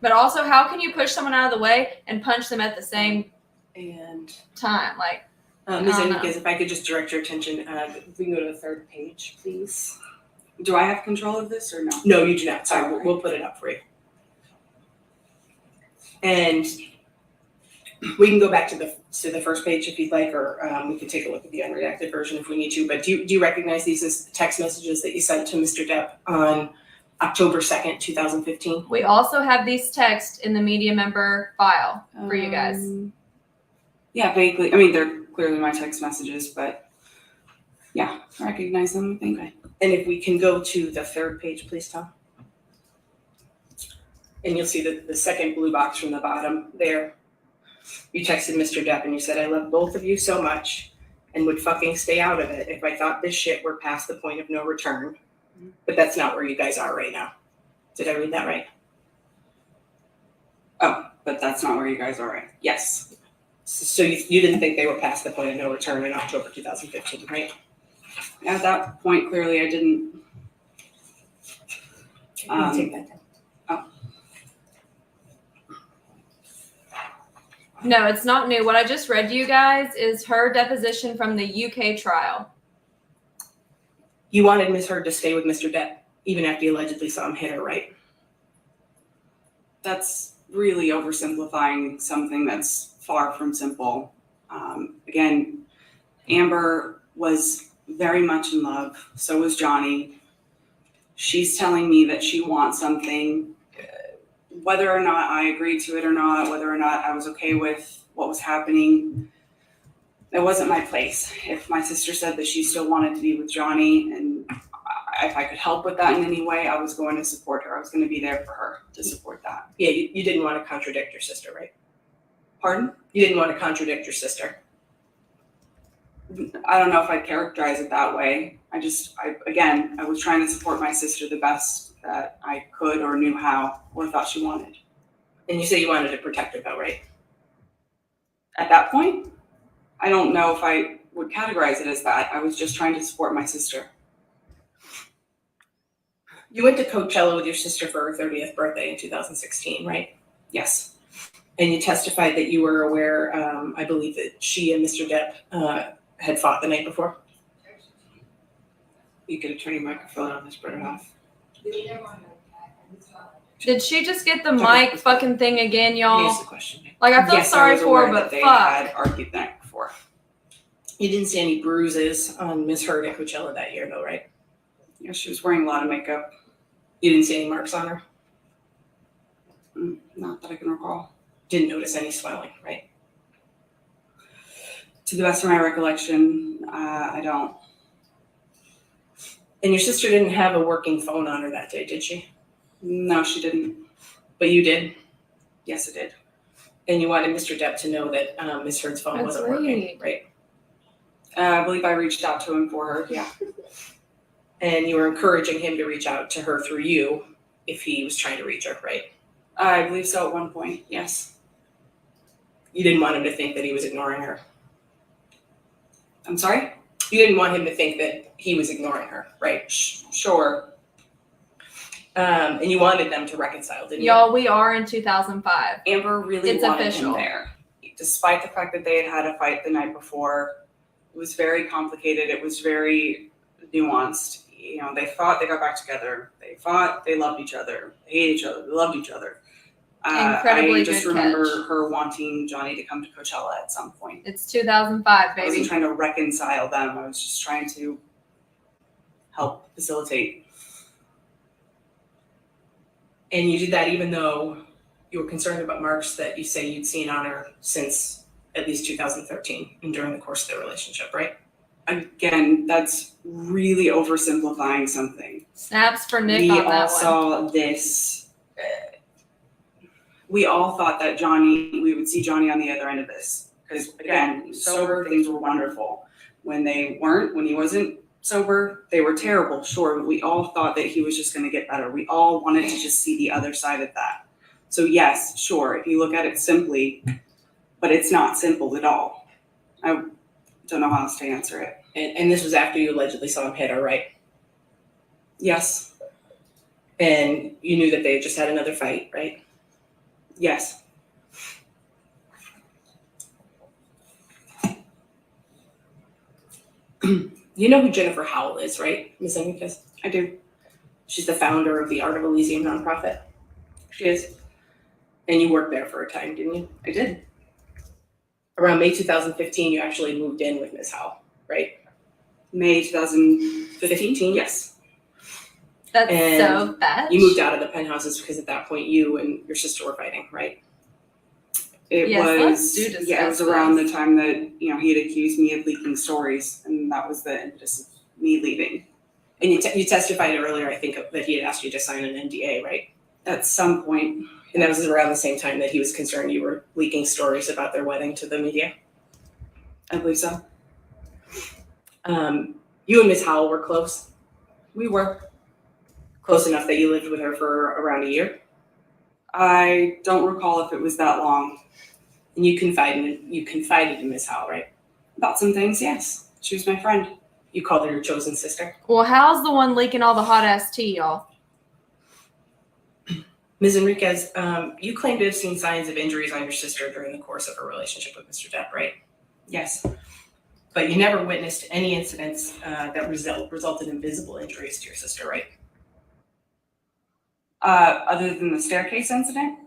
But also, how can you push someone out of the way and punch them at the same time? Like, Ms. Enriquez, if I could just direct your attention, if we can go to the third page, please. Do I have control of this or no? No, you do not. Sorry, we'll put it up for you. And we can go back to the first page if you'd like, or we can take a look at the unredacted version if we need to. But do you recognize these as text messages that you sent to Mr. Depp on October 2nd, 2015? We also have these texts in the media member file for you guys. Yeah, vaguely. I mean, they're clearly my text messages, but yeah, I recognize them. I think. And if we can go to the third page, please, Tom. And you'll see the second blue box from the bottom there. You texted Mr. Depp and you said, "I love both of you so much and would fucking stay out of it if I thought this shit were past the point of no return." But that's not where you guys are right now. Did I read that right? Oh, but that's not where you guys are, right? Yes. So you didn't think they were past the point of no return in October 2015, right? At that point, clearly I didn't. Take that down. Oh. No, it's not new. What I just read to you guys is her deposition from the UK trial. You wanted Ms. Heard to stay with Mr. Depp even after you allegedly saw him hit her, right? That's really oversimplifying something that's far from simple. Again, Amber was very much in love. So was Johnny. She's telling me that she wants something. Whether or not I agreed to it or not, whether or not I was okay with what was happening, that wasn't my place. If my sister said that she still wanted to be with Johnny and if I could help with that in any way, I was going to support her. I was going to be there for her to support that. Yeah, you didn't want to contradict your sister, right? Pardon? You didn't want to contradict your sister. I don't know if I'd characterize it that way. I was trying to support my sister the best that I could or knew how or thought she wanted. And you say you wanted to protect her though, right? At that point, I don't know if I would categorize it as that. I was just trying to support my sister. You went to Coachella with your sister for her 30th birthday in 2016, right? Yes. And you testified that you were aware, I believe that she and Mr. Depp had fought the night before? You could turn your microphone on, let's burn it off. Did she just get the mic fucking thing again, y'all? Here's the question. Like, I feel Yes, I sorry was for her, aware that but they fuck. had argued the night before. You didn't see any bruises on Miss Heard at Coachella that year, though, right? Yeah, she was wearing a lot of makeup. You didn't see any marks on her? Not that I can recall. Didn't notice any swelling, right? To the best of my recollection, I don't. And your sister didn't have a working phone on her that day, did she? No, she didn't. But you did? Yes, it did. And you wanted Mr. Depp to know that Miss Heard's phone wasn't working, right? I believe I reached out to him for her, yeah. And you were encouraging him to reach out to her through you if he was trying to reach her, right? I believe so at one point, yes. You didn't want him to think that he was ignoring her. I'm sorry? You didn't want him to think that he was ignoring her, right? Sure. And you wanted them to reconcile, didn't you? Y'all, we are in 2005. Amber really It's wanted official. him there. Despite the fact that they had a fight the night before, it was very complicated. It was very nuanced. You know, they fought, they got back together. They fought, they loved each other. They hated each other, they loved each other. Incredibly I just good remember catch. her wanting Johnny to come to Coachella at some point. It's 2005, I baby. wasn't trying to reconcile them. I was just trying to help facilitate. And you did that even though you were concerned about marks that you say you'd seen on her since at least 2013 and during the course of their relationship, right? Again, that's really oversimplifying something. Snaps for Nick We on all that one. saw this. We all thought that we would see Johnny on the other end of this. Because again, sober, things were wonderful. When he wasn't sober, they were terrible, sure, but we all thought that he was just going to get better. We all wanted to just see the other side of that. So yes, sure, if you look at it simply, but it's not simple at all. I don't know how else to answer it. And this was after you allegedly saw him hit her, right? Yes. And you knew that they had just had another fight, right? Yes. You know who Jennifer Howell is, right, Ms. Enriquez? I do. She's the founder of the Art of Elysium nonprofit. She is. And you worked there for a time, didn't you? I did. Around May 2015, you actually moved in with Ms. Howell, right? May 2015? Yes. That's And so bad. You moved out of the penthouses because at that point you and your sister were fighting, right? Let's do It was discuss around this. the time that, he had accused me of leaking stories, and that was the impetus of me leaving. And you testified earlier, I think, that he had asked you to sign an NDA, right? At some point. And that was around the same time that he was concerned you were leaking stories about their wedding to the media? I believe so. You and Ms. Howell were close? We were. Close enough that you lived with her for around a year? I don't recall if it was that long. And you confided in Ms. Howell, right? About some things, yes. She was my friend. You called her your chosen sister? Well, how's the one leaking all the hot ass tea, y'all? Ms. Enriquez, you claim to have seen signs of injuries on your sister during the course of her relationship with Mr. Depp, right? Yes. But you never witnessed any incidents that resulted in visible injuries to your sister, right? Other than the staircase incident?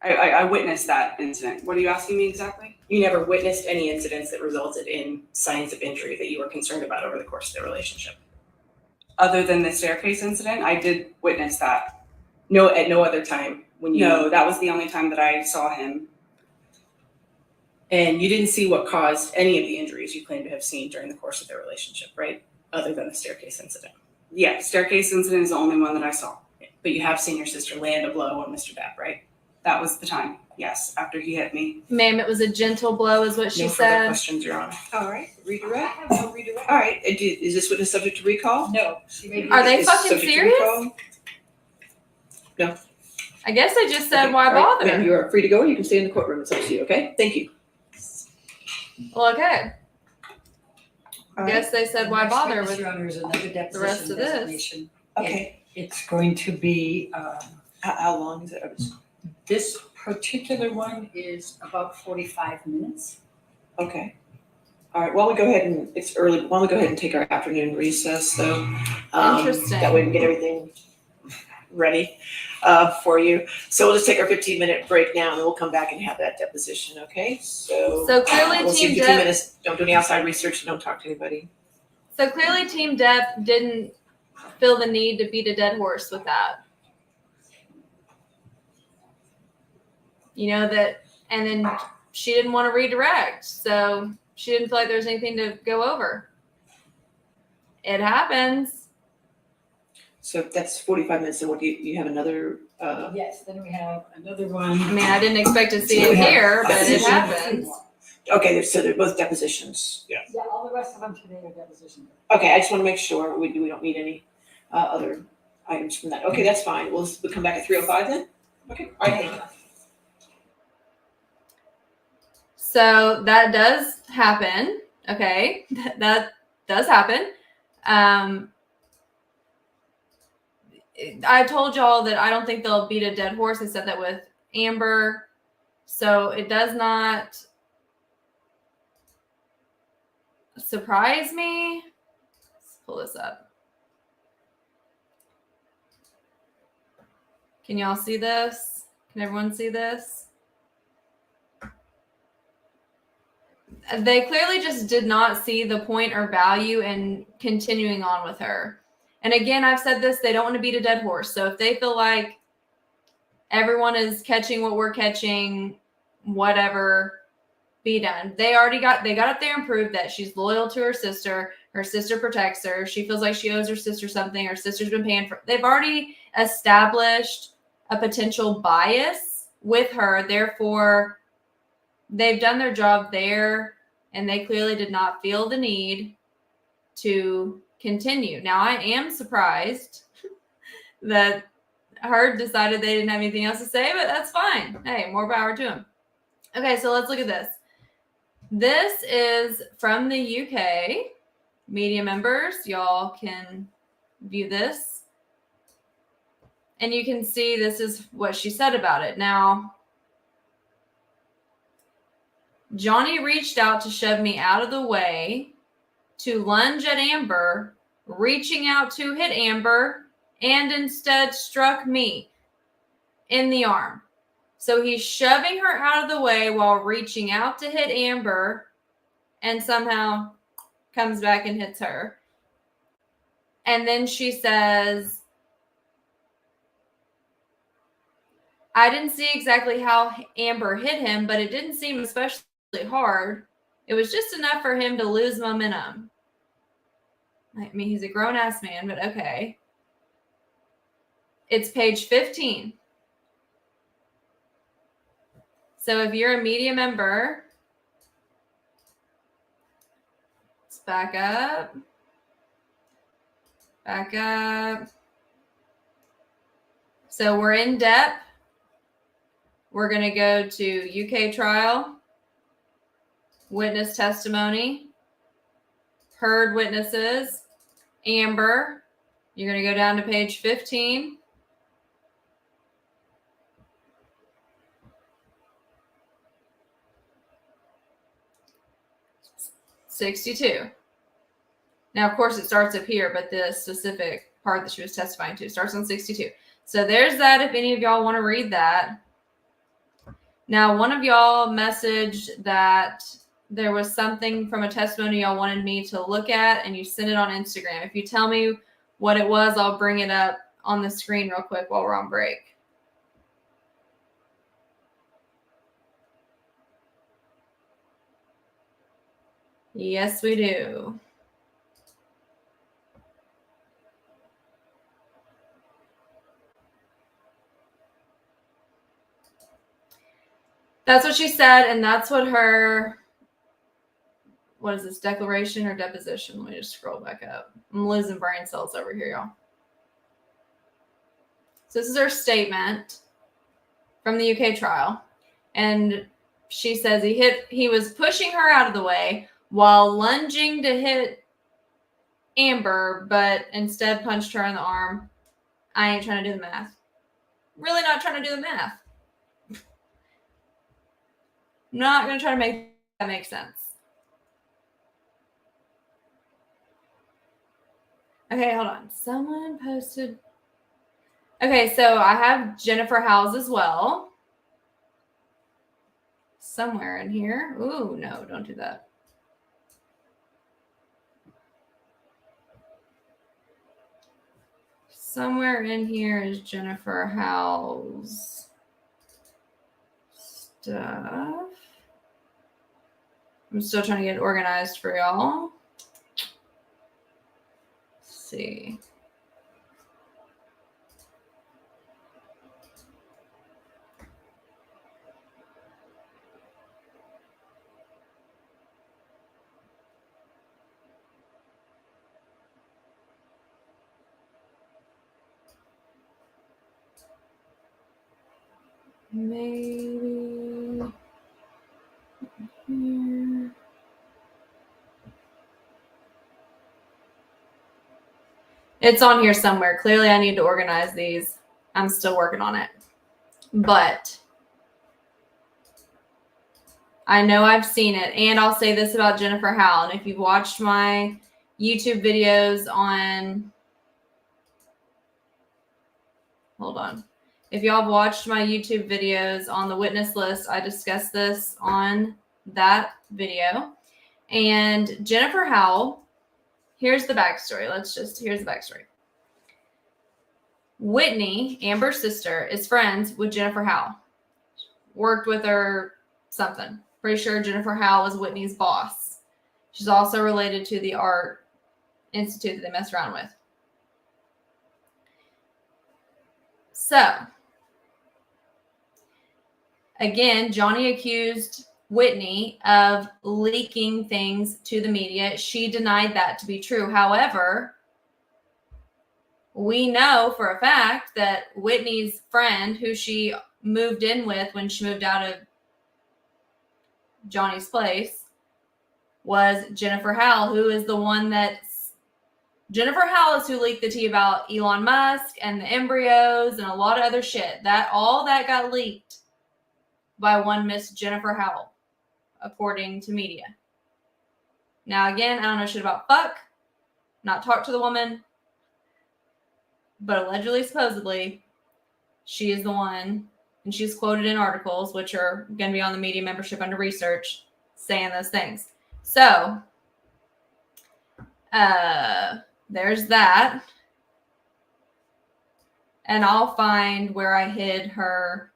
I witnessed that incident. What are you asking me exactly? You never witnessed any incidents that resulted in signs of injury that you were concerned about over the course of their relationship? Other than the staircase incident, I did witness that. No, at no other time when you... No, that was the only time that I saw him. And you didn't see what caused any of the injuries you claim to have seen during the course of their relationship, right? Other than the staircase incident. Yeah, staircase incident is the only one that I saw. But you have seen your sister land a blow on Mr. Depp, right? That was the time, yes, after he hit me. Ma'am, it was a gentle blow is what she No further said. questions, Your Honor. All right, redirect? All right, is this witness subject to recall? No. Are they Is fucking subject to serious? recall? No. I guess I just said Okay, why all right, bother? ma'am, you are free to go, or you can stay in the courtroom, it's up to you, okay? Thank you. Well, okay. All I guess they said why Next bother witness, with Your Honor, is another the rest deposition of this. designation. Okay, It's going to be, how long is it? this particular one is about 45 minutes. Okay. All right, while we go ahead and, it's early, why don't we go ahead and take our afternoon recess, so. Interesting. That way we can get everything ready. for you. So we'll just take our 15-minute break now, and then we'll come back and have that deposition, okay? So clearly we'll see Team you in 2 Depp- minutes. Don't do any outside research, and don't talk to anybody. So clearly Team Depp didn't feel the need to beat a dead horse with that. You know that, and then she didn't want to redirect, so she didn't feel like there was anything to go over. It happens. So that's 45 minutes, and what do you have another, Yes, then we have another one. I mean, I didn't expect to see it here, but it happens. okay, so they're both depositions. Yeah. Yeah, all the rest of them today are deposition. Okay, I just want to make sure we don't need any other items from that. Okay, that's fine. We'll come back at 3:05 then? Okay, all right, thank you. So that does happen. Okay, that does happen. I told y'all that I don't think they'll beat a dead horse. I said that with Amber. So it does not surprise me. Let's pull this up. Can y'all see this? Can everyone see this? They clearly just did not see the point or value in continuing on with her. And again, I've said this, they don't want to beat a dead horse. So if they feel like everyone is catching what we're catching, whatever, be done. They got up there and proved that she's loyal to her sister. Her sister protects her. She feels like she owes her sister something. Her sister's been paying for. They've already established a potential bias with her. Therefore, they've done their job there, and they clearly did not feel the need to continue. Now, I am surprised that Heard decided they didn't have anything else to say, but that's fine. Hey, more power to him. Okay, so let's look at this. This is from the UK. Media members, y'all can view this. And you can see this is what she said about it. Now, Johnny reached out to shove me out of the way, to lunge at Amber, reaching out to hit Amber, and instead struck me in the arm. So he's shoving her out of the way while reaching out to hit Amber, and somehow comes back and hits her. And then she says, I didn't see exactly how Amber hit him, but it didn't seem especially hard. It was just enough for him to lose momentum. I mean, he's a grown-ass man, but okay. It's page 15. So if you're a media member, let's back up. Back up. So we're in Depp. We're going to go to UK trial, witness testimony, heard witnesses, Amber. You're going to go down to page 15. $62. Now, of course, it starts up here, but the specific part that she was testifying to starts on 62. So there's that if any of y'all want to read that. Now, one of y'all messaged that there was something from a testimony y'all wanted me to look at, and you sent it on Instagram. If you tell me what it was, I'll bring it up on the screen real quick while we're on break. Yes, we do. That's what she said, and that's what her, what is this, declaration or deposition? Let me just scroll back up. I'm losing brain cells over here, y'all. So this is her statement from the UK trial. And she says he was pushing her out of the way while lunging to hit Amber, but instead punched her in the arm. I ain't trying to do the math. Really not trying to do the math. Not going to try to make that make sense. Okay, hold on. Someone posted. Okay, so I have Jennifer Howes as well. Somewhere in here. Ooh, no, don't do that. Somewhere in here is Jennifer Howes stuff. I'm still trying to get it organized for y'all. Let's see. Maybe here. It's on here somewhere. Clearly, I need to organize these. I'm still working on it. But I know I've seen it. And I'll say this about Jennifer Howell. And if you've watched my YouTube videos on... Hold on. If y'all have watched my YouTube videos on the witness list, I discussed this on that video. And Jennifer Howell, here's the backstory. Here's the backstory. Whitney, Amber's sister, is friends with Jennifer Howell. Worked with her something. Pretty sure Jennifer Howell was Whitney's boss. She's also related to the art institute that they mess around with. So, again, Johnny accused Whitney of leaking things to the media. She denied that to be true. However, we know for a fact that Whitney's friend, who she moved in with when she moved out of Johnny's place, was Jennifer Howell, who is the one Jennifer Howell is who leaked the tea about Elon Musk and the embryos and a lot of other shit. All that got leaked by one Miss Jennifer Howell, according to media. Now, again, I don't know shit about fuck, not talked to the woman, but allegedly, supposedly, she is the one, and she's quoted in articles, which are going to be on the media membership under research, saying those things. So, there's that. And I'll find where I hid her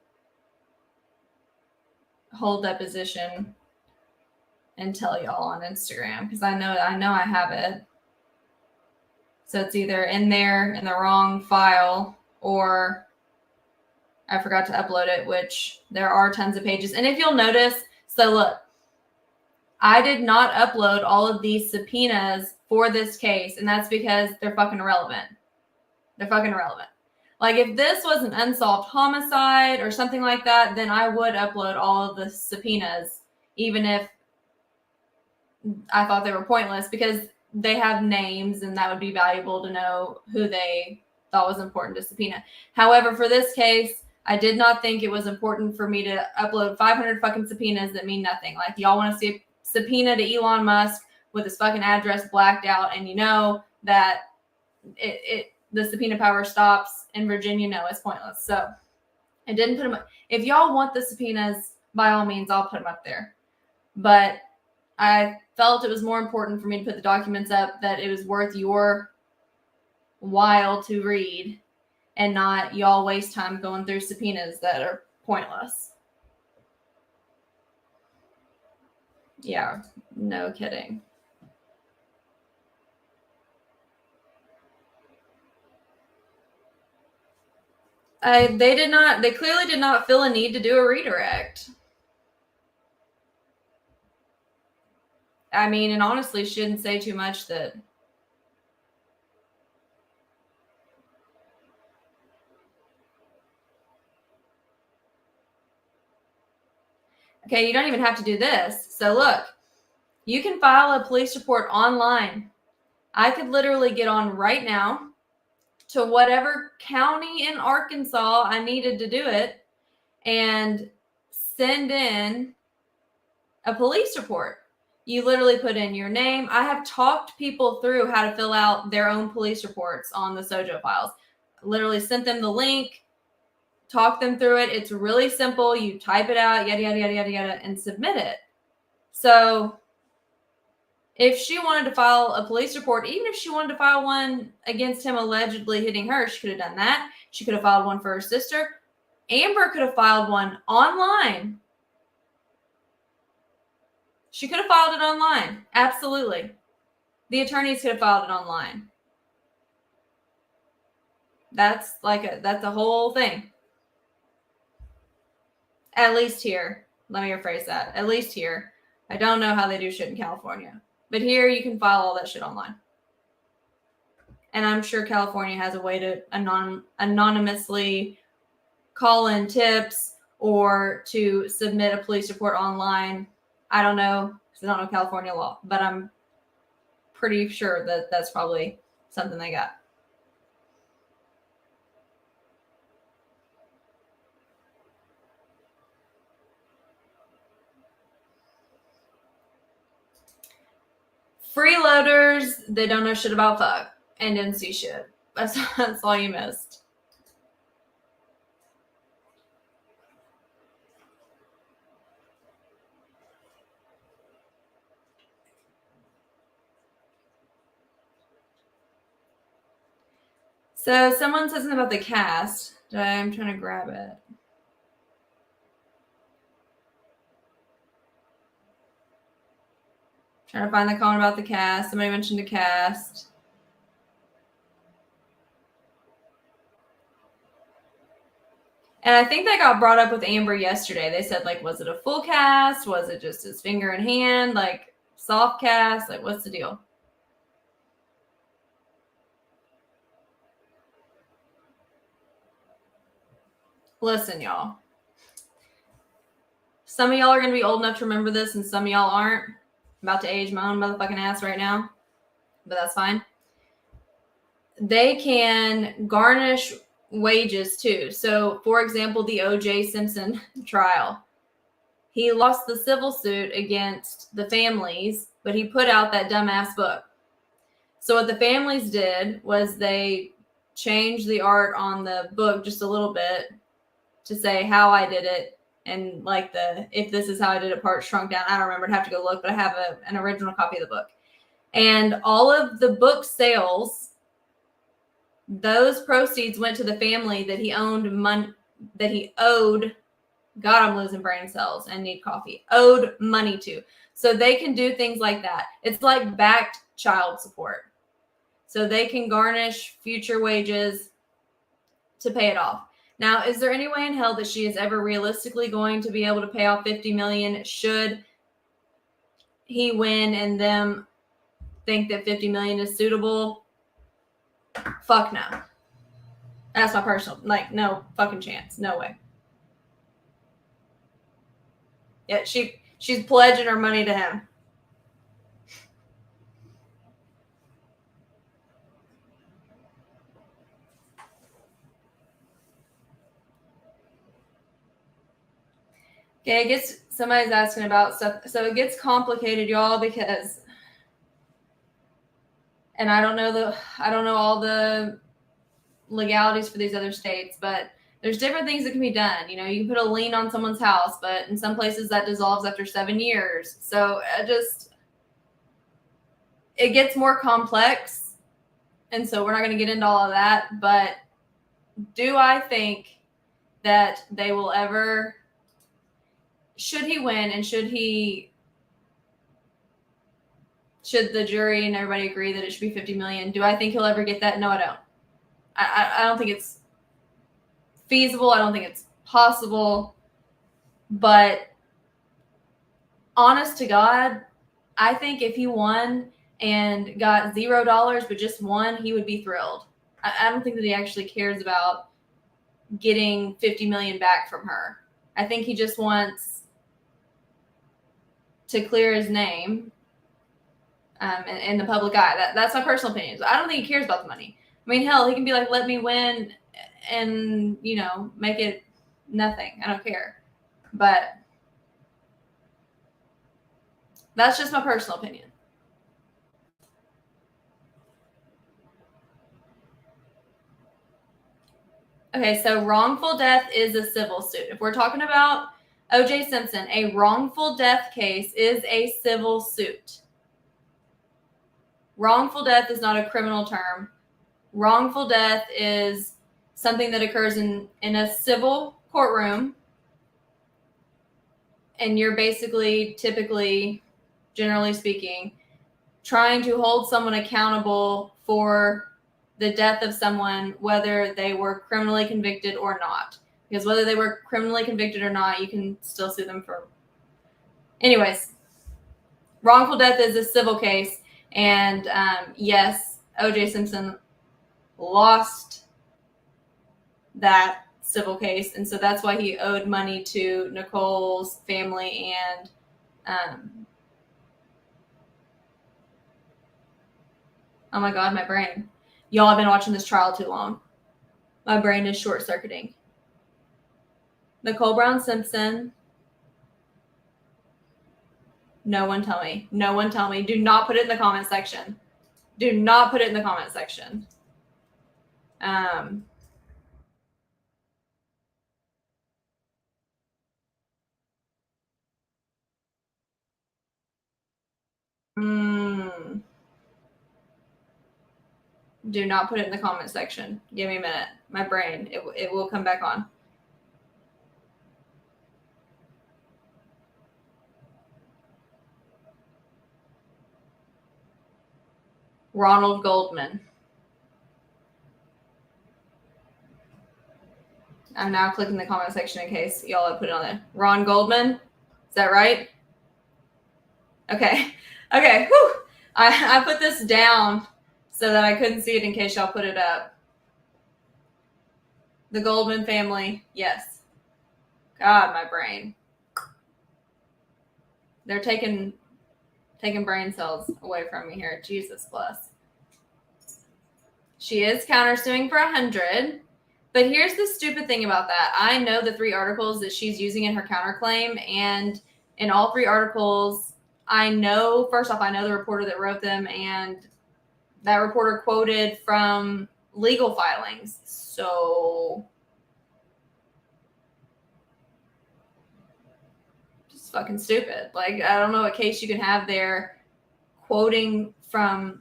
whole deposition and tell y'all on Instagram, because I know I have it. So it's either in there in the wrong file, or I forgot to upload it, which there are tons of pages. And if you'll notice, so look, I did not upload all of these subpoenas for this case, and that's because they're fucking irrelevant. They're fucking irrelevant. Like, if this was an unsolved homicide or something like that, then I would upload all of the subpoenas, even if I thought they were pointless, because they have names and that would be valuable to know who they thought was important to subpoena. However, for this case, I did not think it was important for me to upload 500 fucking subpoenas that mean nothing. Like, y'all want to see a subpoena to Elon Musk with his fucking address blacked out, and you know that the subpoena power stops in Virginia. No, it's pointless. So I didn't put them up. If y'all want the subpoenas, by all means, I'll put them up there. But I felt it was more important for me to put the documents up, that it was worth your while to read and not y'all waste time going through subpoenas that are pointless. Yeah, no kidding. They clearly did not feel a need to do a redirect. I mean, and honestly, she didn't say too much that. Okay, you don't even have to do this. So look, you can file a police report online. I could literally get on right now to whatever county in Arkansas I needed to do it and send in a police report. You literally put in your name. I have talked people through how to fill out their own police reports on the Sojo files. literally sent them the link, talked them through it. It's really simple. You type it out, yada, yada, yada, yada, yada, and submit it. So if she wanted to file a police report, even if she wanted to file one against him allegedly hitting her, she could have done that. She could have filed one for her sister. Amber could have filed one online. She could have filed it online. Absolutely. The attorneys could have filed it online. That's a whole thing. At least here. Let me rephrase that. At least here. I don't know how they do shit in California. But here you can file all that shit online. And I'm sure California has a way to anonymously call in tips or to submit a police report online. I don't know, because I don't know California law, but I'm pretty sure that that's probably something they got. Freeloaders, they don't know shit about fuck and didn't see shit. That's all you missed. So someone said something about the cast. I'm trying to grab it. Trying to find the comment about the cast. Somebody mentioned the cast. And I think that got brought up with Amber yesterday. They said, like, was it a full cast? Was it just his finger in hand? Like, soft cast? Like, what's the deal? Listen, y'all. Some of y'all are going to be old enough to remember this, and some of y'all aren't. I'm about to age my own motherfucking ass right now, but that's fine. They can garnish wages too. So, for example, the O.J. Simpson trial. He lost the civil suit against the families, but he put out that dumbass book. So what the families did was they changed the art on the book just a little bit to say how I did it. And like the, if this is how I did it part shrunk down. I don't remember. I'd have to go look, but I have an original copy of the book. And all of the book sales, those proceeds went to the family that he owed. God, I'm losing brain cells and need coffee. Owed money to. So they can do things like that. It's like backed child support. So they can garnish future wages to pay it off. Now, is there any way in hell that she is ever realistically going to be able to pay off $50 million should he win and them think that $50 million is suitable? Fuck no. That's my personal, like, no fucking chance. No way. Yeah, she's pledging her money to him. Okay, somebody's asking about stuff. So it gets complicated, y'all, because, and I don't know all the legalities for these other states, but there's different things that can be done. You know, you can put a lien on someone's house, but in some places that dissolves after 7 years. So it gets more complex. And so we're not going to get into all of that. But do I think that they will ever, should he win and should the jury and everybody agree that it should be 50 million? Do I think he'll ever get that? No, I don't. I don't think it's feasible. I don't think it's possible. But honest to God, I think if he won and got $0 but just won, he would be thrilled. I don't think that he actually cares about getting 50 million back from her. I think he just wants to clear his name in the public eye. That's my personal opinion. So I don't think he cares about the money. I mean, hell, he can be like, let me win and, you know, make it nothing. I don't care. But that's just my personal opinion. Okay, so wrongful death is a civil suit. If we're talking about O.J. Simpson, a wrongful death case is a civil suit. Wrongful death is not a criminal term. Wrongful death is something that occurs in a civil courtroom, and you're basically, typically, generally speaking, trying to hold someone accountable for the death of someone, whether they were criminally convicted or not. Because whether they were criminally convicted or not, you can still sue them for. Anyways, wrongful death is a civil case, and yes, O.J. Simpson lost that civil case, and so that's why he owed money to Nicole's family and oh my god, my brain. Y'all have been watching this trial too long. My brain is short-circuiting. Nicole Brown Simpson. No one tell me. No one tell me. Do not put it in the comment section. Do not put it in the comment section. Do not put it in the comment section. Give me a minute. My brain, it will come back on. Ronald Goldman. I'm now clicking the comment section in case y'all have put it on there. Ron Goldman? Is that right? Okay. Okay. Whew. I put this down so that I couldn't see it in case y'all put it up. The Goldman family. Yes. God, my brain. They're taking brain cells away from me here. Jesus bless. She is countersuing for 100. But here's the stupid thing about that. I know the 3 articles that she's using in her counterclaim, and in all 3 articles, I know, first off, I know the reporter that wrote them, and that reporter quoted from legal filings. So just fucking stupid. Like, I don't know what case you can have there quoting from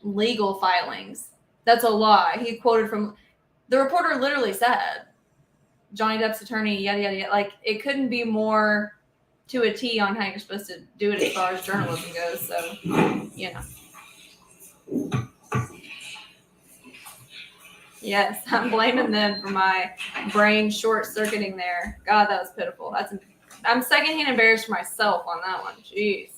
legal filings. That's a lie. He quoted from, the reporter literally said, Johnny Depp's attorney, yada, yada, yada. Like, it couldn't be more to a T on how you're supposed to do it as far as journalism goes. So, you know. Yes, I'm blaming them for my brain short-circuiting there. God, that was pitiful. I'm secondhand embarrassed for myself on that one. Jeez.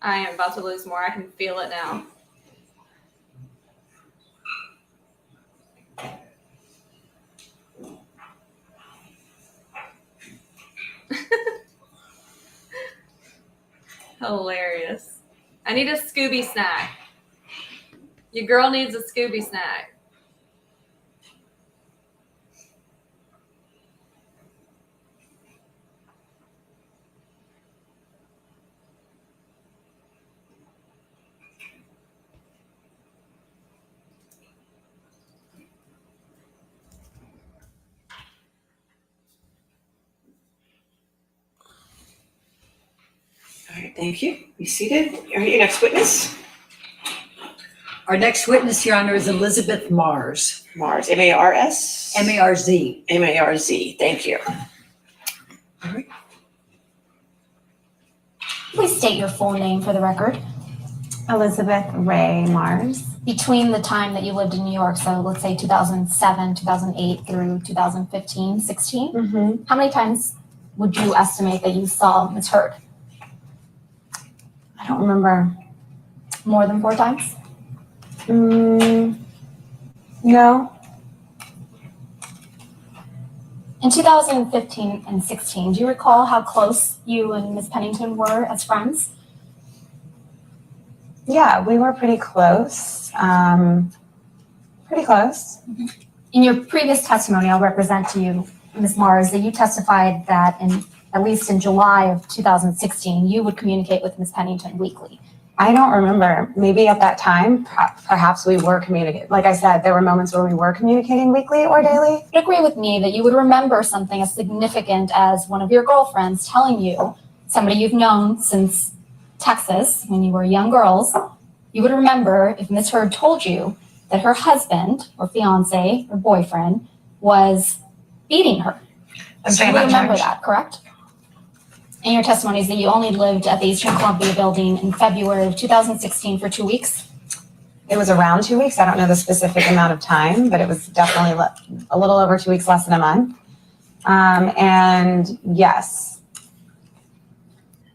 I am about to lose more. I can feel it now. Hilarious. I need a Scooby snack. Your girl needs a Scooby snack. All right, thank you. Be seated. All right, your next witness. Our next witness, Your Honor, is Elizabeth Mars. Mars, M-A-R-S? M-A-R-Z. M-A-R-Z, thank you. All right. Please state your full name for the record. Elizabeth Ray Mars. Between the time that you lived in New York, so let's say 2007, 2008 through 2015, 16, how many times would you estimate that you saw Ms. Heard? I don't remember. More than 4 times? No. In 2015 and 16, do you recall how close you and Ms. Pennington were as friends? Yeah, we were pretty close. Pretty close. In your previous testimony, I'll represent to you, Ms. Mars, that you testified that at least in July of 2016, you would communicate with Ms. Pennington weekly. I don't remember. Maybe at that time, perhaps we were communicating. Like I said, there were moments where we were communicating weekly or daily. You'd agree with me that you would remember something as significant as one of your girlfriends telling you, somebody you've known since Texas when you were young girls, you would remember if Miss Heard told you that her husband or fiance or boyfriend was beating her. You would remember that, correct? And your testimony is that you only lived at the Eastern Columbia building in February of 2016 for 2 weeks? It was around 2 weeks. I don't know the specific amount of time, but it was definitely a little over 2 weeks, less than a month. And yes.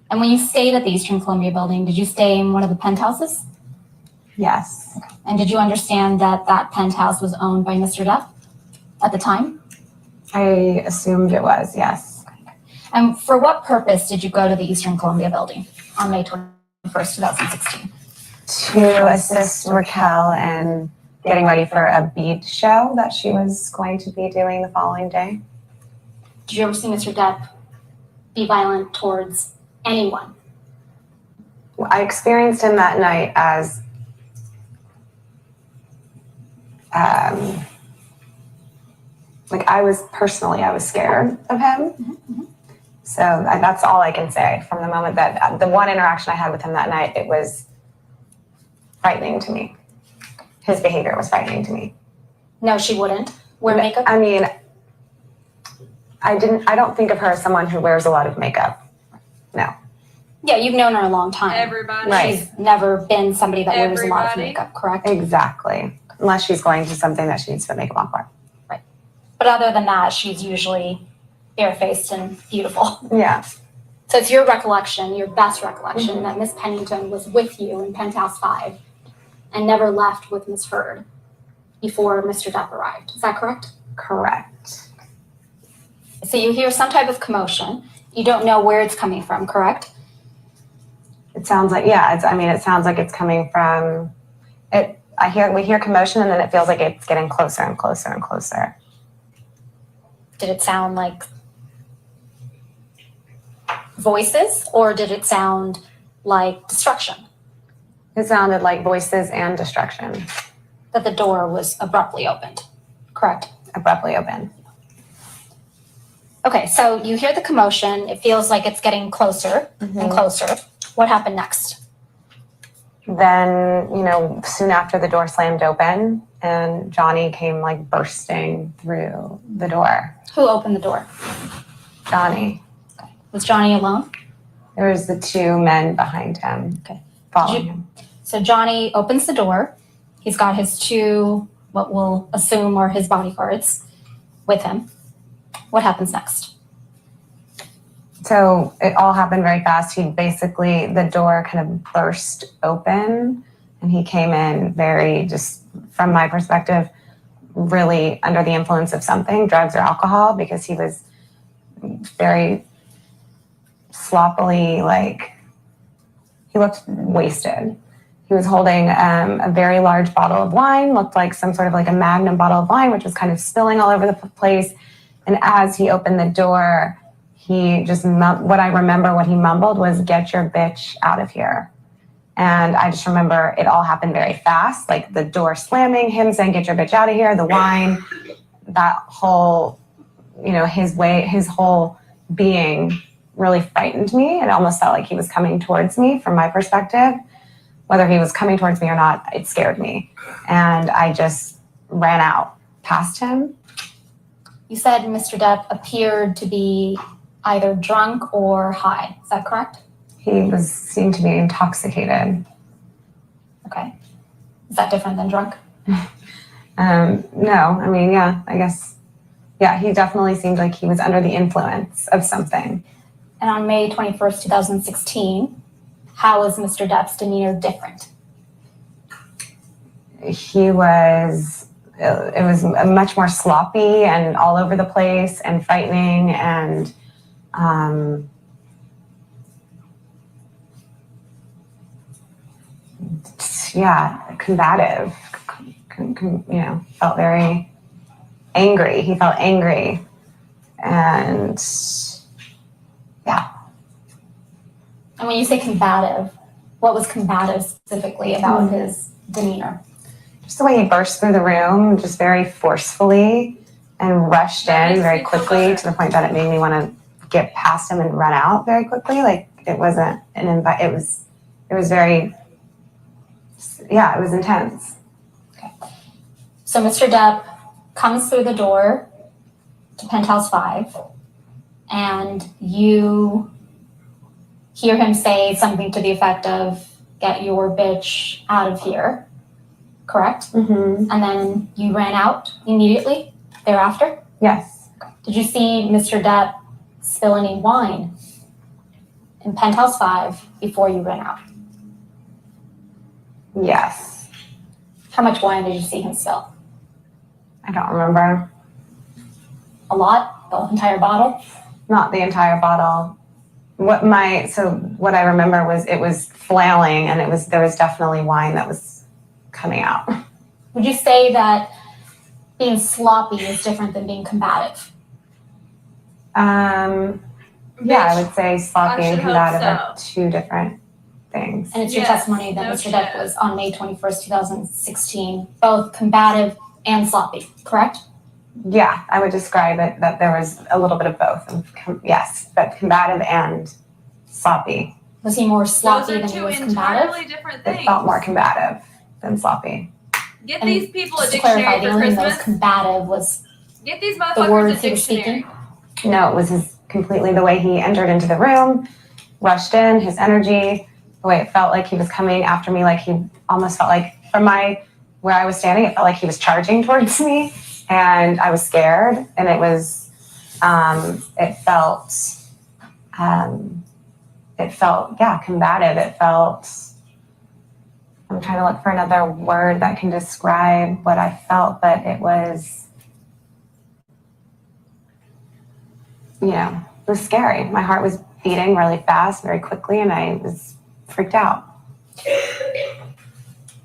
And when you stayed at the Eastern Columbia building, did you stay in one of the penthouses? Yes. Okay. And did you understand that that penthouse was owned by Mr. Depp at the time? I assumed it was, yes. And for what purpose did you go to the Eastern Columbia building on May 21st, 2016? To assist Raquel in getting ready for a bead show that she was going to be doing the following day. Did you ever see Mr. Depp be violent towards anyone? I experienced him that night as I was scared of him. Mm-hmm. So that's all I can say from the moment that the one interaction I had with him that night, it was frightening to me. His behavior was frightening to me. No, she wouldn't wear makeup? I mean, I don't think of her as someone who wears a lot of makeup. No. Yeah, you've known her a long time. Everybody. Right. She's never been somebody that wears a lot of makeup, correct? Exactly. Unless she's going to something that she needs to put makeup on for. Right. But other than that, she's usually bare-faced and beautiful. Yeah. So it's your recollection, your best recollection, that Miss Pennington was with you in Penthouse 5 and never left with Miss Heard before Mr. Depp arrived. Is that correct? Correct. So you hear some type of commotion. You don't know where it's coming from, correct? It sounds like, yeah, it sounds like it's coming from it. We hear commotion and then it feels like it's getting closer and closer and closer. Did it sound like voices or did it sound like destruction? It sounded like voices and destruction. That the door was abruptly opened, correct? Abruptly opened. Okay, so you hear the commotion. It feels like it's getting closer and closer. What happened next? Then, soon after the door slammed open and Johnny came like bursting through the door. Who opened the door? Johnny. Okay. Was Johnny alone? There was the two men behind him. Okay. Following him. So Johnny opens the door. He's got his two, what we'll assume are his bodyguards with him. What happens next? So it all happened very fast. The door kind of burst open and he came in very, just from my perspective, really under the influence of something, drugs or alcohol, because he was very sloppily, he looked wasted. He was holding a very large bottle of wine, looked like some sort of a Magnum bottle of wine, which was kind of spilling all over the place. And as he opened the door, he just, what I remember what he mumbled was, "Get your bitch out of here." And I just remember it all happened very fast, like the door slamming, him saying, "Get your bitch out of here," the wine, that whole, his whole being really frightened me. It almost felt like he was coming towards me from my perspective. Whether he was coming towards me or not, it scared me. And I just ran out past him. You said Mr. Depp appeared to be either drunk or high. Is that correct? He seemed to be intoxicated. Okay. Is that different than drunk? No, I guess. Yeah, he definitely seemed like he was under the influence of something. And on May 21st, 2016, how was Mr. Depp's demeanor different? It was much more sloppy and all over the place and frightening and combative. Felt very angry. He felt angry and yeah. And when you say combative, What was combative specifically about his demeanor? Just the way he burst through the room, just very forcefully and rushed in very quickly to the point that it made me want to get past him and run out very quickly. Like it wasn't an invite. It was very, yeah, it was intense. Okay. So Mr. Depp comes through the door to Penthouse 5 and you hear him say something to the effect of, "Get your bitch out of here," correct? Mm-hmm. And then you ran out immediately thereafter? Yes. Okay. Did you see Mr. Depp spill any wine in Penthouse 5 before you ran out? Yes. How much wine did you see him spill? I don't remember. A lot? The entire bottle? Not the entire bottle. What I remember was it was flailing and there was definitely wine that was coming out. Would you say that being sloppy is different than being combative? Yeah, I would say sloppy and combative are two different things. And it's your testimony that Mr. Depp was on May 21st, 2016, both combative and sloppy, correct? Yeah, I would describe it that there was a little bit of both. Yes, but combative and sloppy. Was he more sloppy than he was combative? Different It things. felt more combative than sloppy. Get And these people a just to clarify, dictionary the for only Christmas. most combative was Get these the motherfuckers words a he was dictionary. speaking. No, it was completely the way he entered into the room, rushed in, his energy, the way it felt like he was coming after me, like he almost felt like from where I was standing, it felt like he was charging towards me, and I was scared, and it was, it felt, combative. It felt, I'm trying to look for another word that can describe what I felt, but it was, it was scary. My heart was beating really fast, very quickly, and I was freaked out.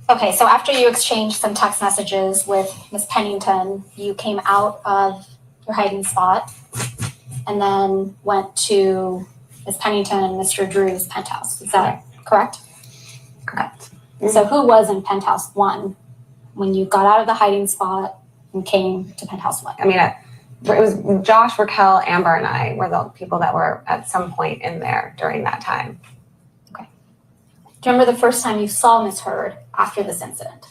Okay, so after you exchanged some text messages with Miss Pennington, you came out of your hiding spot and then went to Miss Pennington and Mr. Drew's penthouse. Is that correct? Correct. So who was in Penthouse 1 when you got out of the hiding spot and came to Penthouse 1? I mean, it was Josh, Raquel, Amber, and I were the people that were at some point in there during that time. Okay. Do you remember the first time you saw Miss Heard after this incident?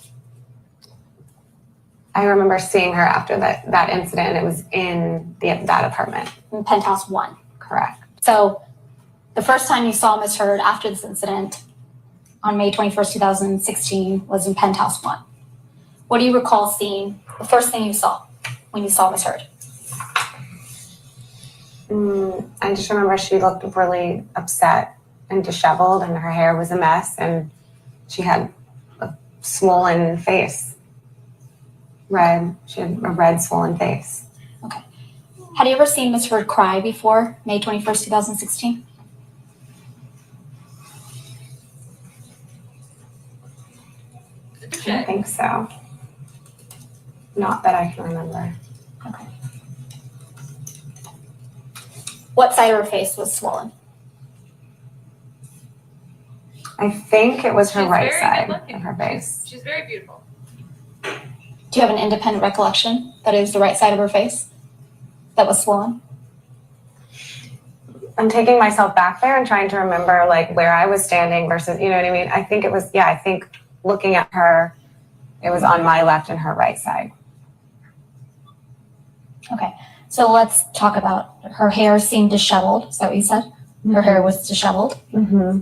I remember seeing her after that incident. It was in that apartment. In Penthouse 1? Correct. So the first time you saw Miss Heard after this incident on May 21st, 2016 was in Penthouse 1. What do you recall seeing, the first thing you saw when you saw Miss Heard? I just remember she looked really upset and disheveled, and her hair was a mess, and she had a swollen face. She had a red swollen face. Okay. Had you ever seen Miss Heard cry before May 21st, 2016? I don't think so. Not that I can remember. Okay. What side of her face was swollen? I think it was her She's right very side good-looking. of her face. She's very beautiful. Do you have an independent recollection that it was the right side of her face that was swollen? I'm taking myself back there and trying to remember like where I was standing versus, you know what I mean? I think it was, I think looking at her, it was on my left and her right side. Okay. So let's talk about her hair seemed disheveled. Is that what you said? Her hair was disheveled. Mm-hmm.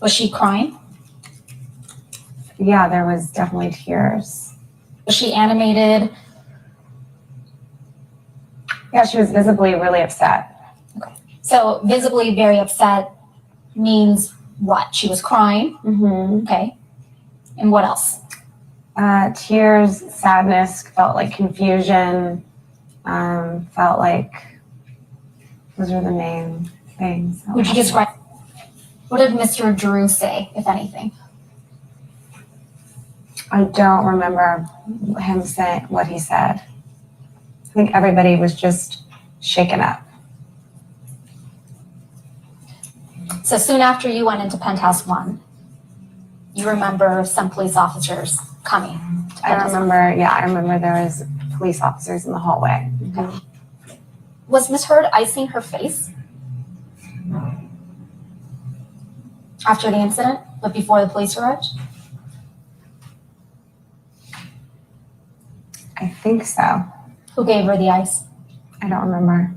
Was she crying? Yeah, there was definitely tears. Was she animated? Yeah, she was visibly really upset. Okay. So visibly very upset means what? She was crying. Mm-hmm. Okay. And what else? Tears, sadness, felt like confusion, felt like those are the main things. Would you describe, what did Mr. Drew say, if anything? I don't remember him saying what he said. I think everybody was just shaken up. So soon after you went into penthouse 1, you remember some police officers coming. I remember there was police officers in the hallway. Okay. Was Miss Heard icing her face after the incident, but before the police arrived? I think so. Who gave her the ice? I don't remember.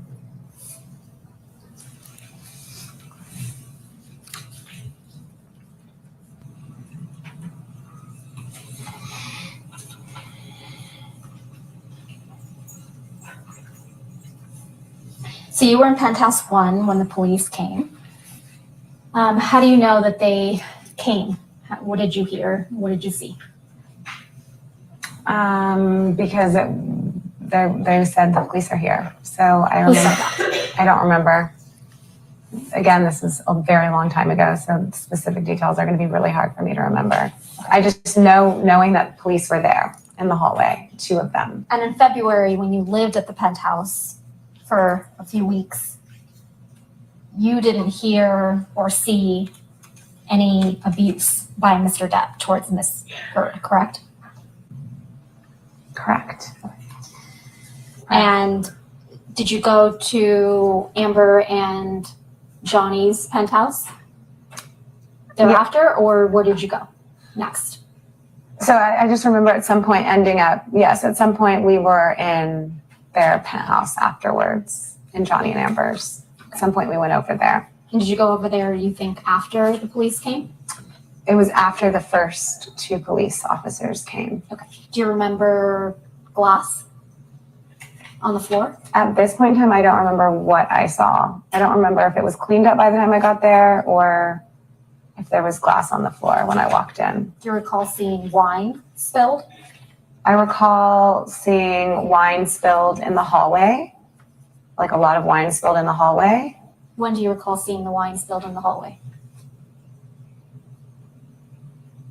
So you were in penthouse 1 when the police came. How do you know that they came? What did you hear? What did you see? Because they said the police are here. So I Who said remember. I don't remember. Again, this is a very long time ago, so specific details are going to be really hard for me to remember. I just knowing that police were there in the hallway, 2 of them. And in February, when you lived at the penthouse for a few weeks, you didn't hear or see any abuse by Mr. Depp towards Miss Heard, correct? Correct. And did you go to Amber and Johnny's penthouse thereafter, or where did you go next? So I just remember at some point ending up, yes, at some point we were in their penthouse afterwards, in Johnny and Amber's. At some point we went over there. And did you go over there, you think, after the police came? It was after the first 2 police officers came. Okay. Do you remember glass on the floor? At this point in time, I don't remember what I saw. I don't remember if it was cleaned up by the time I got there or if there was glass on the floor when I walked in. Do you recall seeing wine spilled? I recall seeing wine spilled in the hallway, like a lot of wine spilled in the hallway. When do you recall seeing the wine spilled in the hallway?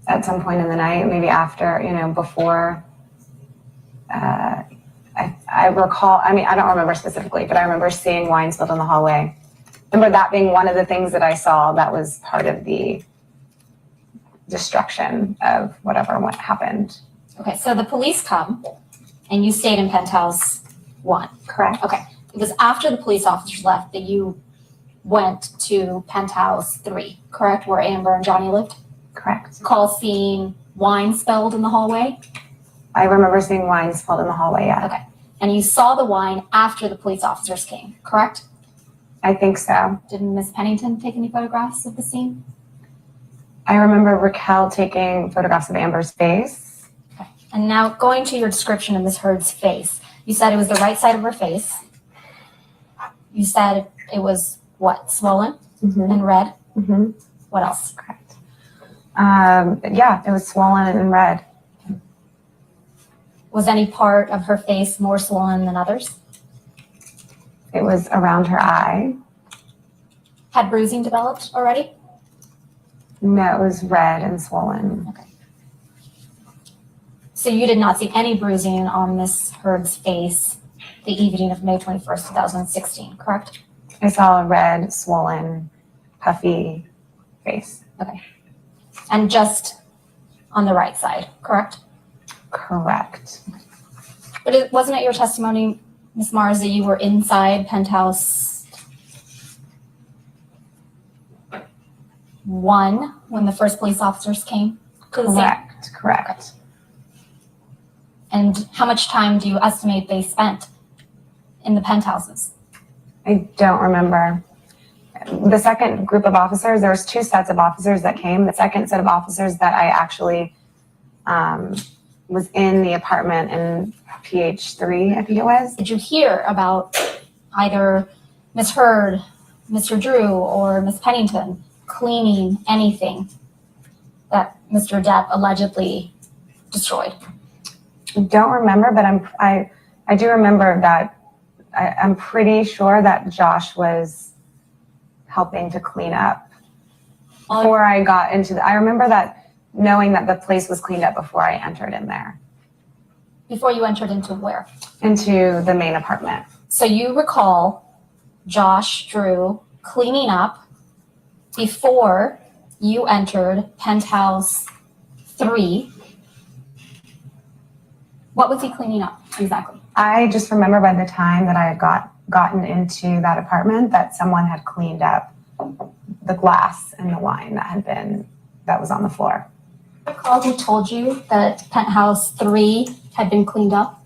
At some point in the night, maybe after, before. I recall, I don't remember specifically, but I remember seeing wine spilled in the hallway. I remember that being one of the things that I saw that was part of the destruction of what happened. Okay, so the police come and you stayed in penthouse 1. Correct. Okay. It was after the police officers left that you went to penthouse 3, correct? Where Amber and Johnny lived? Correct. Recall seeing wine spilled in the hallway? I remember seeing wine spilled in the hallway, yeah. Okay. And you saw the wine after the police officers came, correct? I think so. Did Miss Pennington take any photographs of the scene? I remember Raquel taking photographs of Amber's face. Okay. And now going to your description of Miss Heard's face, you said it was the right side of her face. You said it was what, swollen and red? Mm-hmm. What else? Correct. Yeah, it was swollen and red. Was any part of her face more swollen than others? It was around her eye. Had bruising developed already? No, it was red and swollen. Okay. So you did not see any bruising on Miss Heard's face the evening of May 21st, 2016, correct? I saw a red, swollen, puffy face. Okay. And just on the right side, correct? Correct. But wasn't it your testimony, Ms. Mars, that you were inside penthouse 1 when the first police officers came to the scene? Correct. And how much time do you estimate they spent in the penthouses? I don't remember. The second group of officers, there was 2 sets of officers that came. The second set of officers that I actually was in the apartment in PH3, I think it was. Did you hear about either Ms. Heard, Mr. Drew, or Ms. Pennington cleaning anything that Mr. Depp allegedly destroyed? I don't remember, but I do remember that I'm pretty sure that Josh was helping to clean up before I got into I remember that knowing that the place was cleaned up before I entered in there. Before you entered into where? Into the main apartment. So you recall Josh, Drew, cleaning up before you entered penthouse 3, what was he cleaning up exactly? I just remember by the time that I had gotten into that apartment that someone had cleaned up the glass and the wine that was on the floor. Recall who told you that penthouse 3 had been cleaned up?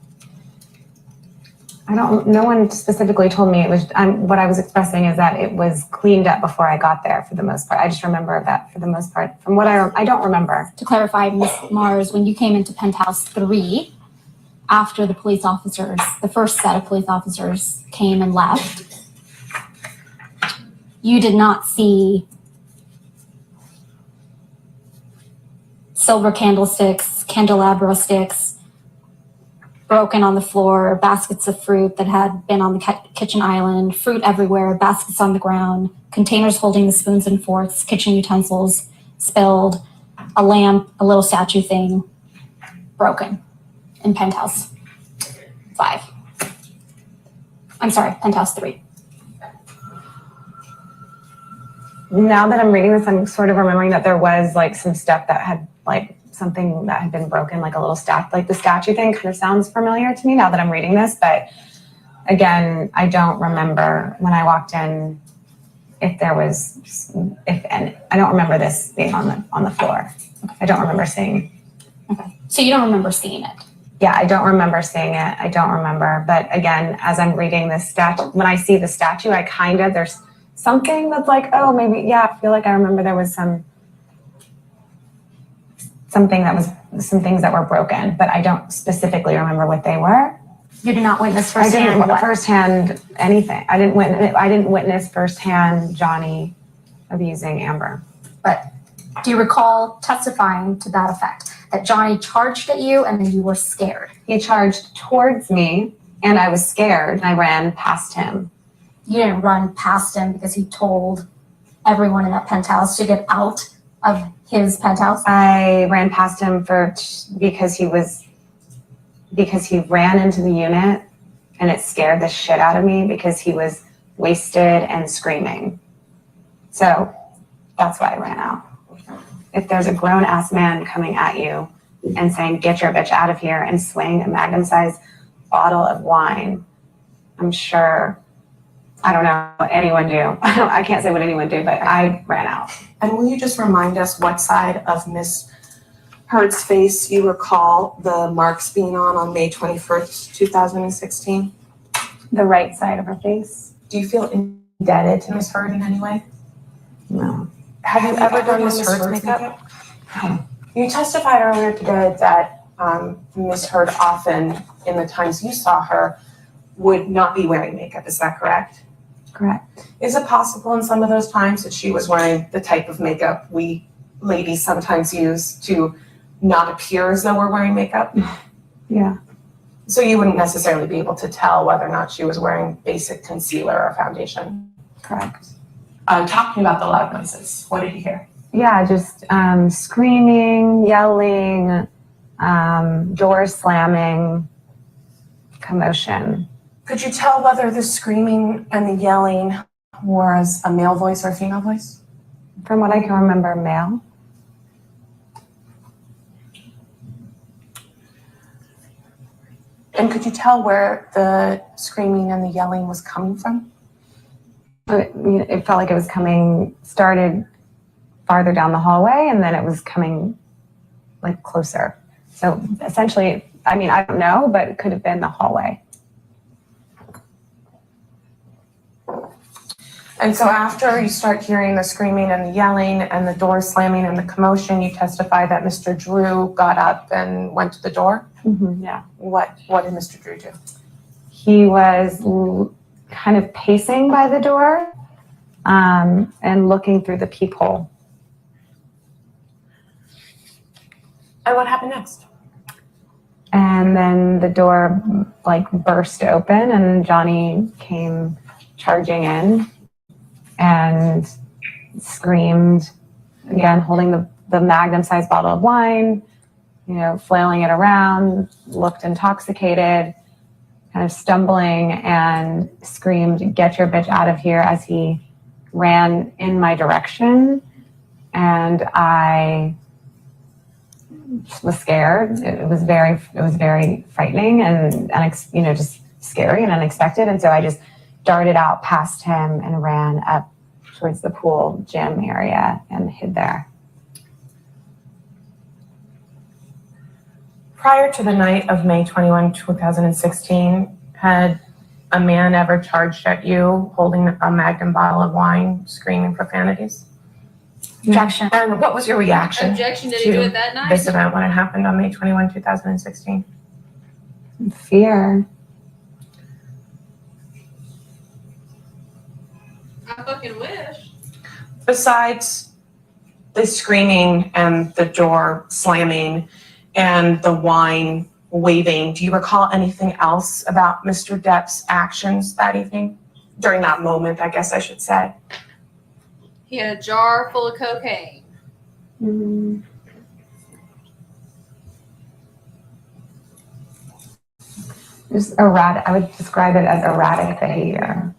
No one specifically told me. It was, what I was expressing is that it was cleaned up before I got there for the most part. I just remember that for the most part. From what I don't remember. To clarify, Ms. Mars, when you came into penthouse 3, after the police officers, the first set of police officers came and left, you did not see silver candlesticks, candelabra sticks, broken on the floor, baskets of fruit that had been on the kitchen island, fruit everywhere, baskets on the ground, containers holding the spoons and forks, kitchen utensils spilled, a lamp, a little statue thing broken in penthouse 5. I'm sorry, penthouse 3. Now that I'm reading this, I'm sort of remembering that there was like some stuff that had like something that had been broken, like a little like the statue thing kind of sounds familiar to me now that I'm reading this. But again, I don't remember when I walked in if any. I don't remember this being on the floor. I don't remember seeing. Okay. So you don't remember seeing it? Yeah, I don't remember seeing it. I don't remember. But again, as I'm reading this statue, when I see the statue, there's something that's like, oh, maybe, yeah, I feel like I remember there was some things that were broken, but I don't specifically remember what they were. You did not witness firsthand? I didn't witness firsthand anything. I didn't witness firsthand Johnny abusing Amber. But do you recall testifying to that effect? That Johnny charged at you and then you were scared? He charged towards me and I was scared and I ran past him. You didn't run past him because he told everyone in that penthouse to get out of his penthouse? I ran past him because he ran into the unit and it scared the shit out of me because he was wasted and screaming. So that's why I ran out. If there's a grown ass man coming at you and saying, get your bitch out of here, and swing a magnum-sized bottle of wine, I'm sure, I don't know what anyone do. I can't say what anyone do, but I ran out. And will you just remind us what side of Miss Heard's face you recall the marks being on May 21st, 2016? The right side of her face. Do you feel indebted to Miss Heard in any way? No. Have you ever done Miss Heard's makeup? No. You testified earlier today that Miss Heard often, in the times you saw her, would not be wearing makeup. Is that correct? Correct. Is it possible in some of those times that she was wearing the type of makeup we ladies sometimes use to not appear as though we're wearing makeup? Yeah. So you wouldn't necessarily be able to tell whether or not she was wearing basic concealer or foundation? Correct. Talking about the loud noises, what did you hear? Yeah, just screaming, yelling, doors slamming, commotion. Could you tell whether the screaming and the yelling was a male voice or a female voice? From what I can remember, male. And could you tell where the screaming and the yelling was coming from? It felt like it was started farther down the hallway, and then it was coming like closer. So essentially, I don't know, but it could have been the hallway. And so after you start hearing the screaming and the yelling and the door slamming and the commotion, you testify that Mr. Drew got up and went to the door? Mm-hmm, yeah. What did Mr. Drew do? He was kind of pacing by the door and looking through the peephole. And what happened next? And then the door burst open and Johnny came charging in and screamed, again, holding the magnum-sized bottle of wine, flailing it around, looked intoxicated, kind of stumbling, and screamed, "Get your bitch out of here," as he ran in my direction, and I was scared. It was very frightening and just scary and unexpected. And so I just darted out past him and ran up towards the pool gym area and hid there. Prior to the night of May 21, 2016, had a man ever charged at you holding a Magnum bottle of wine, screaming profanities? Objection. And what was your reaction? Objection, did he do it that night? This event when it happened on May 21, 2016? Fear. I fucking wish. Besides the screaming and the door slamming and the wine waving, do you recall anything else about Mr. Depp's actions that evening? During that moment, I guess I should say. He had a jar full of cocaine. Just erratic. I would describe it as erratic behavior.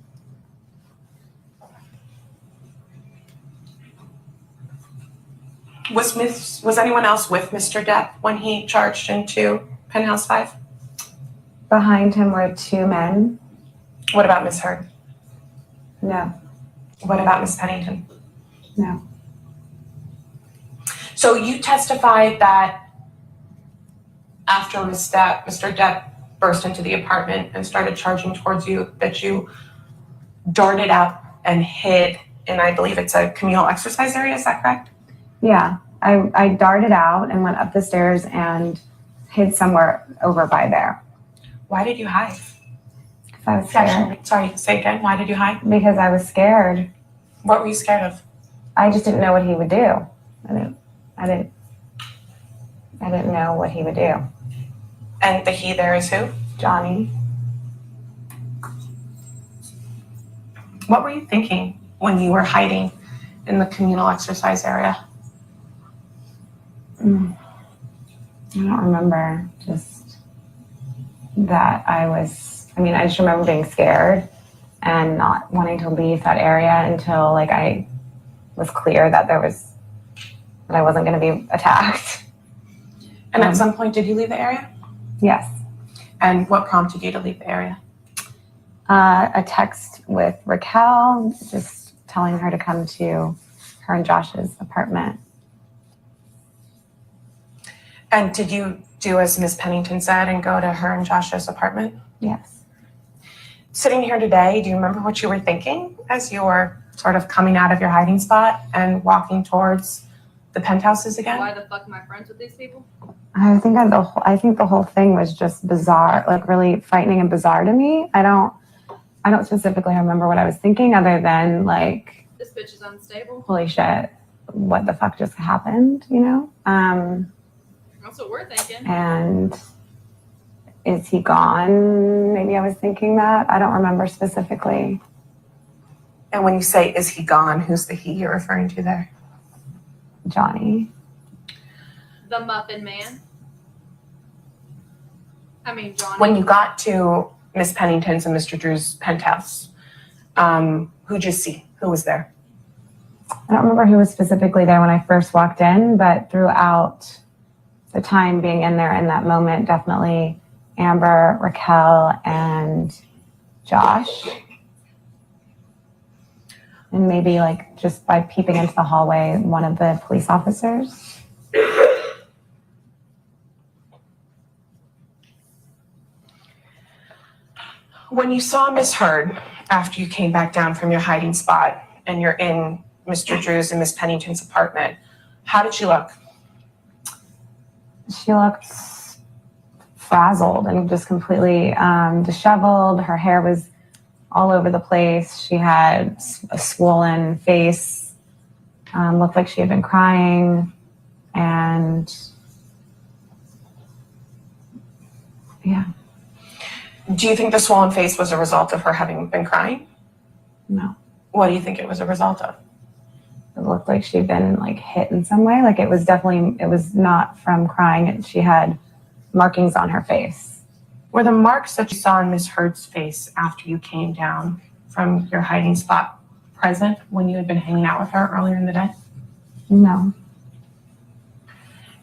Was anyone else with Mr. Depp when he charged into Penthouse 5? Behind him were two men. What about Miss Heard? No. What about Miss Pennington? No. So you testified that after Mr. Depp burst into the apartment and started charging towards you, that you darted out and hid in, I believe it's a communal exercise area, is that correct? Yeah. I darted out and went up the stairs and hid somewhere over by there. Why did you hide? Because I was scared. Sorry, say again, why did you hide? Because I was scared. What were you scared of? I just didn't know what he would do. I didn't know what he would do. And the he there is who? Johnny. What were you thinking when you were hiding in the communal exercise area? I don't remember. Just that I just remember being scared and not wanting to leave that area until I was clear that I wasn't going to be attacked. And at some point, did you leave the area? Yes. And what prompted you to leave the area? A text with Raquel, just telling her to come to her and Josh's apartment. And did you do as Ms. Pennington said and go to her and Josh's apartment? Yes. Sitting here today, do you remember what you were thinking as you were sort of coming out of your hiding spot and walking towards the penthouses again? Why the fuck am I friends with these people? I think the whole thing was just bizarre, really frightening and bizarre to me. I don't specifically remember what I was thinking other than this bitch is unstable. holy shit, what the fuck just happened, That's what we're thinking. And is he gone? Maybe I was thinking that. I don't remember specifically. And when you say, is he gone, who's the he you're referring to there? Johnny. The Muffin Man. Johnny. When you got to Miss Pennington's and Mr. Drew's penthouse, who'd you see? Who was there? I don't remember who was specifically there when I first walked in, but throughout the time being in there in that moment, definitely Amber, Raquel, and Josh. And maybe just by peeping into the hallway, one of the police officers. When you saw Miss Heard after you came back down from your hiding spot and you're in Mr. Drew's and Miss Pennington's apartment, how did she look? She looked frazzled and just completely disheveled. Her hair was all over the place. She had a swollen face, looked like she had been crying, and yeah. Do you think the swollen face was a result of her having been crying? No. What do you think it was a result of? It looked like she'd been hit in some way. It was not from crying. She had markings on her face. Were the marks that you saw in Miss Heard's face after you came down from your hiding spot present when you had been hanging out with her earlier in the day? No.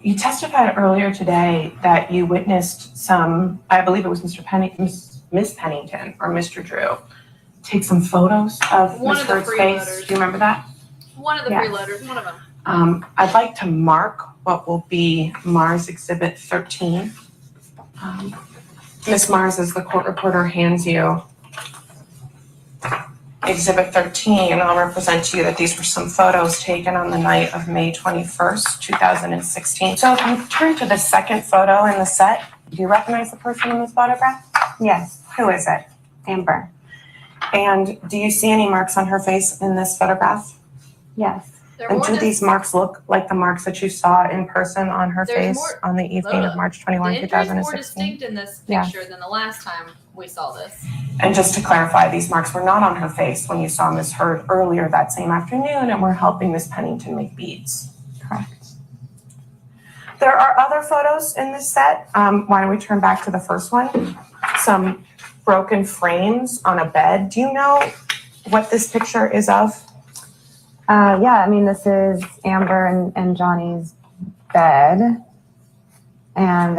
You testified earlier today that you witnessed some, I believe it was Miss Pennington or Mr. Drew, take some photos of One Miss of the Heard's face. freeloaders. Do you remember that? One of the Yes. freeloaders, one of them. I'd like to mark what will be Mars Exhibit 13. Miss Mars, as the court reporter hands you Exhibit 13, I'll represent to you that these were some photos taken on the night of May 21st, 2016. So if you turn to the second photo in the set, do you recognize the person in this photograph? Yes. Who is it? Amber. And do you see any marks on her face in this photograph? Yes. And do these marks look like the marks that you saw in person on her There's face more- on the evening of March 21, The injury is more 2016? distinct in this Yeah. picture than the last time we saw this. And just to clarify, these marks were not on her face when you saw Miss Heard earlier that same afternoon and were helping Miss Pennington make beads. Correct. There are other photos in this set. Why don't we turn back to the first one? Some broken frames on a bed. Do you know what this picture is of? Yeah, I mean, this is Amber and Johnny's bed, and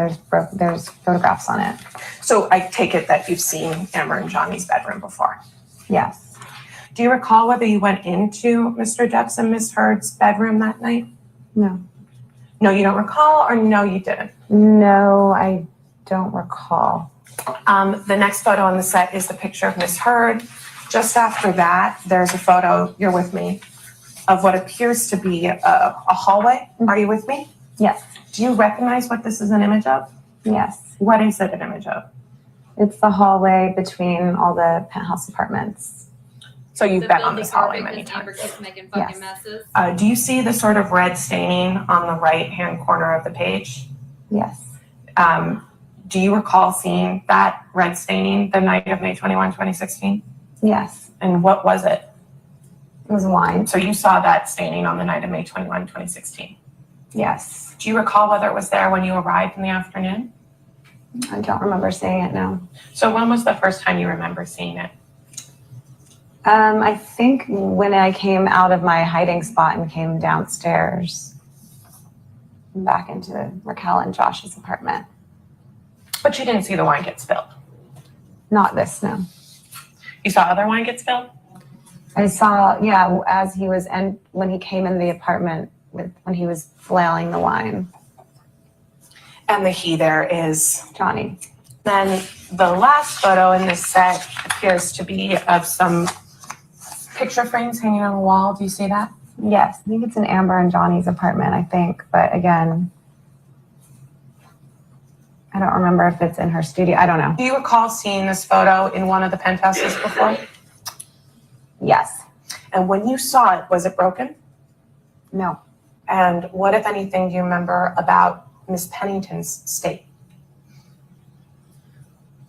there's photographs on it. So I take it that you've seen Amber and Johnny's bedroom before. Yes. Do you recall whether you went into Mr. Depp's and Miss Heard's bedroom that night? No. No, you don't recall, or no, you didn't? No, I don't recall. The next photo on the set is the picture of Miss Heard. Just after that, there's a photo, you're with me, of what appears to be a hallway. Are you with me? Yes. Do you recognize what this is an image of? Yes. What is it an image of? It's the hallway between all the penthouse apartments. So you've The been on building this hallway perfect many as Amber times. keeps making fucking Yes. messes. Do you see the sort of red staining on the right-hand corner of the page? Yes. Do you recall seeing that red staining the night of May 21, 2016? Yes. And what was it? It was wine. So you saw that staining on the night of May 21, 2016? Yes. Do you recall whether it was there when you arrived in the afternoon? I don't remember seeing it, no. So when was the first time you remember seeing it? I think when I came out of my hiding spot and came downstairs back into Raquel and Josh's apartment. But you didn't see the wine get spilled? Not this, no. You saw other wine get spilled? I saw, yeah, as he was, and when he came in the apartment when he was flailing the wine. And the he there is? Johnny. Then the last photo in this set appears to be of some picture frames hanging on the wall. Do you see that? Yes, I think it's in Amber and Johnny's apartment, I think. But again, I don't remember if it's in her studio. I don't know. Do you recall seeing this photo in one of the penthouses before? Yes. And when you saw it, was it broken? No. And what, if anything, do you remember about Miss Pennington's state?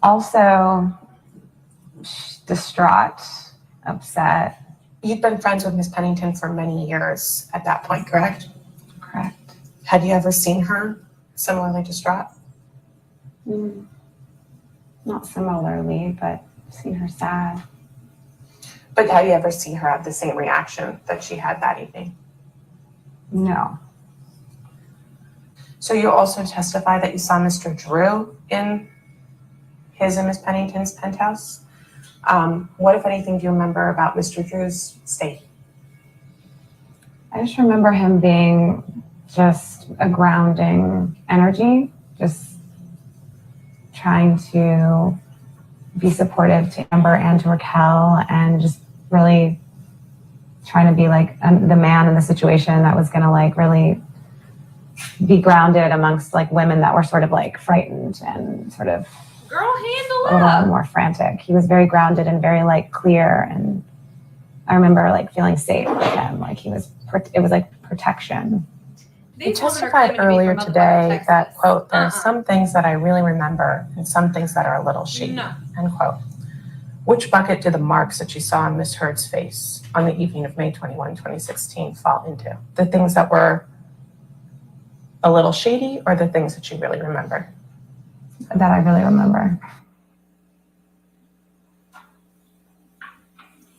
Also, distraught, upset. You've been friends with Miss Pennington for many years at that point, correct? Correct. Had you ever seen her similarly distraught? Not similarly, but I've seen her sad. But have you ever seen her have the same reaction that she had that evening? No. So you also testify that you saw Mr. Drew in his and Miss Pennington's penthouse. What, if anything, do you remember about Mr. Drew's state? I just remember him being just a grounding energy, just trying to be supportive to Amber and to Raquel, and just really trying to be like the man in the situation that was gonna like really be grounded amongst like women that were sort of like frightened and sort of Girl, handle a little up. more frantic. He was very grounded and very like clear, and I remember like feeling safe with him. Like it was like protection. You testified earlier today that, quote, there are some things that I really remember and some things that are a little shady, end quote. Which bucket do the marks that you saw on Miss Heard's face on the evening of May 21, 2016 fall into? The things that were a little shady, or the things that you really remember? That I really remember.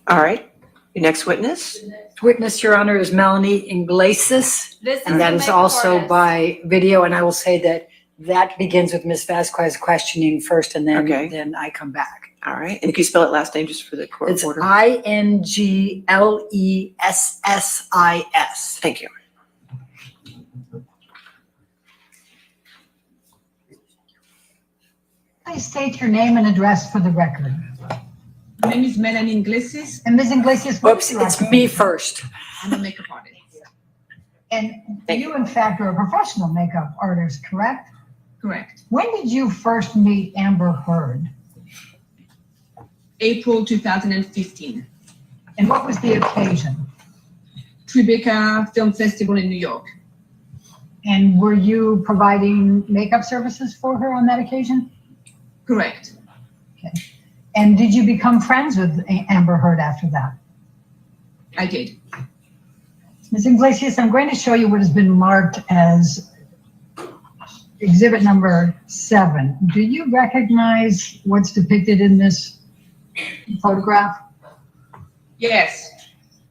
All right. Your next witness? Witness, Your Honor, is Melanie Iglesias, This and that the is makeup also artist. by video. And I will say that that begins with Ms. Vasquez questioning first, and then, Okay. then I come back. All right. And can you spell it last name just for the court It's order? Inglessis. Thank you. Please state your name and address for the record. My name is Melanie Iglesias. And Ms. Iglesias, what's Whoops, your it's me occupation? first. I'm a makeup artist. And you, in fact, are a professional makeup artist, correct? Correct. When did you first meet Amber Heard? April 2015. And what was the occasion? Tribeca Film Festival in New York. And were you providing makeup services for her on that occasion? Correct. Okay. And did you become friends with Amber Heard after that? I did. Ms. Iglesias, I'm going to show you what has been marked as exhibit number 7. Do you recognize what's depicted in this photograph? Yes.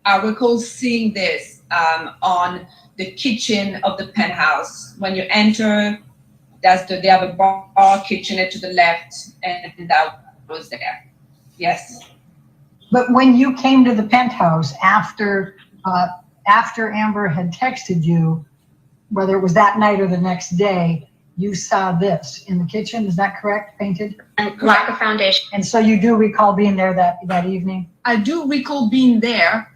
I recall seeing this on the kitchen of the penthouse. When you enter, they have a bar kitchenette to the left, and that was there. Yes. But when you came to the penthouse after Amber had texted you, whether it was that night or the next day, you saw this in the kitchen. Is that correct? Painted? And lack of foundation. And so you do recall being there that evening? I do recall being there.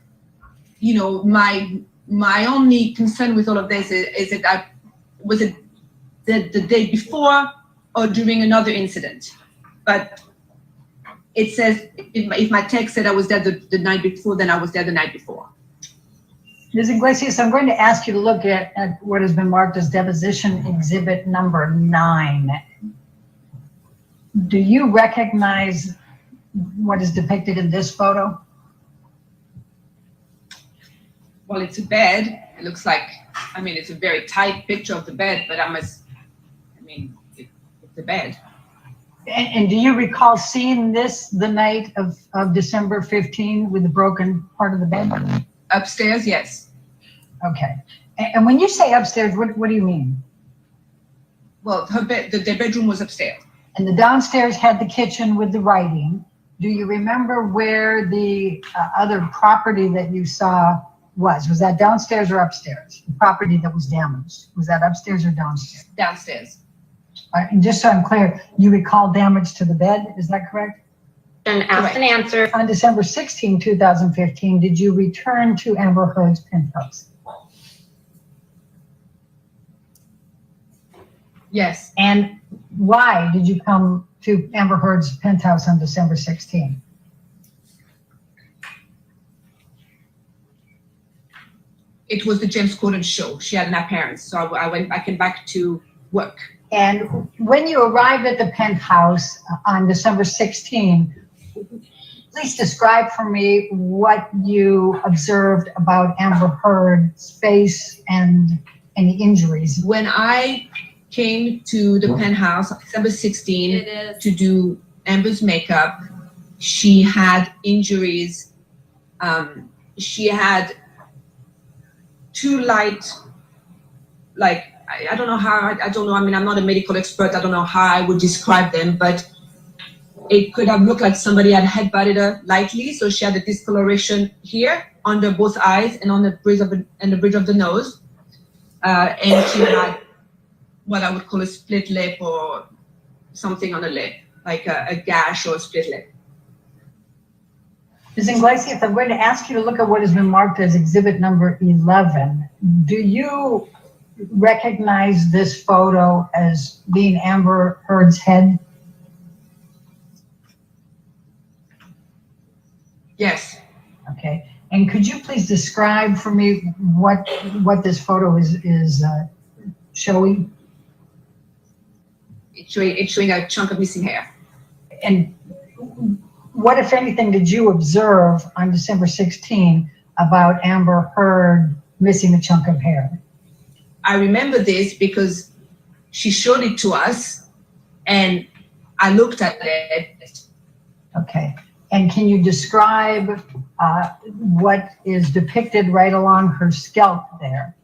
You know, my only concern with all of this is that was it the day before or during another incident. But it says, if my text said I was there the night before, then I was there the night before. Ms. Iglesias, I'm going to ask you to look at what has been marked as deposition exhibit number 9. Do you recognize what is depicted in this photo? Well, it's a bed. It looks like, it's a very tight picture of the bed, but it's a bed. And do you recall seeing this the night of December 15 with the broken part of the bed? Upstairs, yes. Okay. And when you say upstairs, what do you mean? Well, her bed, the bedroom was upstairs. And the downstairs had the kitchen with the writing. Do you remember where the other property that you saw was? Was that downstairs or upstairs? The property that was damaged. Was that upstairs or downstairs? Downstairs. And just so I'm clear, you recall damage to the bed, is that correct? And ask and answer. On December 16, 2015, did you return to Amber Heard's penthouse? Yes. And why did you come to Amber Heard's penthouse on December 16? It was the James Corden show. She had an appearance, so I came back to work. And when you arrived at the penthouse on December 16, please describe for me what you observed about Amber Heard's face and any injuries. When I came to the penthouse on December 16 to do Amber's makeup, she had injuries. She had two light, I don't know how, I'm not a medical expert. I don't know how I would describe them, but it could have looked like somebody had headbutted her lightly. So she had a discoloration here under both eyes and on the bridge of the nose. And she had what I would call a split lip or something on the lip, like a gash or a split lip. Ms. Iglesias, I'm going to ask you to look at what has been marked as exhibit number 11. Do you recognize this photo as being Amber Heard's head? Yes. Okay. And could you please describe for me what this photo is showing? It's showing a chunk of missing hair. And what, if anything, did you observe on December 16 about Amber Heard missing a chunk of hair? I remember this because she showed it to us and I looked at it. Okay. And can you describe what is depicted right along her scalp there?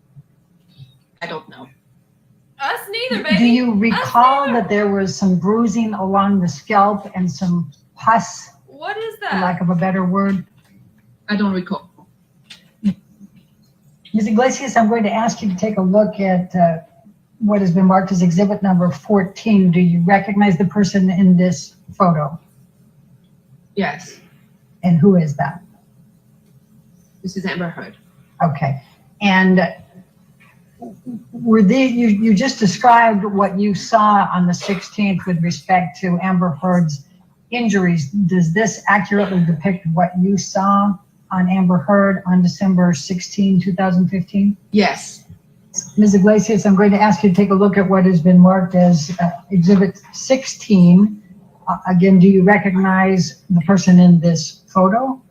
I don't know. Us neither, baby. Do you recall that there was some bruising along the scalp and some pus, What is for that? lack of a better word? I don't recall. Ms. Iglesias, I'm going to ask you to take a look at what has been marked as exhibit number 14. Do you recognize the person in this photo? Yes, And who is that? this is Amber Heard. Okay. And were you just described what you saw on the 16th with respect to Amber Heard's injuries. Does this accurately depict what you saw on Amber Heard on December 16, 2015? Yes. Ms. Iglesias, I'm going to ask you to take a look at what has been marked as Exhibit 16. Again, do you recognize the person in this photo?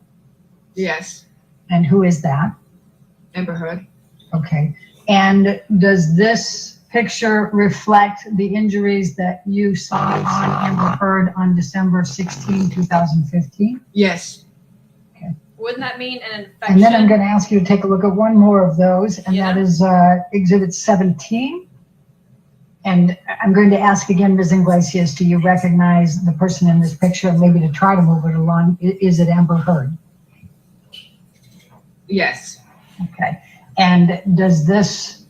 Yes. And who is that? Amber Heard. Okay. And does this picture reflect the injuries that you saw on Amber Heard on December 16, 2015? Yes. Wouldn't that mean an infection? And then I'm going to ask you to take a look at one more of those, and that is Exhibit 17. And I'm going to ask again, Ms. Iglesias, do you recognize the person in this picture? Maybe to try to move it along, is it Amber Heard? Yes. Okay. And does this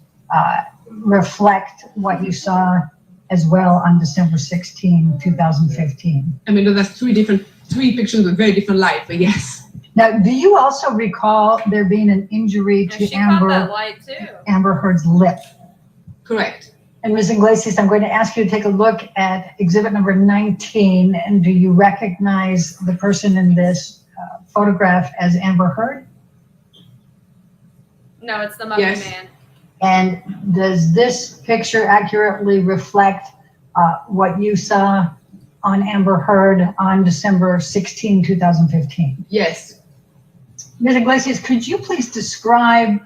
reflect what you saw as well on December 16, 2015? I mean, that's three pictures with very different light, but yes. Now, do you also recall there being an injury to She caught that light too. Amber Heard's lip? Correct. And Ms. Iglesias, I'm going to ask you to take a look at exhibit number 19. And do you recognize the person in this photograph as Amber Heard? No, it's the Mummy Man. And does this picture accurately reflect what you saw on Amber Heard on December 16, 2015? Yes. Ms. Iglesias, could you please describe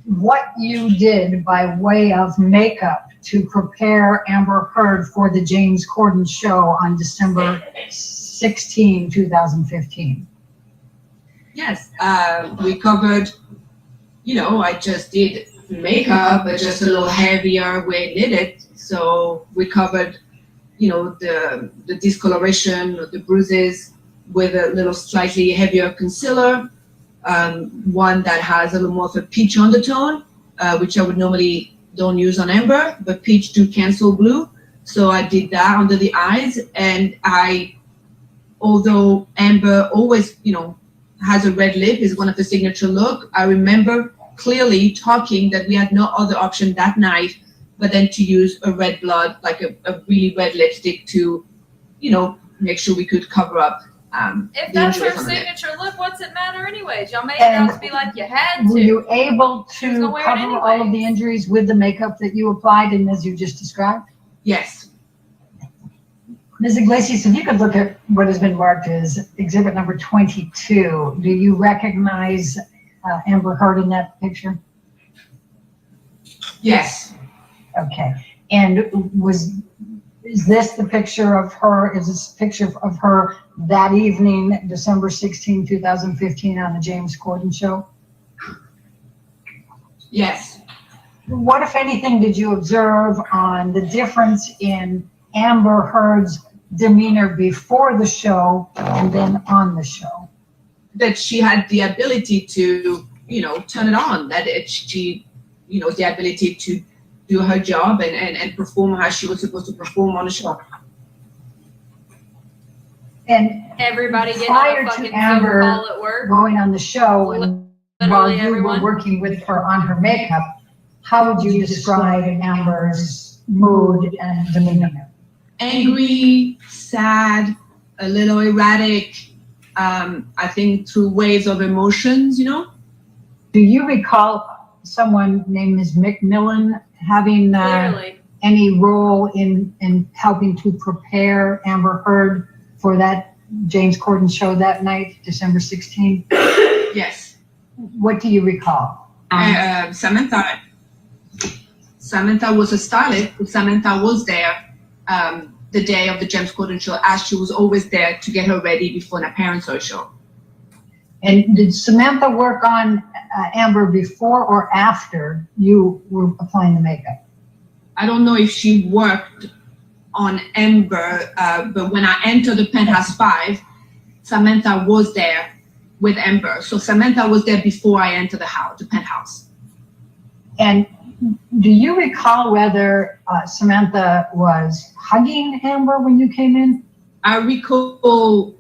what you did by way of makeup to prepare Amber Heard for the James Corden show on December 16, 2015? Yes. We covered, I just did makeup, but just a little heavier where it needed. So we covered, the discoloration, the bruises with a little slightly heavier concealer. One that has a little more of a peach undertone, which I would normally don't use on Amber, but peach do cancel blue. So I did that under the eyes, and although Amber always, has a red lip, is one of the signature look, I remember clearly talking that we had no other option that night, but then to use a red blood, like a really red lipstick to, make sure we could cover up. If that's her signature look, what's it matter anyways? Y'all made it out to be like you had to. Were you able was to gonna wear it cover all of the injuries with the makeup that you applied and as you just described? Yes. Ms. Iglesias, if you could look at what has been marked as exhibit number 22, do you recognize Amber Heard in that picture? Yes. Okay. And is this the picture of her? Is this a picture of her that evening, December 16, 2015 on the James Corden show? Yes. What, if anything, did you observe on the difference in Amber Heard's demeanor before the show and then on the show? That she had the ability to, turn it on, that she, the ability to do her job and perform how she was supposed to perform on the show. And everybody getting prior a fucking to Amber Zoom call at work. going on the show and while you were working with her on her makeup, how would you describe Amber's mood and demeanor? Angry, sad, a little erratic, I think through waves of emotions, Do you recall someone named Ms. McMillan having any role in helping to prepare Amber Heard for that James Corden show that night, December 16th? Yes. What do you recall? Samantha was a stylist. Samantha was there the day of the James Corden show, as she was always there to get her ready before an appearance or show. And did Samantha work on Amber before or after you were applying the makeup? I don't know if she worked on Amber, but when I entered the Penthouse 5, Samantha was there with Amber. So Samantha was there before I entered the penthouse. And do you recall whether Samantha was hugging Amber when you came in? I recall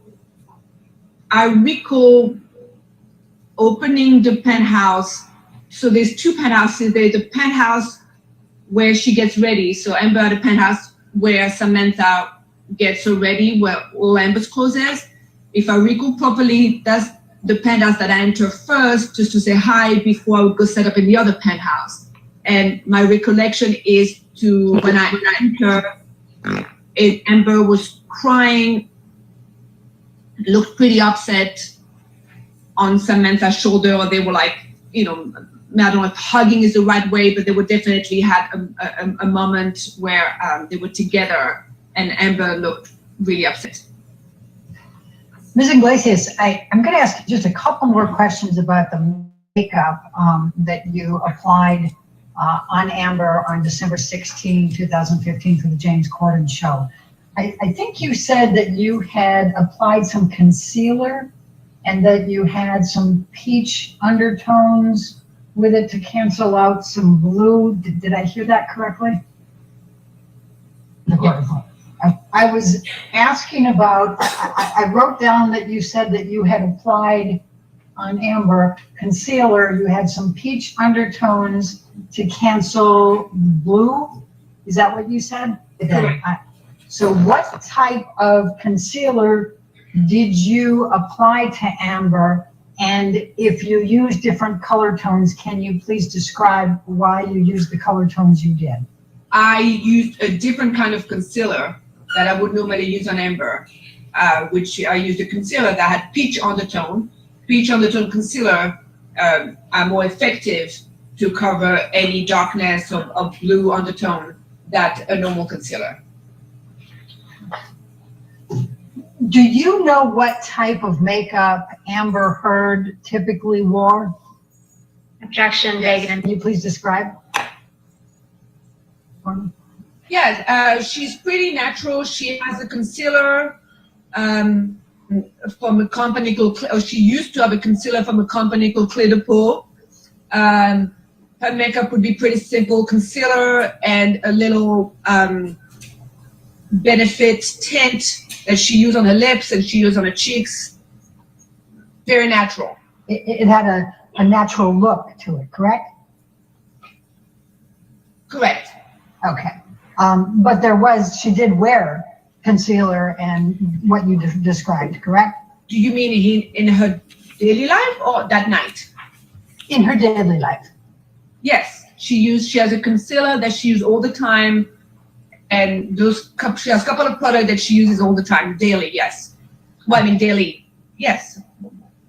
opening the penthouse. So there's two penthouses. There's the penthouse where she gets ready. So Amber at the penthouse where Samantha gets her ready, where all Amber's clothes is. If I recall properly, that's the penthouse that I enter first, just to say hi before I would go set up in the other penthouse. And my recollection is when I enter, Amber was crying, looked pretty upset on Samantha's shoulder, or they were like, I don't know if hugging is the right way, but they would definitely had a moment where they were together and Amber looked really upset. Ms. Iglesias, I'm going to ask just a couple more questions about the makeup that you applied on Amber on December 16, 2015 for the James Corden show. I think you said that you had applied some concealer and that you had some peach undertones with it to cancel out some blue. Did I hear that correctly? Yes. I was asking about, I wrote down that you said that you had applied on Amber concealer, you had some peach undertones to cancel blue. Is that what you said? Correct. So what type of concealer did you apply to Amber? And if you use different color tones, can you please describe why you used the color tones you did? I used a different kind of concealer that I would normally use on Amber, which I used a concealer that had peach undertone. Peach undertone concealer are more effective to cover any darkness of blue undertone than a normal concealer. Do you know what type of makeup Amber Heard typically wore? Objection, Megan. Can you please describe? Yes, she's pretty natural. She has a concealer from a company called, she used to have a concealer from a company called Clear the Pore. Her makeup would be pretty simple, concealer and a little benefit tint that she used on her lips and she used on her cheeks. Very natural. It had a natural look to it, correct? Correct. Okay. But she did wear concealer and what you described, correct? Do you mean in her daily life or that night? In her daily life. Yes, she has a concealer that she uses all the time, and she has a couple of products that she uses all the time, daily, yes. Well, I mean daily, yes,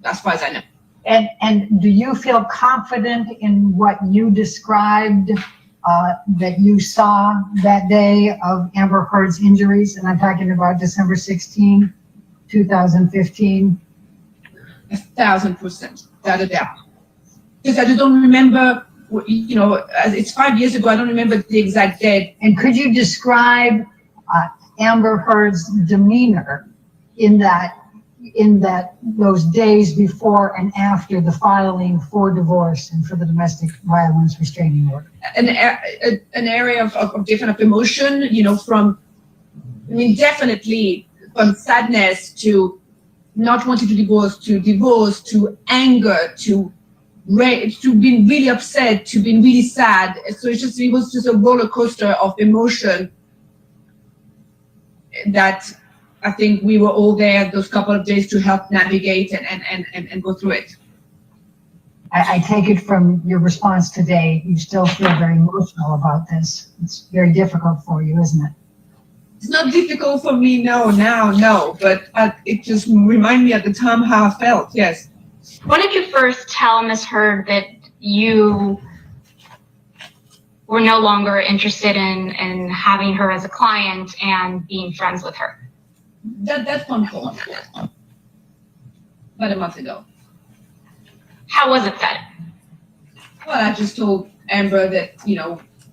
as far as I know. And do you feel confident in what you described that you saw that day of Amber Heard's injuries? And I'm talking about December 16, 2015. 1,000%, without a doubt. Because I just don't remember, it's 5 years ago, I don't remember the exact date. And could you describe Amber Heard's demeanor in those days before and after the filing for divorce and for the domestic violence restraining order? An area of different emotion, definitely from sadness to not wanting to divorce to anger to being really upset to being really sad. So it was just a roller coaster of emotion that I think we were all there those couple of days to help navigate and go through it. I take it from your response today, you still feel very emotional about this. It's very difficult for you, isn't it? It's not difficult for me now, but it just reminded me at the time how I felt, yes. When did you first tell Ms. Heard that you were no longer interested in having her as a client and being friends with her? That phone call, about a month ago. How was it said? Well, I just told Amber that,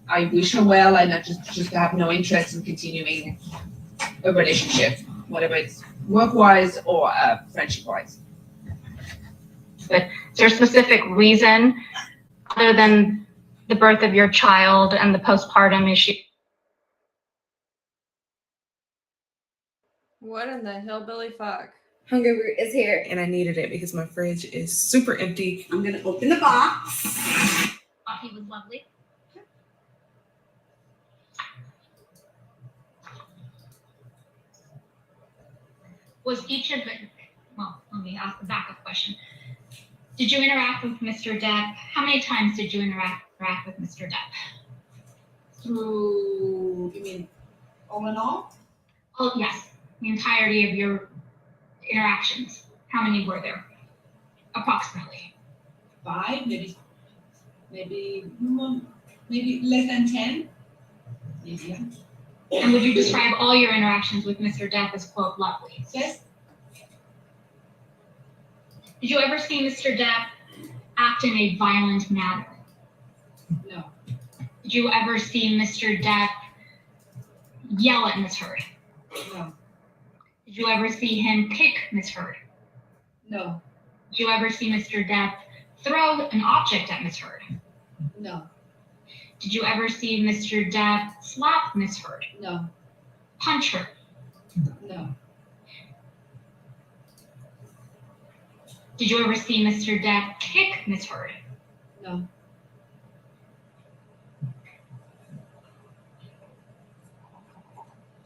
I wish her well and I just have no interest in continuing a relationship, whether it's work-wise or friendship-wise. But is there a specific reason other than the birth of your child and the postpartum issue? What in the hillbilly fuck? Hunger is here, and I needed it because my fridge is super empty. I'm gonna open the box. Thought he was lovely. Was each of the, well, let me ask the backup question. Did you interact with Mr. Depp? How many times did you interact with Mr. Depp? Through, you mean, all in all? Oh, yes, the entirety of your interactions. How many were there? Approximately. 5, maybe less than 10. Maybe, yeah. And would you describe all your interactions with Mr. Depp as, quote, lovely? Yes. Did you ever see Mr. Depp act in a violent manner? No. Did you ever see Mr. Depp yell at Miss Heard? No. Did you ever see him kick Miss Heard? No. Did you ever see Mr. Depp throw an object at Miss Heard? No. Did you ever see Mr. Depp slap Miss Heard? No. Punch her? No. Did you ever see Mr. Depp kick Miss Heard? No.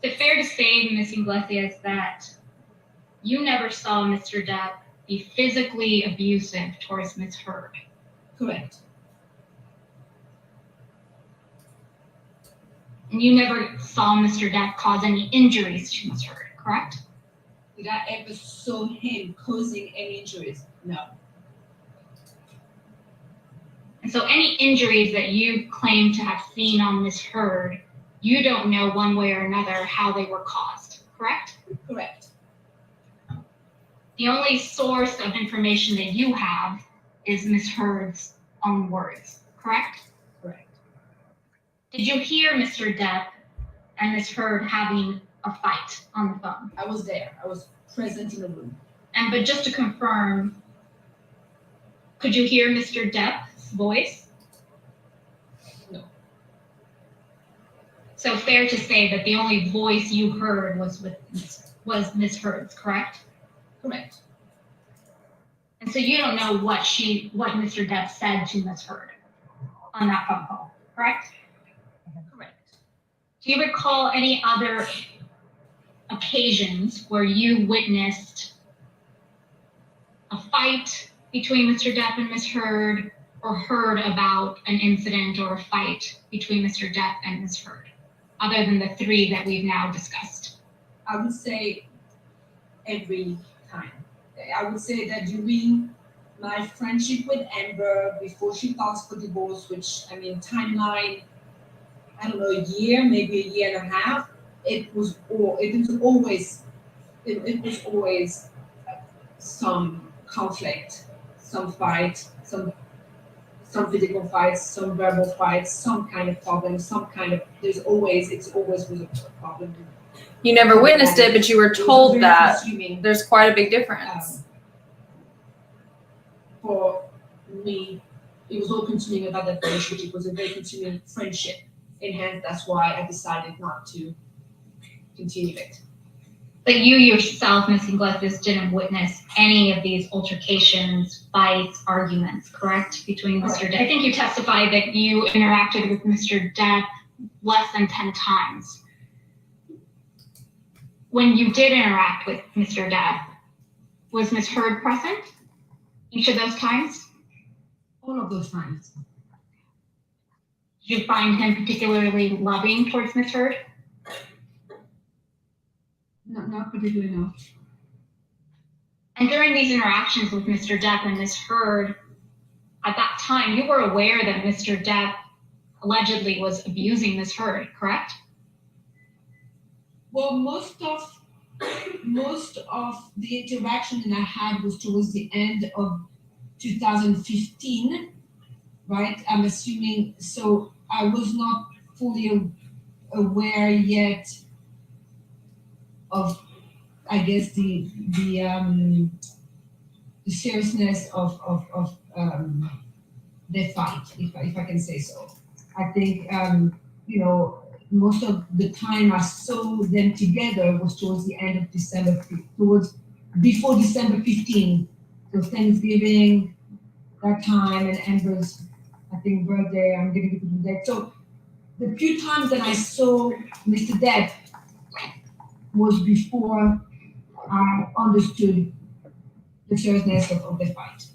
Is it fair to say, Ms. Iglesias, that you never saw Mr. Depp be physically abusive towards Miss Heard? Correct. And you never saw Mr. Depp cause any injuries to Miss Heard, correct? Did I ever saw him causing any injuries? No. And so any injuries that you claim to have seen on Miss Heard, you don't know one way or another how they were caused, correct? Correct. The only source of information that you have is Miss Heard's own words, correct? Correct. Did you hear Mr. Depp and Miss Heard having a fight on the phone? I was there. I was present in the room. But just to confirm, could you hear Mr. Depp's voice? No. So fair to say that the only voice you heard was Miss Heard's, correct? Correct. And so you don't know what Mr. Depp said to Miss Heard on that phone call, correct? Correct. Do you recall any other occasions where you witnessed a fight between Mr. Depp and Miss Heard, or heard about an incident or a fight between Mr. Depp and Miss Heard, other than the 3 that we've now discussed? I would say every time. I would say that during my friendship with Amber, before she filed for divorce, which, timeline, I don't know, a year, maybe a year and a half, it was always some conflict, some fight, some physical fights, some verbal fights, some kind of problem, it's always was a problem. You never witnessed it, but you were told that. There's quite a big difference. For me, it was all consuming about that relationship. It was a very consuming friendship. And hence, that's why I decided not to continue it. But you yourself, Ms. Iglesias, didn't witness any of these altercations, fights, arguments, correct? Between Mr. Depp. I think you testified that you interacted with Mr. Depp less than 10 times. When you did interact with Mr. Depp, was Ms. Heard present each of those times? All of those times. Did you find him particularly loving towards Ms. Heard? Not particularly, no. And during these interactions with Mr. Depp and Ms. Heard, at that time, you were aware that Mr. Depp allegedly was abusing Ms. Heard, correct? Well, most of the interaction that I had was towards the end of 2015, right? I'm assuming, so I was not fully aware yet of, I guess, the seriousness of the fight, if I can say so. I think, most of the time I saw them together was towards the end of before December 15. So Thanksgiving, that time, and Amber's, I think, birthday, I'm gonna give you the date. So the few times that I saw Mr. Depp was before I understood the seriousness of the fight.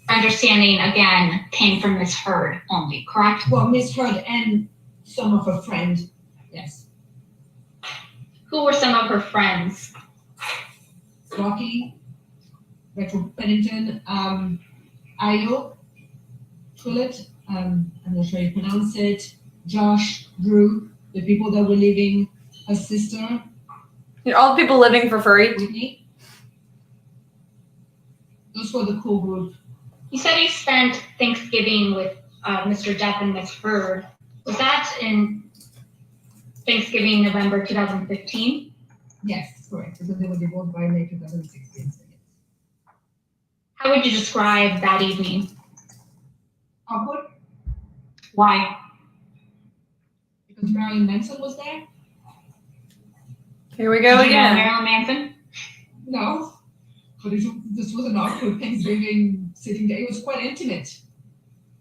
Understanding, again, came from Ms. Heard only, correct? Well, Ms. Heard and some of her friends, yes. Who were some of her friends? Rocky, Rachel Pennington, Ayo, Trillett, I'm not sure you pronounce it, Josh, Drew, the people that were living, her sister. All the people living for free. Whitney. Those were the core group. You said you spent Thanksgiving with Mr. Depp and Ms. Heard. Was that in Thanksgiving, November 2015? Yes, correct, because they were divorced by May 2016. So yes. How would you describe that evening? Awkward. Why? Because Marilyn Manson was there? Here we go Did you know again. Marilyn Manson? No, but this was an awkward Thanksgiving sitting there. It was quite intimate.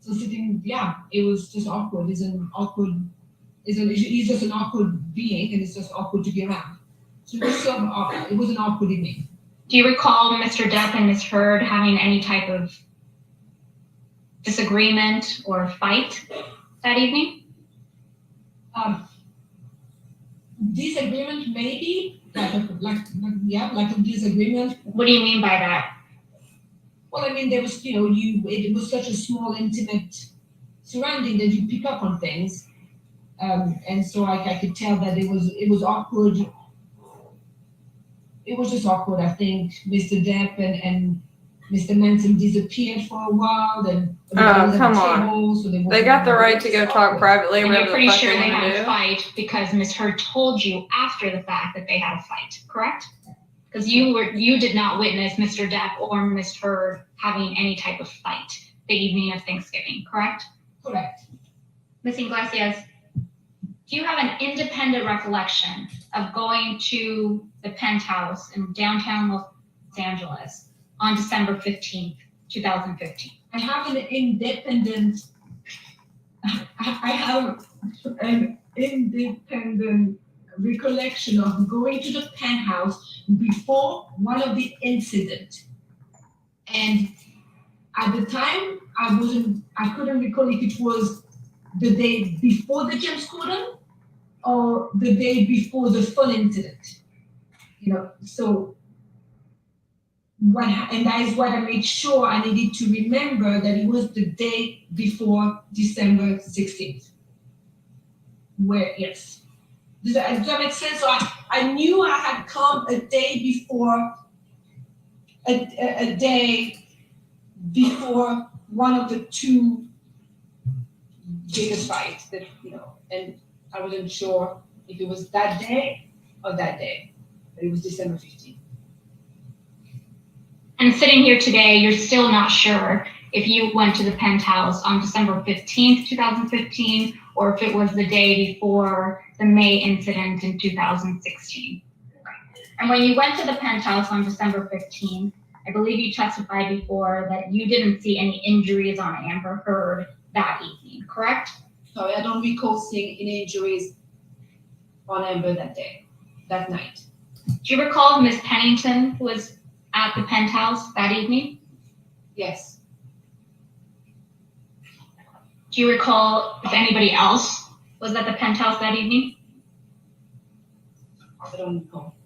So it was just awkward. He's just an awkward being, and it's just awkward to be around. So it was an awkward evening. Do you recall Mr. Depp and Ms. Heard having any type of disagreement or fight that evening? Disagreement, maybe, like a disagreement. What do you mean by that? Well, I mean, there was, it was such a small, intimate surrounding that you pick up on things. And so I could tell that it was awkward. It was just awkward. I think Mr. Depp and Mr. Manson disappeared for a while. Then come on. So they got the right to go talk privately. And you're pretty the fuck sure they wanna had do. a fight because Ms. Heard told you after the fact that they had a fight, correct? Because you did not witness Mr. Depp or Ms. Heard having any type of fight the evening of Thanksgiving, correct? Correct. Ms. Iglesias, do you have an independent recollection of going to the penthouse in downtown Los Angeles on December 15th, 2015? I have an independent recollection of going to the penthouse before one of the incidents. And at the time, I couldn't recall if it was the day before the James Corden or the day before the phone incident. So and that is what I made sure I needed to remember, that it was the day before December 16th. Yes. Does that make sense? So I knew I had come a day before, a day before one of the two biggest fights that, and I wasn't sure if it was that day or that day, but it was December 15th. And sitting here today, you're still not sure if you went to the penthouse on December 15th, 2015, or if it was the day before the May incident in 2016. And when you went to the penthouse on December 15th, I believe you testified before that you didn't see any injuries on Amber Heard that evening, correct? Sorry, I don't recall seeing any injuries on Amber that night. Do you recall Ms. Pennington was at the penthouse that evening? Yes. Do you recall if anybody else was at the penthouse that evening? I don't recall.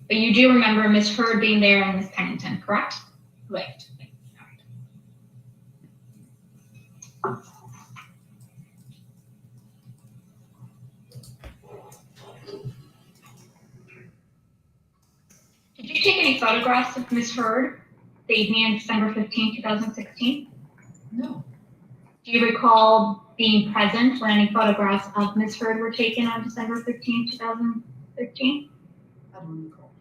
But you do remember Ms. Heard being there and Ms. Pennington, correct? Correct. any photographs of Ms. Heard the evening on December 15, 2016? No. Do you recall being present when any photographs of Ms. Heard were taken on December 15, 2015? I don't recall.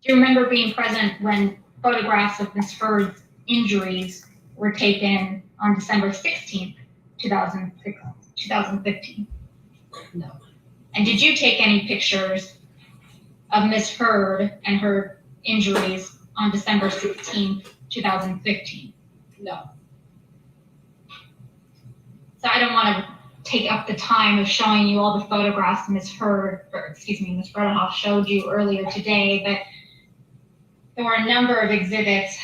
Do you remember being present when photographs of Ms. Heard's injuries were taken on December 16, 2015? No. And did you take any pictures of Ms. Heard and her injuries on December 16, 2015? No. So I don't want to take up the time of showing you all the photographs Ms. Bredehoff showed you earlier today, but there were a number of exhibits.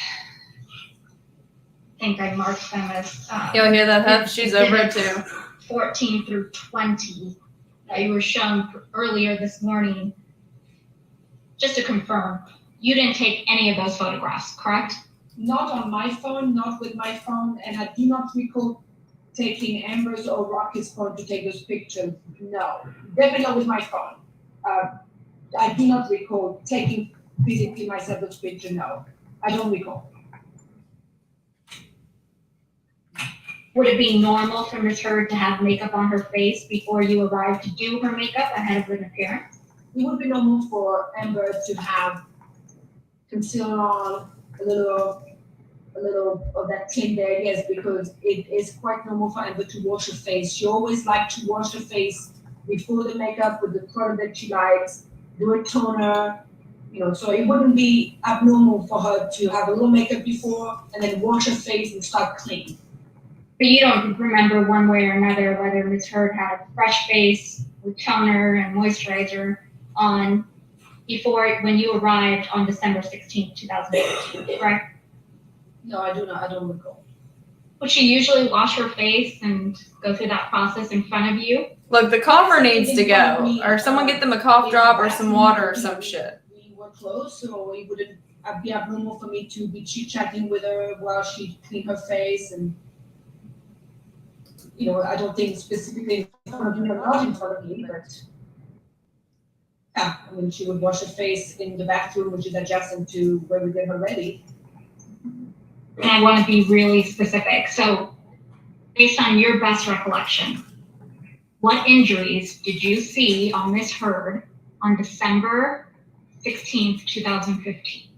I think I marked them as. You'll hear that, Hub? She's over it too. 14 through 20 that you were shown earlier this morning. Just to confirm, you didn't take any of those photographs, correct? Not on my phone, not with my phone, and I do not recall taking Amber's or Rocky's phone to take those pictures. No, definitely not with my phone. I do not recall taking physically myself those pictures. No, I don't recall. Would it be normal for Ms. Heard to have makeup on her face before you arrived to do her makeup ahead of an appearance? It would be normal for Amber to have concealer on, a little of that tint there, yes, because it is quite normal for Amber to wash her face. She always liked to wash her face before the makeup with the product that she likes, do a toner, so it wouldn't be abnormal for her to have a little makeup before and then wash her face and start clean. But you don't remember one way or another whether Ms. Heard had a fresh face with toner and moisturizer on when you arrived on December 16, 2015, correct? No, I don't recall. Would she usually wash her face and go through that process in front of you? Look, the cougher needs to go. Or someone get them a cough drop or some water or some shit. We were close, so it wouldn't be abnormal for me to be chit-chatting with her while she cleaned her face. And, I don't think specifically in front of you or not in front of me, but yeah, she would wash her face in the bathroom, which is adjacent to where we get her ready. And I want to be really specific. So, based on your best recollection, what injuries did you see on Ms. Heard on December 16th, 2015?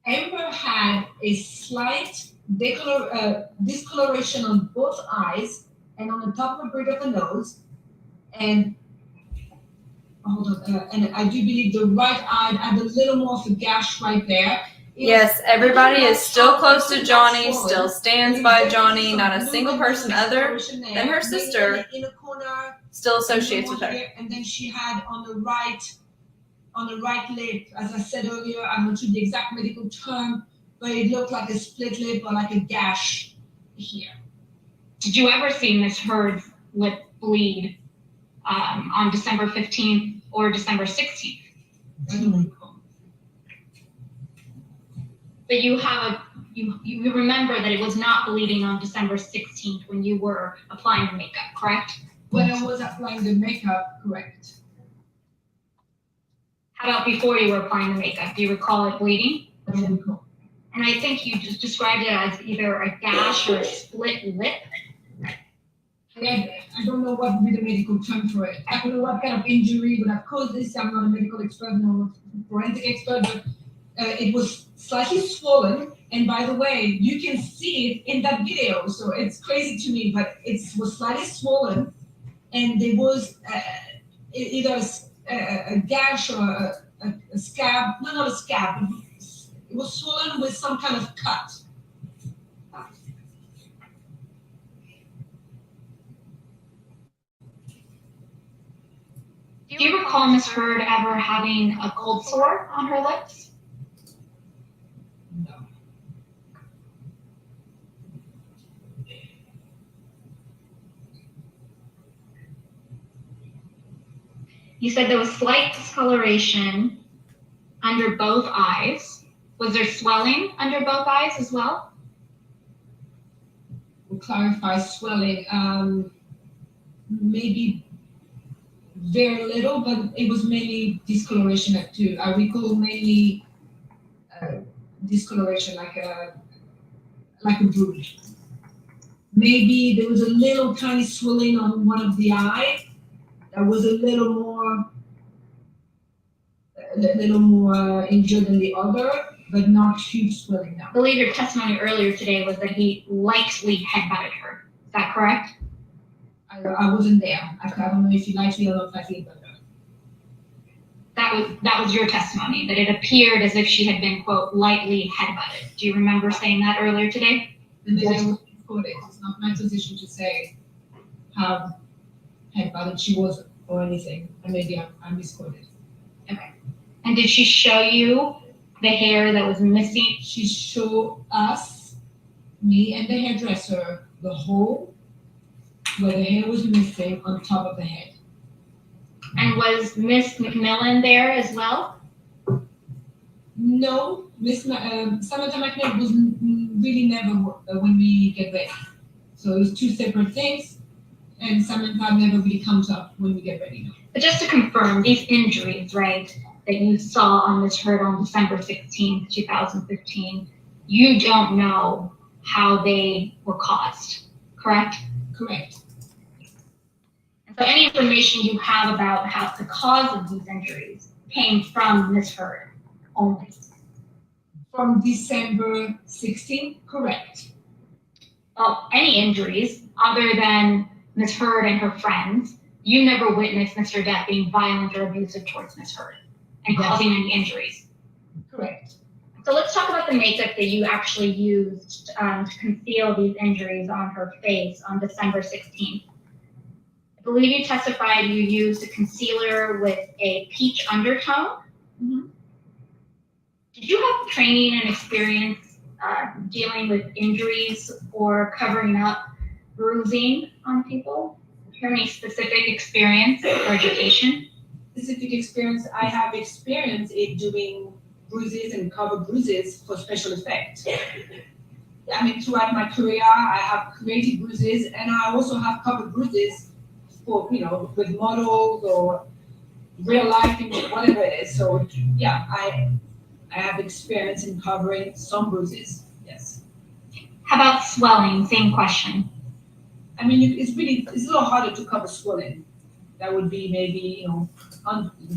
Amber had a slight discoloration on both eyes and on the top of the bridge of the nose. And and I do believe the right eye had a little more of a gash right there. Yes, everybody is still close to Johnny, still stands by Johnny. Not a single person other than her sister still associates with her. And then she had on the right lip, as I said earlier, I'm not sure the exact medical term, but it looked like a split lip or like a gash here. Did you ever see Ms. Heard's lip bleed on December 15th or December 16th? I don't recall. But you remember that it was not bleeding on December 16th when you were applying the makeup, correct? When I was applying the makeup, correct. How about before you were applying the makeup? Do you recall it bleeding? I don't recall. And I think you just described it as either a gash or a split lip. I don't know what would be the medical term for it. I don't know what kind of injury would have caused this. I'm not a medical expert, nor a forensic expert, but it was slightly swollen. And by the way, you can see it in that video. So it's crazy to me, but it was slightly swollen. And there was either a gash or a scab. No, not a scab. It was swollen with some kind of cut. Do you recall Ms. Heard ever having a cold sore on her lips? No. You said there was slight discoloration under both eyes. Was there swelling under both eyes as well? We'll clarify swelling. Maybe very little, but it was mainly discoloration too. I recall mainly discoloration, like a bruise. Maybe there was a little tiny swelling on one of the eye that was a little more injured than the other, but not huge swelling now. I believe your testimony earlier today was that he lightly headbutted her. Is that correct? I wasn't there. I don't know if he lightly or not lightly, but That was your testimony, that it appeared as if she had been, quote, lightly headbutted. Do you remember saying that earlier today? and then I was recorded. It's not my position to say how headbutted she was or anything. And maybe I'm misquoted. Okay. And did she show you the hair that was missing? She showed us, me and the hairdresser, the hole where the hair was missing on top of the head. And was Miss McMillan there as well? No, Samantha McNair was really never when we get ready. So it was two separate things, and Samantha never really comes up when we get ready. But just to confirm, these injuries, right, that you saw on Ms. Heard on December 16th, 2015, you don't know how they were caused, correct? Correct. And so any information you have about how the cause of these injuries came from Ms. Heard only? From December 16th, correct. Well, any injuries other than Ms. Heard and her friends, you never witnessed Mr. Depp being violent or abusive towards Ms. Heard and causing any injuries. Correct. So let's talk about the makeup that you actually used to conceal these injuries on her face on December 16th. I believe you testified you used a concealer with a peach undertone. Mm-hmm. Did you have training and experience dealing with injuries or covering up bruising on people? Do you have any specific experience or education? Specific experience, I have experience in doing bruises and cover bruises for special effects. I mean, throughout my career, I have created bruises, and I also have covered bruises for, with models or real life things, whatever it is. So yeah, I have experience in covering some bruises, yes. How about swelling? Same question. I mean, it's a little harder to cover swelling. That would be maybe,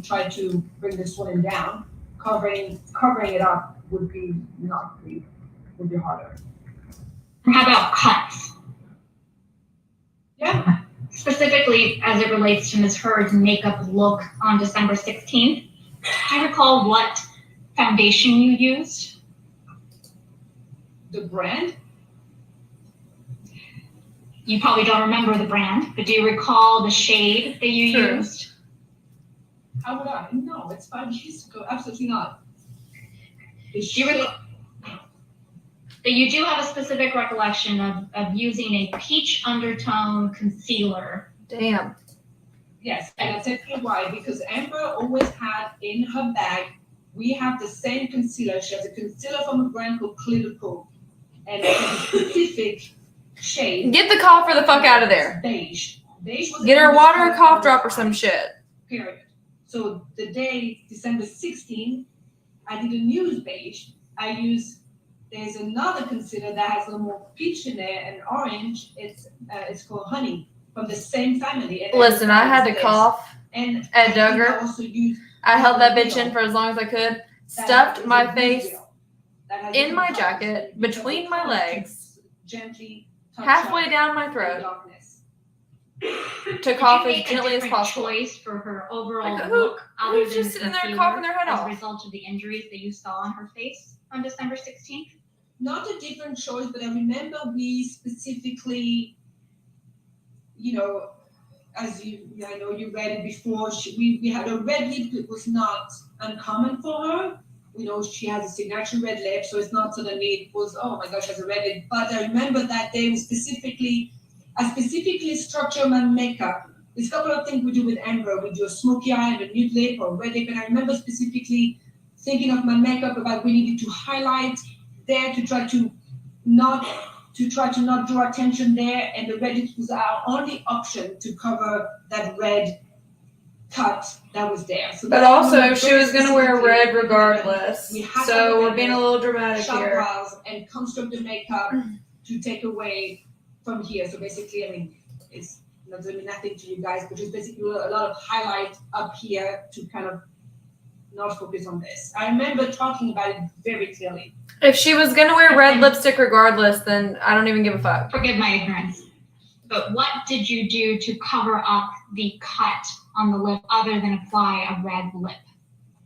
try to bring the swelling down. Covering it up would be harder. And how about cuts? Yeah. Specifically as it relates to Ms. Heard's makeup look on December 16th, do you recall what foundation you used? The brand? You probably don't remember the brand, but do you recall the shade that you used? How would I? No, it's 5 years ago. Absolutely not. Do you recall that you do have a specific recollection of using a peach undertone concealer? Damn. Yes, and I'll tell you why. Because Amber always had in her bag, we have the same concealer. She has a concealer from a brand called Clear Coat, and it's a specific shade. Get the cougher the fuck out of there. Beige. Beige was Get her water, a cough drop, or some shit. Period. So the day, December 16th, I didn't use beige. There's another concealer that has a little more peach in there and orange. It's called Honey from the same family. And Listen, I had to cough and at Duggar. I held that bitch in for as long as I could, stuffed my face in my jacket, between my legs, gently halfway down my throat, to cough as gently as possible. Choice for her overall Like, look, other who's than just sitting there concealer coughing their head as off? a result of the injuries that you saw on her face on December 16th? Not a different choice, but I remember we specifically, as I know you read it before, we had a red lip that was not uncommon for her. She has a signature red lip, so it's not suddenly it was, oh my gosh, she has a red lip. But I remember that day I specifically structure my makeup. There's a couple of things we do with Amber. We do a smoky eye and a nude lip or red lip, and I remember specifically thinking of my makeup about we needed to highlight there to try to not draw attention there, and the red lip was our only option to cover that red cut that was there. So But that's also, one of the she was very gonna wear specific red things that regardless. we have to So look we're at being a the little dramatic sharp here. brows and construct the makeup to take away from here. So basically, I mean, it's not doing nothing to you guys, but just basically a lot of highlight up here to kind of not focus on this. I remember talking about it very clearly. If she was gonna wear red lipstick regardless, then I don't even give a fuck. Forgive my ignorance. But what did you do to cover up the cut on the lip other than apply a red lip?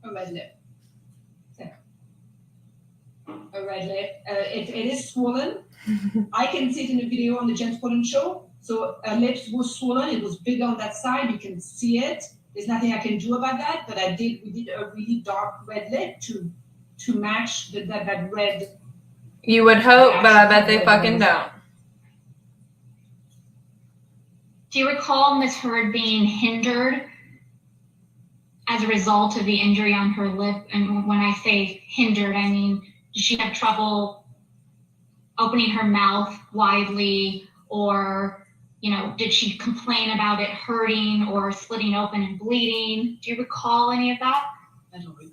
A red lip. So, a red lip. It is swollen. I can see it in the video on the James Corden show. So her lips was swollen. It was big on that side. You can see it. There's nothing I can do about that. But we did a really dark red lip to match that red. You would hope, but I bet they fucking don't. Do you recall Miss Heard being hindered as a result of the injury on her lip? And when I say hindered, I mean, did she have trouble opening her mouth widely, or, you know, did she complain about it hurting or splitting open and bleeding? Do you recall any of that? I don't really.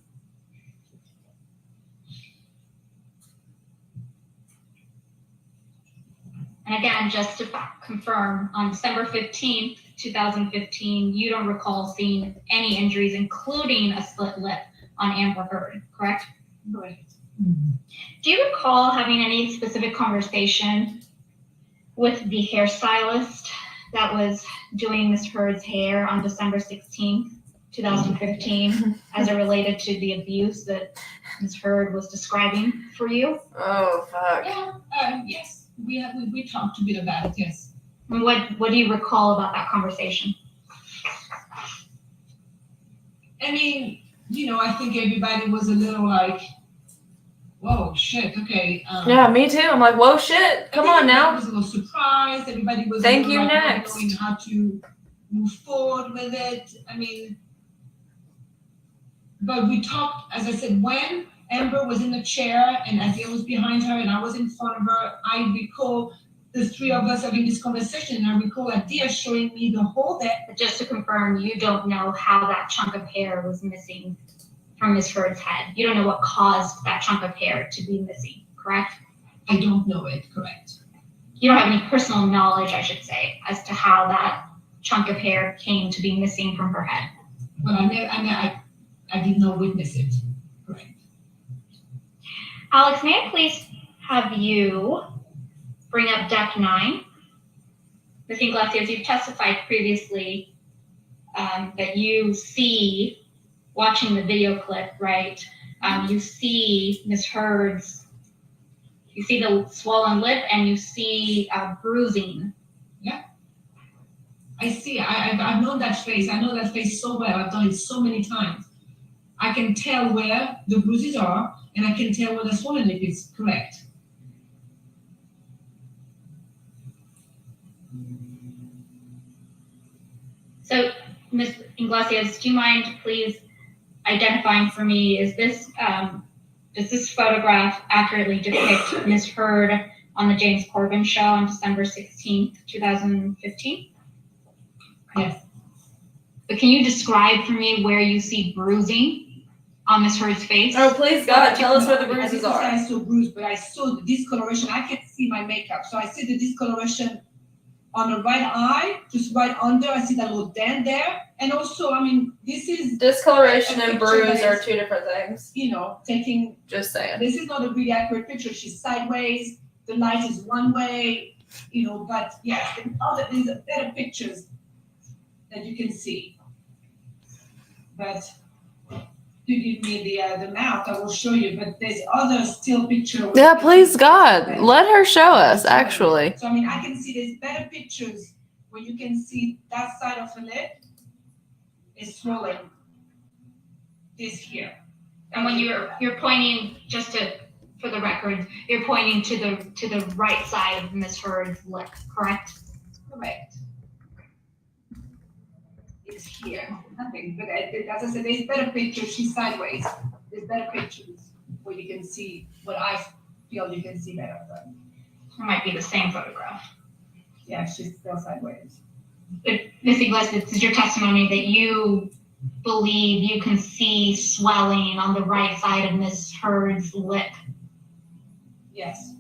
And again, just to confirm, on December 15th, 2015, you don't recall seeing any injuries, including a split lip on Amber Heard, correct? Correct. Do you recall having any specific conversation with the hairstylist that was doing Ms. Heard's hair on December 16th, 2015, as it related to the abuse that Ms. Heard was describing for you? Oh, fuck. Yeah, yes. We talked a bit about it, yes. And what do you recall about that conversation? I mean, you know, I think everybody was a little like, whoa, shit, okay. Yeah, me too. I'm like, whoa, shit. Come on now. Everybody was a little surprised. Everybody was Thank a you, little like not next. knowing how to move forward with it. I mean, but we talked, as I said, when Amber was in the chair and Adia was behind her and I was in front of her, I recall the three of us having this conversation, and I recall Adia showing me the hole there. But just to confirm, you don't know how that chunk of hair was missing from Ms. Heard's head. You don't know what caused that chunk of hair to be missing, correct? I don't know it, correct. You don't have any personal knowledge, I should say, as to how that chunk of hair came to be missing from her head. But I did not witness it, correct. Alex, may I please have you bring up Deck 9? Ms. Iglesias, you've testified previously that you see, watching the video clip, right? You see Ms. Heard's, you see the swollen lip and you see bruising. Yeah. I see, I've known that face. I know that face so well. I've done it so many times. I can tell where the bruises are, and I can tell where the swollen lip is, correct. So, Ms. Iglesias, do you mind please identifying for me, is this, does this photograph accurately depict Ms. Heard on the James Corden show on December 16th, 2015? Yes. But can you describe for me where you see bruising on Ms. Heard's face? Oh, please, God, tell us where the bruises are. I saw bruise, but I saw the discoloration. I can't see my makeup, so I see the discoloration on the right eye, just right under. I see that little dent there. And also, I mean, this is... Discoloration and bruise are two different things. You know, taking... Just saying. This is not a really accurate picture. She's sideways. The light is one way, you know, but yes, there's better pictures that you can see. But you give me the mouth, I will show you, but there's other still picture. Yeah, please, God, let her show us, actually. So, I mean, I can see there's better pictures where you can see that side of the lip is swollen. This here. And when you're pointing, just to, for the record, you're pointing to the right side of Ms. Heard's lip, correct? Correct. It's here. Nothing. But as I said, there's better pictures. She's sideways. There's better pictures where you can see what I feel you can see better. But it might be the same photograph. Yeah, she's still sideways. But Ms. Iglesias, this is your testimony that you believe you can see swelling on the right side of Miss Heard's lip? Yes.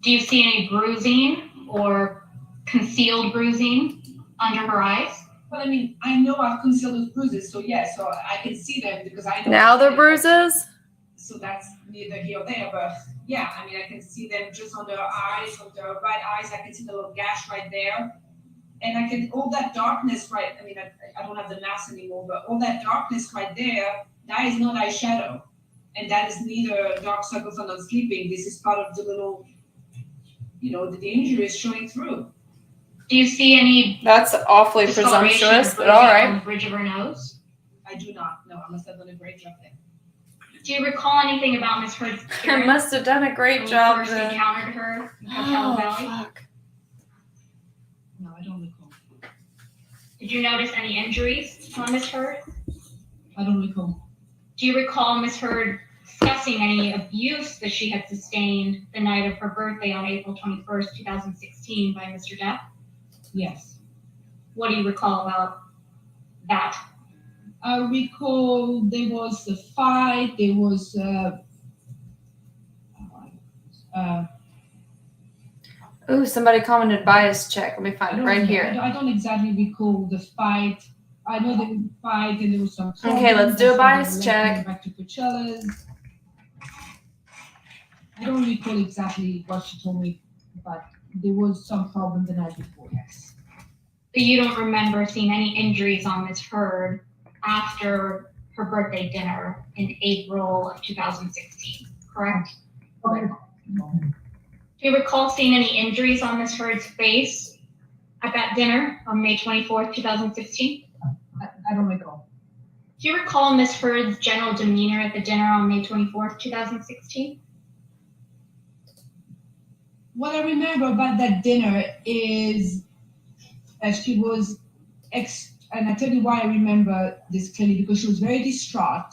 Do you see any bruising or concealed bruising under her eyes? But I mean, I know I've concealed those bruises, so yeah, so I can see them because I know. Now they're bruises? So that's neither here or there, but yeah, I mean, I can see them just on the eyes, on the right eyes, I can see the little gash right there. And I can, all that darkness, right, I mean, I don't have the mask anymore, but all that darkness right there, that is not eyeshadow. And that is neither dark circles or not sleeping. This is part of the little, the injury is showing through. Do you see any? That's awfully discoloration or presumptuous, but bruising all on right. the bridge of her nose? I do not, no, I must have done a great job there. Do you recall anything about Miss Heard's I appearance must have done a great when job. you first then. encountered her in Coachella Valley? Fuck. No, I don't recall. Did you notice any injuries on Miss Heard? I don't recall. Do you recall Miss Heard discussing any abuse that she had sustained the night of her birthday on April 21st, 2016 by Mr. Depp? Yes. What do you recall about that? I recall there was a fight, there was Ooh, somebody commented bias check. Let me find it right here. I don't exactly recall the fight. I know there was a fight and there was some. Okay, let's do a bias problems, check. Back to Coachella's. I don't recall exactly what she told me, but there was some problem the night before, yes. But you don't remember seeing any injuries on Miss Heard after her birthday dinner in April of 2016, correct? Okay. Do you recall seeing any injuries on Miss Heard's face at that dinner on May 24th, 2016? I don't recall. Do you recall Miss Heard's general demeanor at the dinner on May 24th, 2016? What I remember about that dinner is that she was and I tell you why I remember this clearly, because she was very distraught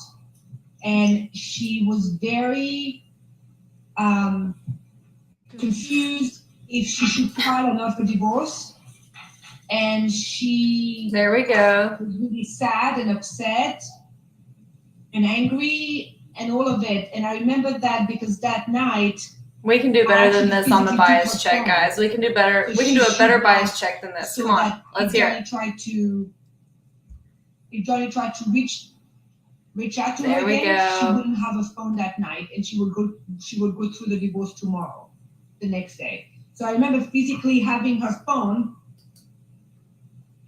and she was very confused if she should file or not for divorce. And she There we go. was really sad and upset and angry and all of it. And I remember that because that night, We can do better than this on the physically bias took check, her guys. We can do better. So We can she do a better should bias not- check than this. so Come on, that let's if hear Johnny it. tried to reach out to There her we again, she go. wouldn't have a phone that night, and she would go through the divorce tomorrow, the next day. So I remember physically having her phone,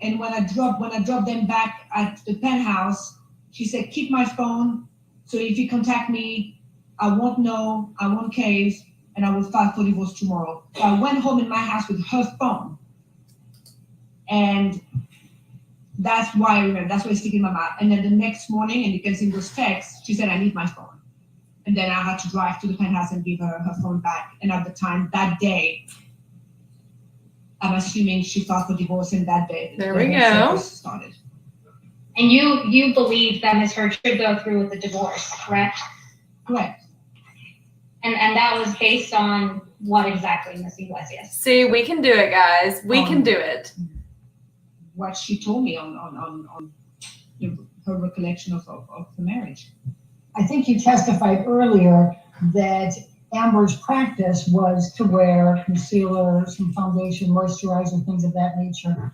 and when I dropped them back at the penthouse, she said, "Keep my phone, so if you contact me, I won't know, I won't case, and I will file for divorce tomorrow." So I went home in my house with her phone, and that's why I remember. That's why it's sticking in my mind. And then the next morning, and you can see those texts, she said, "I need my phone." And then I had to drive to the penthouse and give her her phone back. And at the time, that day, I'm assuming she filed for divorce, and that day, There we the go. process started. And you believe that Ms. Heard should go through with the divorce, correct? Correct. And that was based on what exactly, Ms. Iglesias? See, we can do it, guys. We can do it. What she told me on her recollection of the marriage. I think you testified earlier that Amber's practice was to wear concealer, some foundation, moisturizer, things of that nature.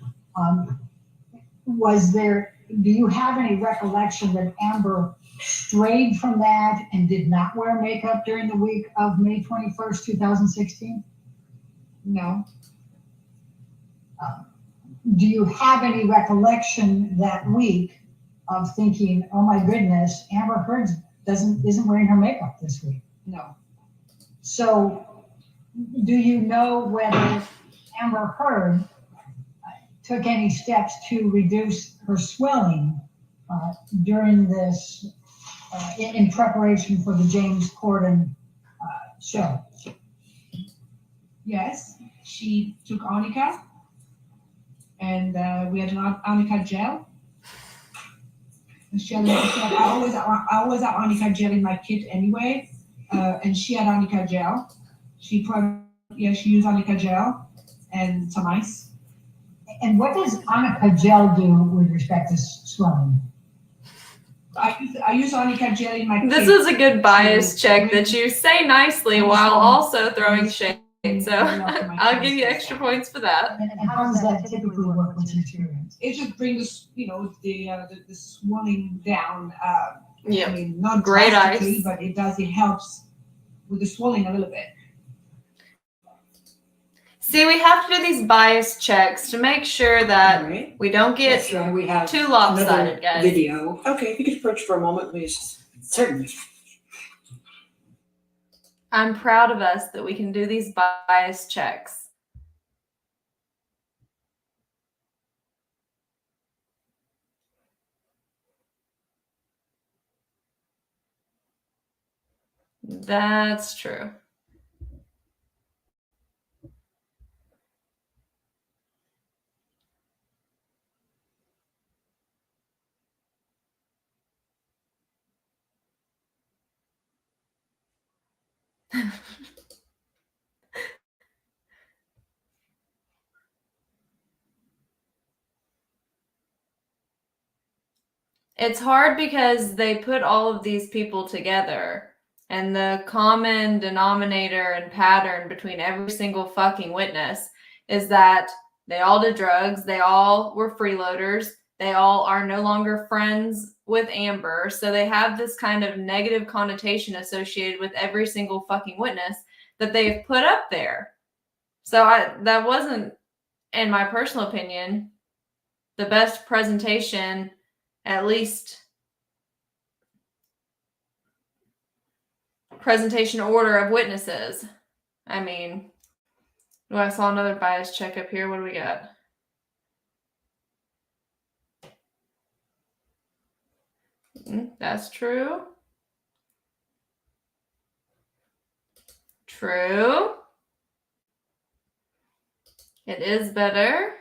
Do you have any recollection that Amber strayed from that and did not wear makeup during the week of May 21st, 2016? No. Do you have any recollection that week of thinking, "Oh my goodness, Amber Heard isn't wearing her makeup this week"? No. So, do you know whether Amber Heard took any steps to reduce her swelling during this, in preparation for the James Corden show? Yes, she took arnica, and we had an arnica gel. I always have arnica gel in my kit anyway, and she had arnica gel. She used arnica gel and some ice. And what does Arnica gel do with respect to swelling? I use Arnica gel in my This kit is a good bias to- check that you say nicely while also throwing shade. So I'll give you extra points for that. And how does that typically work with your experience? It just brings, the swelling down. Yeah. I mean, not Great drastically, ice. but it helps with the swelling a little bit. See, we have to do these bias checks to make sure that we don't get That's right, we have too lopsided, another guys. video. Okay, if you could approach for a moment, please. Certainly. I'm proud of us that we can do these bias checks. That's true. It's hard because they put all of these people together, and the common denominator and pattern between every single fucking witness is that they all did drugs, they all were freeloaders, they all are no longer friends with Amber, so they have this kind of negative connotation associated with every single fucking witness that they've put up there. So that wasn't, in my personal opinion, the best presentation, at least presentation order of witnesses. I mean, I saw another bias check up here. What do we got? That's true. True. It is better.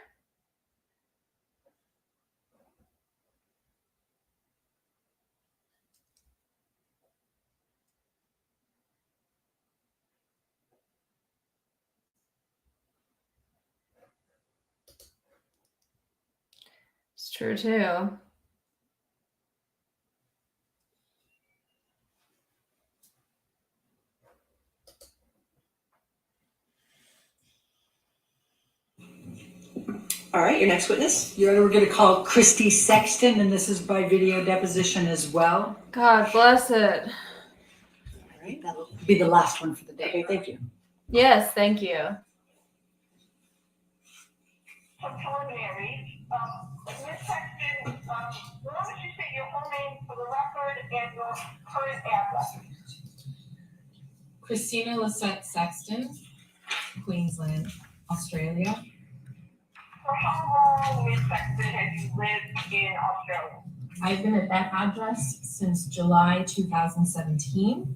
It's true too. All right, your next witness. Your Honor, we're going to call Christy Sexton, and this is by video deposition as well. God bless it. All right, that'll Be the last one for the day. Okay, thank you. Yes, thank you. Preliminary, Ms. Sexton, why don't you say your full name for the record and your current address? Christina Lisette Sexton, Queensland, Australia. For how long, Ms. Sexton, have you lived in Australia? I've been at that address since July 2017.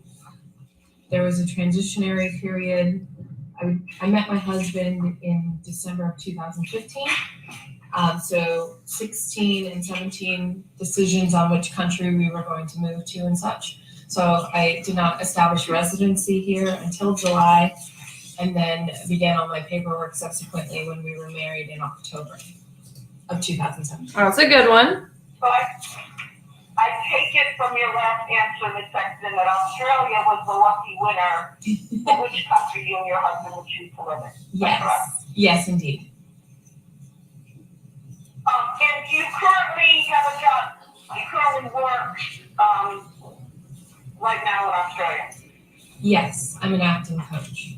There was a transitionary period. I met my husband in December of 2015. So 16 and 17 decisions on which country we were going to move to and such. So I did not establish residency here until July, and then began all my paperwork subsequently when we were married in October of 2017. Oh, that's a good one. So I take it from your last answer, Ms. Sexton, that Australia was the lucky winner for which country you and your husband would choose to live in. Yes, yes, indeed. And do you currently have a job? Do you currently work right now in Australia? Yes, I'm an acting coach.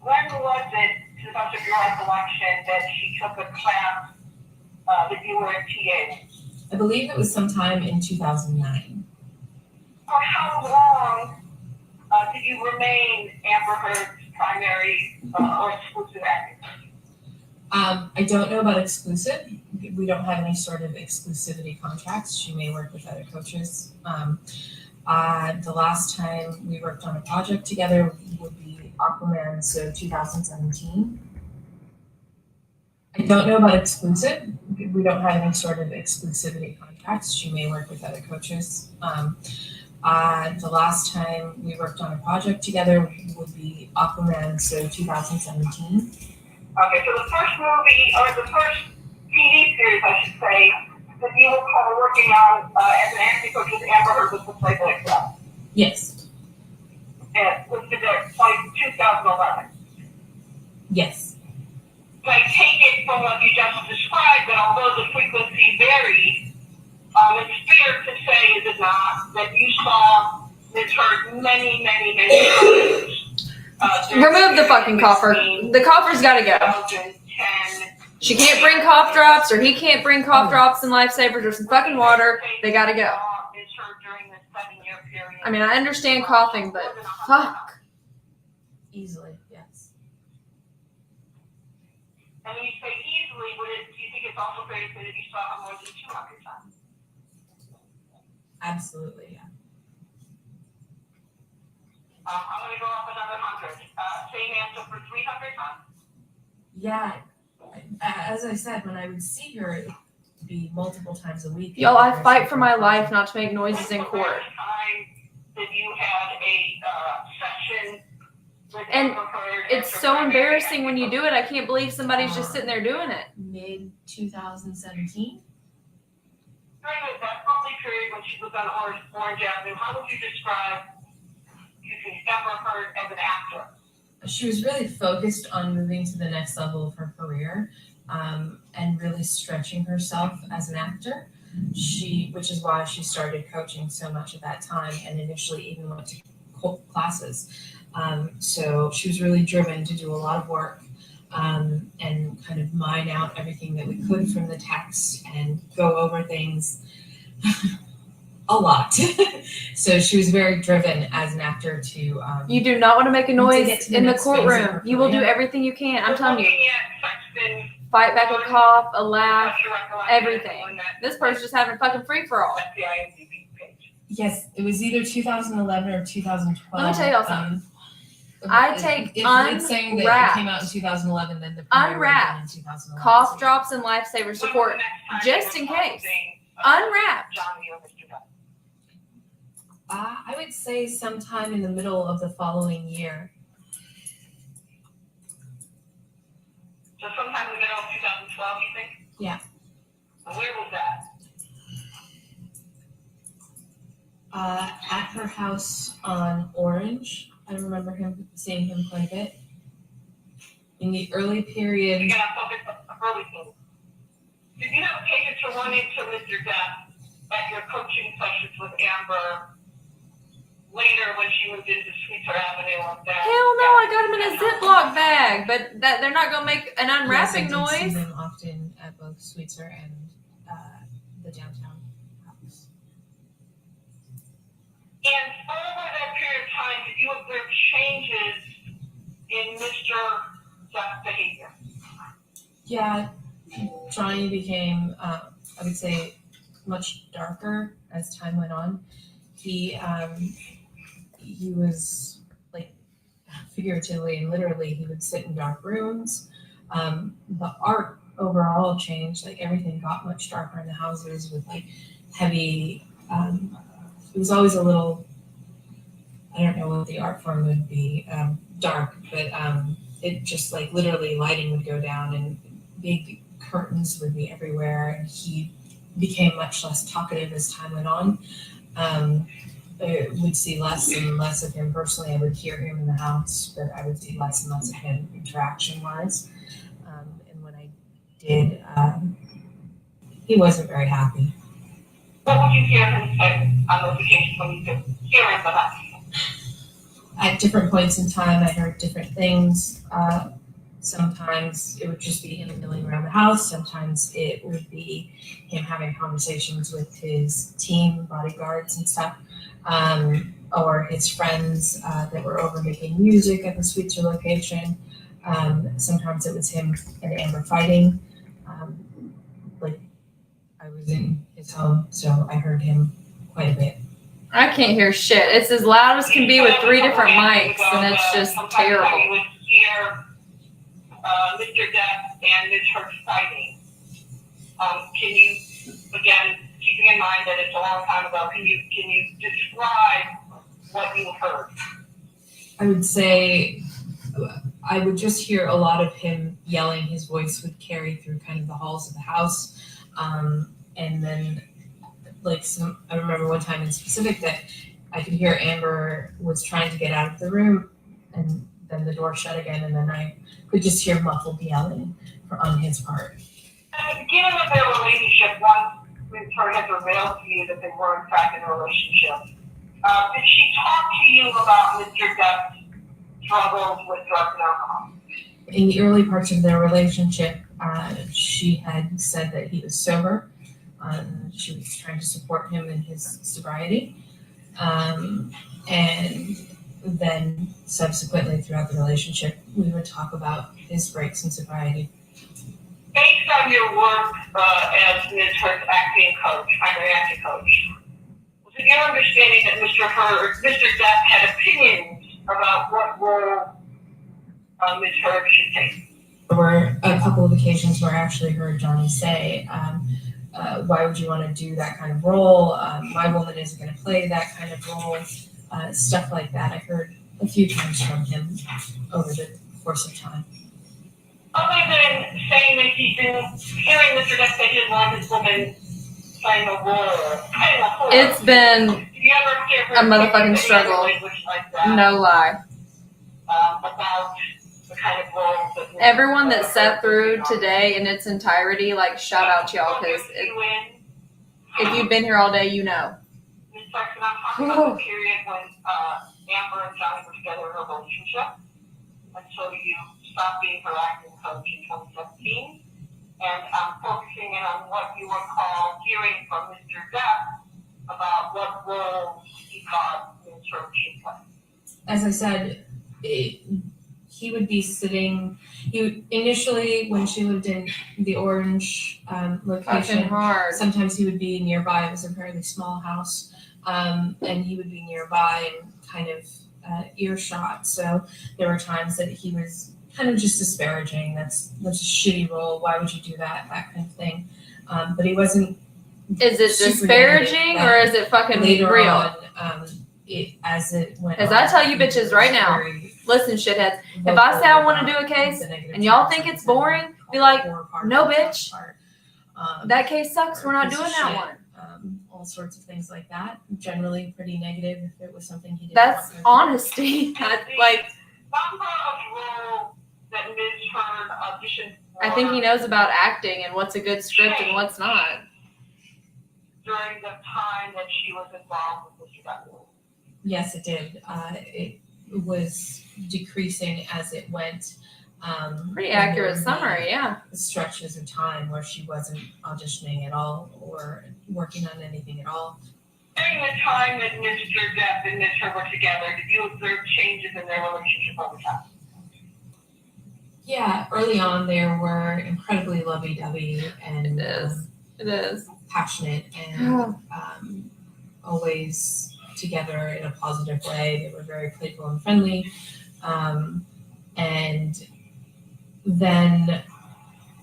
When was it, to the best of your recollection, that she took a class that you were a TA? I believe it was sometime in 2009. For how long did you remain Amber Heard's primary or exclusive acting coach? I don't know about exclusive. We don't have any sort of exclusivity contracts. She may work with other coaches. The last time we worked on a project together would be Aquaman, so 2017. I don't know about exclusive. We don't have any sort of exclusivity contracts. She may work with other coaches. The last time we worked on a project together would be Aquaman, so 2017. Okay, so the first movie, or the first PD series, I should say, that you were kind of working on as an acting coach with Amber Heard with the playback stuff. Yes. And listed there, like 2011. Yes. So I take it from what you just described that although the frequency varied, it's fair to say, is it not, that you saw Ms. Heard many times. Remove the fucking coffer. The coffer's gotta go. 2010. She can't bring cough drops, or he can't bring cough drops and lifesavers or some fucking water. They gotta go. Ms. Heard during this 7-year period. I mean, I understand coughing, but fuck. Easily, yes. And when you say easily, do you think it's also fair to say that you saw her more than 200 times? Absolutely, yeah. I'm going to go up another 100. Same answer for 300 times? Yeah. As I said, when I would see her, it would be multiple times a week. Y'all, I fight for my life not to make noises in court. Time that you had a session with And Amber Heard it's after so primary embarrassing when you do it. I can't believe somebody's just sitting there doing it. Mid 2017. During that early period when she was on Orange Avenue, how would you describe Amber Heard as an actor? She was really focused on moving to the next level of her career, and really stretching herself as an actor. Which is why she started coaching so much at that time, and initially even went to classes. So she was really driven to do a lot of work, and kind of mine out everything that we could from the text and go over things a lot. So she was very driven as an actor to. You do not want to make a noise get to the in the next phase of courroom. her You will do career. everything you can. I'm telling you. Looking at section Fight back a cough, a laugh, what's your recollection everything. on that? This person's just having a fucking free for all. That's the IMDb page. Yes, it was either 2011 or 2012. Let me tell y'all something. I take If it's saying that it unwrapped- came out in 2011, then the premiere would have been in Unwrapped 2011. cough drops and lifesavers When support was the next time just you in were case. posting, Unwrapped. Johnny or Mr. Depp? I would say sometime in the middle of the following year. So sometime in the middle of 2012, you think? Yeah. And where was that? At her house on Orange. I remember seeing him quite a bit. In the early period. Again, I'm focused on the early things. Did you have occasion to run into Mr. Depp at your coaching sessions with Amber later when she moved into Sweetser Avenue? Hell no, I got them in a Ziploc bag, but they're not gonna make an unwrapping Yes, I did see noise. them often at both Sweetser and the downtown house. And over that period of time, did you observe changes in Mr. Depp's behavior? Yeah, Johnny became, I would say, much darker as time went on. He was like figuratively and literally, he would sit in dark rooms. The art overall changed, like everything got much darker in the houses with like heavy, it was always a little, I don't know what the art form would be, dark, but it just like literally lighting would go down and big curtains would be everywhere, and he became much less talkative as time went on. I would see less and less of him personally. I would hear him in the house, but I would see less and less of him interaction-wise. And when I did, he wasn't very happy. What would you hear him say on those occasions when you could hear him but not see him? At different points in time, I heard different things. Sometimes it would just be him milling around the house. Sometimes it would be him having conversations with his team, bodyguards and stuff, or his friends that were over making music at the Sweetser location. Sometimes it was him and Amber fighting. Like I was in his home, so I heard him quite a bit. I can't hear shit. It's as loud as can be with 3 different mics, and it's just terrible. You would hear Mr. Depp and Ms. Heard fighting. Can you, again, keeping in mind that it's a long time ago, can you describe what you heard? I would say I would just hear a lot of him yelling. His voice would carry through kind of the halls of the house. And then I remember one time in specific that I could hear Amber was trying to get out of the room, and then the door shut again, and then I could just hear muffled yelling on his part. At the beginning of their relationship, once Ms. Heard had revealed to you that they were in fact in a relationship, did she talk to you about Mr. Depp's struggles with drugs and alcohol? In the early parts of their relationship, she had said that he was sober. She was trying to support him in his sobriety. And then subsequently throughout the relationship, we would talk about his breaks in sobriety. Based on your work as Ms. Heard's acting coach, primary acting coach, was it your understanding that Mr. Depp had opinions about what role Ms. Heard should take? There were a couple of occasions where I actually heard Johnny say, why would you want to do that kind of role? My woman isn't going to play that kind of role. Stuff like that. I heard a few times from him over the course of time. Other than saying that he's been hearing Mr. Depp say he didn't want his woman playing a role, It's been do you ever hear her a motherfucking say struggle. language like that, No lie. about the kind of roles that Everyone that sat through today in its entirety, like, shout out to y'all, because if you've been here all day, you know. Ms. Sexton, I'm talking about the period when Amber and Johnny were together in a relationship until you stopped being her acting coach in 2017. And I'm focusing in on what you recall hearing from Mr. Depp about what roles he thought Ms. Heard should play. As I said, he would be sitting. Initially, when she lived in the Orange location, sometimes he would be nearby. It was a fairly small house, and he would be nearby and kind of earshot. So there were times that he was kind of just disparaging. That's a shitty role. Why would you do that? That kind of thing. But he wasn't. Is it disparaging or is it fucking later real? On, as it went. Because I tell you bitches right now, listen, shitheads, if I say I want to do a case and y'all think it's boring, be like, no, bitch. That case sucks. We're not doing that one. All sorts of things like that. Generally pretty negative if it was something he did. That's honesty. Like, Number of roles that Ms. Heard auditioned for I think he knows about acting and what's a good script and what's not. during the time that she was involved with Mr. Depp. Yes, it did. It was decreasing as it went. Pretty accurate summary, yeah. Stretches of time where she wasn't auditioning at all or working on anything at all. During the time that Mr. Depp and Ms. Heard were together, did you observe changes in their relationship over time? Yeah, early on they were incredibly lovey-dovey and it is passionate and always together in a positive way. They were very playful and friendly. And then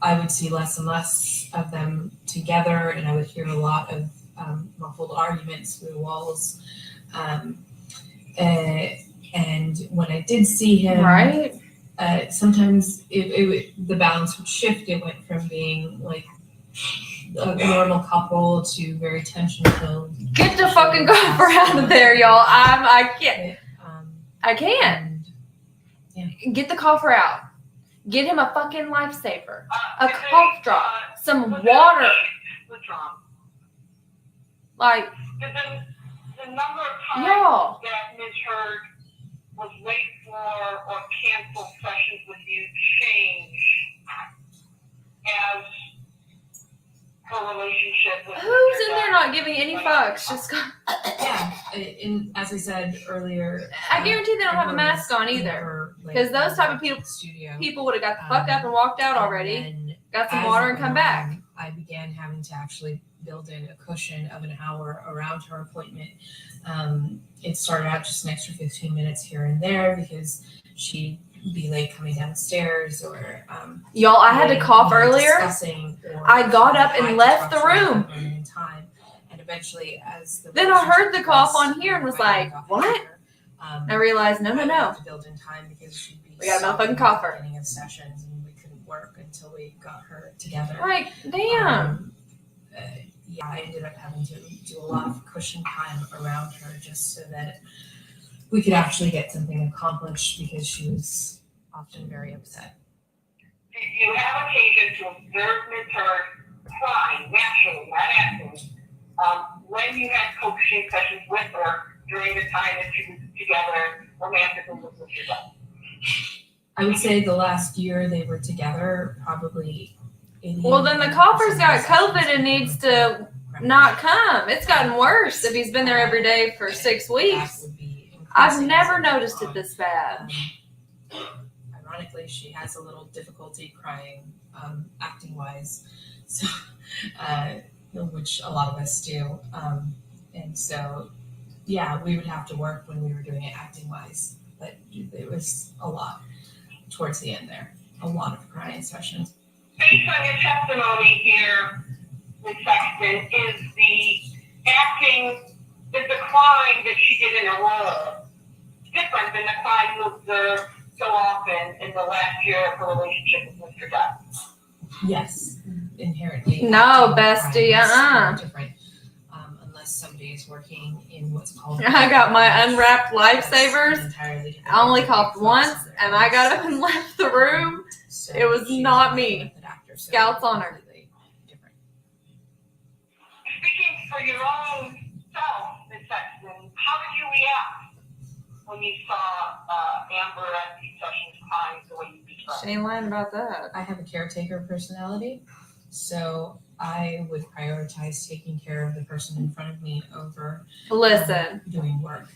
I would see less and less of them together, and I would hear a lot of muffled arguments through the walls. And when I did see him, sometimes the balance would shift. It went from being like a normal couple to very tension-filled. Get the fucking coffer out of there, y'all. I can't. I can't. Get the coffer out. Get him a fucking lifesaver. A cough drop. Some water. Like, The number of times y'all. that Ms. Heard was late for or canceled sessions with you change as her relationship with Who's in there not giving any fucks? Just Yeah, and as I said earlier, I guarantee they don't have a mask on either. Because those type of people would have got the fuck up and walked out already. Got some water and come back. I began having to actually build in a cushion of an hour around her appointment. It started out just an extra 15 minutes here and there because she'd be late coming down the stairs or y'all, I had to cough earlier. Or I got up and left the room. In time. And eventually as the Then I heard the cough on here and was like, what? I realized, no. To build in time because she'd be We got a motherfucking coffer. Beginning of sessions, and we couldn't work until we got her together. Like, damn. Yeah, I ended up having to do a lot of cushion time around her just so that we could actually get something accomplished because she was often very upset. Did you have occasion to observe Ms. Heard crying, naturally, not acting, when you had coaching sessions with her during the time that she was together romantically with Mr. Depp? I would say the last year they were together, probably. Well, then the coffer's got COVID and needs to not come. It's gotten worse if he's been there every day for 6 weeks. I've never noticed it this bad. Ironically, she has a little difficulty crying, acting wise, so which a lot of us do. And so, yeah, we would have to work when we were doing it acting wise, but it was a lot towards the end there. A lot of crying sessions. Based on your testimony here, Ms. Sexton, is the acting, is the crying that she did in a role different than the crying you observed so often in the last year of her relationship with Mr. Depp? Yes, inherently. No, bestie, Different, unless somebody is working in what's called. I got my unwrapped lifesavers. I only coughed once, and I got up and left the room. It was not me. Scouts on her. Speaking for your own self, Ms. Sexton, how did you react when you saw Amber at these sessions crying the way you described? She ain't lying about that. I have a caretaker personality, so I would prioritize taking care of the person in front of me over Listen. Doing work,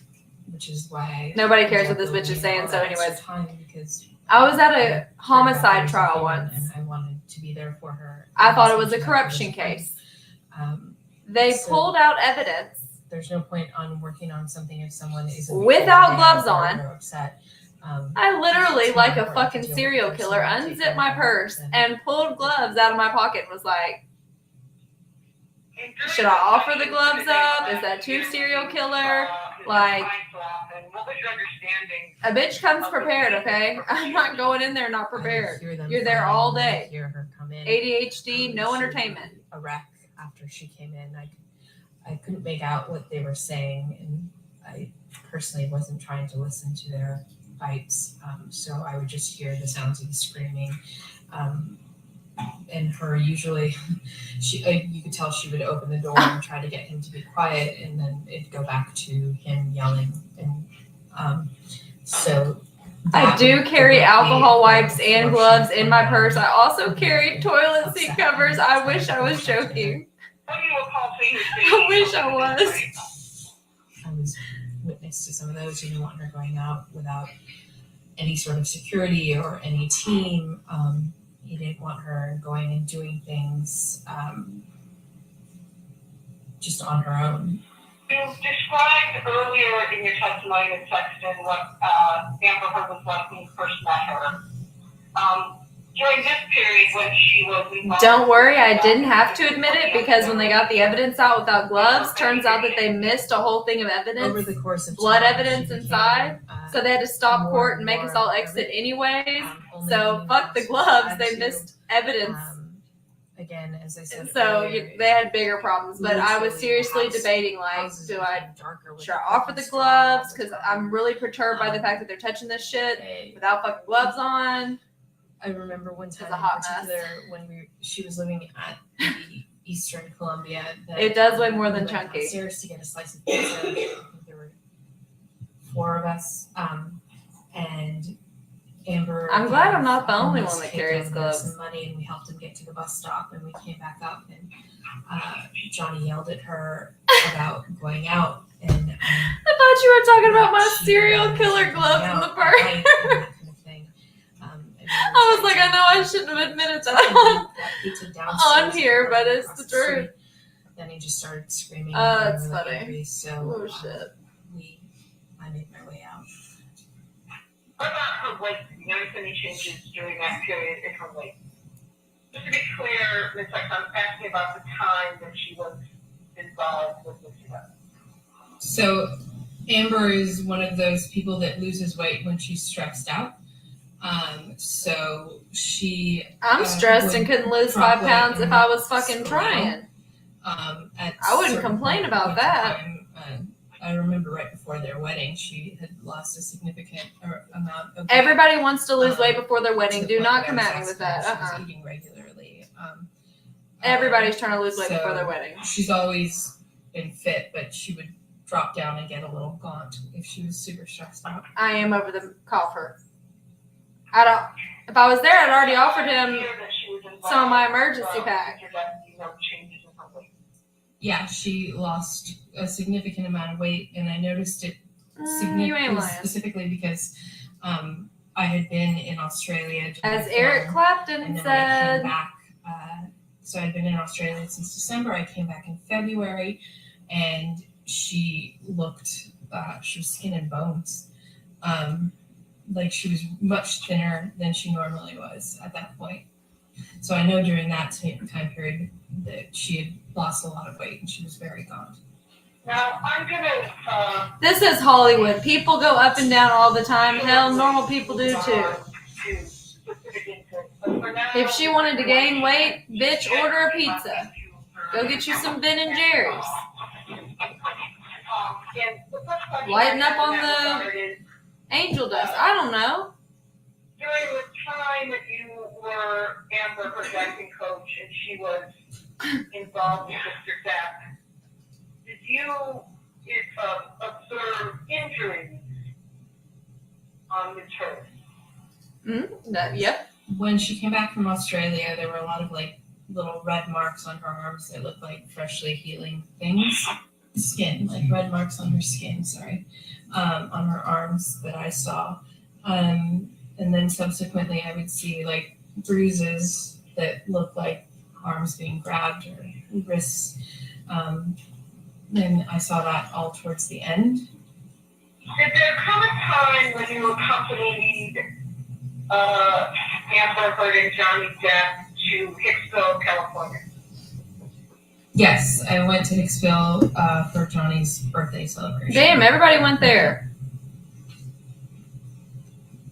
which is why Nobody cares what this bitch is saying, so anyways. Because I was at a homicide trial once. and I wanted to be there for her. I thought it was a corruption case. They So- pulled out evidence There's no point on working on something if someone isn't without gloves on. or upset. I literally, it's like more a important fucking to deal serial with the killer, person and take unzipped my care of purse them. and pulled gloves out of my pocket and was like, should I offer the gloves up? Is that too serial killer? Like, What was your understanding? a bitch comes prepared, okay? I'm not going in there not prepared. You're there all day. Hear her come in. ADHD, no entertainment. A wreck after she came in. I couldn't make out what they were saying, and I personally wasn't trying to listen to their fights, so I would just hear the sounds of the screaming. And her usually, you could tell she would open the door and try to get him to be quiet, and then it'd go back to him yelling. And so I do carry alcohol wipes and gloves in my purse. I also carry toilet seat covers. I wish I was joking. I wish I was. I was witness to some of those. He didn't want her going out without any sort of security or any team. He didn't want her going and doing things just on her own. You described earlier in your testimony, Ms. Sexton, what Amber Heard was like when you first met her. During this period when she was involved. Don't worry, I didn't have to admit it because when they got the evidence out without gloves, turns out that they missed a whole thing of evidence. Over the course of blood time, evidence she inside. became, So they had to stop more court and and make us more all exit anyways. only So being fuck the able to gloves, add they to, missed evidence. Again, as I said So earlier, they had bigger problems, but I was seriously debating like, should I offer the gloves? Because I'm really perturbed by the fact that they're touching this shit without fucking gloves on. I remember one time a hot in particular when she was living at the Eastern Columbia. That It does weigh more we than went chunky. Downstairs to get a slice of pizza. I think there were 4 of us, and Amber. I'm glad I'm not the only almost one that paid carries them gloves. Some money, and we helped him get to the bus stop, and we came back up, and Johnny yelled at her about going out, and I thought you were talking about my serial killer gloves in the purse. I was like, I know I shouldn't have admitted that on here, but it's the truth. Then he just started screaming. Oh, and that's really funny. angry, so Oh, shit. I made my way out. What about her weight? Did you notice any changes during that period in her weight? Just to be clear, Ms. Sexton, I'm asking about the time that she was involved with Mr. Depp. So Amber is one of those people that loses weight when she's stressed out. So she. I'm stressed and couldn't lose 5 pounds if I was fucking trying. trying. I wouldn't complain about that. I remember right before their wedding, she had lost a significant amount of weight. Everybody wants to lose weight before their wedding. to Do the not point come that I at me was with asking that. her if she was eating regularly. Everybody's trying to lose weight so before their wedding. She's always been fit, but she would drop down and get a little gaunt if she was super stressed out. I am over the coffer. I don't. If I was there, I'd already offered him some of my emergency pack. Yeah, she lost a significant amount of weight, and I noticed it You ain't lying. specifically because I had been in Australia. As Eric Clapton and then said. when I came back, so I'd been in Australia since December. I came back in February, and she looked, she was skin and bones. Like she was much thinner than she normally was at that point. So I know during that time period that she had lost a lot of weight and she was very gaunt. Now, I'm gonna, This is Hollywood. People go up and down all the time. Hell, normal people do too. If she wanted to gain weight, bitch, order a pizza. Go get you some Ben and Jerry's. Lighten up on the angel dust. I don't know. During the time that you were Amber, her acting coach, and she was involved with Mr. Depp, did you observe injuries on Ms. Heard? Yep. When she came back from Australia, there were a lot of like little red marks on her arms that looked like freshly healing things. Skin, like red marks on her skin, on her arms that I saw. And then subsequently I would see like bruises that looked like arms being grabbed or wrists. And I saw that all towards the end. Did there come a time when you accompanied Amber Heard and Johnny Depp to Hicksville, California? Yes, I went to Hicksville for Johnny's birthday celebration. Damn, everybody went there.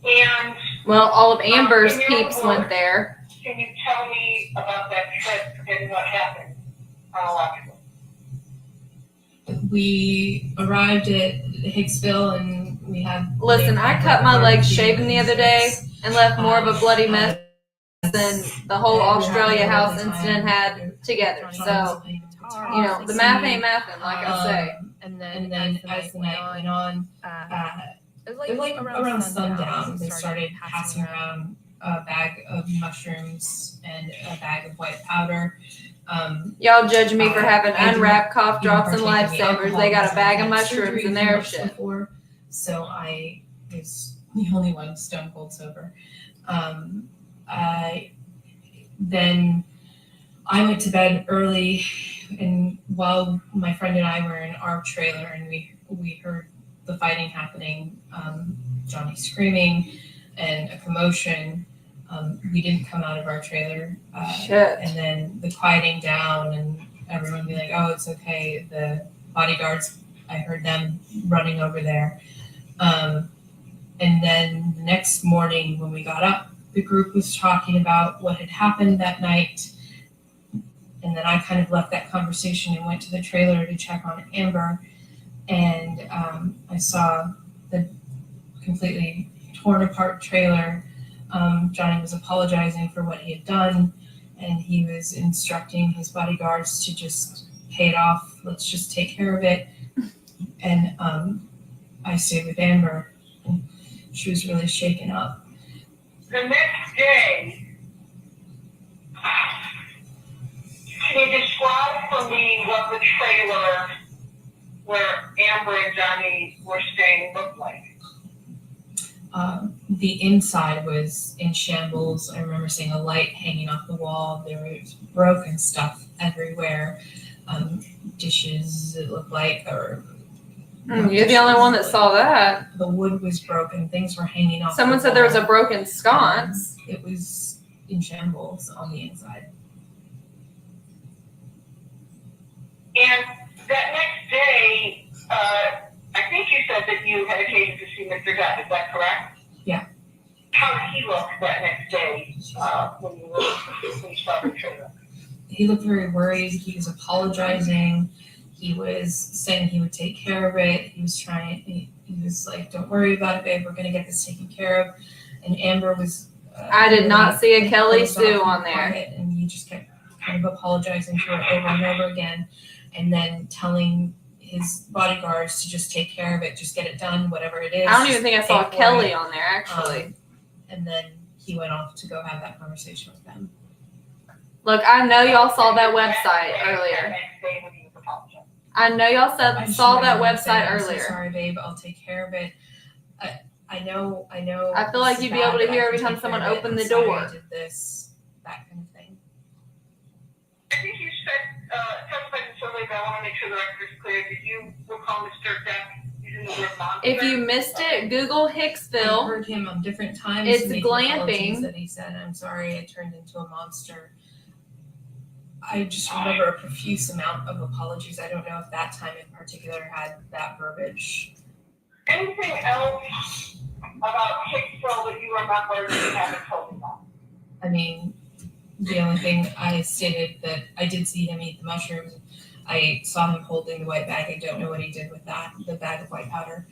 And well, all of Amber's peeps went there. Can you tell me about that trip and what happened chronologically? We arrived at Hicksville and we had. Listen, I cut my legs shaving the other day and left more of a bloody mess than the whole Australia house incident had together. So, you know, the math ain't mathin', like I say. And then as the night went on, it was like around sundown, they started passing around a bag of mushrooms and a bag of white powder. Y'all judge me for having unwrapped cough drops and lifesavers. They got a bag of mushrooms in their shit. Before, so I was the only one stone cold sober. Then I went to bed early, and while my friend and I were in our trailer, and we heard the fighting happening, Johnny screaming, and a commotion. We didn't come out of our trailer. Shit. And then the quieting down, and everyone be like, "Oh, it's okay." The bodyguards, I heard them running over there. And then the next morning when we got up, the group was talking about what had happened that night. And then I kind of left that conversation and went to the trailer to check on Amber. And I saw the completely torn apart trailer. Johnny was apologizing for what he had done, and he was instructing his bodyguards to just pay it off. Let's just take care of it. And I stayed with Amber, and she was really shaken up. The next day, can you describe for me what the trailer where Amber and Johnny were staying looked like? The inside was in shambles. I remember seeing a light hanging off the wall. There was broken stuff everywhere. Dishes, it looked like, or you're the only one that saw that. The wood was broken. Things were hanging off. Someone said there was a broken sconce. It was in shambles on the inside. And that next day, I think you said that you had occasion to see Mr. Depp. Is that correct? Yeah. How did he he look that next day, when you saw the trailer? He looked very worried. He was apologizing. He was saying he would take care of it. He was like, don't worry about it, babe. We're going to get this taken care of. And Amber was. I did not see a Kelly Sue on there. And he just kept kind of apologizing to her over and over again. And then telling his bodyguards to just take care of it, just get it done, whatever it is. I don't even think I saw pay for Kelly it. on there, actually. And then he went off to go have that conversation with them. Look, I know y'all saw that website earlier. I know y'all saw that website I'm earlier. so sorry, babe. I'll take care of it. I know. I feel like you'd be able to hear every time someone opened the door. I did this, that kind of thing. I think you said, testified in survey, but I want to make sure the record is clear. Did you recall Mr. Depp using the word monster? If you missed it, Google I Hicksville. heard him on different times. It's make glamping. apologies that he said, "I'm sorry, I turned into a monster." I just remember a profuse amount of apologies. I don't know if that time in particular had that verbiage. Anything else about Hicksville that you remember that you haven't told me about? I mean, the only thing I stated that I did see him eat the mushrooms. I saw him holding the white bag. I don't know what he did with that, the bag of white powder.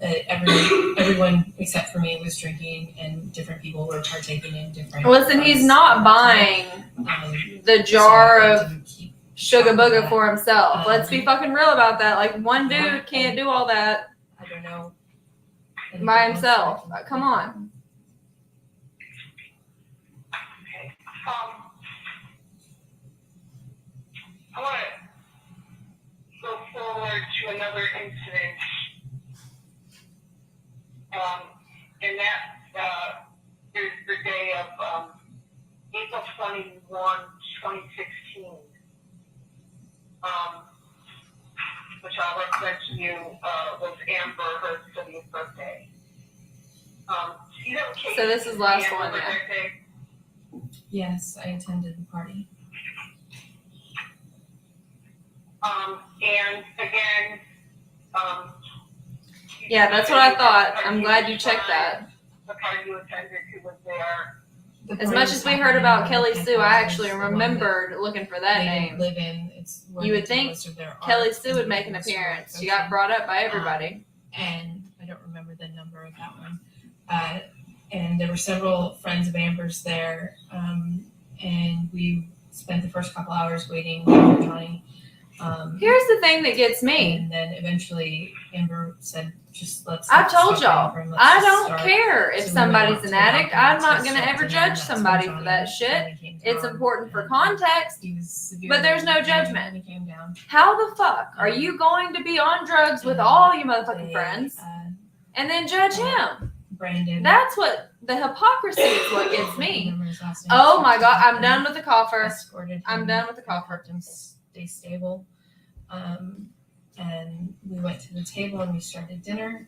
Everyone except for me was drinking, and different people were partaking in different. Listen, he's not buying the jar of sugar booger for himself. Let's be fucking real about that. Like, one dude can't do all that I don't know. by himself. Come on. Okay. I want to go forward to another incident. And that is the day of April 21, 2016, which I'll represent to you, was Amber Heard's 70th birthday. You have a case So this is last Amber one, Heard's yeah. birthday? Yes, I attended the party. And again, Yeah, that's what I thought. I'm glad you checked that. the party you attended, who was there. As much as we heard about Kelly Sue, I actually remembered looking for that name. Live in. It's where You they would do think most of their Kelly art Sue would make an most of their appearance. She social. got brought up by everybody. And I don't remember the number of that one. And there were several friends of Amber's there, and we spent the first couple hours waiting for Johnny. Here's the thing that gets me. And then eventually Amber said, just let's. I've told stop y'all, Amber and let's I just don't start. care if So we somebody's went an to addict. the I'm not doctor, going to so ever then judge that's when somebody for Johnny that shit. finally came It's down. important for context, He was severely but there's no ill judgment. when he came down. How the fuck are you going to be on drugs with all your motherfucking They, friends and then judge him? Brandon. That's what the hypocrisy is. What gets me. Remember his last name. Oh my god, I'm done with the cougher. Escorted I'm him done with the and cougher. helped him stay stable. And we went to the table and we started dinner.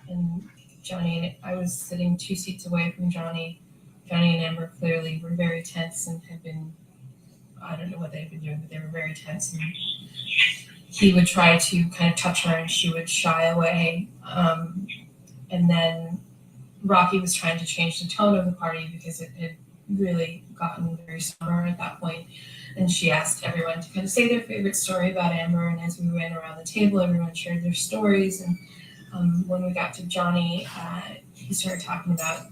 And Johnny and I was sitting 2 seats away from Johnny. Johnny and Amber clearly were very tense and had been, I don't know what they'd been doing, but they were very tense. And he would try to kind of touch her and she would shy away. And then Rocky was trying to change the tone of the party because it had really gotten very somber at that point. And she asked everyone to kind of say their favorite story about Amber. And as we ran around the table, everyone shared their stories. And when we got to Johnny, he started talking about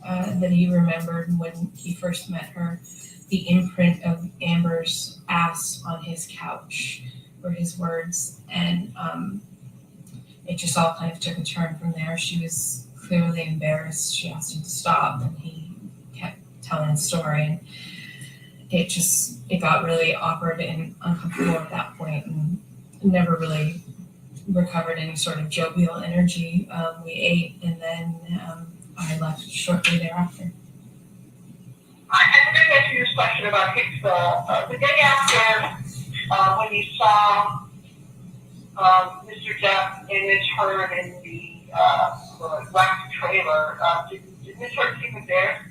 that he remembered when he first met her, the imprint of Amber's ass on his couch were his words. And it just all kind of took a turn from there. She was clearly embarrassed. She asked him to stop and he kept telling the story. And it got really awkward and uncomfortable at that point and never really recovered any sort of jovial energy. We ate and then I left shortly thereafter. I'm going to answer your question about Hicksville. The day after, when you saw Mr. Depp and Ms. Heard in the wax trailer, did Ms. Heard keep it there?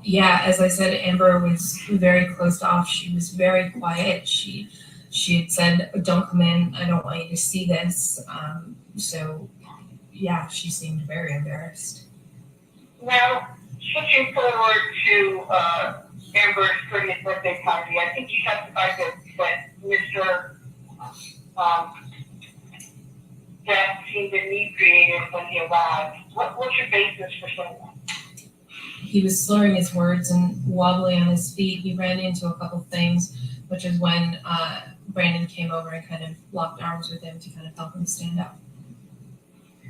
Yeah, as I said, Amber was very closed off. She was very quiet. She had said, "Don't come in. I don't want you to see this." So, yeah, she seemed very embarrassed. Now, switching forward to Amber's 30th birthday party, I think you testified that Mr. Depp seemed inebriated when he arrived. What's your basis for saying that? He was slurring his words and wobbly on his feet. He ran into a couple things, which is when Brandon came over and kind of locked arms with him to kind of help him stand up.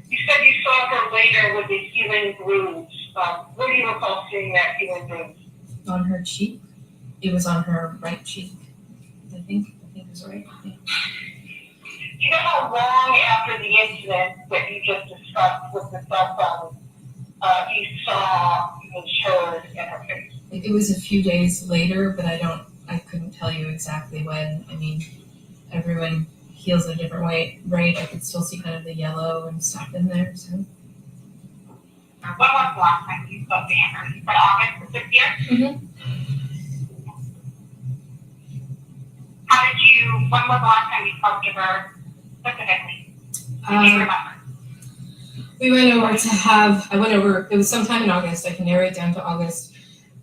You said you saw her later with a healing bruise. Where do you recall seeing that healing bruise? On her cheek. It was on her right cheek. I think it was right. Yeah. Do you know how long after the incident that you just discussed with the cell phone you saw Ms. Heard in her face? It was a few days later, but I couldn't tell you exactly when. I mean, everyone heals in a different way, right? I could still see kind of the yellow and stuff in there, so. When was the last time you spoke to Amber? You said August of this year? Mm-hmm. When was the last time you spoke to her specifically? Do you remember? We went over, it was sometime in August, I can narrow it down to August,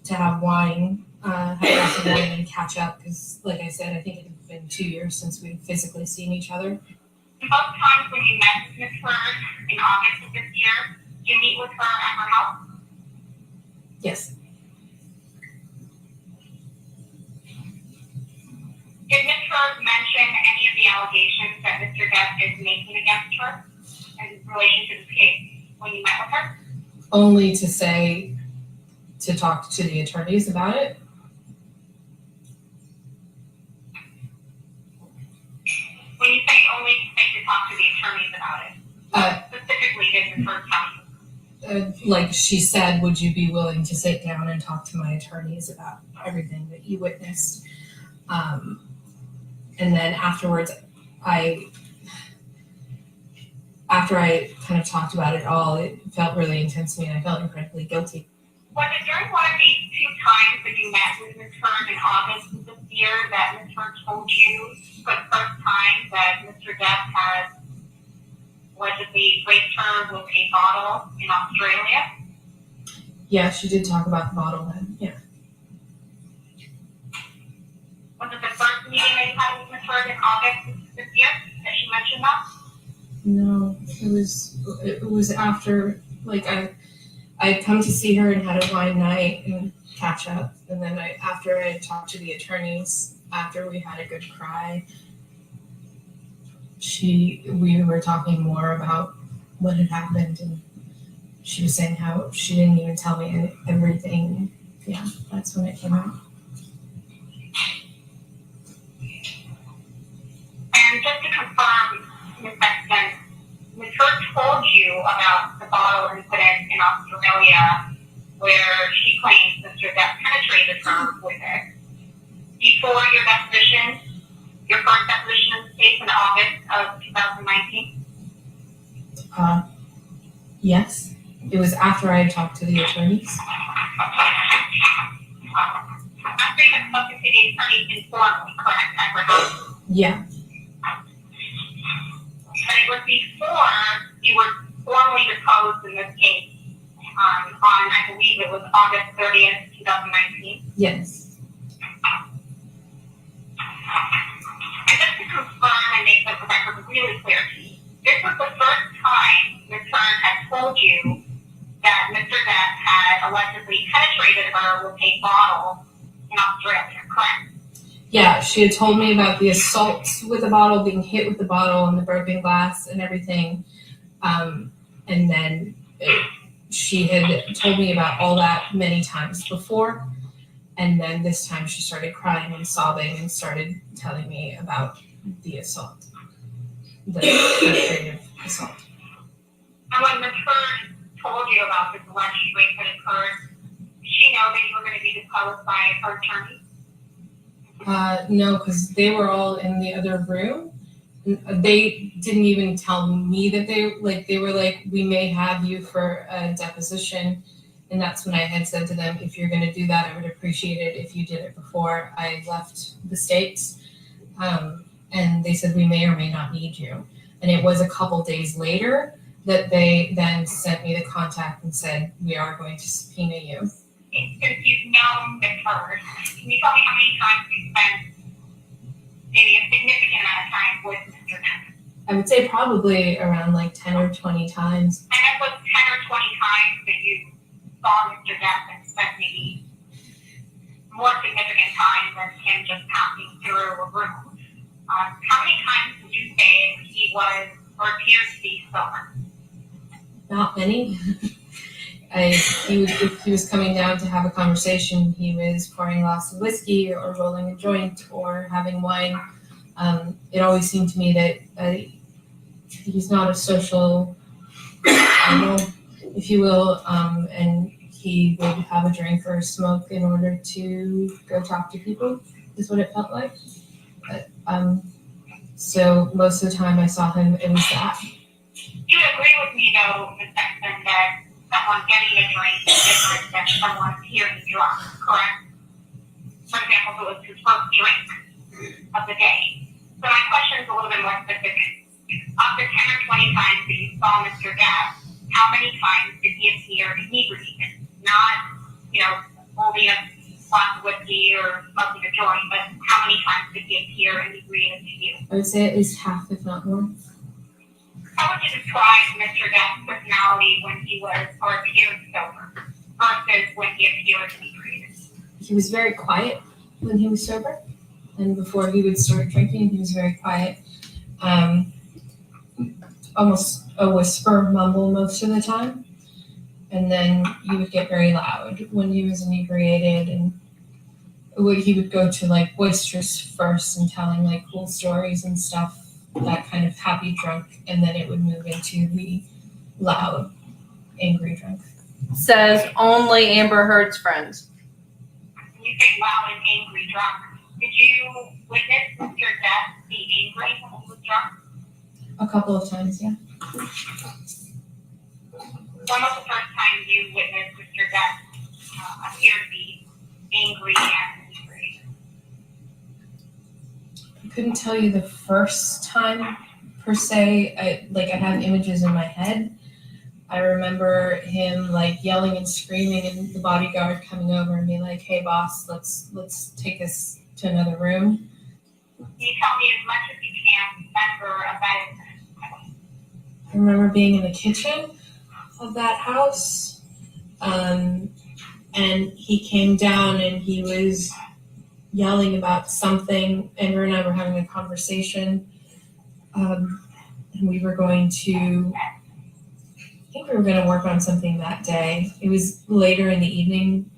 to have wine, have a glass of wine and catch up, because like I said, I think it had been 2 years since we'd physically seen each other. Both times when you met with Ms. Heard in August of this year, did you meet with her at her house? Yes. Did Ms. Heard mention any of the allegations that Mr. Depp is making against her in relation to this case when you met with her? Only to talk to the attorneys about it. When you say only to talk to the attorneys about it, what specifically did Ms. Heard tell you? Like she said, would you be willing to sit down and talk to my attorneys about everything that you witnessed? And then afterwards, after I kind of talked about it all, it felt really intense to me and I felt incredibly guilty. Was it during one of these 2 times that you met with Ms. Heard in August of this year that Ms. Heard told you for the first time that Mr. Depp had allegedly raped her with a bottle in Australia? Yeah, she did talk about the bottle then, yeah. Was it the first meeting that you had with Ms. Heard in August of this year that she mentioned that? No, it was after, like I'd come to see her and had a wine night and catch up. And then after I talked to the attorneys, after we had a good cry, we were talking more about what had happened and she was saying how she didn't even tell me everything. Yeah, that's when it came out. And just to confirm, Ms. Sexton, Ms. Heard told you about the bottle incident in Australia where she claims Mr. Depp penetrated her with it. Before your deposition, your first deposition in the case in August of 2019? Yes. It was after I had talked to the attorneys. After you had spoken to the attorneys informally, correct? At her house? Yeah. But it was before you were formally deposed in this case on, I believe it was August 30th, 2019. Yes. And just to confirm and make the record really clear to you, this was the first time Ms. Heard had told you that Mr. Depp had allegedly penetrated her with a bottle in Australia, correct? Yeah, she had told me about the assault with the bottle, being hit with the bottle and the broken glass and everything. And then she had told me about all that many times before. And then this time she started crying and sobbing and started telling me about the assault, the penetrative assault. And when Ms. Heard told you about this alleged rape that occurred, did she know that you were going to be deposed by her attorney? No, because they were all in the other room. They didn't even tell me that they were like, we may have you for a deposition. And that's when I had said to them, if you're going to do that, I would appreciate it if you did it before I left the States. And they said, we may or may not need you. And it was a couple days later that they then sent me the contact and said, we are going to subpoena you. Since you've known Ms. Heard, can you tell me how many times you spent maybe a significant amount of time with Mr. Depp? I would say probably around like 10 or 20 times. And that was 10 or 20 times that you saw Mr. Depp and spent maybe more significant time than him just passing through a room. How many times would you say he was or appeared to be sober? Not many. If he was coming down to have a conversation, he was pouring a glass of whiskey or rolling a joint or having wine. It always seemed to me that he's not a social animal, if you will, and he would have a drink or a smoke in order to go talk to people, is what it felt like. So most of the time I saw him, it was that. You would agree with me, though, Ms. Sexton, that someone getting a drink is different than someone appearing drunk, correct? For example, if it was his first drink of the day. So my question is a little bit more specific. Of the 10 or 20 times that you saw Mr. Depp, how many times did he appear inebriated? Not, holding a glass of whiskey or smoking a joint, but how many times did he appear inebriated to you? I would say at least half, if not more. How would you describe Mr. Depp's personality when he was or appeared sober versus when he appeared inebriated? He was very quiet when he was sober, and before he would start drinking, he was very quiet. Almost a whisper mumble most of the time. And then he would get very loud when he was inebriated, and he would go to like boisterous first and telling like cool stories and stuff, that kind of happy drunk, and then it would move into the loud, angry drunk. Says only Amber Heard's friends. When you say loud and angry drunk, did you witness Mr. Depp be angry when he was drunk? A couple of times, yeah. When was the first time you witnessed Mr. Depp appear to be angry and inebriated? I couldn't tell you the first time per se. I have images in my head. I remember him like yelling and screaming, and the bodyguard coming over and being like, "Hey boss, let's take this to another room." Can you tell me as much as you can remember about it? I remember being in the kitchen of that house, and he came down and he was yelling about something. Amber and I were having a conversation, and we were going to work on something that day. It was later in the evening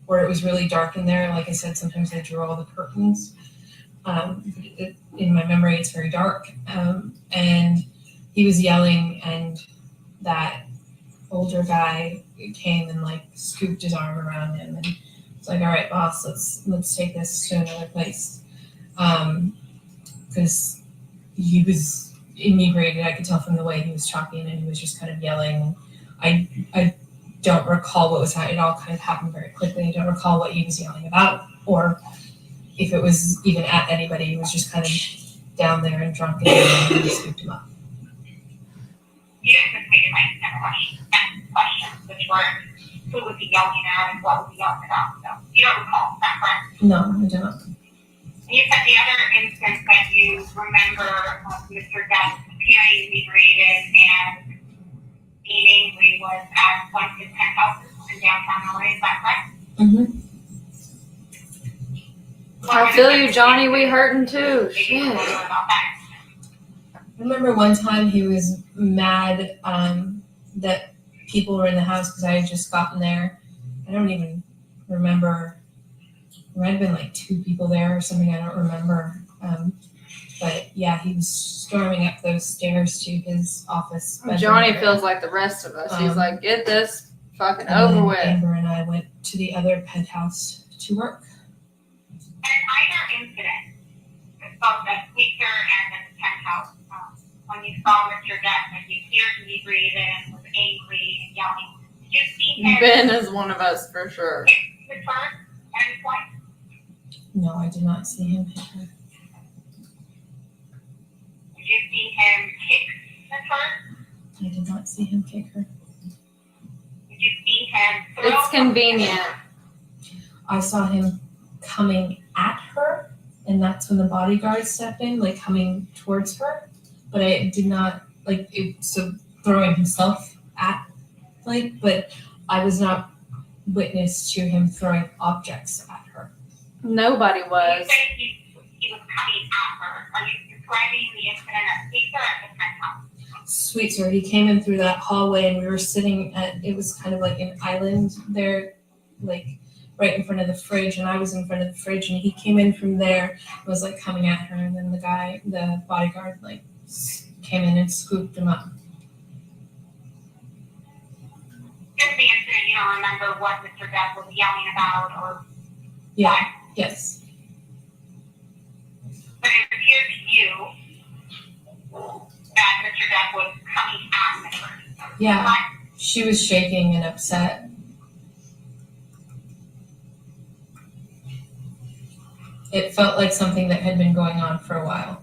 where it was really dark in there. Like I said, sometimes I drew all the curtains. In my memory, it's very dark. And he was yelling, and that older guy came and like scooped his arm around him, and it's like, "All right, boss, let's take this to another place," because he was inebriated. I could tell from the way he was talking, and he was just kind of yelling. I don't recall what was happening. It all kind of happened very quickly. I don't recall what he was yelling about, or if it was even at anybody. He was just kind of down there and drunk, and he scooped him up. You anticipated my next question, which were who was he yelling at and what was he yelling about? So you don't recall, is that correct? No, I don't. You said the other instance that you remember Mr. Depp appearing inebriated and being angry was at one of his penthouses in downtown LA, is that correct? Mm-hmm. I feel you, Johnny. We hurting too. Shit. I remember one time he was mad that people were in the house because I had just gotten there. I don't even remember. There might have been like 2 people there or something. I don't remember. But yeah, he was storming up those stairs to his office. Johnny feels like the rest of us. He's like, "Get this fucking over with." Amber and I went to the other penthouse to work. And in either incident, both the speaker and the penthouse, when you saw Mr. Depp and he appeared inebriated and was angry and yelling, did you see him? Ben is one of us for sure. His first at any point? No, I did not see him hit her. Did you see him kick Ms. Heard? I did not see him kick her. Did you see him throw? It's convenient. I saw him coming at her, and that's when the bodyguard stepped in, like coming towards her. But I did not so throwing himself at, but I was not witness to him throwing objects at her. Nobody You was. say he was coming at her. Are you describing the incident at Pizza or at the penthouse? Sweet sir, he came in through that hallway, and we were sitting at, it was kind of like an island there, like right in front of the fridge, and I was in front of the fridge, and he came in from there, was like coming at her, and then the bodyguard came in and scooped him up. Just the incident, you don't remember what Mr. Depp was yelling about or Yeah, yes. but it appeared to you that Mr. Depp was coming at Ms. Heard. Yeah, she was shaking and upset. It felt like something that had been going on for a while.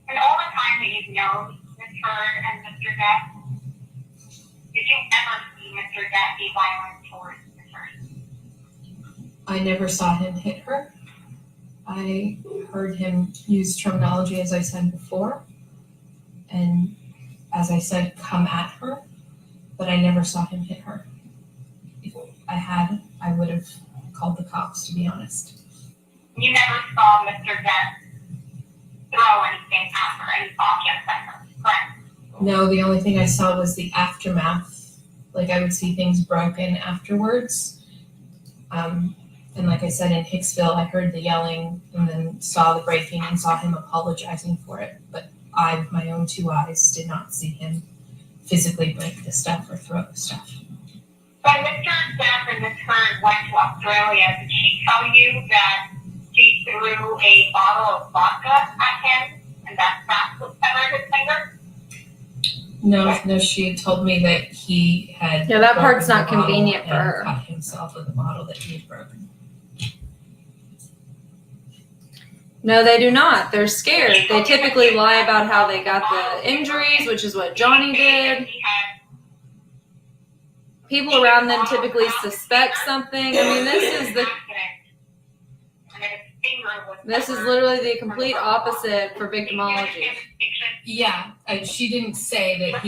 And all the time that you've known Ms. Heard and Mr. Depp, did you ever see Mr. Depp be violent towards Ms. Heard? I never saw him hit her. I heard him use terminology, as I said before, and as I said, come at her, but I never saw him hit her. If I had, I would have called the cops, to be honest. You never saw Mr. Depp throw anything at her, any objects at her, correct? No, the only thing I saw was the aftermath. I would see things broken afterwards. And like I said, in Hicksville, I heard the yelling and then saw the breaking and saw him apologizing for it. But I, with my own two eyes, did not see him physically break the stuff or throw the stuff. When Mr. Depp and Ms. Heard went to Australia, did she tell you that she threw a bottle of vodka at him and that's what severed his finger? No, she had told me that he had. Yeah, that part's broken not the bottle convenient for and her. cut himself with the bottle that he had broken. No, they do not. They're scared. They typically lie about how they got the injuries, which is what Johnny did. People around them typically suspect something. I mean, this is literally the complete opposite for victimology. Yeah, she didn't say that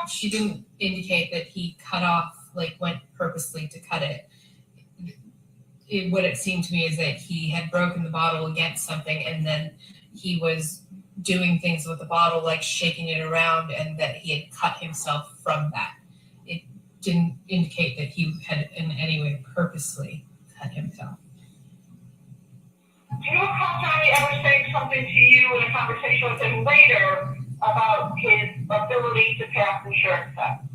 she didn't indicate that he cut off, went purposely to cut it. What it seemed to me is that he had broken the bottle against something, and then he was doing things with the bottle, like shaking it around, and that he had cut himself from that. It didn't indicate that he had in any way purposely cut himself. Do you recall Johnny ever saying something to you in a conversation with him later about his ability to pass insurance tests?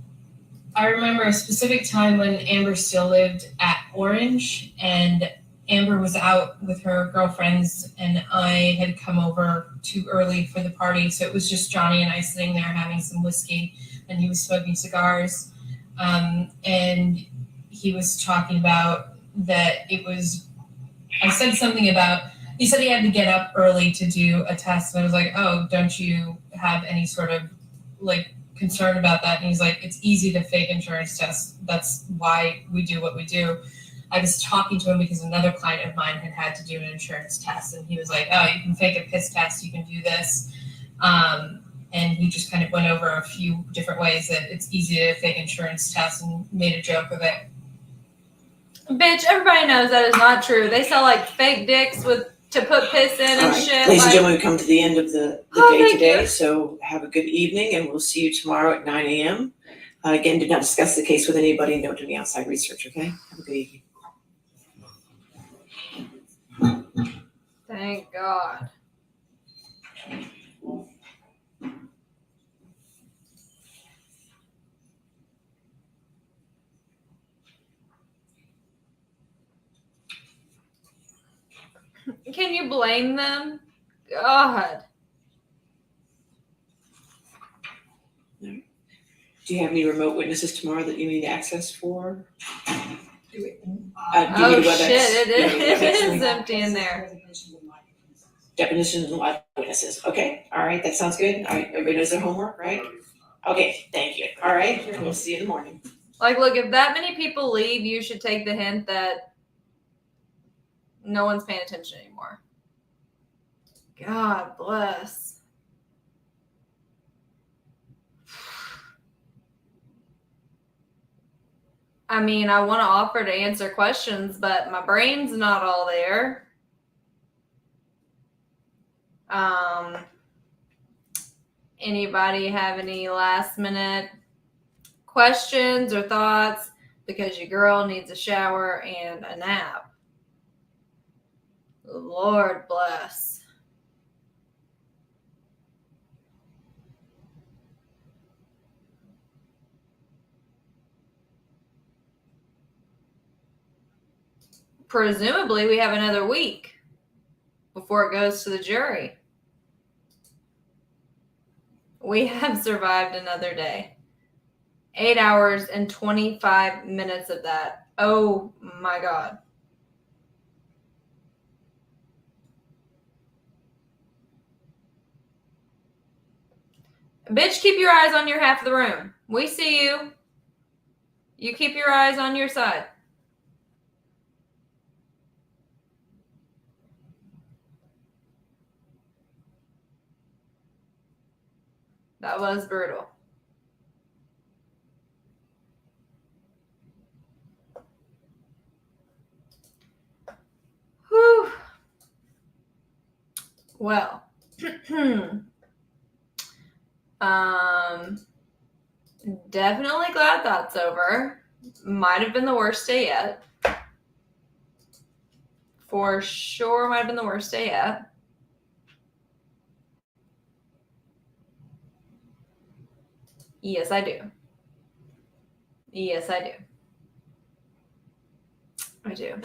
I remember a specific time when Amber still lived at Orange, and Amber was out with her girlfriends, and I had come over too early for the party, so it was just Johnny and I sitting there having some whiskey, and he was smoking cigars, and he was talking about that I said something about, he said he had to get up early to do a test, and I was like, oh, don't you have any sort of concern about that? And he's like, it's easy to fake insurance tests. That's why we do what we do. I was talking to him because another client of mine had to do an insurance test, and he was like, oh, you can fake a piss test, you can do this. And he just kind of went over a few different ways that it's easy to fake insurance tests and made a joke of it. Bitch, everybody knows that is not true. They sell fake dicks to put piss in and shit. Ladies and gentlemen, we've come to the end of the day today, so have a good evening, and we'll see you tomorrow at 9 a.m. Again, did not discuss the case with anybody, don't do any outside research, okay? Have a good evening. Thank God. Can you blame them? God. Do you have any remote witnesses tomorrow that you need access for? Oh shit, it is empty in there. Deposition and live witnesses. Okay, all right, that sounds good. All right, everybody knows their homework, right? Okay, thank you. All right, we'll see you in the morning. Like, look, if that many people leave, you should take the hint that no one's paying attention anymore. God bless. I mean, I want to offer to answer questions, but my brain's not all there. Anybody have any last minute questions or thoughts? Because your girl needs a shower and a nap. Lord bless. Presumably, we have another week before it goes to the jury. We have survived another day. 8 hours and 25 minutes of that. Oh my God. Bitch, keep your eyes on your half of the room. We see you. You keep your eyes on your side. That was brutal. Whew. Well, definitely glad that's over. Might have been the worst day yet. For sure, might have been the worst day yet. Yes, I do. Yes, I do. I do.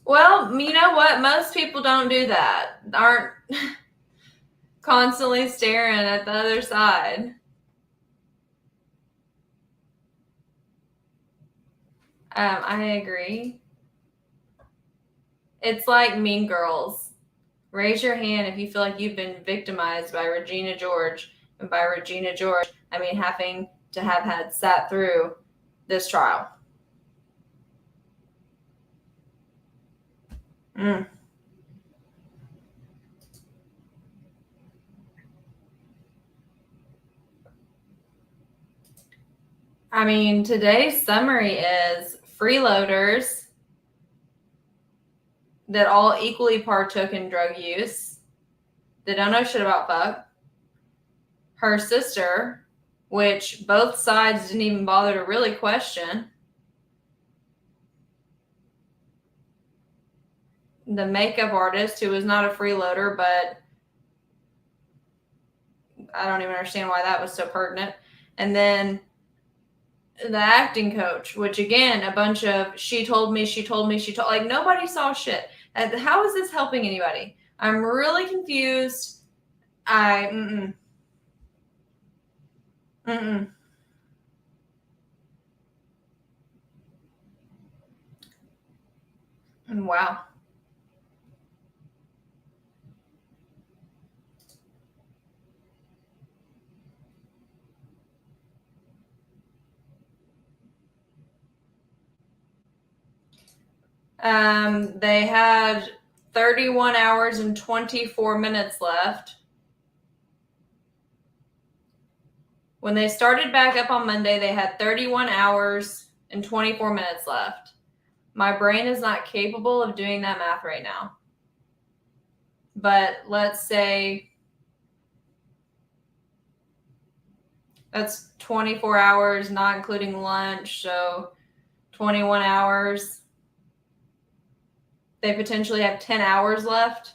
Well, you know what? Most people don't do that. Aren't constantly staring at the other side. I agree. It's like Mean Girls. Raise your hand if you feel like you've been victimized by Regina George. And by Regina George, I mean having to have had sat through this trial. I mean, today's summary is freeloaders that all equally partook in drug use. They don't know shit about fuck. Her sister, which both sides didn't even bother to really question. The makeup artist, who was not a freeloader, but I don't even understand why that was so pertinent. And then the acting coach, which again, a bunch of she told me, like nobody saw shit. How is this helping anybody? I'm really confused. Wow. They had 31 hours and 24 minutes left. When they started back up on Monday, they had 31 hours and 24 minutes left. My brain is not capable of doing that math right now. But let's say that's 24 hours, not including lunch, so 21 hours. They potentially have 10 hours left,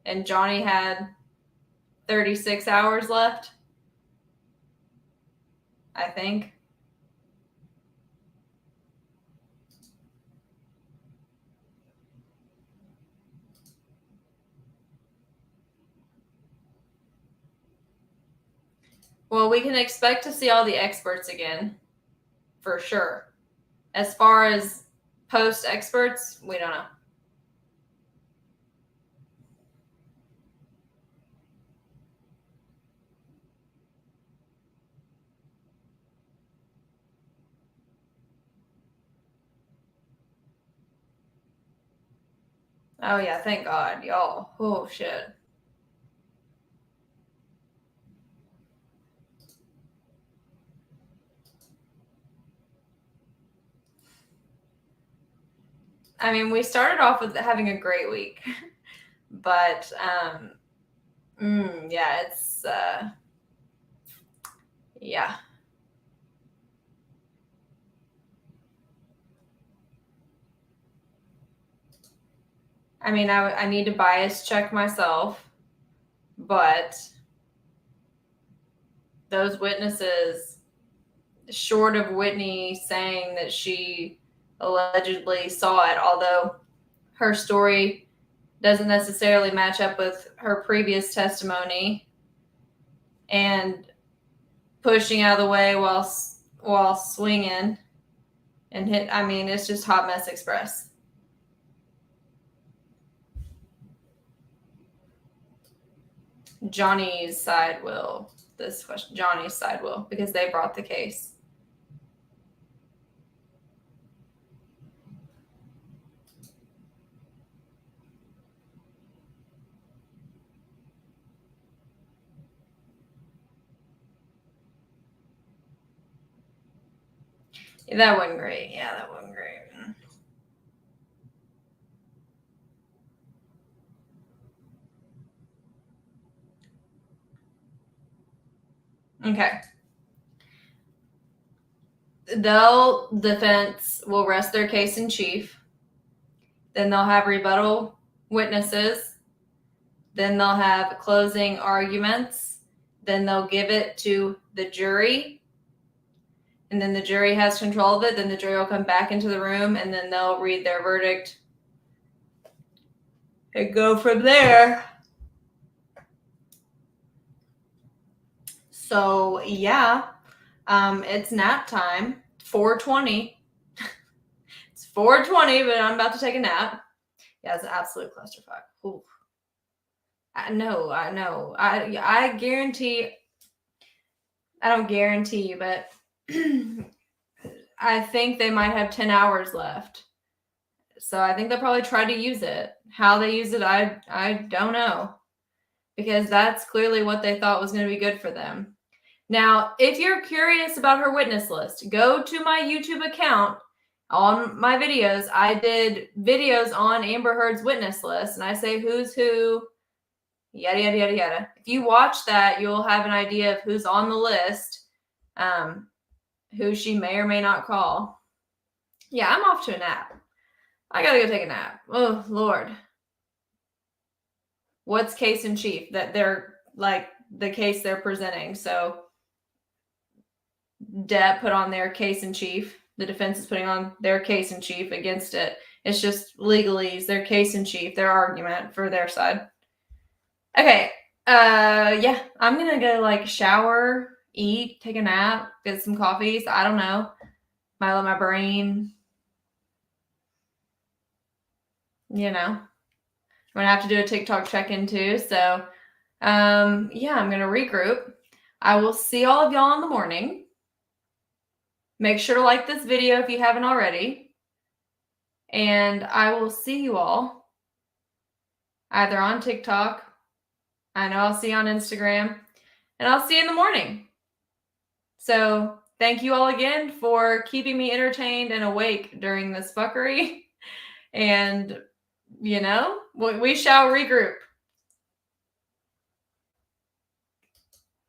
and Johnny had 36 hours left, I think. Well, we can expect to see all the experts again, for sure. As far as post experts, we don't know. Oh yeah, thank God, y'all. Oh shit. I mean, we started off with having a great week, but yeah, it's yeah. I mean, I need to bias check myself, but those witnesses, short of Whitney saying that she allegedly saw it, although her story doesn't necessarily match up with her previous testimony, and pushing out of the way while swinging and hit. I mean, it's just hot mess express. Johnny's side will. This question, Johnny's side will, because they brought the case. Yeah, that wasn't great. Yeah, that wasn't great. Okay. Defense will rest their case in chief. Then they'll have rebuttal witnesses. Then they'll have closing arguments. Then they'll give it to the jury. And then the jury has control of it. Then the jury will come back into the room and then they'll read their verdict and go from there. So yeah, it's nap time. 4:20. It's 4:20, but I'm about to take a nap. Yeah, it's an absolute clusterfuck. Ooh. I know. I guarantee. I don't guarantee you, but I think they might have 10 hours left. So I think they'll probably try to use it. How they use it, I don't know. Because that's clearly what they thought was going to be good for them. Now, if you're curious about her witness list, go to my YouTube account. On my videos, I did videos on Amber Heard's witness list, and I say who's who, yada, yada, yada, yada. If you watch that, you'll have an idea of who's on the list, who she may or may not call. Yeah, I'm off to a nap. I gotta go take a nap. Oh, Lord. What's case in chief? That they're like the case they're presenting. So Depp put on their case in chief. The defense is putting on their case in chief against it. It's just legalese, their case in chief, their argument for their side. Okay. Yeah, I'm gonna go like shower, eat, take a nap, get some coffees. I don't know. Might let my brain, you know. I'm gonna have to do a TikTok check-in too. So yeah, I'm gonna regroup. I will see all of y'all in the morning. Make sure to like this video if you haven't already. And I will see you all either on TikTok. I know I'll see you on Instagram. And I'll see you in the morning. So thank you all again for keeping me entertained and awake during this fuckery. And, you know, we shall regroup.